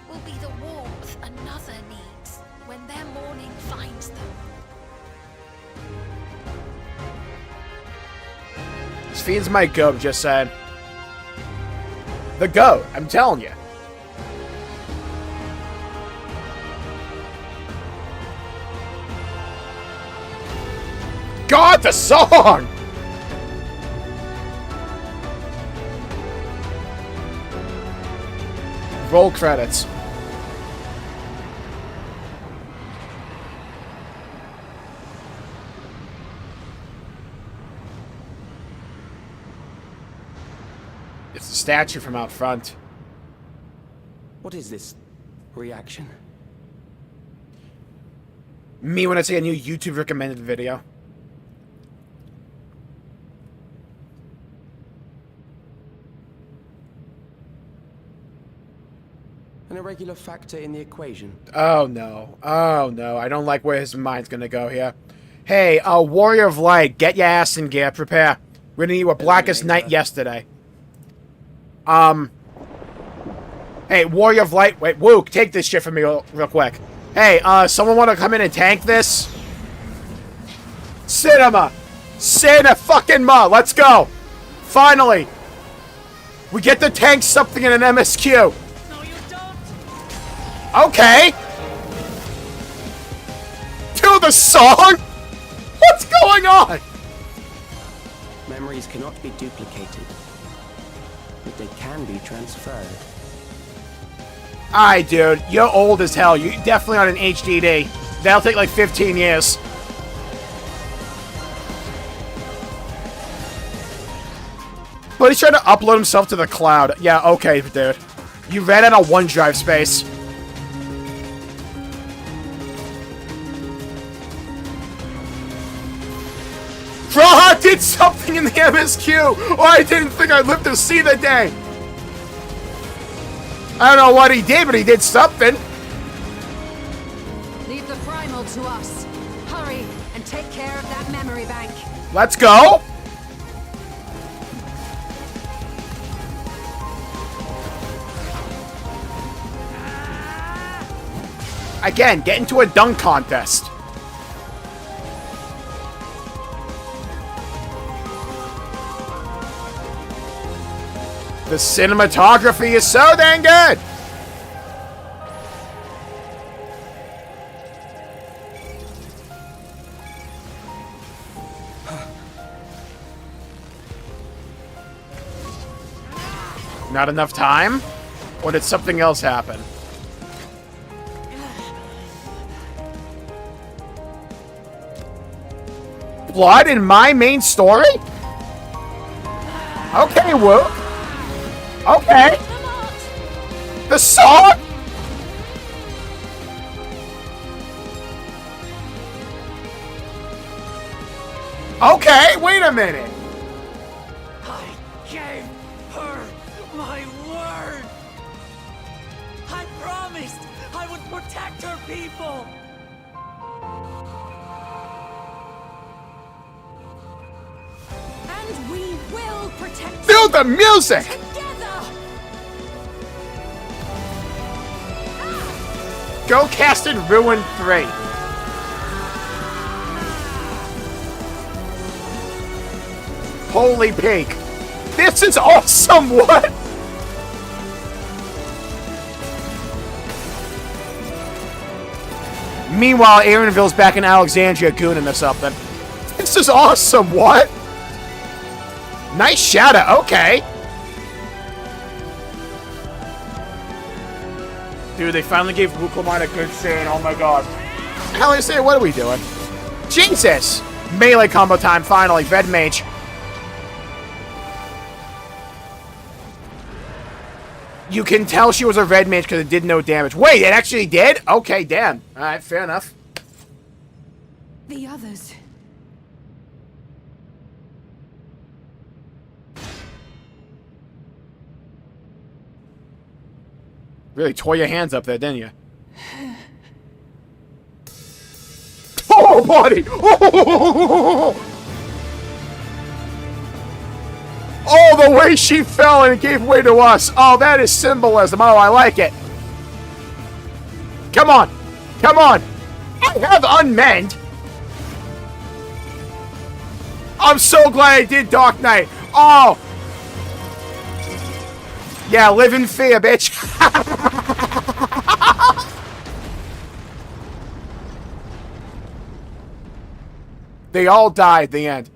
will be the warmth another needs when their morning finds them. This feeds my goat, just saying. The goat, I'm telling you. God, the song! Roll credits. It's the statue from out front. What is this reaction? Me when I see a new YouTube recommended video. An irregular factor in the equation. Oh no. Oh no. I don't like where his mind's gonna go here. Hey, Warrior of Light, get your ass in gear. Prepare. We're gonna need what Blackest Night yesterday. Hey, Warrior of Light. Wait, Wook, take this shit from me real quick. Hey, someone want to come in and tank this? Cinema! Cinema! Let's go! Finally! We get to tank something in an MSQ! No, you don't! Okay! To the song? What's going on? Memories cannot be duplicated, but they can be transferred. Alright, dude. You're old as hell. You're definitely on an HDD. That'll take like 15 years. But he's trying to upload himself to the cloud. Yeah, okay, dude. You ran out of OneDrive space. Praha did something in the MSQ! Or I didn't think I'd live to see the day! I don't know what he did, but he did something. Leave the primal to us. Hurry and take care of that memory bank. Let's go! Again, get into a dunk contest. The cinematography is so dang good! Not enough time? Or did something else happen? Blood in my main story? Okay, Woo. Okay. The song? Okay, wait a minute. I gave her my word. I promised I would protect her people. And we will protect Feel the music! together. Go cast in Ruin 3. Holy pig. This is awesome, what? Meanwhile, Aaronville's back in Alexandria gooning or something. This is awesome, what? Nice shadow, okay. Dude, they finally gave Wukulmon a good scene, oh my god. Alexandria, what are we doing? Jesus! Melee combo time, finally, Red Mage. You can tell she was a red mage because it did no damage. Wait, it actually did? Okay, damn. Alright, fair enough. The others. Really tore your hands up there, didn't you? Oh, buddy! Oh, the way she fell and gave way to us. Oh, that is symbolism. Oh, I like it. Come on. Come on. I have unmend. I'm so glad I did Dark Knight. Oh. Yeah, live in fear, bitch. They all died at the end.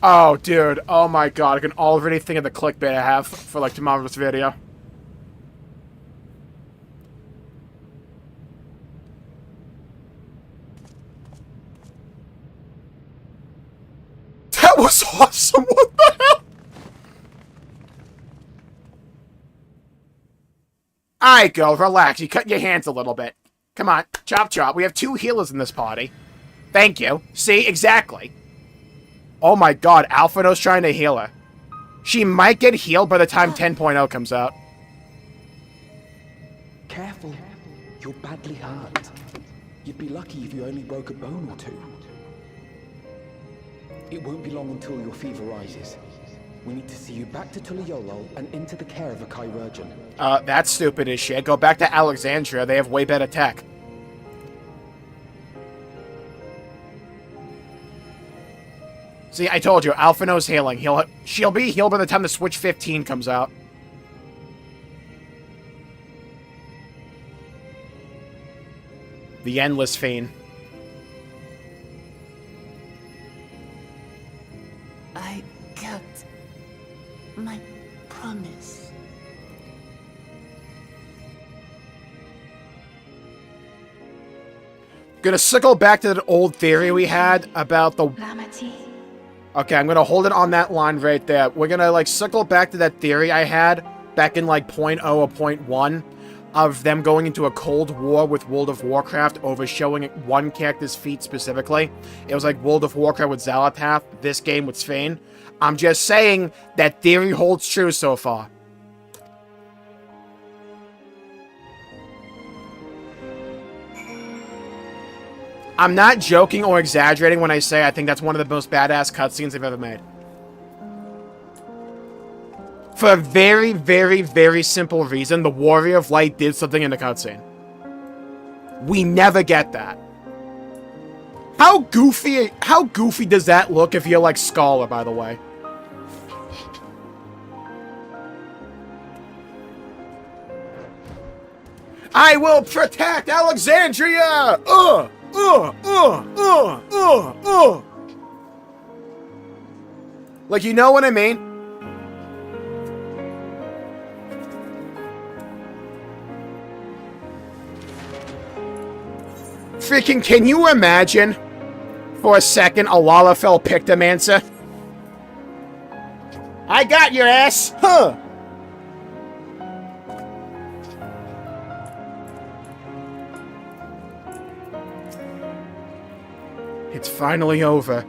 Oh, dude. Oh my god. I can already think of the clickbait I have for, like, tomorrow's video. That was awesome. What the hell? Alright, girl. Relax. You cut your hands a little bit. Come on. Chop, chop. We have 2 healers in this party. Thank you. See? Exactly. Oh my god, Alphino's trying to heal her. She might get healed by the time 10.0 comes out. Careful. You're badly hurt. You'd be lucky if you only broke a bone or 2. It won't be long until your fever rises. We need to see you back to Tulayolo and into the care of a chirurgeon. That's stupid as shit. Go back to Alexandria. They have way better tech. See, I told you, Alphino's healing. She'll be healed by the time the Switch 15 comes out. The Endless Fiend. I kept my promise. Gonna circle back to that old theory we had about the... Okay, I'm gonna hold it on that line right there. We're gonna, like, circle back to that theory I had back in, like, 0.0 or 0.1 of them going into a Cold War with World of Warcraft over showing one character's feat specifically. It was like World of Warcraft with Xalatath, this game with Svain. I'm just saying that theory holds true so far. I'm not joking or exaggerating when I say I think that's one of the most badass cutscenes they've ever made. For a very, very, very simple reason, the Warrior of Light did something in the cutscene. We never get that. How goofy does that look if you're like Scholar, by the way? I will protect Alexandria! Like, you know what I mean? Freaking, can you imagine, for a second, a Lalafell Pictomancer? I got your ass! Huh! It's finally over.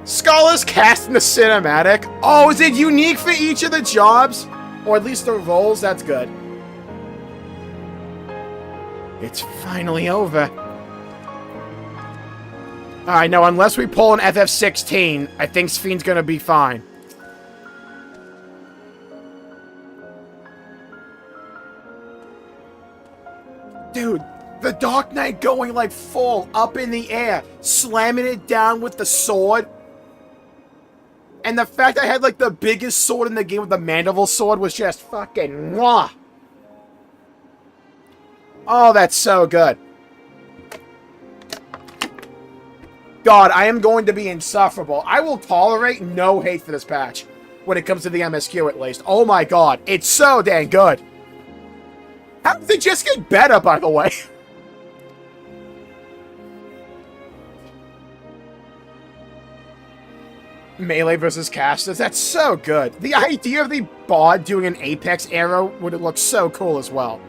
Skull is cast in the cinematic. Oh, is it unique for each of the jobs? Or at least the roles? That's good. It's finally over. Alright, no, unless we pull an FF16, I think Sfiend's gonna be fine. Dude, the Dark Knight going like full up in the air, slamming it down with the sword. And the fact I had like the biggest sword in the game with the Mandible sword was just fucking mwah. Oh, that's so good. God, I am going to be insufferable. I will tolerate no hate for this patch. When it comes to the MSQ, at least. Oh my god, it's so dang good. How did it just get better, by the way? Melee versus casters, that's so good. The idea of the bard doing an apex arrow would look so cool as well.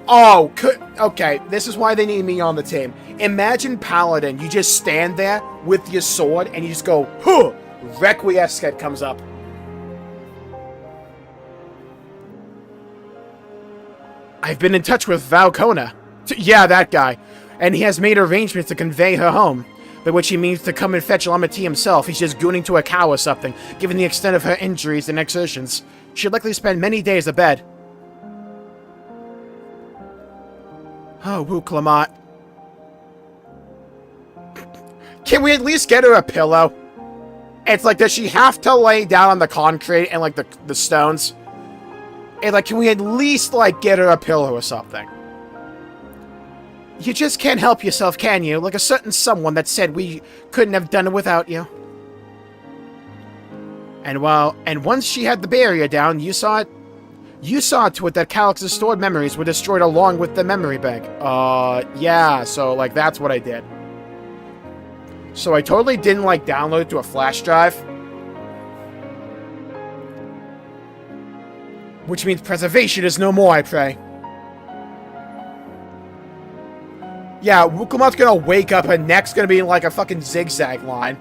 Oh, okay, this is why they need me on the team. Imagine Paladin, you just stand there with your sword and you just go, huh! Requiescat comes up. I've been in touch with Valcona. Yeah, that guy. And he has made arrangements to convey her home. By which he means to come and fetch Lamati himself. He's just gooning to a cow or something, given the extent of her injuries and exertions. She'll likely spend many days abed. Oh, Wuklamat. Can we at least get her a pillow? It's like, does she have to lay down on the concrete and, like, the stones? And, like, can we at least, like, get her a pillow or something? You just can't help yourself, can you? Like a certain someone that said we couldn't have done it without you. And once she had the barrier down, you saw it. You saw to it that Calix's stored memories were destroyed along with the memory bank. Yeah, so, like, that's what I did. So I totally didn't, like, download it to a flash drive. Which means preservation is no more, I pray. Yeah, Wuklamat's gonna wake up, her neck's gonna be in, like, a fucking zigzag line.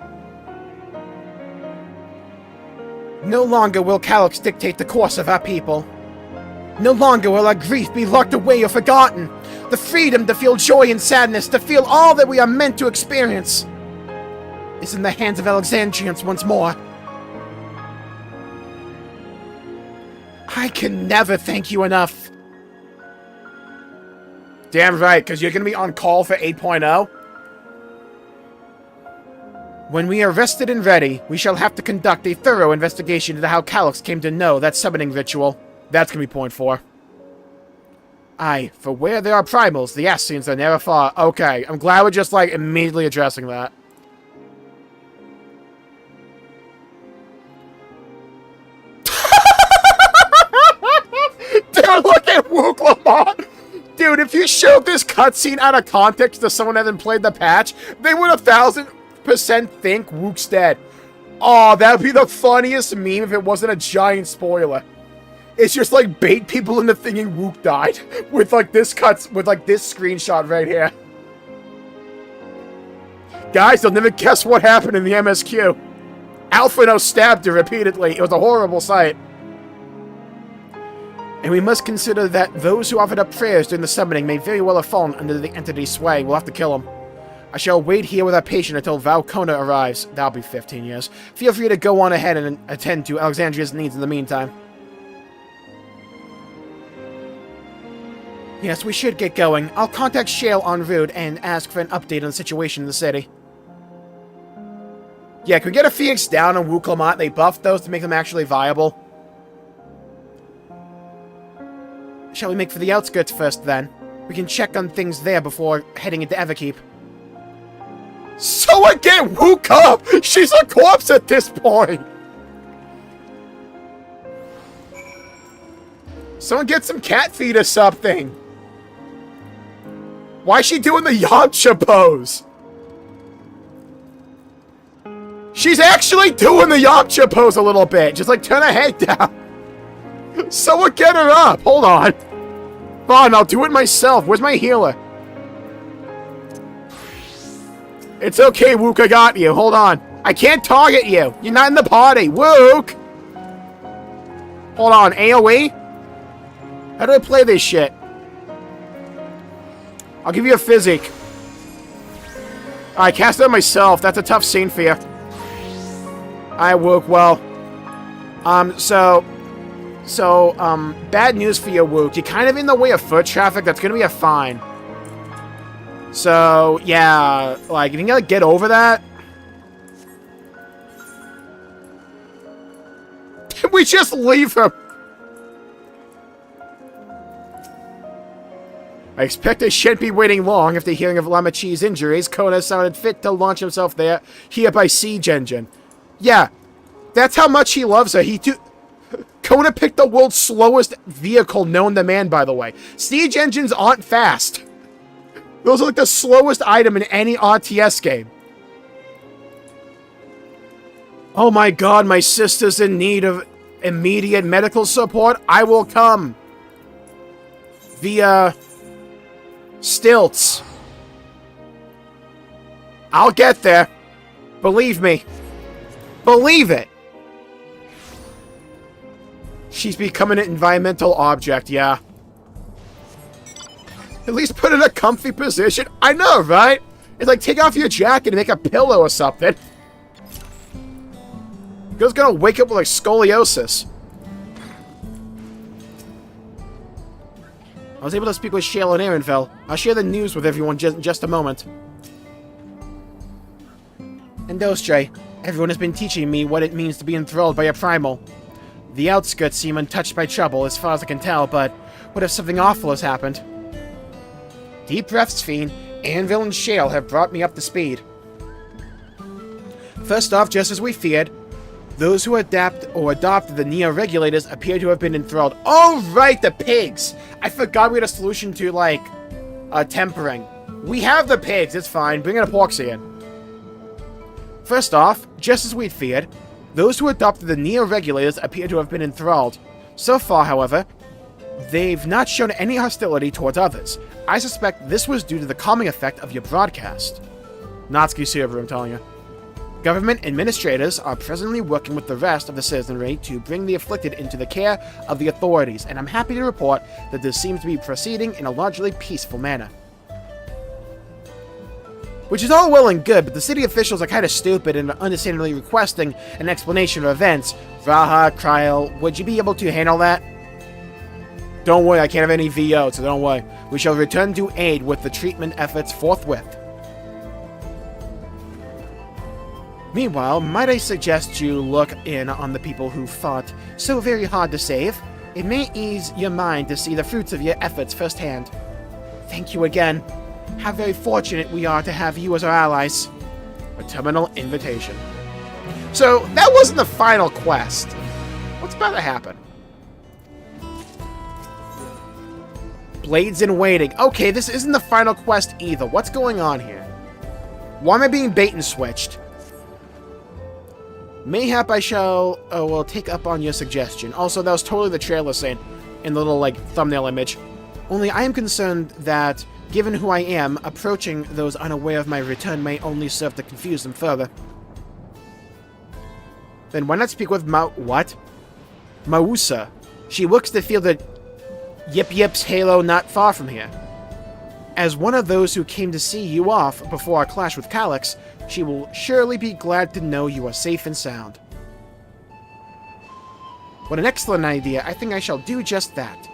No longer will Calix dictate the course of our people. No longer will our grief be locked away or forgotten. The freedom to feel joy and sadness, to feel all that we are meant to experience, is in the hands of Alexandrians once more. I can never thank you enough. Damn right, because you're going to be on call for 8.0. When we are rested and ready, we shall have to conduct a thorough investigation into how Calix came to know that summoning ritual. That's going to be point 4. Aye, for where there are primals, the Ascians are never far. Okay, I'm glad we're just, like, immediately addressing that. Dude, look at Wuklamat! Dude, if you showed this cutscene out of context to someone that hasn't played the patch, they would 1000% think Wook's dead. Oh, that would be the funniest meme if it wasn't a giant spoiler. It's just like bait people into thinking Wook died with like this screenshot right here. Guys, they'll never guess what happened in the MSQ. Alphino stabbed her repeatedly. It was a horrible sight. And we must consider that those who offered up prayers during the summoning may very well have fallen under the entity's sway. We'll have to kill them. I shall wait here with our patient until Valcona arrives. That'll be 15 years. Feel free to go on ahead and attend to Alexandria's needs in the meantime. Yes, we should get going. I'll contact Shale en route and ask for an update on the situation in the city. Yeah, can we get a Phoenix down on Wuklamat? They buffed those to make them actually viable. Shall we make for the outskirts first, then? We can check on things there before heading into Everkeep. So Someone get Wook up! She's a corpse at this point! Someone get some cat feed or something! Why is she doing the Yamcha pose? She's actually doing the Yamcha pose a little bit. Just like turn her head down. Someone get her up. Hold on. Fine, I'll do it myself. Where's my healer? It's okay, Wook. I got you. Hold on. I can't target you. You're not in the party. Wook. Hold on. AoE? How do I play this shit? I'll give you a physic. I cast it on myself. That's a tough scene for you. I Wook. Well, bad news for you, Wook. You're kind of in the way of foot traffic. That's gonna be a fine. So, yeah, like, if you can get over that. Can we just leave her? I expect I shan't be waiting long. After hearing of Lamachi's injuries, Kona sounded fit to launch himself here by Siege Engine. Yeah, that's how much he loves her. Kona picked the world's slowest vehicle known to man, by the way. Siege engines aren't fast. Those are like the slowest item in any RTS game. Oh my god, my sister's in need of immediate medical support. I will come. Via stilts. I'll get there. Believe me. Believe it. She's becoming an environmental object, yeah. At least put in a comfy position. I know, right? It's like take off your jacket and make a pillow or something. Girl's gonna wake up with like scoliosis. I was able to speak with Shale and Ehrenfeld. I'll share the news with everyone in just a moment. And Dostray, everyone has been teaching me what it means to be enthralled by a primal. The outskirts seem untouched by trouble, as far as I can tell, but what if something awful has happened? Deep breaths, Fiend. Anvil and Shale have brought me up to speed. First off, just as we feared, those who adopted the Neo-Regulators appear to have been enthralled. Oh, right, the pigs! I forgot we had a solution to, like, tempering. We have the pigs, it's fine. Bring an epoxy in. First off, just as we'd feared, those who adopted the Neo-Regulators appear to have been enthralled. So far, however, they've not shown any hostility towards others. I suspect this was due to the calming effect of your broadcast. Natsuki server, I'm telling you. Government administrators are presently working with the rest of the citizenry to bring the afflicted into the care of the authorities, and I'm happy to report that this seems to be proceeding in a largely peaceful manner. Which is all well and good, but the city officials are kind of stupid and understandably requesting an explanation of events. Vraha, Kryl, would you be able to handle that? Don't worry, I can't have any VO, so don't worry. We shall return to aid with the treatment efforts forthwith. Meanwhile, might I suggest you look in on the people who fought so very hard to save? It may ease your mind to see the fruits of your efforts firsthand. Thank you again. How very fortunate we are to have you as our allies. A terminal invitation. So, that wasn't the final quest. What's about to happen? Blades in waiting. Okay, this isn't the final quest either. What's going on here? Why am I being bait and switched? Mayhap I shall, take up on your suggestion. Also, that was totally the trailer saying in the little, like, thumbnail image. Only I am concerned that, given who I am, approaching those unaware of my return may only serve to confuse them further. Then why not speak with Mausa. She looks to feel the Yip Yip's halo not far from here. As one of those who came to see you off before our clash with Calyx, she will surely be glad to know you are safe and sound. What an excellent idea. I think I shall do just that.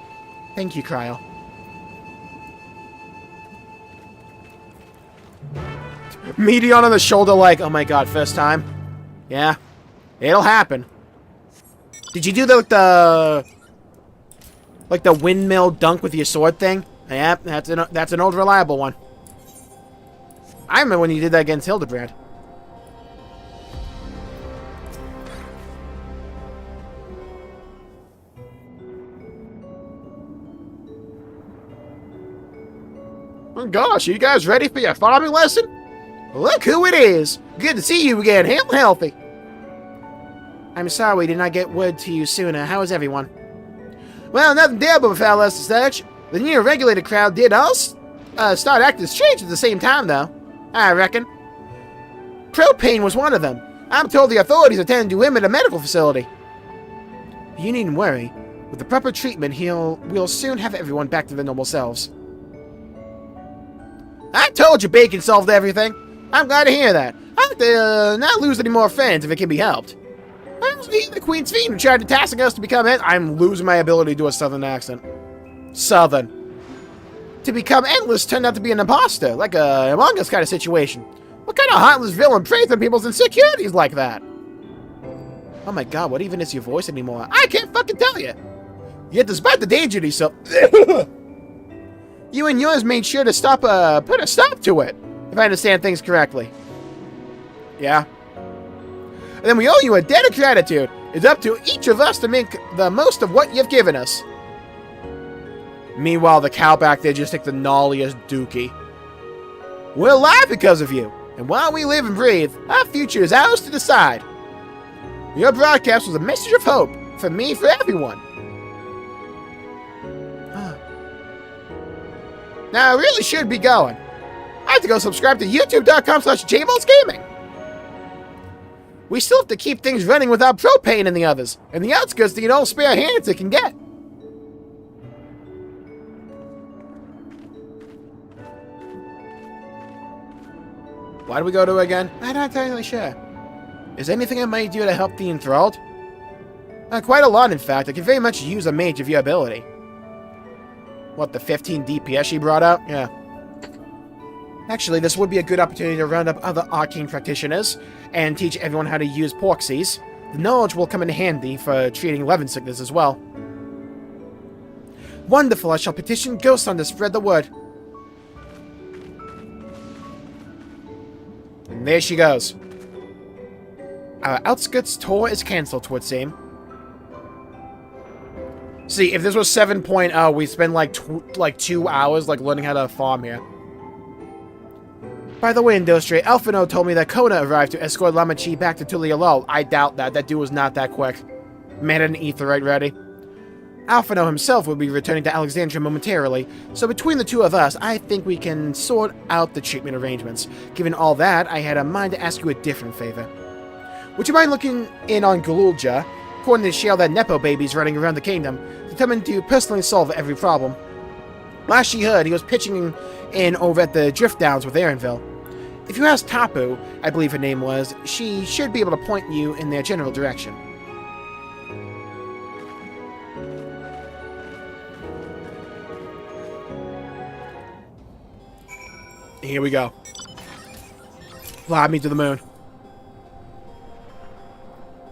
Thank you, Kryl. Medion on the shoulder like, oh my god, first time? Yeah. It'll happen. Did you do the windmill dunk with your sword thing? Yeah, that's an old reliable one. I remember when you did that against Hildebrand. Oh gosh, are you guys ready for your farming lesson? Look who it is! Good to see you again, hale and healthy. I'm sorry we did not get word to you sooner. How is everyone? Well, nothing terrible befell us as such. The new regulated crowd did all start acting strange at the same time, though. I reckon. Propane was one of them. I'm told the authorities are tending to him at a medical facility. You needn't worry. With the proper treatment, we'll soon have everyone back to their normal selves. I told you Bacon solved everything. I'm glad to hear that. I'd like to not lose any more friends if it can be helped. I was the Queen's Fiend who tried to task us to become I'm losing my ability to do a southern accent. Southern. To become endless turned out to be an imposter, like a Among Us kind of situation. What kind of heartless villain preys on people's insecurities like that? Oh my god, what even is your voice anymore? I can't fucking tell you. Yet despite the danger to yourself, you and yours made sure to put a stop to it, if I understand things correctly. Yeah. And then we owe you a debt of gratitude. It's up to each of us to make the most of what you've given us. Meanwhile, the cow back there just took the gnarliest dookie. We're alive because of you, and while we live and breathe, our future is ours to decide. Your broadcast was a message of hope, for me, for everyone. Now, I really should be going. I have to go subscribe to youtube.com/Jmulls Gaming. We still have to keep things running without propane and the others, and the outskirts need all spare hands it can get. Why do we go to again? I'm not entirely sure. Is there anything I might do to help the enthralled? Quite a lot, in fact. I could very much use a mage of your ability. What, the 15 DPS she brought out? Yeah. Actually, this would be a good opportunity to round up other arcane practitioners and teach everyone how to use porxies. The knowledge will come in handy for treating Levin sickness as well. Wonderful, I shall petition Ghost Sun to spread the word. And there she goes. Our outskirts tour is cancelled, 'twould seem. See, if this was 7.0, we'd spend like 2 hours learning how to farm here. By the way, Industry, Alphino told me that Kona arrived to escort Lamachi back to Tulialol. I doubt that. That dude was not that quick. Man had an etherite ready. Alphino himself will be returning to Alexandria momentarily, so between the two of us, I think we can sort out the treatment arrangements. Given all that, I had a mind to ask you a different favor. Would you mind looking in on Galulja, according to Shale that Nepo baby's running around the kingdom, determined to personally solve every problem? Last she heard, he was pitching in over at the Drift Downs with Aaronville. If you ask Tapu, I believe her name was, she should be able to point you in their general direction. Here we go. Fly me to the moon.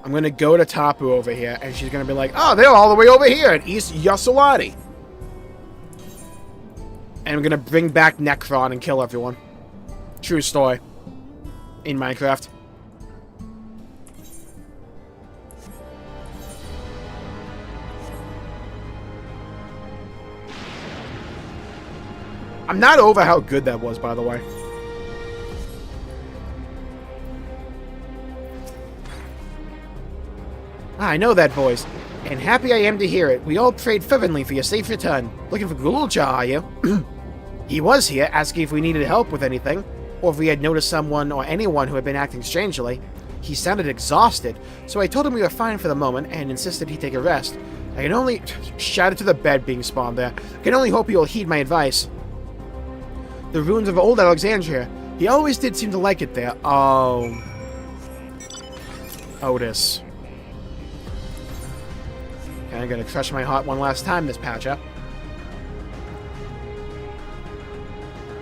I'm gonna go to Tapu over here, and she's gonna be like, oh, they're all the way over here in East Yasawati. And I'm gonna bring back Necron and kill everyone. True story. In Minecraft. I'm not over how good that was, by the way. I know that voice, and happy I am to hear it. We all prayed fervently for your safe return. Looking for Gulcha, are you? He was here, asking if we needed help with anything, or if we had noticed someone or anyone who had been acting strangely. He sounded exhausted, so I told him we were fine for the moment, and insisted he take a rest. I can only... Shouted to the bed being spawned there. I can only hope he will heed my advice. The ruins of old Alexandria. He always did seem to like it there. Oh. Otis. Okay, I'm gonna crush my heart one last time this patch up.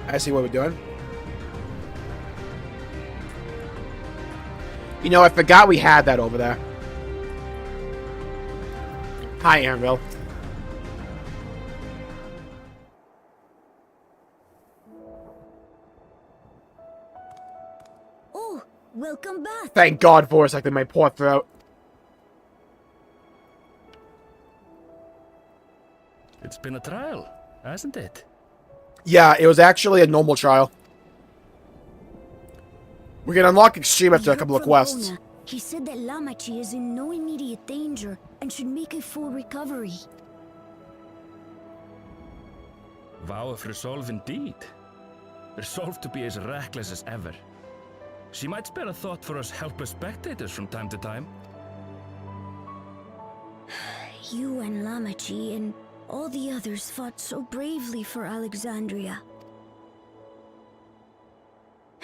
I see what we're doing. You know, I forgot we had that over there. Hi, Aaronville. Oh, welcome back. Thank God for a second, my poor throat. It's been a trial, hasn't it? Yeah, it was actually a normal trial. We can unlock Extreme after a couple of quests. Bona. He said that Lamachi is in no immediate danger and should make a full recovery. Vow of resolve indeed. Resolved to be as reckless as ever. She might spare a thought for us helpless spectators from time to time. You and Lamachi and all the others fought so bravely for Alexandria.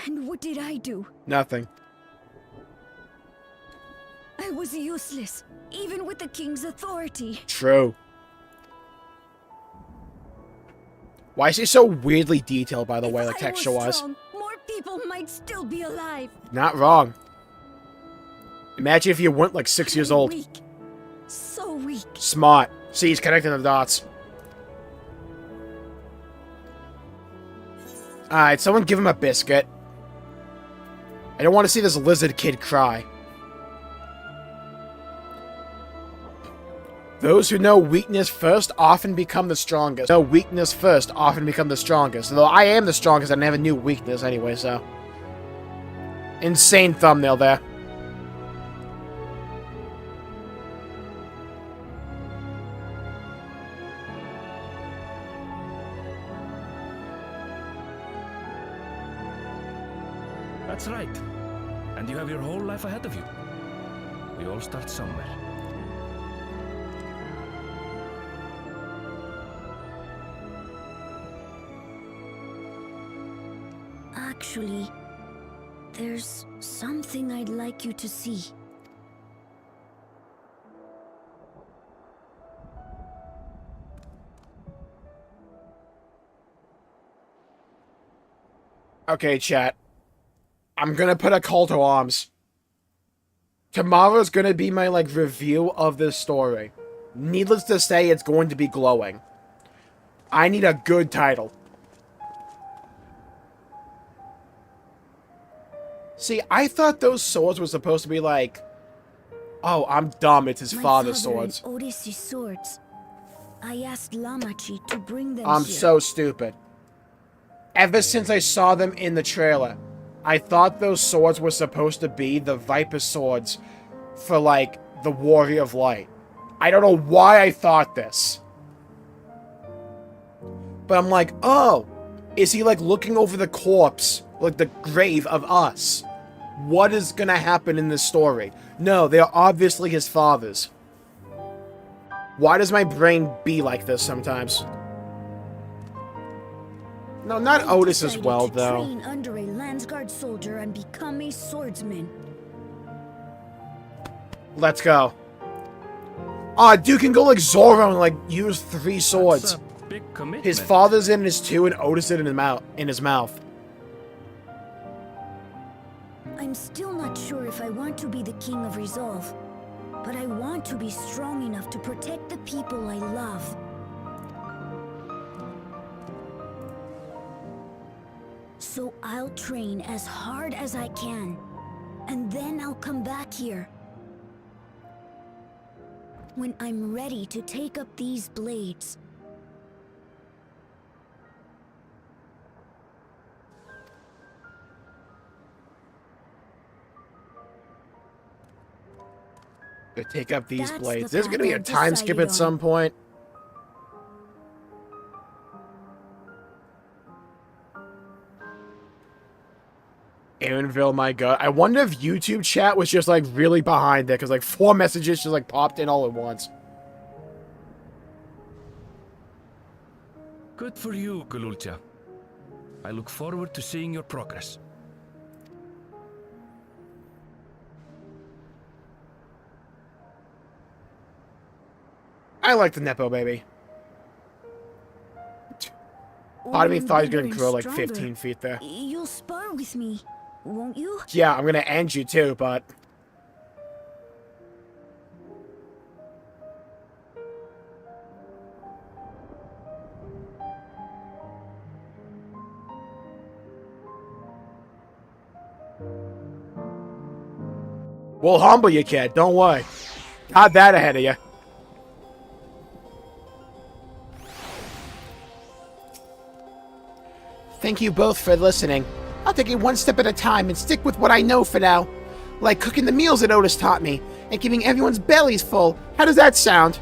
And what did I do? Nothing. I was useless, even with the king's authority. True. Why is he so weirdly detailed, by the way, like texture-wise? More people might still be alive. Not wrong. Imagine if you weren't like 6 years old. Weak. So weak. Smart. See, he's connecting the dots. Alright, someone give him a biscuit. I don't want to see this lizard kid cry. Those who know weakness first often become the strongest. Know weakness first often become the strongest. Though I am the strongest, I never knew weakness anyway, so. Insane thumbnail there. That's right. And you have your whole life ahead of you. We all start somewhere. Actually, there's something I'd like you to see. Okay, chat. I'm gonna put a call to arms. Tomorrow's gonna be my, like, review of this story. Needless to say, it's going to be glowing. I need a good title. See, I thought those swords were supposed to be like... Oh, I'm dumb, it's his father's swords. My father and Odyssey's swords. I asked Lamachi to bring them I'm here. so stupid. Ever since I saw them in the trailer, I thought those swords were supposed to be the Viper swords for, like, the Warrior of Light. I don't know why I thought this. But I'm like, oh, is he, like, looking over the corpse, like, the grave of us? What is gonna happen in this story? No, they are obviously his father's. Why does my brain be like this sometimes? No, not Otis as well, though. Train under a Landsguard soldier and become a swordsman. Let's go. Aw, dude can go like Zoro and like use 3 swords. Big commitment. His father's in his 2 and Otis in his mouth. I'm still not sure if I want to be the King of Resolve, but I want to be strong enough to protect the people I love. So I'll train as hard as I can, and then I'll come back here. When I'm ready to take up these blades. To take up these That's blades. the There's gonna be a path I've time skip decided at some on. point. Aaronville, my god. I wonder if YouTube chat was just like really behind it, because like 4 messages just like popped in all at once. Good for you, Gululcha. I look forward to seeing your progress. I like the Nepo baby. Part of me thought he was gonna grow like 15 feet there. You'll spar with me, won't you? Yeah, I'm gonna end you too, but... We'll humble you, kid. Don't worry. Got that ahead of you. Thank you both for listening. I'll take it one step at a time and stick with what I know for now. Like cooking the meals that Otis taught me, and keeping everyone's bellies full. How does that sound?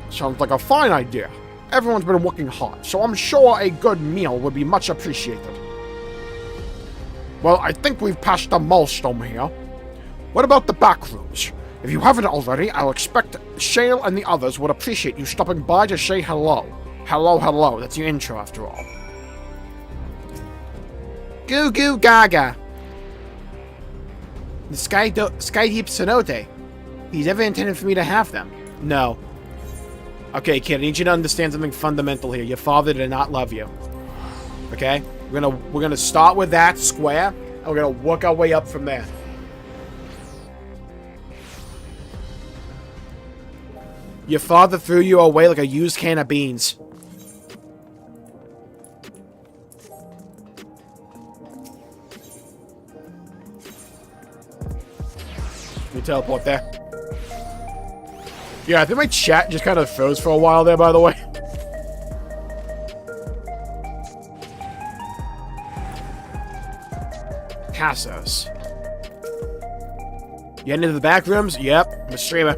Sounds like a fine idea. Everyone's been working hard, so I'm sure a good meal would be much appreciated. Well, I think we've passed a milestone here. What about the back rooms? If you haven't already, I'll expect Shale and the others would appreciate you stopping by to say hello. Hello, hello. That's your intro, after all. Goo goo gaga. The Sky Deep Cenote. He's never intended for me to have them. No. Okay, kid, I need you to understand something fundamental here. Your father did not love you. Okay? We're gonna start with that square, and we're gonna work our way up from there. Your father threw you away like a used can of beans. You teleport there. Yeah, I think my chat just kind of froze for a while there, by the way. Cassos. You heading into the back rooms? Yep, I'm a streamer.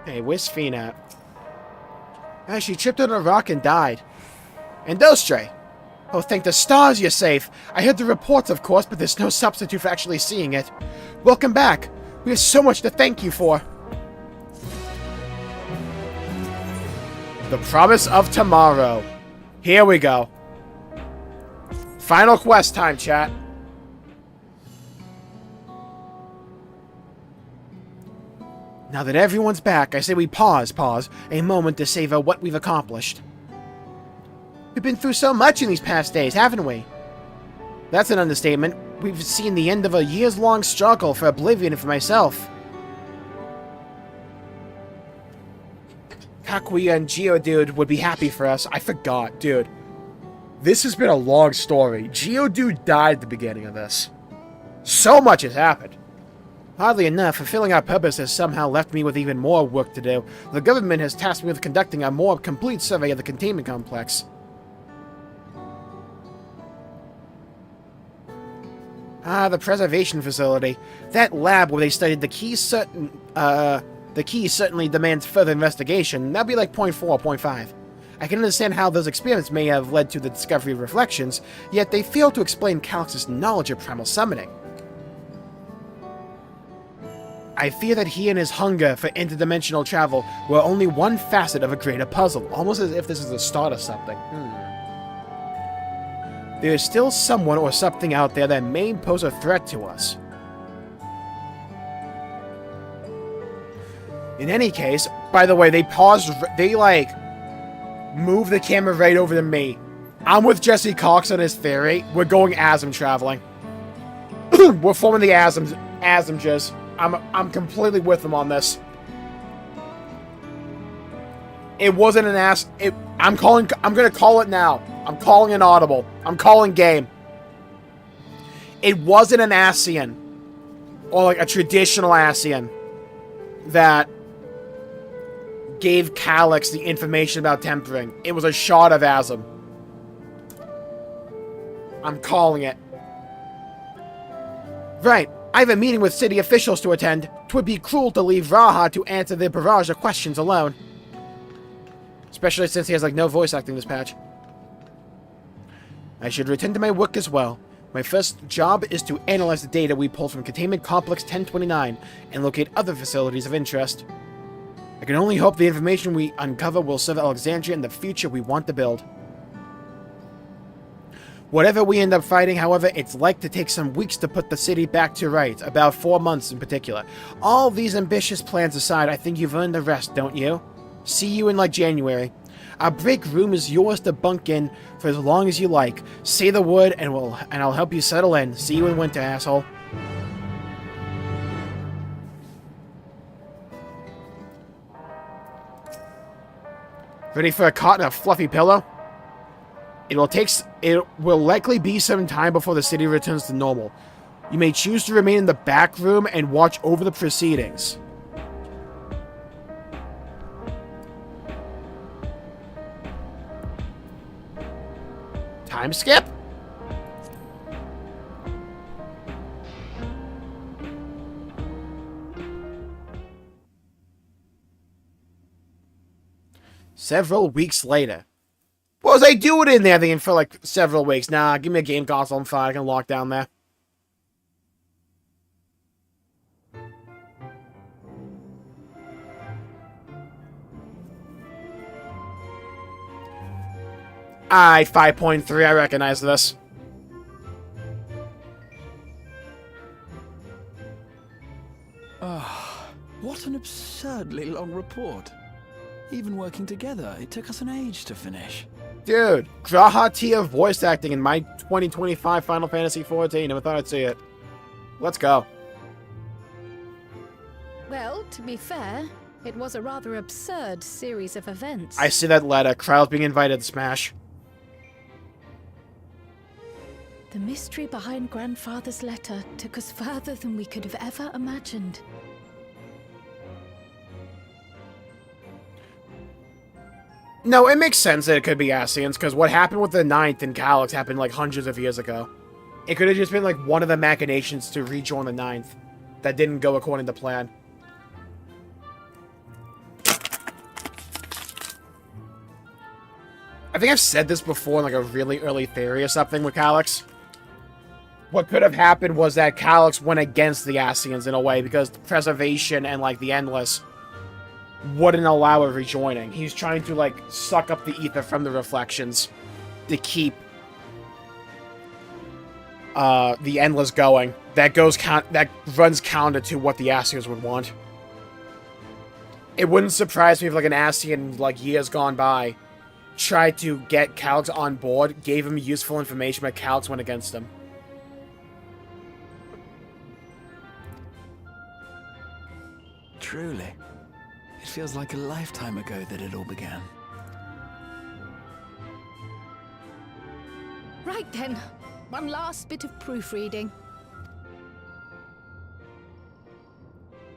Hey, where's Fiend at? Ah, she tripped on a rock and died. And Dostre! Oh, thank the stars you're safe. I heard the reports, of course, but there's no substitute for actually seeing it. Welcome back. We have so much to thank you for. The Promise of Tomorrow. Here we go. Final quest time, chat. Now that everyone's back, I say we pause a moment to savor what we've accomplished. We've been through so much in these past days, haven't we? That's an understatement. We've seen the end of a years-long struggle for Oblivion and for myself. Kakuya and Geodude would be happy for us. I forgot, dude. This has been a long story. Geodude died at the beginning of this. So much has happened. Oddly enough, fulfilling our purpose has somehow left me with even more work to do. The government has tasked me with conducting a more complete survey of the containment complex. Ah, the preservation facility. That lab where they studied the key certainly demands further investigation. That'd be like 0.4, 0.5. I can understand how those experiments may have led to the discovery of reflections, yet they fail to explain Calyx's knowledge of primal summoning. I fear that he and his hunger for interdimensional travel were only one facet of a greater puzzle, almost as if this is the start of something. There is still someone or something out there that may pose a threat to us. In any case, by the way, they move the camera right over to me. I'm with Jesse Cox on his theory. We're going Asm traveling. We're forming the Asmjas. I'm completely with them on this. It wasn't an I'm gonna call it now. I'm calling an audible. I'm calling game. It wasn't an Ascian. Or like a traditional Ascian that gave Calyx the information about tempering. It was a shard of Asm. I'm calling it. Right. I have a meeting with city officials to attend. 'Twould be cruel to leave Raha to answer their barrage of questions alone. Especially since he has, like, no voice acting this patch. I should return to my work as well. My first job is to analyze the data we pulled from Containment Complex 1029 and locate other facilities of interest. I can only hope the information we uncover will serve Alexandria in the future we want to build. Whatever we end up fighting, however, it's like to take some weeks to put the city back to rights, about 4 months in particular. All these ambitious plans aside, I think you've earned the rest, don't you? See you in, like, January. Our break room is yours to bunk in for as long as you like. Say the word and I'll help you settle in. See you in winter, asshole. Ready for a cot and a fluffy pillow? It will likely be some time before the city returns to normal. You may choose to remain in the back room and watch over the proceedings. Time skip? Several weeks later. What was I doing in there then for like several weeks? Nah, give me a game console, I'm fine, I can lock down there. Alright, 5.3, I recognize this. Ah, what an absurdly long report. Even working together, it took us an age to finish. Dude, Graha tier voice acting in my 2025 Final Fantasy XIV. Never thought I'd see it. Let's go. Well, to be fair, it was a rather absurd series of events. I see that letter. Crowd's being invited to Smash. The mystery behind Grandfather's letter took us further than we could have ever imagined. No, it makes sense that it could be Ascians, because what happened with the 9th in Calyx happened like hundreds of years ago. It could have just been like one of the machinations to rejoin the 9th that didn't go according to plan. I think I've said this before in like a really early theory or something with Calyx. What could have happened was that Calyx went against the Ascians in a way because preservation and like the Endless wouldn't allow a rejoining. He's trying to like suck up the ether from the reflections to keep the Endless going. That runs counter to what the Ascians would want. It wouldn't surprise me if like an Ascian like years gone by tried to get Calyx on board, gave him useful information, but Calyx went against him. Truly. It feels like a lifetime ago that it all began. Right then, one last bit of proofreading.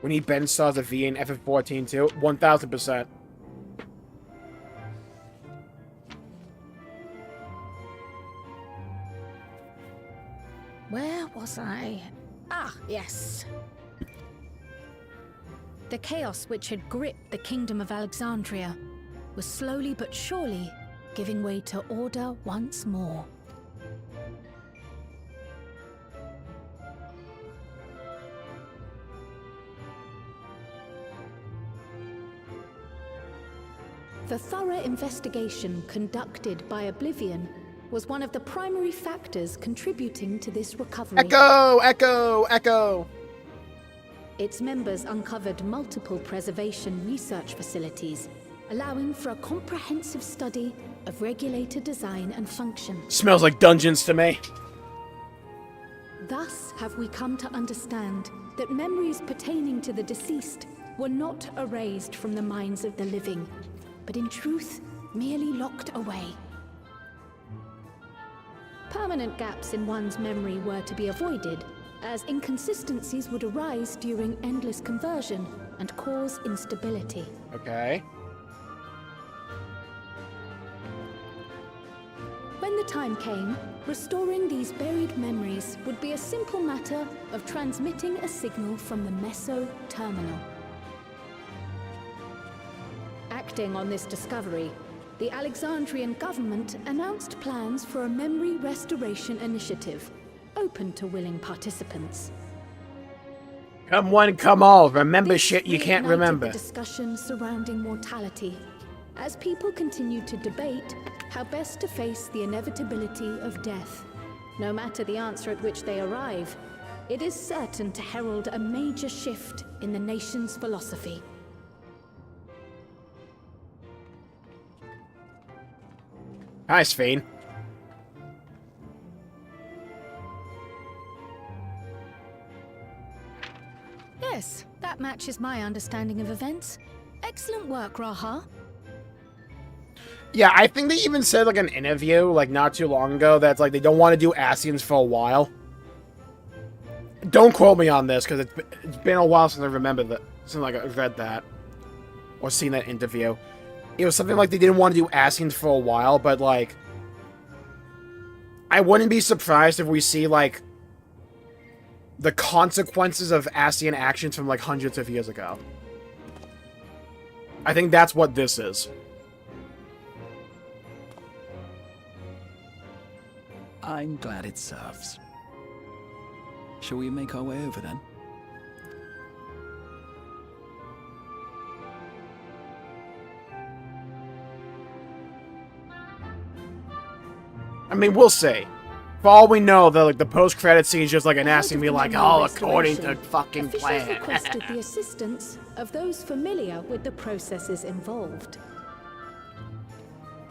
We need Ben stars of V in FF14 too. 1000%. Where was I? Ah, yes. The chaos which had gripped the kingdom of Alexandria was slowly but surely giving way to order once more. The thorough investigation conducted by Oblivion was one of the primary factors contributing to this recovery. Echo! Echo! Echo! Its members uncovered multiple preservation research facilities, allowing for a comprehensive study of regulator design and function. Smells like dungeons to me. Thus have we come to understand that memories pertaining to the deceased were not erased from the minds of the living, but in truth, merely locked away. Permanent gaps in one's memory were to be avoided, as inconsistencies would arise during endless conversion and cause instability. Okay. When the time came, restoring these buried memories would be a simple matter of transmitting a signal from the Meso terminal. Acting on this discovery, the Alexandrian government announced plans for a memory restoration initiative, open to willing participants. Come one, come all. Remember shit you can't reignited remember. The discussion surrounding mortality, as people continued to debate how best to face the inevitability of death. No matter the answer at which they arrive, it is certain to herald a major shift in the nation's philosophy. Hi, Sphene. Yes, that matches my understanding of events. Excellent work, Raha. Yeah, I think they even said, like, an interview, like, not too long ago, that's, like, they don't want to do Ascians for a while. Don't quote me on this, because it's been a while since I remember that, since, like, I've read that, or seen that interview. It was something like they didn't want to do Ascians for a while, but, like, I wouldn't be surprised if we see, like, the consequences of Ascian actions from, like, hundreds of years ago. I think that's what this is. I'm glad it serves. Shall we make our way over then? I mean, we'll see. For all we know, the post-credit scene is just like an asking me like, oh, according to fucking Officials plan. requested the assistance of those familiar with the processes involved.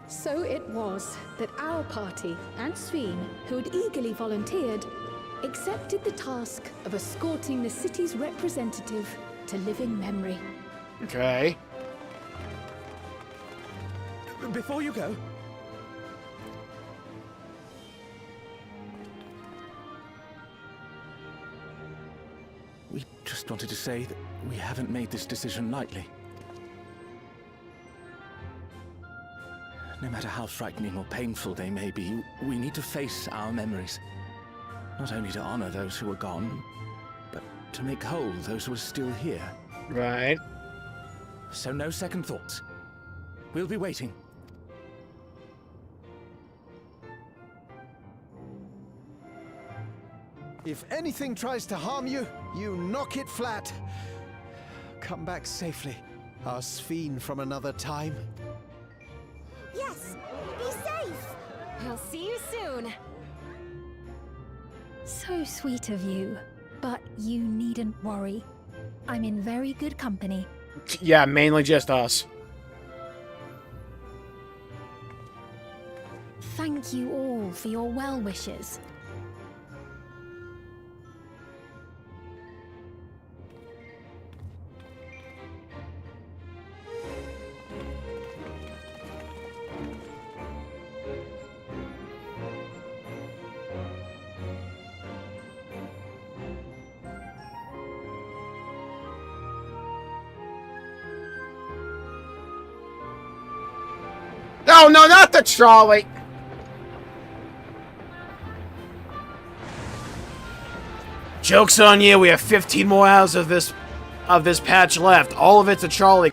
So it was that our party and Ffxiv, who had eagerly volunteered, accepted the task of escorting the city's representative to living memory. Okay. Before you go, we just wanted to say that we haven't made this decision lightly. No matter how frightening or painful they may be, we need to face our memories. Not only to honor those who are gone, but to make whole those who are still here. Right. So no second thoughts. We'll be waiting. If anything tries to harm you, you knock it flat. Come back safely, our Ffxiv from another time. Yes! Be safe! I'll see you soon. So sweet of you, but you needn't worry. I'm in very good company. Yeah, mainly just us. Thank you all for your well wishes. Oh no, not the trolley! Joke's on you, we have 15 more hours of this patch left. All of it's a trolley.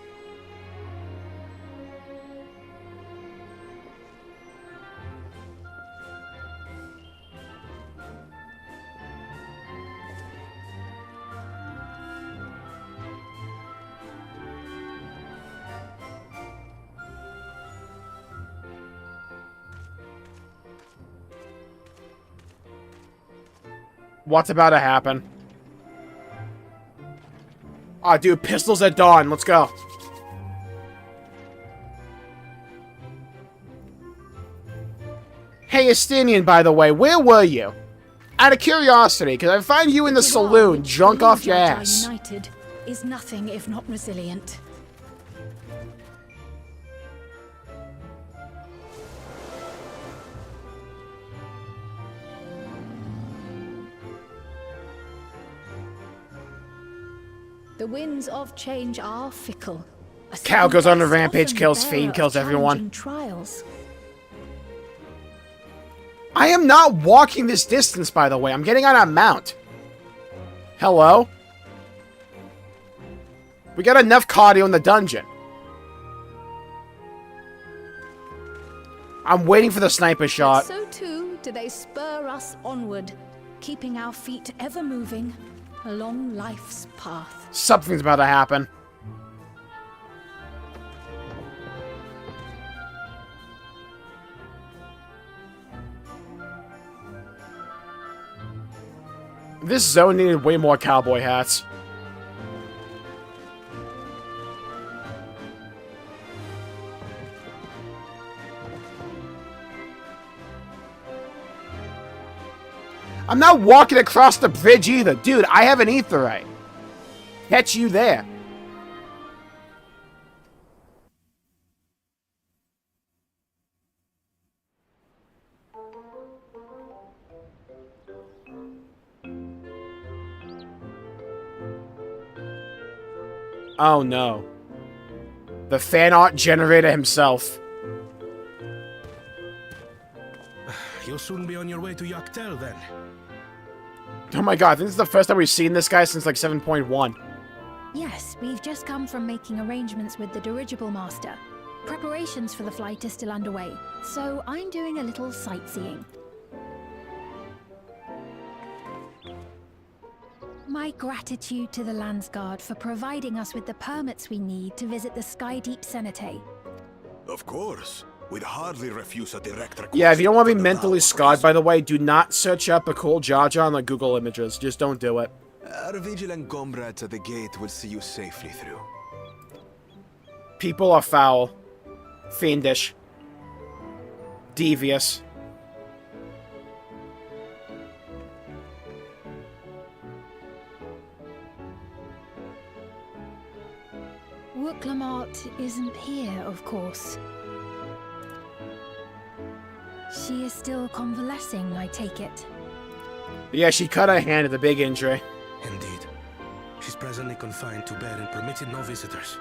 What's about to happen? Aw, dude, pistols at dawn. Let's go. Hey, Estinian, by the way, where were you? Out of curiosity, because I find you in the saloon, drunk off your ass. United is nothing if not resilient. The winds of change are fickle. Cal goes on a rampage, kills Fiend, kills everyone. Trials. I am not walking this distance, by the way. I'm getting on a mount. Hello? We got enough cardio in the dungeon. I'm waiting for the sniper shot. So too do they spur us onward, keeping our feet ever moving along life's path. Something's about to happen. This zone needed way more cowboy hats. I'm not walking across the bridge either. Dude, I have an aetheryte. Catch you there. Oh no. The fan art generator himself. You'll You'll soon be on your way to Yoctel, then. Oh my god, I think this is the first time we've seen this guy since like 7.1. Yes, we've just come from making arrangements with the dirigible master. Preparations for the flight are still underway, so I'm doing a little sightseeing. My gratitude to the Landsguard for providing us with the permits we need to visit the Skydeep Cenotaph. Of course. We'd hardly refuse a direct request. Yeah, if you don't want to be mentally scarred, by the way, do not search up a cool Jar Jar on the Google images. Just don't do it. Our vigilant comrades at the gate will see you safely through. People are foul. Fiendish. Devious. Glamour isn't here, of course. She is still convalescing, I take it. Yeah, she cut her hand at the big injury. Indeed. She's presently confined to bed and permitted no visitors.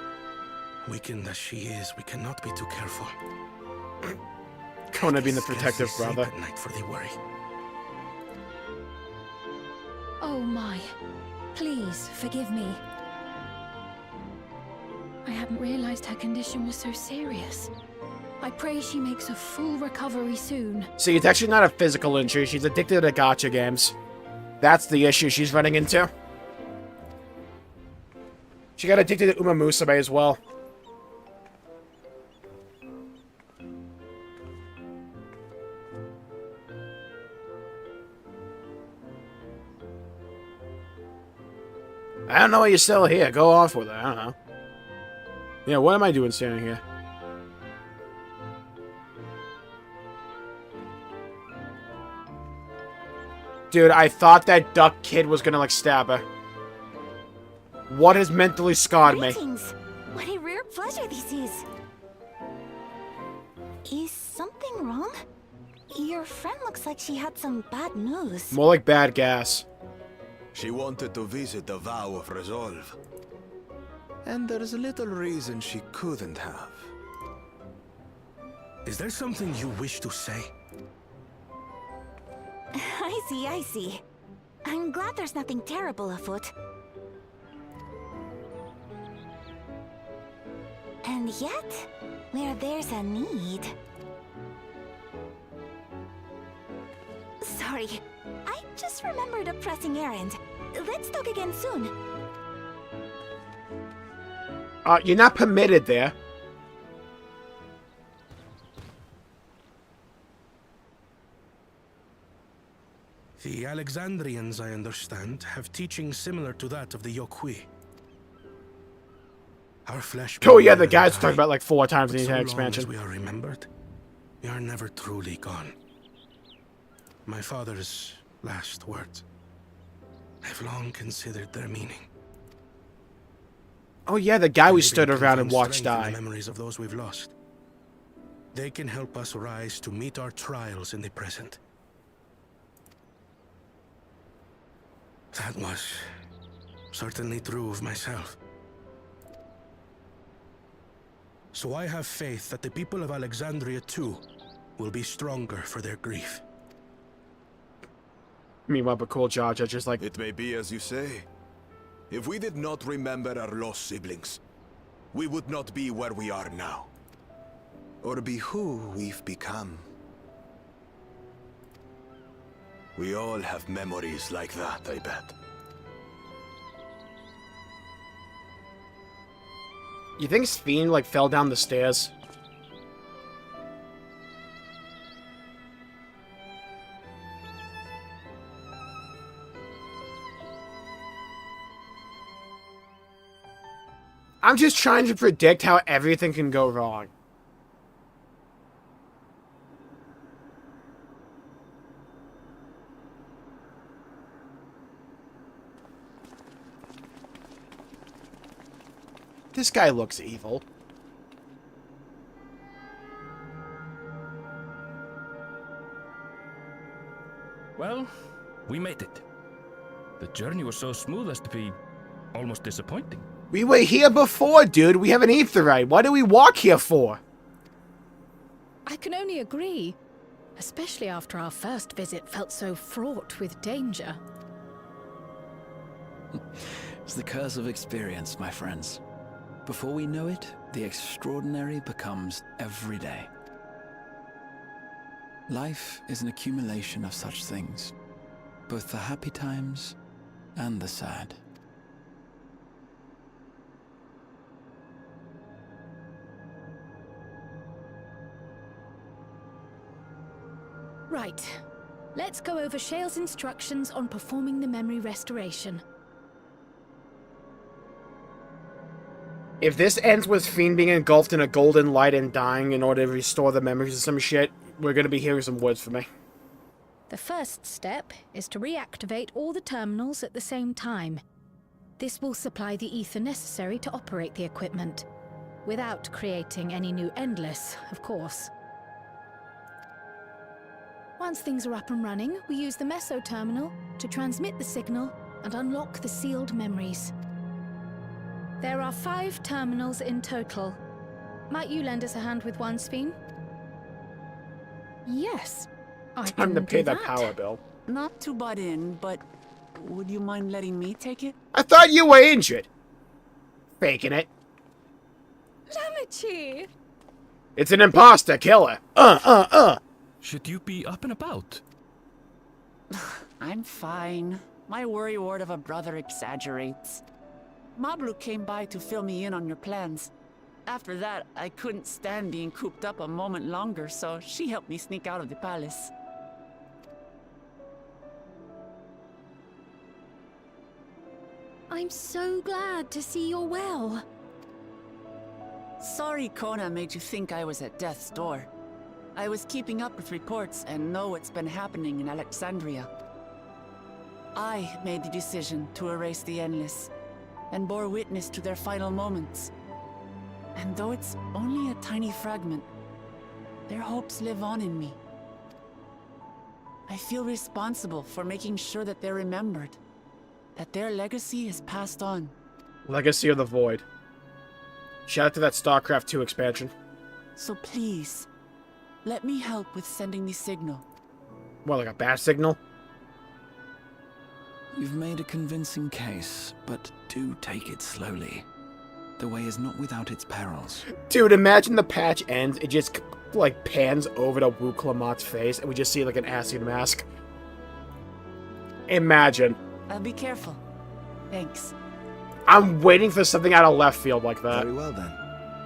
Weakened as she is, we cannot be too careful. Kona being the protective brother. At night for the worry. Oh my. Please, forgive me. I hadn't realized her condition was so serious. I pray she makes a full recovery soon. See, it's actually not a physical injury. She's addicted to gacha games. That's the issue she's running into. She got addicted to Uma Musume as well. I don't know why you're still here. Go off with it. I don't know. Yeah, what am I doing standing here? Dude, I thought that duck kid was gonna, like, stab her. What has mentally scarred me? What a rare pleasure this is. Is something wrong? Your friend looks like she had some bad news. More like bad gas. She wanted to visit the Vow of Resolve. And there's a little reason she couldn't have. Is there something you wish to say? I see. I'm glad there's nothing terrible afoot. And yet, where there's a need... Sorry, I just remembered a pressing errand. Let's talk again soon. You're not permitted there. The Alexandrians, I understand, have teachings similar to that of the Yokui. Our flesh... Oh yeah, the guys talked about like 4 times in the entire expansion. As we are remembered, we are never truly gone. My father's last words. I've long considered their meaning. Oh yeah, the guy we stood around and watched die. The memories of those we've lost. They can help us rise to meet our trials in the present. That was certainly true of myself. So I have faith that the people of Alexandria too will be stronger for their grief. Meanwhile, but cool Jar Jar just like... It may be as you say. If we did not remember our lost siblings, we would not be where we are now. Or be who we've become. We all have memories like that, I bet. You think Sven, like, fell down the stairs? I'm just trying to predict how everything can go wrong. This guy looks evil. Well, we made it. The journey was so smooth as to be almost disappointing. We were here before, dude. We have an aetherite. What do we walk here for? I can only agree. especially after our first visit felt so fraught with danger. It's the curse of experience, my friends. Before we know it, the extraordinary becomes everyday. Life is an accumulation of such things, both the happy times and the sad. Right. Let's go over Shale's instructions on performing the memory restoration. If this ends with Fiend being engulfed in a golden light and dying in order to restore the memories of some shit, we're gonna be hearing some words from me. The first step is to reactivate all the terminals at the same time. This will supply the ether necessary to operate the equipment, without creating any new Endless, of course. Once things are up and running, we use the Meso terminal to transmit the signal and unlock the sealed memories. There are 5 terminals in total. Might you lend us a hand with one, Sven? Yes, I Time to can pay do that power bill. Not to butt in, but would you mind letting me take it? I thought you were injured. Faking it. Lamichi! It's an imposter, kill her. Should you be up and about? I'm fine. My worry wart of a brother exaggerates. Mablu came by to fill me in on your plans. After that, I couldn't stand being cooped up a moment longer, so she helped me sneak out of the palace. I'm so glad to see you're well. Sorry Kona made you think I was at death's door. I was keeping up with reports and know what's been happening in Alexandria. I made the decision to erase the Endless, and bore witness to their final moments. And though it's only a tiny fragment, their hopes live on in me. I feel responsible for making sure that they're remembered, that their legacy is passed on. Legacy of the Void. Shout out to that StarCraft 2 expansion. So please, let me help with sending the signal. What, like a bat signal? You've made a convincing case, but do take it slowly. The way is not without its perils. Dude, imagine the patch ends, it just, like, pans over to Wu Clamat's face, and we just see, like, an acid mask. Imagine. I'll be careful. Thanks. I'm waiting for something out of left field like that. Very well, then.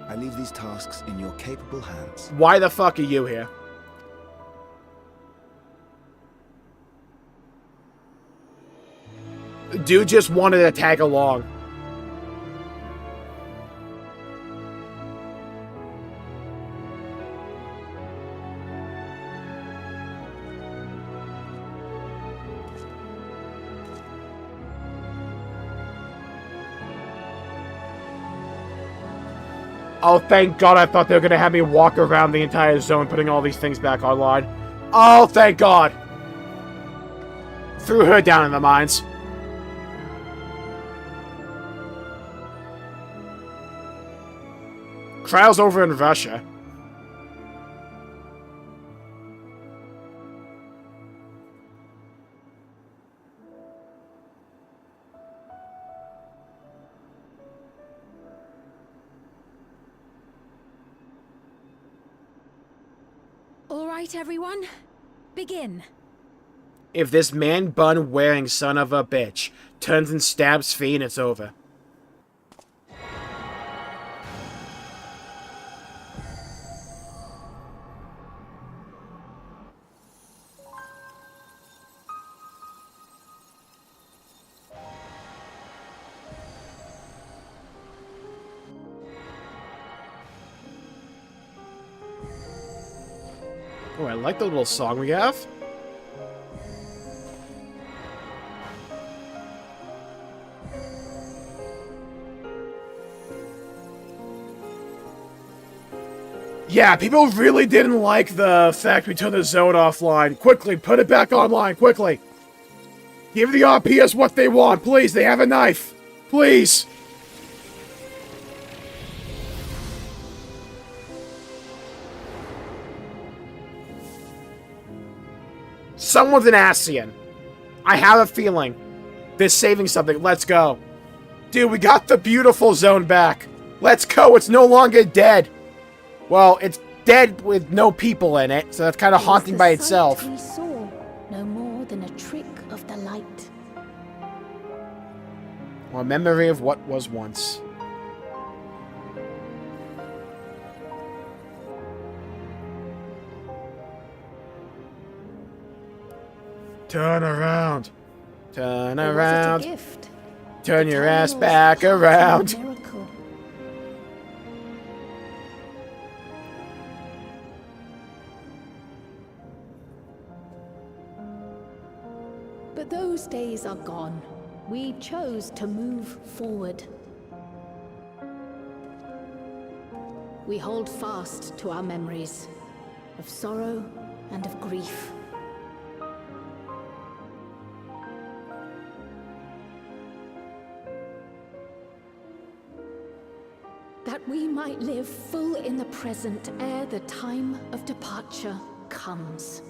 I leave these tasks in your capable hands. Why the fuck are you here? Dude just wanted to tag along. Oh, thank God, I thought they were going to have me walk around the entire zone putting all these things back online. Oh, thank God. Threw her down in the mines. Trials over in Russia. All right, everyone. Begin. If this man-bun-wearing son of a bitch turns and stabs Fiend, it's over. Oh, I like the little song we have. Yeah, people really didn't like the fact we turned the zone offline. Quickly, put it back online, quickly. Give the RPS what they want, please. They have a knife. Please. Someone's an Ascian. I have a feeling. They're saving something. Let's go. Dude, we got the beautiful zone back. Let's go. It's no longer dead. Well, it's dead with no people in it, so that's kind of haunting by itself. We saw no more than a trick of the light. Or a memory of what was once. Turn around. Turn around. Gift? Turn your ass back around. Miracle. But those days are gone. We chose to move forward. We hold fast to our memories of sorrow and of grief. That we might live full in the present ere the time of departure comes.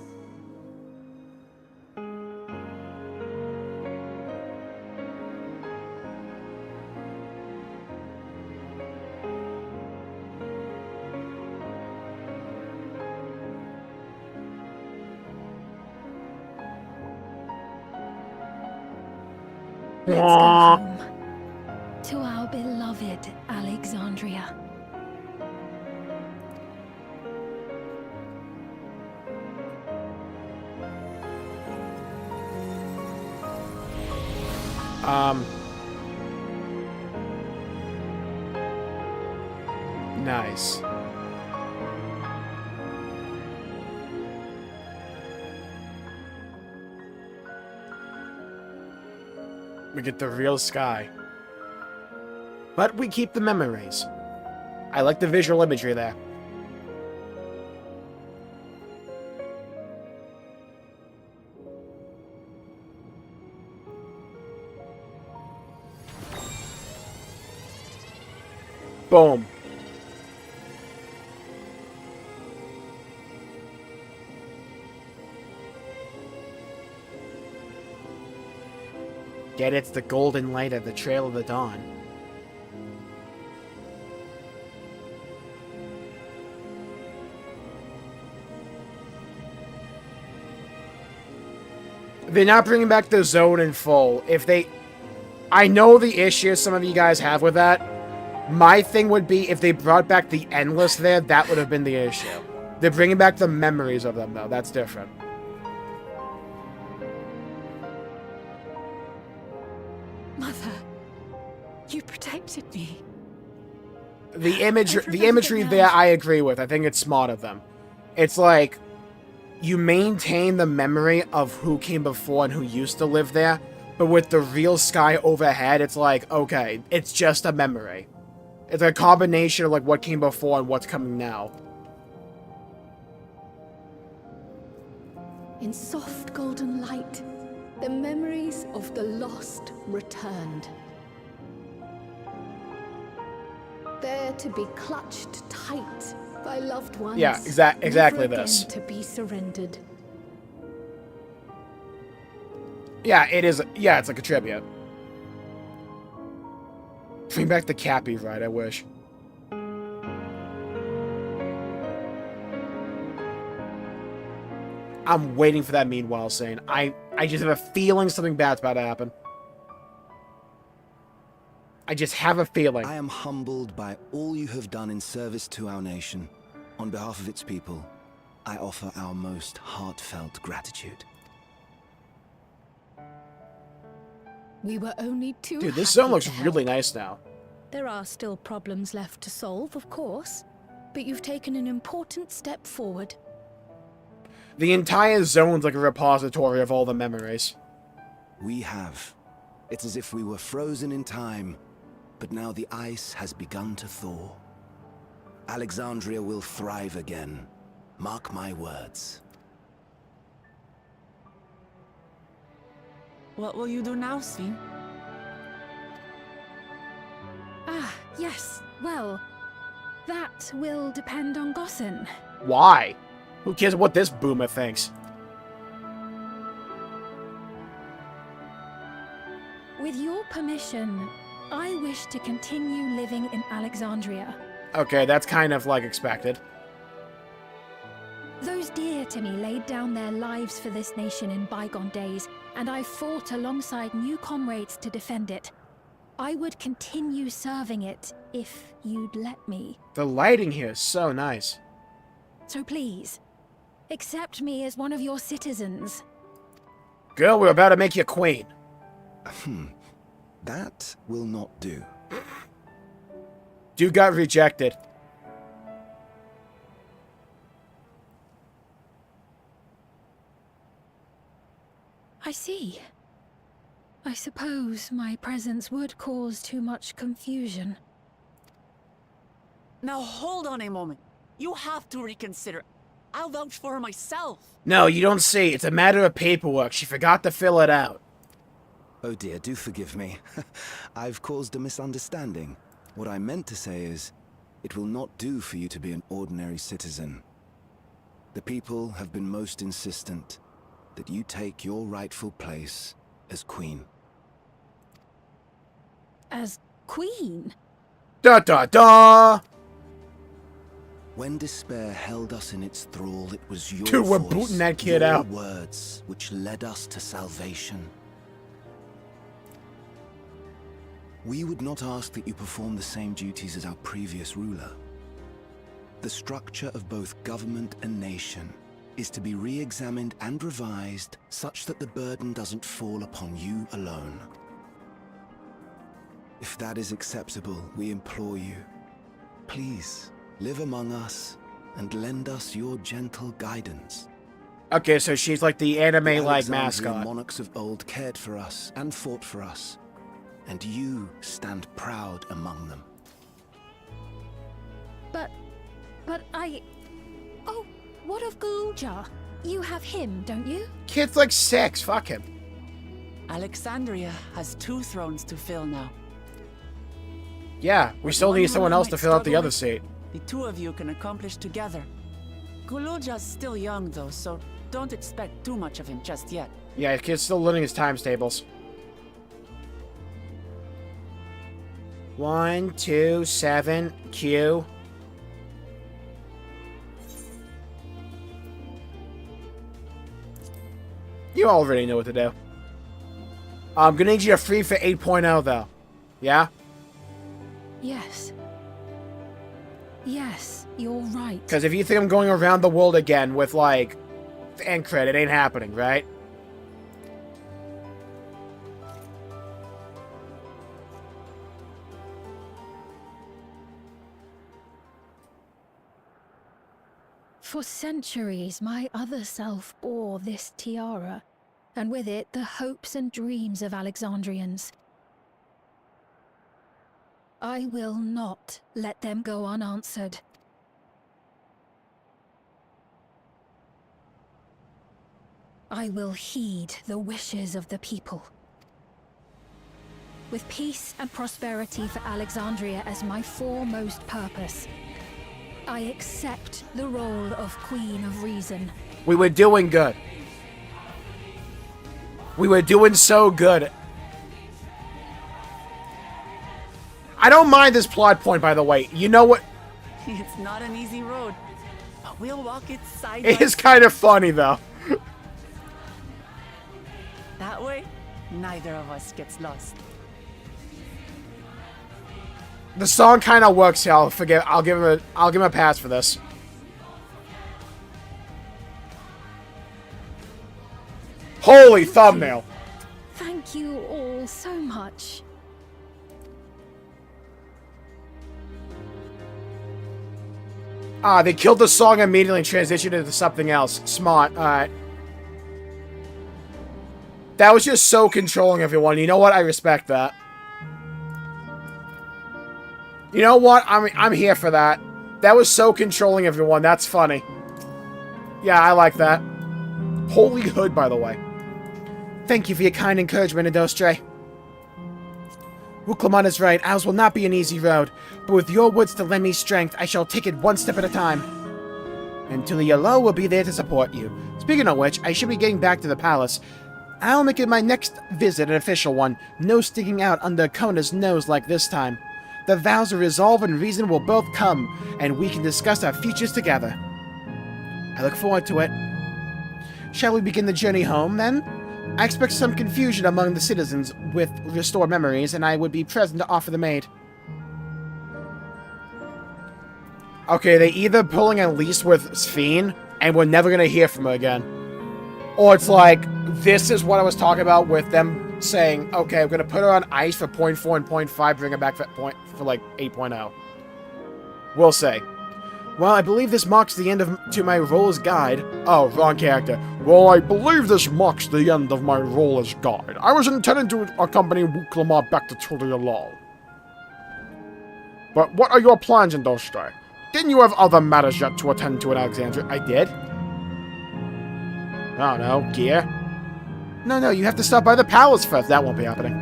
Let's go home to our beloved Alexandria. Nice. We get the real sky. But we keep the memories. I like the visual imagery there. Boom. Get it's the golden light at the trail of the dawn. They're not bringing back the zone in full. If they... I know the issue some of you guys have with that. My thing would be if they brought back the Endless there, that would have been the issue. They're bringing back the memories of them, though. That's different. Mother, you protected me. The imagery there, I agree with. I think it's smart of them. It's like, you maintain the memory of who came before and who used to live there, but with the real sky overhead, it's like, okay, it's just a memory. It's a combination of like what came before and what's coming now. In soft golden light, the memories of the lost returned. There to be clutched tight by loved ones. Yeah, exactly never this. again to be surrendered. Yeah, it is. Yeah, it's like a tribute. Bring back the Cappy ride, I wish. I'm waiting for that meanwhile scene. I just have a feeling something bad's about to happen. I just have a feeling. I am humbled by all you have done in service to our nation. On behalf of its people, I offer our most heartfelt gratitude. We were only too Dude, this happy zone looks to help. really nice now. There are still problems left to solve, of course, but you've taken an important step forward. The entire zone's like a repository of all the memories. We have. It's as if we were frozen in time, but now the ice has begun to thaw. Alexandria will thrive again. Mark my words. What will you do now, Ffxiv? Ah, yes. Well, that will depend on Gossen. Why? Who cares what this boomer thinks? With your permission, I wish to continue living in Alexandria. Okay, that's kind of like expected. Those dear to me laid down their lives for this nation in bygone days, and I fought alongside new comrades to defend it. I would continue serving it if you'd let me. The lighting here is so nice. So please, accept me as one of your citizens. Girl, we're about to make you queen. That will not do. Dude got rejected. I see. I suppose my presence would cause too much confusion. Now hold on a moment. You have to reconsider. I'll vouch for her myself. No, you don't see. It's a matter of paperwork. She forgot to fill it out. Oh dear, do forgive me. I've caused a misunderstanding. What I meant to say is, it will not do for you to be an ordinary citizen. The people have been most insistent that you take your rightful place as queen. As queen? Da da da! When despair held us in its thrall, it was your Dude, we're voice, booting that kid your out. words which led us to salvation. We would not ask that you perform the same duties as our previous ruler. The structure of both government and nation is to be re-examined and revised such that the burden doesn't fall upon you alone. If that is acceptable, we implore you, please live among us and lend us your gentle guidance. Okay, so she's like the anime-like Alexandrian mascot. monarchs of old cared for us and fought for us, and you stand proud among them. But I... Oh, what of Galuja? You have him, don't you? Kid's like 6, fuck him. Alexandria has 2 thrones to fill now. Yeah, we still need someone else to fill out the other seat. The 2 of you can accomplish together. Galuja's still young though, so don't expect too much of him just yet. Yeah, the kid's still learning his times tables. 1, 2, 7, Q. You already know what to do. I'm gonna need you to free for 8.0 though. Yeah? Yes. Yes, you're right. Because if you think I'm going around the world again with, like, fan credit, it ain't happening, right? For centuries, my other self bore this tiara, and with it the hopes and dreams of Alexandrians. I will not let them go unanswered. I will heed the wishes of the people. With peace and prosperity for Alexandria as my foremost purpose, I accept the role of Queen of Reason. We were doing good. We were doing so good. I don't mind this plot point, by the way. You know what? It's not an easy road, but we'll walk it side It by is kind of funny, though. That way, neither of us gets lost. The song kind of works here. I'll give him a pass for this. Holy thumbnail. Thank you all so much. Ah, they killed the song immediately and transitioned into something else. Smart. Alright. That was just so controlling, everyone. You know what? I respect that. You know what? I'm here for that. That was so controlling, everyone. That's funny. Yeah, I like that. Holy hood, by the way. Thank you for your kind encouragement, Indostre. Wuklamon is right. Ours will not be an easy road, but with your words to lend me strength, I shall take it one step at a time. And Tuliyalo will be there to support you. Speaking of which, I should be getting back to the palace. I'll make it my next visit an official one. No sticking out under Kona's nose like this time. The vows of resolve and reason will both come, and we can discuss our futures together. I look forward to it. Shall we begin the journey home, then? I expect some confusion among the citizens with restored memories, and I would be present to offer them aid. Okay, they either pulling a lease with Sphene, and we're never gonna hear from her again. Or it's like, this is what I was talking about with them saying, okay, we're gonna put her on ice for 0.4 and 0.5, bring her back for like 8.0. We'll say. Well, I believe this marks the end to my role as guide. Oh, wrong character. Well, I believe this marks the end of my role as guide. I was intending to accompany Glamour back to Traumatizing. But what are your plans in Dawntrail? Didn't you have other matters yet to attend to in Alexandria? I did. I don't know, gear? No, you have to stop by the palace first. That won't be happening.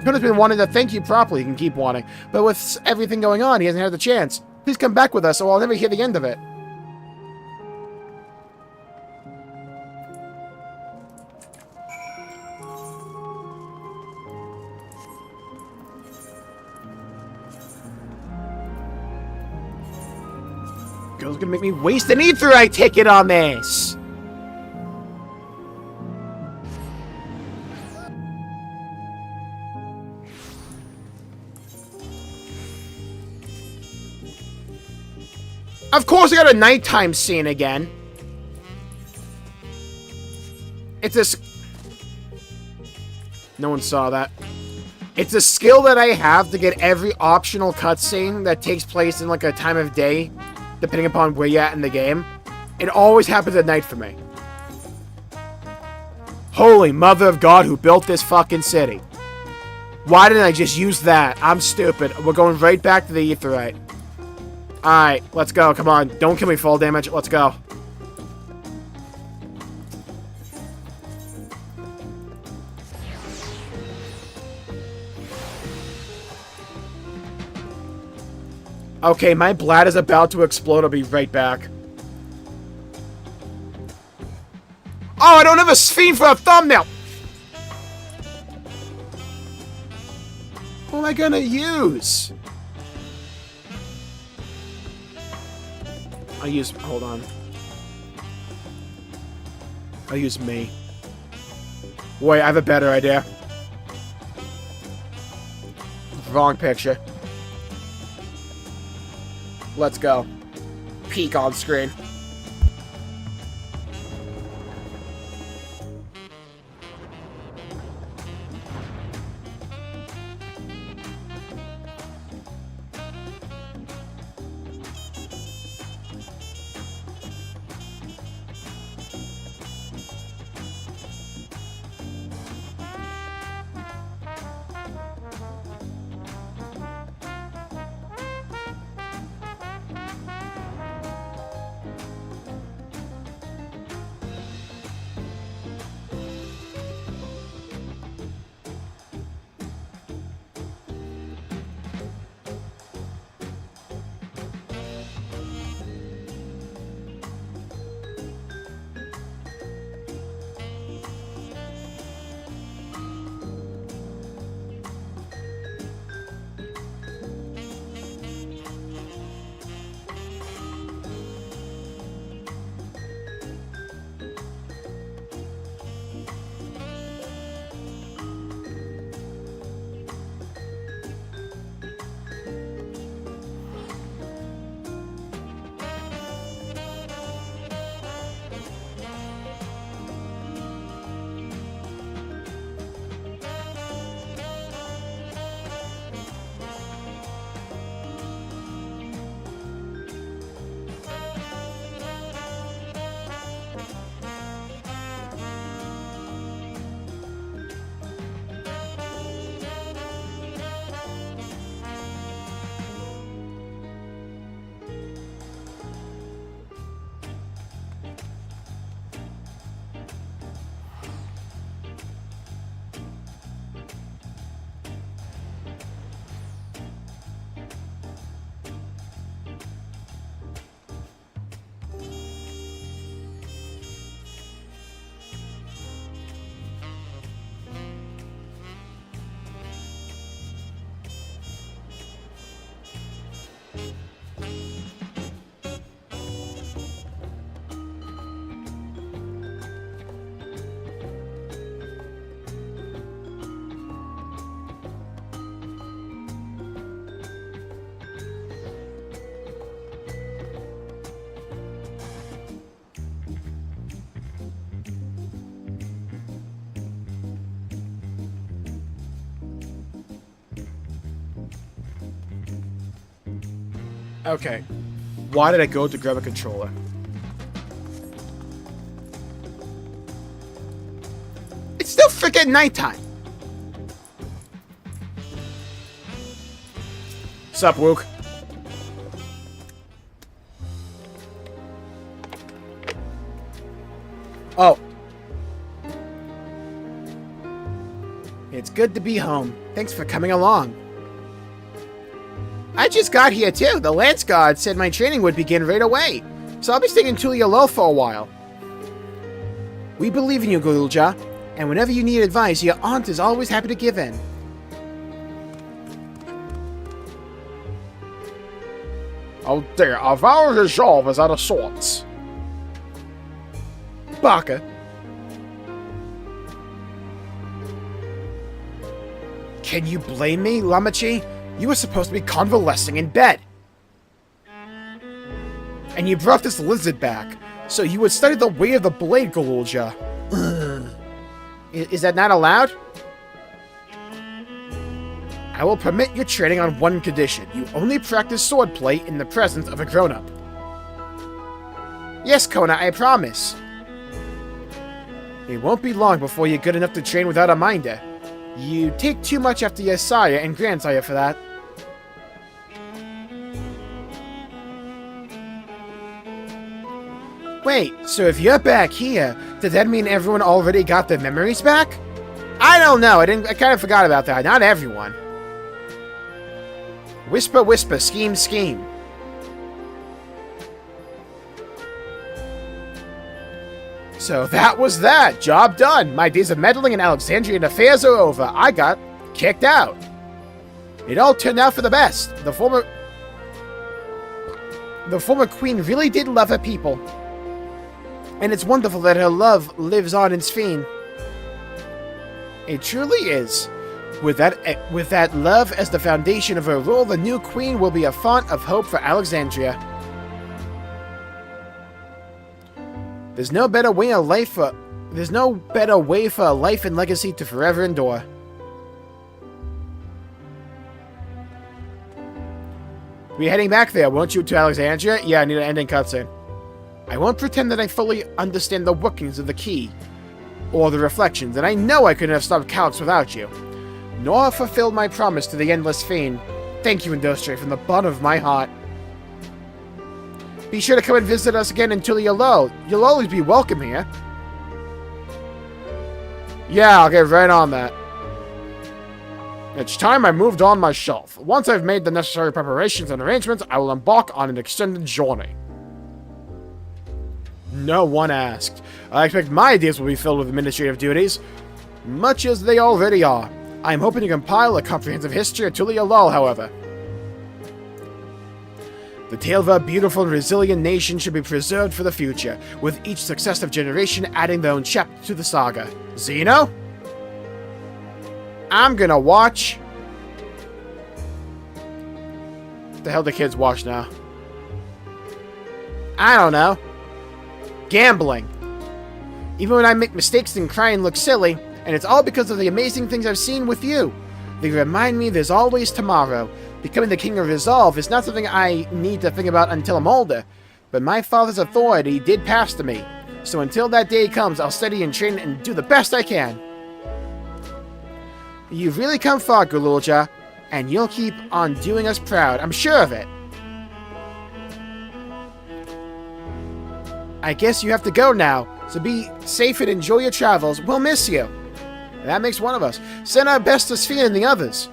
Kona's been wanting to thank you properly. He can keep wanting. But with everything going on, he hasn't had the chance. Please come back with us, or I'll never hear the end of it. Girl's gonna make me waste an Aetherite ticket on this! Of course I got a nighttime scene again. It's this... No one saw that. It's a skill that I have to get every optional cutscene that takes place in like a time of day, depending upon where you're at in the game. It always happens at night for me. Holy mother of God who built this fucking city. Why didn't I just use that? I'm stupid. We're going right back to the Aetherite. Alright, let's go. Come on. Don't kill me fall damage. Let's go. Okay, my bladder's about to explode. I'll be right back. Oh, I don't have a Sphene for a thumbnail! What am I gonna use? I'll use... Hold on. I'll use me. Wait, I have a better idea. Wrong picture. Let's go. Peek on screen. Okay. Why did I go to grab a controller? It's still freaking nighttime. Sup, Wook? Oh. It's good to be home. Thanks for coming along. I just got here too. The Lance Guard said my training would begin right away, so I'll be staying in Tulia low for a while. We believe in you, Gulja, and whenever you need advice, your aunt is always happy to give in. Oh dear, our resolve is out of sorts. Baka. Can you blame me, Lamachi? You were supposed to be convalescing in bed. And you brought this lizard back, so you would study the way of the blade, Galulja. Is that not allowed? I will permit your training on one condition. You only practice swordplay in the presence of a grown-up. Yes, Kona, I promise. It won't be long before you're good enough to train without a minder. You take too much after your sire and grandsire for that. Wait, so if you're back here, does that mean everyone already got their memories back? I don't know, I kind of forgot about that. Not everyone. Whisper, whisper, scheme, scheme. So that was that. Job done. My days of meddling in Alexandrian affairs are over. I got kicked out. It all turned out for the best. The former queen really did love her people. And it's wonderful that her love lives on in Sfeen. It truly is. With that love as the foundation of her rule, the new queen will be a font of hope for Alexandria. There's no better way for a life and legacy to forever endure. We're heading back there, won't you, to Alexandria? Yeah, I need an ending cutscene. I won't pretend that I fully understand the workings of the key, or the reflections, and I know I couldn't have stopped Calix without you, nor fulfilled my promise to the Endless Fiend. Thank you, Industry, from the bottom of my heart. Be sure to come and visit us again until you're low. You'll always be welcome here. Yeah, I'll get right on that. It's time I moved on my shelf. Once I've made the necessary preparations and arrangements, I will embark on an extended journey. No one asked. I expect my days will be filled with administrative duties, much as they already are. I am hoping to compile a comprehensive history of Tulia Lal, however. The tale of a beautiful and resilient nation should be preserved for the future, with each successive generation adding their own chapter to the saga. Zeno? I'm gonna watch... What the hell do kids watch now? I don't know. Gambling. Even when I make mistakes and cry and look silly, and it's all because of the amazing things I've seen with you. They remind me there's always tomorrow. Becoming the King of Resolve is not something I need to think about until I'm older, but my father's authority did pass to me, so until that day comes, I'll study and train and do the best I can. You've really come far, Gululja, and you'll keep on doing us proud, I'm sure of it. I guess you have to go now, so be safe and enjoy your travels. We'll miss you. That makes one of us. Send our best to Sfeen and the others.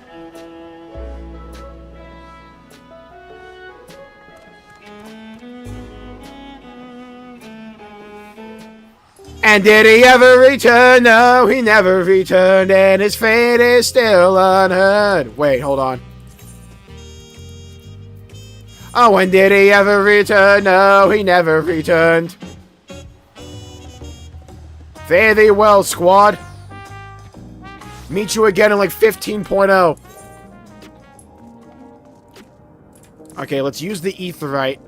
And did he ever return? No, he never returned, and his fate is still unheard. Wait, hold on. Oh, and did he ever return? No, he never returned. Fare thee well, squad. Meet you again in like 15.0. Okay, let's use the Aetheryte.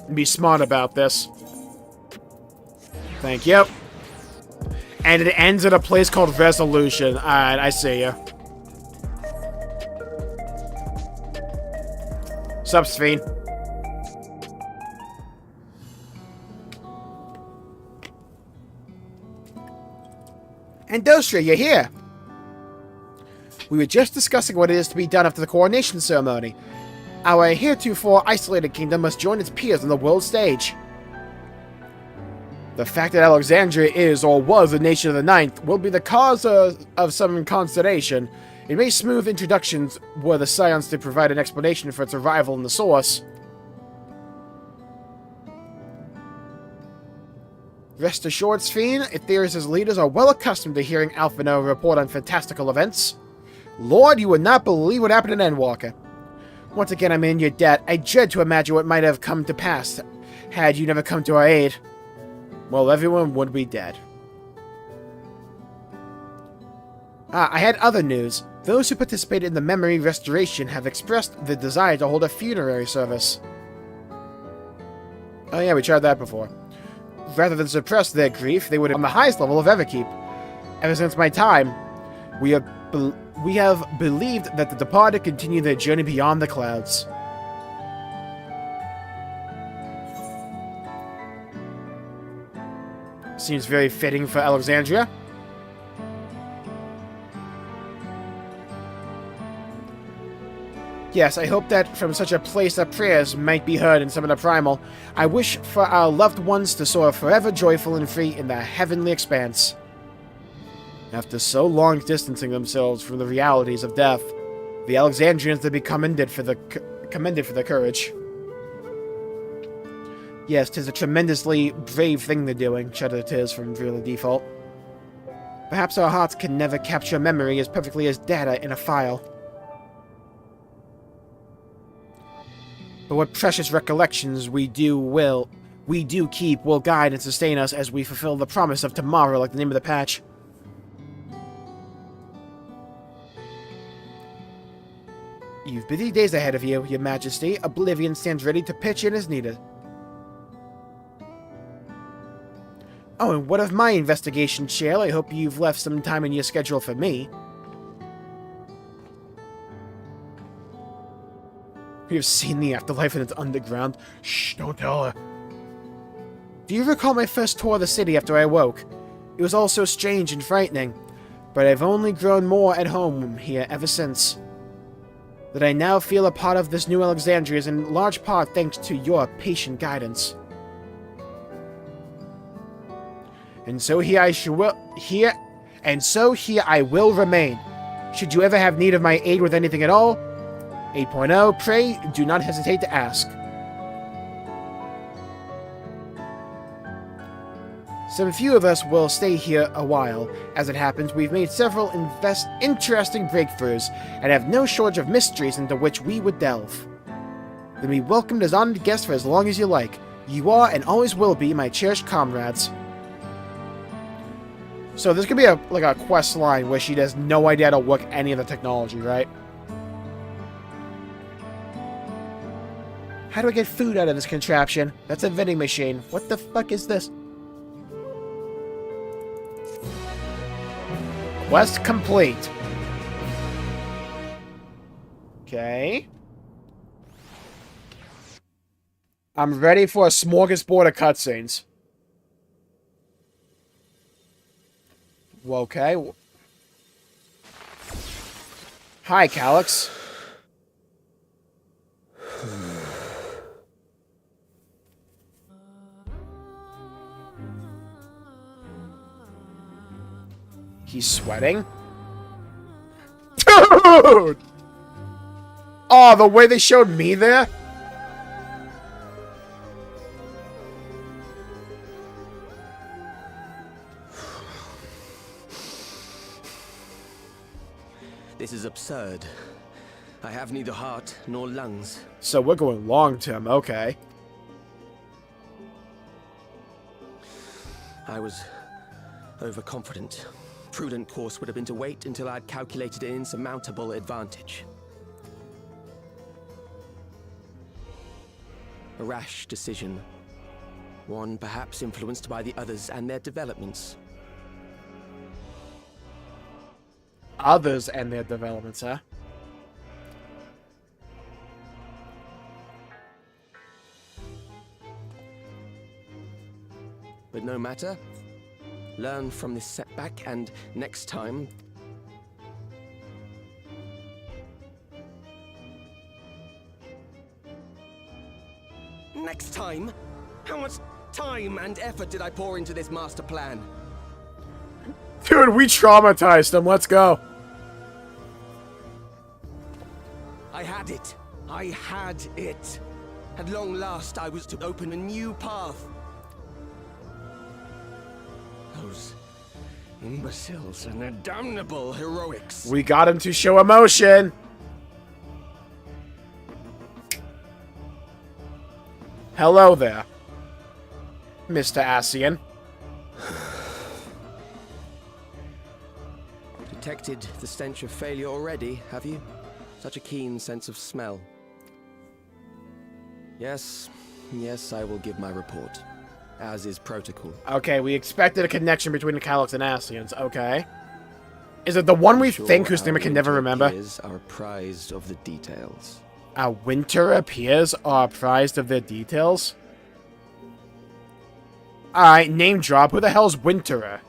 And be smart about this. Thank you. And it ends at a place called Resolution. Alright, I see ya. Sup, Ffxiv? Andostra, you're here! We were just discussing what it is to be done after the coronation ceremony. Our heretofore isolated kingdom must join its peers on the world stage. The fact that Alexandria is, or was, a nation of the Ninth will be the cause of some consternation. It may smooth introductions were the scions to provide an explanation for its arrival in the source. Rest assured, Ffxiv, Etherius' leaders are well accustomed to hearing Alphinaud report on fantastical events. Lord, you would not believe what happened in Endwalker. Once again, I'm in your debt. I dread to imagine what might have come to pass had you never come to our aid. Well, everyone would be dead. I had other news. Those who participated in the memory restoration have expressed the desire to hold a funerary service. Oh yeah, we tried that before. Rather than suppress their grief, they would have on the highest level of Everkeep. Ever since my time, we have believed that the departed continue their journey beyond the clouds. Seems very fitting for Alexandria. Yes, I hope that from such a place that prayers might be heard in some of the primal. I wish for our loved ones to soar forever joyful and free in the heavenly expanse. After so long distancing themselves from the realities of death, the Alexandrians will be commended for their courage. Yes, 'tis a tremendously brave thing they're doing, shuddered Tiz from Really Default. Perhaps our hearts can never capture memory as perfectly as data in a file. But what precious recollections we do keep will guide and sustain us as we fulfill the promise of tomorrow, like the name of the patch. You've busy days ahead of you, Your Majesty. Oblivion stands ready to pitch in as needed. Oh, and what of my investigation, Shale? I hope you've left some time in your schedule for me. We have seen the afterlife in its underground. Shh, don't tell her. Do you recall my first tour of the city after I awoke? It was all so strange and frightening, but I've only grown more at home here ever since. That I now feel a part of this new Alexandria is in large part thanks to your patient guidance. And so here I will remain. Should you ever have need of my aid with anything at all, 8.0, pray do not hesitate to ask. Some few of us will stay here a while. As it happens, we've made several interesting breakthroughs, and have no shortage of mysteries into which we would delve. Then be welcomed as honored guests for as long as you like. You are, and always will be, my cherished comrades. So there's gonna be a quest line where she has no idea how to work any of the technology, right? How do I get food out of this contraption? That's a vending machine. What the fuck is this? Quest complete. Okay. I'm ready for a smorgasbord of cutscenes. Okay. Hi, Calyx. He's sweating? Dude! Oh, the way they showed me there? This is absurd. I have neither heart nor lungs. So we're going long term, okay. I was overconfident. Prudent course would have been to wait until I'd calculated an insurmountable advantage. A rash decision. One perhaps influenced by the others and their developments. Others and their developments, huh? But no matter. Learn from this setback, and next time... Next time? How much time and effort did I pour into this master plan? Dude, we traumatized him. Let's go. I had it. I had it. At long last, I was to open a new path. Those imbeciles and their damnable heroics. We got him to show emotion. Hello there, Mr. Asian. Detected the stench of failure already, have you? Such a keen sense of smell. Yes, I will give my report, as is protocol. Okay, we expected a connection between the Calyx and Asians. Okay. Is it the one we think whose name I can never remember? Are apprised of the details. Our winter peers are apprised of their details? Alright, name drop. Who the hell's Winterer?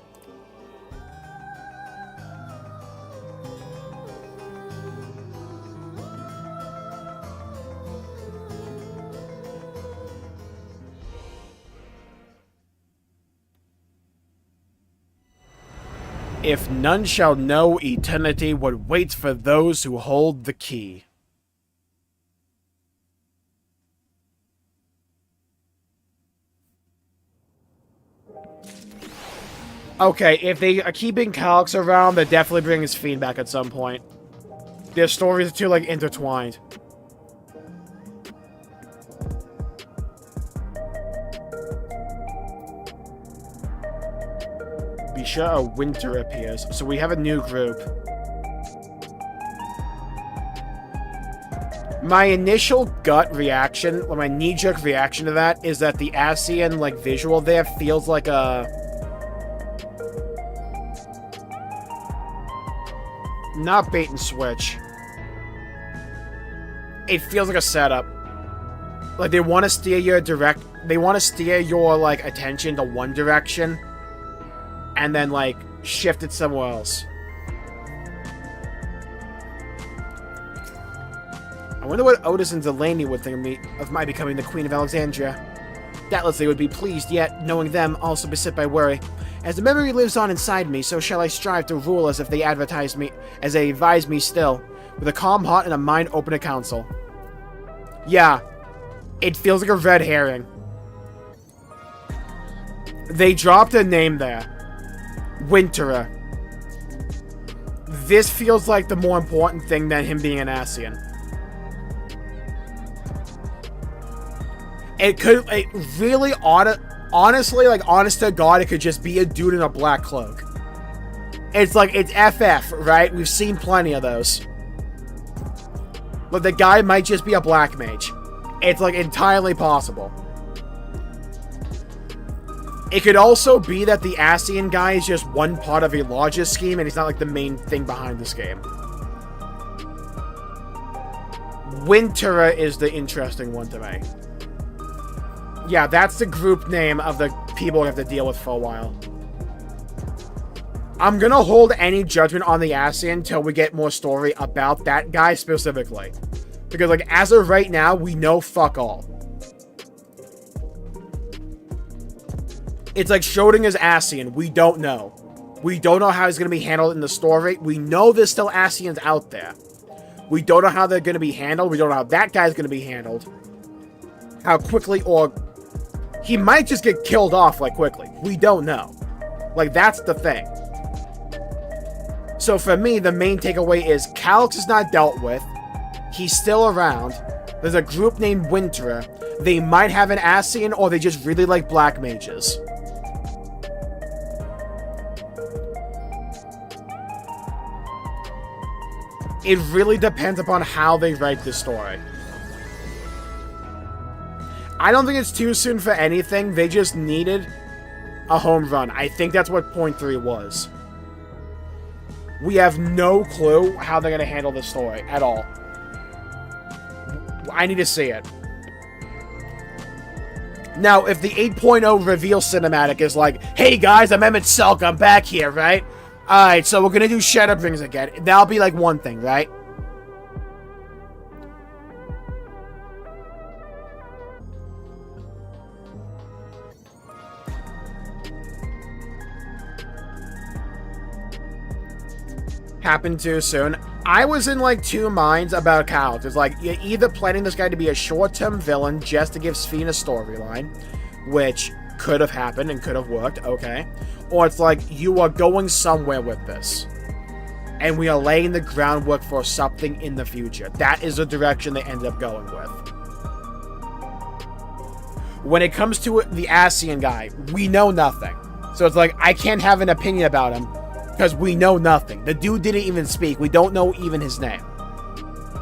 If none shall know, eternity would wait for those who hold the key. Okay, if they are keeping Calyx around, they're definitely bringing his Fiend back at some point. Their stories are too, like, intertwined. Be sure a winter appears. So we have a new group. My initial gut reaction, or my knee-jerk reaction to that, is that the Asian, like, visual there feels like a... Not bait and switch. It feels like a setup. Like, they want to steer your like, attention to one direction, and then, like, shift it somewhere else. I wonder what Otis and Delaney would think of me, of my becoming the Queen of Alexandria. Doubtless they would be pleased, yet, knowing them, also beset by worry. As the memory lives on inside me, so shall I strive to rule as if they advise me still, with a calm heart and a mind open to counsel. Yeah, it feels like a red herring. They dropped a name there. Winterer. This feels like the more important thing than him being an Asian. It could, honestly, like, honest to God, it could just be a dude in a black cloak. It's like, it's FF, right? We've seen plenty of those. But the guy might just be a black mage. It's, like, entirely possible. It could also be that the Asian guy is just one part of a larger scheme, and he's not, like, the main thing behind this game. Winterer is the interesting one to me. Yeah, that's the group name of the people we have to deal with for a while. I'm gonna hold any judgment on the Asian until we get more story about that guy specifically. Because, like, as of right now, we know fuck all. It's like Schrodinger's Asian. We don't know. We don't know how he's gonna be handled in the story. We know there's still Asians out there. We don't know how they're gonna be handled. We don't know how that guy's gonna be handled. How quickly, or... he might just get killed off, like, quickly. We don't know. Like, that's the thing. So for me, the main takeaway is Calyx is not dealt with. He's still around. There's a group named Winterer. They might have an Asian, or they just really like black mages. It really depends upon how they write this story. I don't think it's too soon for anything. They just needed a home run. I think that's what point 3 was. We have no clue how they're going to handle this story at all. I need to see it. Now, if the 8.0 reveal cinematic is like, hey guys, I'm Emmett Selk, I'm back here, right? Alright, so we're gonna do Shadowbringers again. That'll be like one thing, right? Happened too soon. I was in like two minds about Calix. It's like, you're either planning this guy to be a short-term villain just to give Sphene a storyline, which could have happened and could have worked, okay. Or it's like, you are going somewhere with this. And we are laying the groundwork for something in the future. That is the direction they ended up going with. When it comes to the Asian guy, we know nothing. So it's like, I can't have an opinion about him, because we know nothing. The dude didn't even speak. We don't know even his name.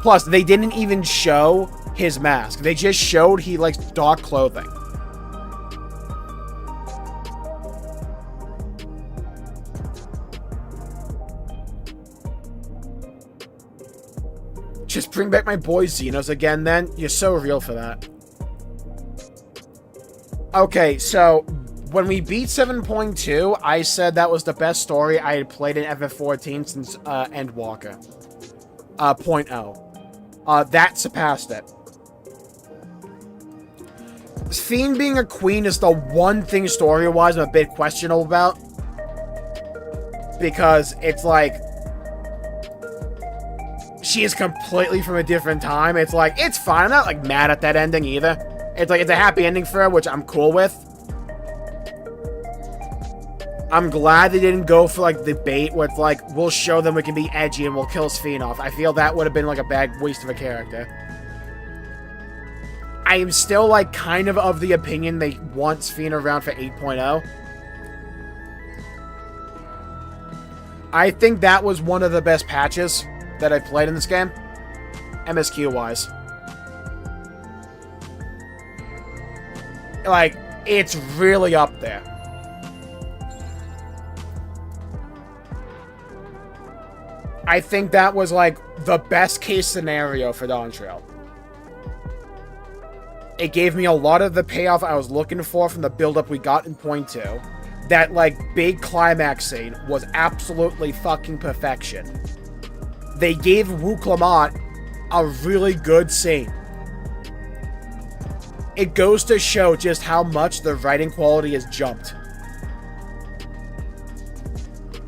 Plus, they didn't even show his mask. They just showed he likes dark clothing. Just bring back my boy Xenos again, then? You're so real for that. Okay, so when we beat 7.2, I said that was the best story I had played in FF14 since Endwalker. 0.0. That surpassed it. Sphene being a queen is the one thing story-wise I'm a bit questionable about. Because it's like, she is completely from a different time. It's like, it's fine. I'm not like mad at that ending either. It's like, it's a happy ending for her, which I'm cool with. I'm glad they didn't go for, like, the bait where it's like, we'll show them we can be edgy and we'll kill Sphene off. I feel that would have been, like, a bad waste of a character. I am still, like, kind of the opinion they want Sphene around for 8.0. I think that was one of the best patches that I played in this game. MSQ-wise. Like, it's really up there. I think that was, like, the best case scenario for Dawntrail. It gave me a lot of the payoff I was looking for from the build-up we got in point 2. That, like, big climax scene was absolutely fucking perfection. They gave Wu Clement a really good scene. It goes to show just how much the writing quality has jumped.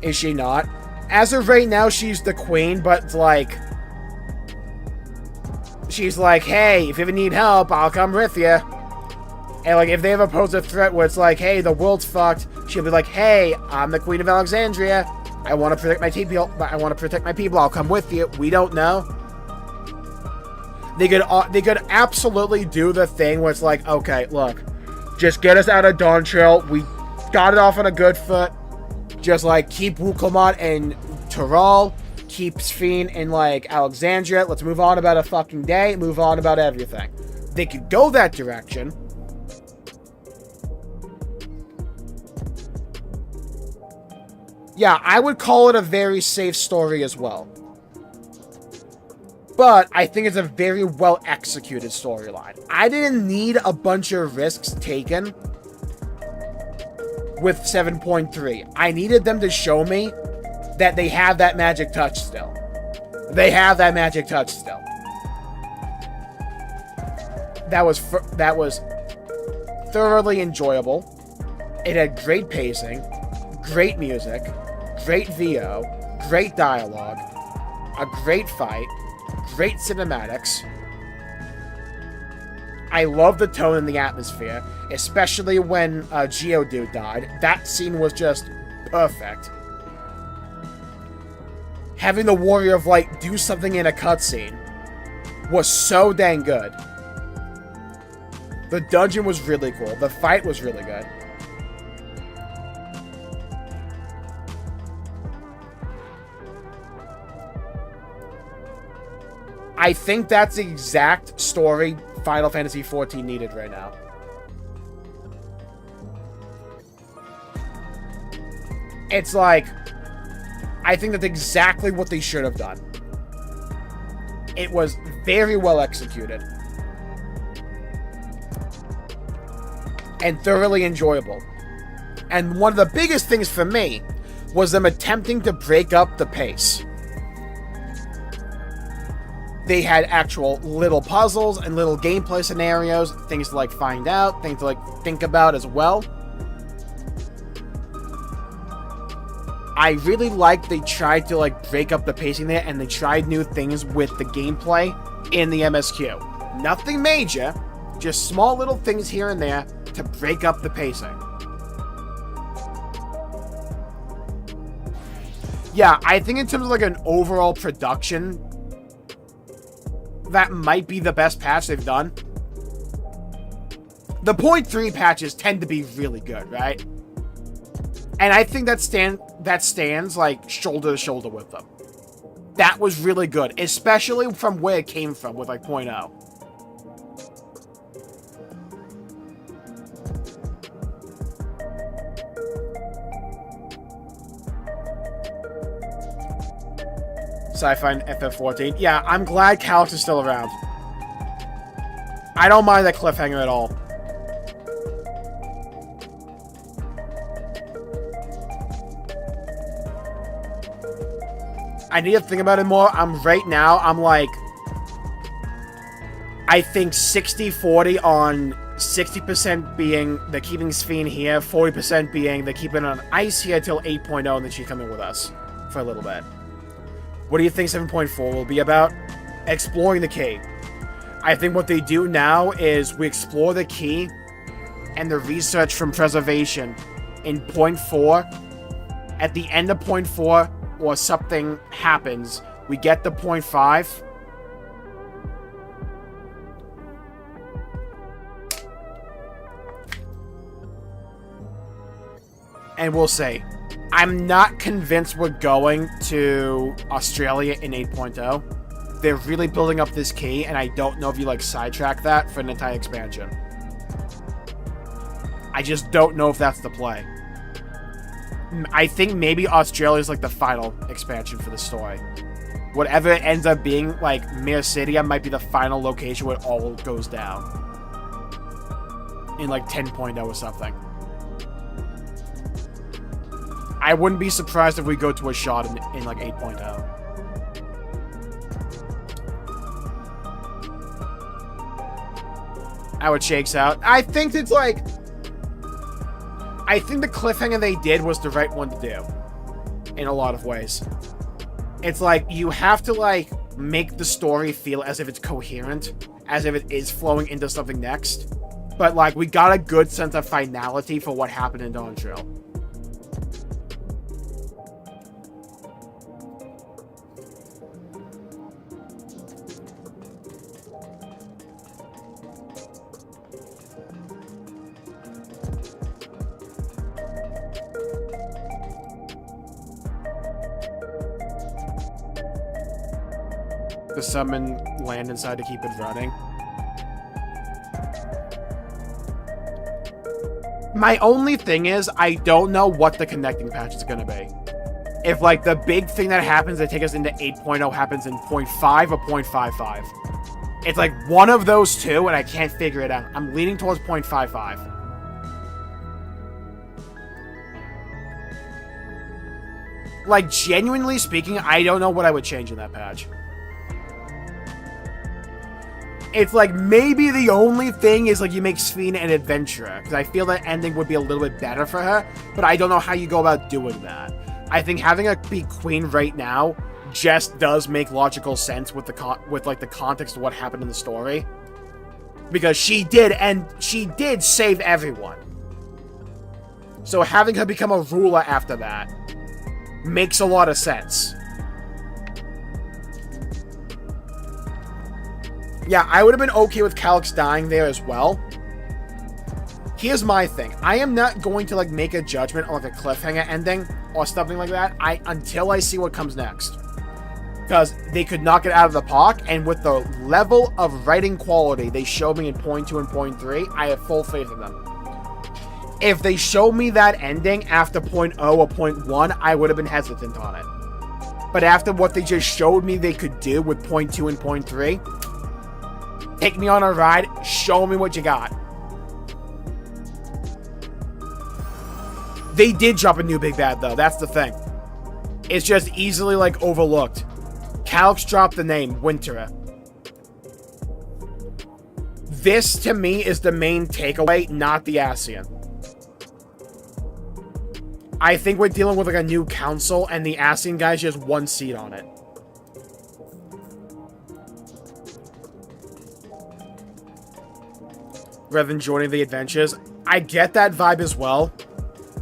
Is she not? As of right now, she's the queen, but, like, she's like, hey, if you ever need help, I'll come with you. And, like, if they ever pose a threat where it's like, hey, the world's fucked, she'll be like, hey, I'm the Queen of Alexandria. I want to protect my people. I'll come with you. We don't know. They could absolutely do the thing where it's like, okay, look, just get us out of Dawntrail. We got it off on a good foot. Just, like, keep Wu Clement and Tyrol, keep Sphene in, like, Alexandria. Let's move on about a fucking day, move on about everything. They could go that direction. Yeah, I would call it a very safe story as well. But I think it's a very well-executed storyline. I didn't need a bunch of risks taken with 7.3. I needed them to show me that they have that magic touch still. They have that magic touch still. That was thoroughly enjoyable. It had great pacing, great music, great VO, great dialogue, a great fight, great cinematics. I love the tone and the atmosphere, especially when Geodude died. That scene was just perfect. Having the Warrior of Light do something in a cutscene was so dang good. The dungeon was really cool. The fight was really good. I think that's the exact story Final Fantasy XIV needed right now. It's like, I think that's exactly what they should have done. It was very well executed. and thoroughly enjoyable. And one of the biggest things for me was them attempting to break up the pace. They had actual little puzzles and little gameplay scenarios, things to like find out, things to like think about as well. I really liked they tried to like break up the pacing there, and they tried new things with the gameplay in the MSQ. Nothing major, just small little things here and there to break up the pacing. Yeah, I think in terms of like an overall production, that might be the best patch they've done. The 0.3 patches tend to be really good, right? And I think that stands like shoulder to shoulder with them. That was really good, especially from where it came from with like 0.0. Sci-Fi and FF14. Yeah, I'm glad Calyx is still around. I don't mind that cliffhanger at all. I need to think about it more. Right now, I'm like, I think 60-40 on 60% being the keeping Ffxiv here, 40% being the keeping it on ice here till 8.0, and then she's coming with us for a little bit. What do you think 7.4 will be about? Exploring the key. I think what they do now is we explore the key and the research from preservation in 0.4. At the end of 0.4, or something happens, we get to 0.5. And we'll say, I'm not convinced we're going to Australia in 8.0. They're really building up this key, and I don't know if you like sidetrack that for an entire expansion. I just don't know if that's the play. I think maybe Australia is like the final expansion for the story. Whatever it ends up being, like Mir City might be the final location where it all goes down. In like 10.0 or something. I wouldn't be surprised if we go to a shot in like 8.0. How it shakes out. I think it's like... I think the cliffhanger they did was the right one to do. In a lot of ways. It's like, you have to like, make the story feel as if it's coherent. As if it is flowing into something next. But like, we got a good sense of finality for what happened in Dawntrail. The summon land inside to keep it running. My only thing is, I don't know what the connecting patch is going to be. If, like, the big thing that happens that takes us into 8.0 happens in 0.5 or 0.55. It's like one of those two, and I can't figure it out. I'm leaning towards 0.55. Like, genuinely speaking, I don't know what I would change in that patch. It's like, maybe the only thing is, like, you make Ffxiv an adventurer. Because I feel that ending would be a little bit better for her. But I don't know how you go about doing that. I think having her be queen right now just does make logical sense with the context of what happened in the story. Because she did save everyone. So having her become a ruler after that makes a lot of sense. Yeah, I would have been okay with Calyx dying there as well. Here's my thing. I am not going to, like, make a judgment on, like, a cliffhanger ending or something like that until I see what comes next. Because they could knock it out of the park, and with the level of writing quality they showed me in 0.2 and 0.3, I have full faith in them. If they showed me that ending after 0.0 or 0.1, I would have been hesitant on it. But after what they just showed me they could do with 0.2 and 0.3... take me on a ride, show me what you got. They did drop a new big bad, though. That's the thing. It's just easily, like, overlooked. Calyx dropped the name, Winter. This, to me, is the main takeaway, not the Ascian. I think we're dealing with, like, a new council, and the Ascian guy's just one seat on it. Rather than joining the adventures. I get that vibe as well.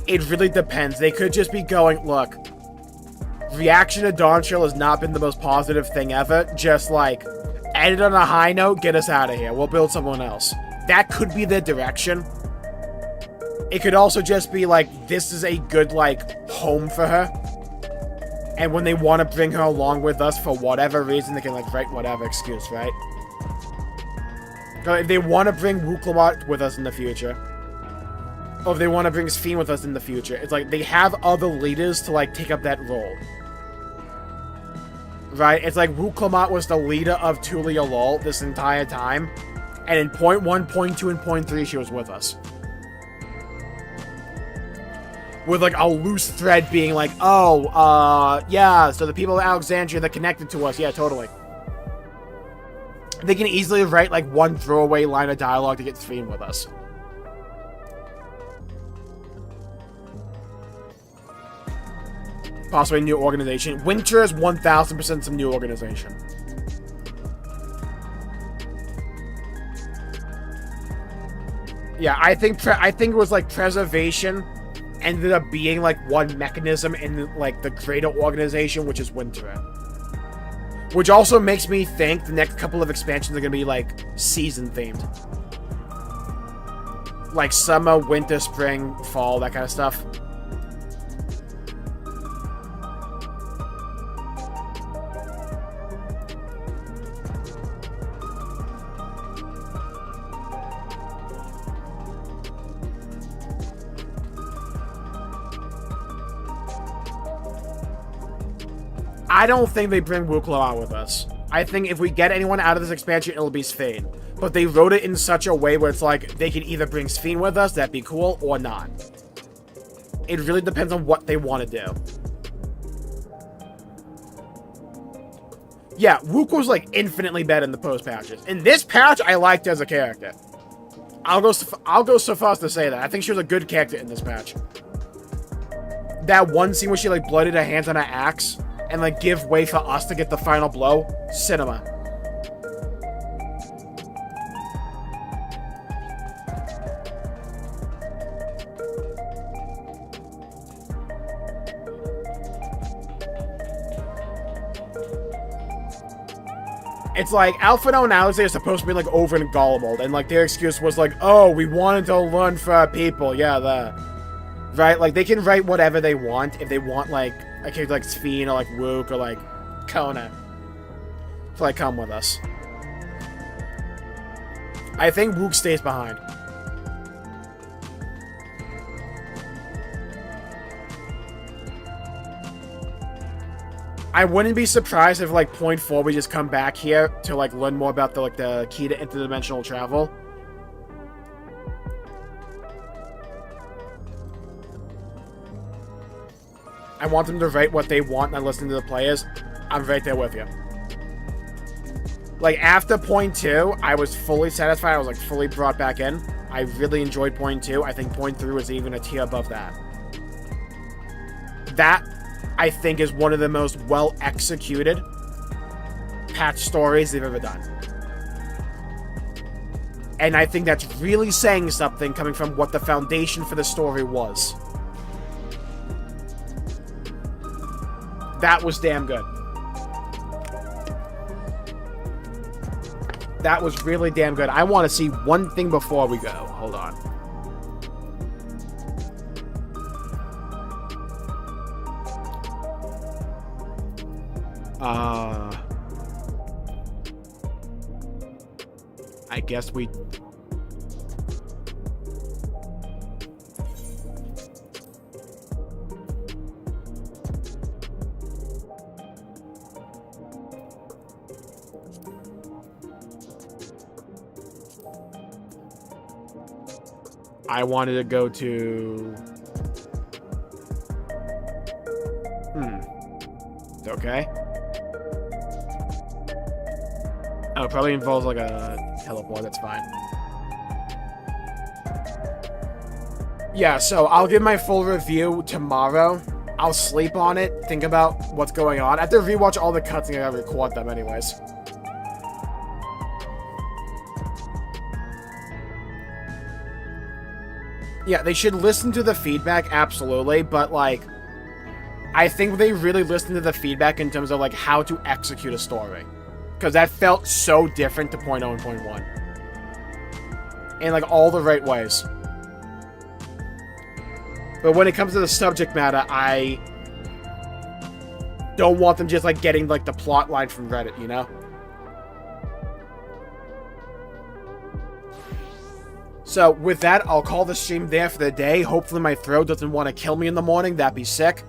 It really depends. They could just be going, look, reaction to Dawntrail has not been the most positive thing ever. Just, like, end it on a high note, get us out of here. We'll build someone else. That could be their direction. It could also just be, like, this is a good, like, home for her. And when they want to bring her along with us for whatever reason, they can, like, write whatever excuse, right? If they want to bring Wuklamot with us in the future, or if they want to bring Ffxiv with us in the future, it's like they have other leaders to, like, take up that role. Right? It's like Wuklamot was the leader of Tulia Lol this entire time, and in point 1, point 2, and point 3, she was with us. With, like, a loose thread being like, oh, yeah, so the people of Alexandria, they're connected to us. Yeah, totally. They can easily write, like, one throwaway line of dialogue to get Ffxiv with us. Possibly a new organization. Winter is 1000% some new organization. Yeah, I think it was, like, preservation ended up being, like, one mechanism in, like, the greater organization, which is Winter. Which also makes me think the next couple of expansions are going to be, like, season-themed. Like, summer, winter, spring, fall, that kind of stuff. I don't think they bring Wuklo out with us. I think if we get anyone out of this expansion, it'll be Ffxiv. But they wrote it in such a way where it's like, they can either bring Ffxiv with us, that'd be cool, or not. It really depends on what they want to do. Yeah, Wook was, like, infinitely better in the post-patches. In this patch, I liked her as a character. I'll go so far as to say that. I think she was a good character in this patch. That one scene where she, like, bloodied her hands on her axe, and, like, give way for us to get the final blow. Cinema. It's like, Alphino and Alexandria are supposed to be, like, over in Gollum, and, like, their excuse was, like, oh, we wanted to learn for our people. Yeah, that. Right? Like, they can write whatever they want if they want, like, a character like Ffxiv or, like, Wook or, like, Kona to, like, come with us. I think Wook stays behind. I wouldn't be surprised if, like, point 4 we just come back here to, like, learn more about the, like, the key to interdimensional travel. I want them to write what they want and listen to the players. I'm right there with you. Like, after point 2, I was fully satisfied. I was, like, fully brought back in. I really enjoyed point 2. I think point 3 was even a tier above that. That, I think, is one of the most well-executed patch stories they've ever done. And I think that's really saying something coming from what the foundation for the story was. That was damn good. That was really damn good. I want to see one thing before we go. Hold on. I guess we... I wanted to go to Okay. Oh, it probably involves like a teleport, that's fine. Yeah, so I'll give my full review tomorrow. I'll sleep on it, think about what's going on. I have to rewatch all the cuts and I gotta record them anyways. Yeah, they should listen to the feedback, absolutely, but like, I think they really listened to the feedback in terms of like how to execute a story. Because that felt so different to 0.0 and 0.1. In like all the right ways. But when it comes to the subject matter, I don't want them just like getting like the plot line from Reddit, you know? So with that, I'll call the stream there for the day. Hopefully my throat doesn't want to kill me in the morning. That'd be sick.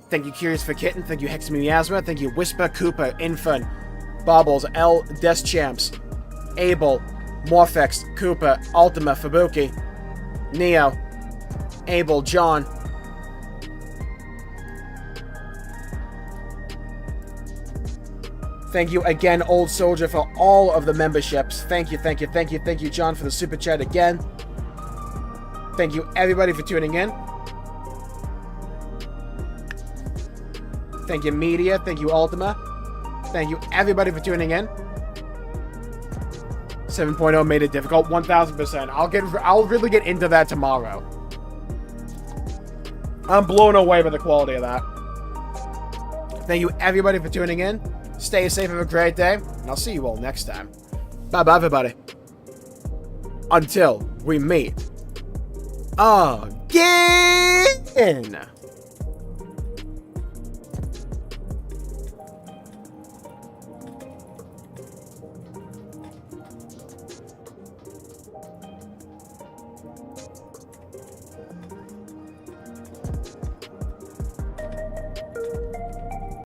Thank you, Curious for Kitten. Thank you, Hex Miasma. Thank you, Whisper, Cooper, Infant, Bobbles, L, Deschamps, Abel, Morphex, Cooper, Ultima, Fabuki, Neo, Abel, John. Thank you again, Old Soldier, for all of the memberships. Thank you, thank you, thank you, thank you, John, for the super chat again. Thank you, everybody, for tuning in. Thank you, Media. Thank you, Ultima. Thank you, everybody, for tuning in. 7.0 made it difficult. 1000%. I'll really get into that tomorrow. I'm blown away by the quality of that. Thank you, everybody, for tuning in. Stay safe, have a great day, and I'll see you all next time. Bye-bye, everybody. Until we meet again.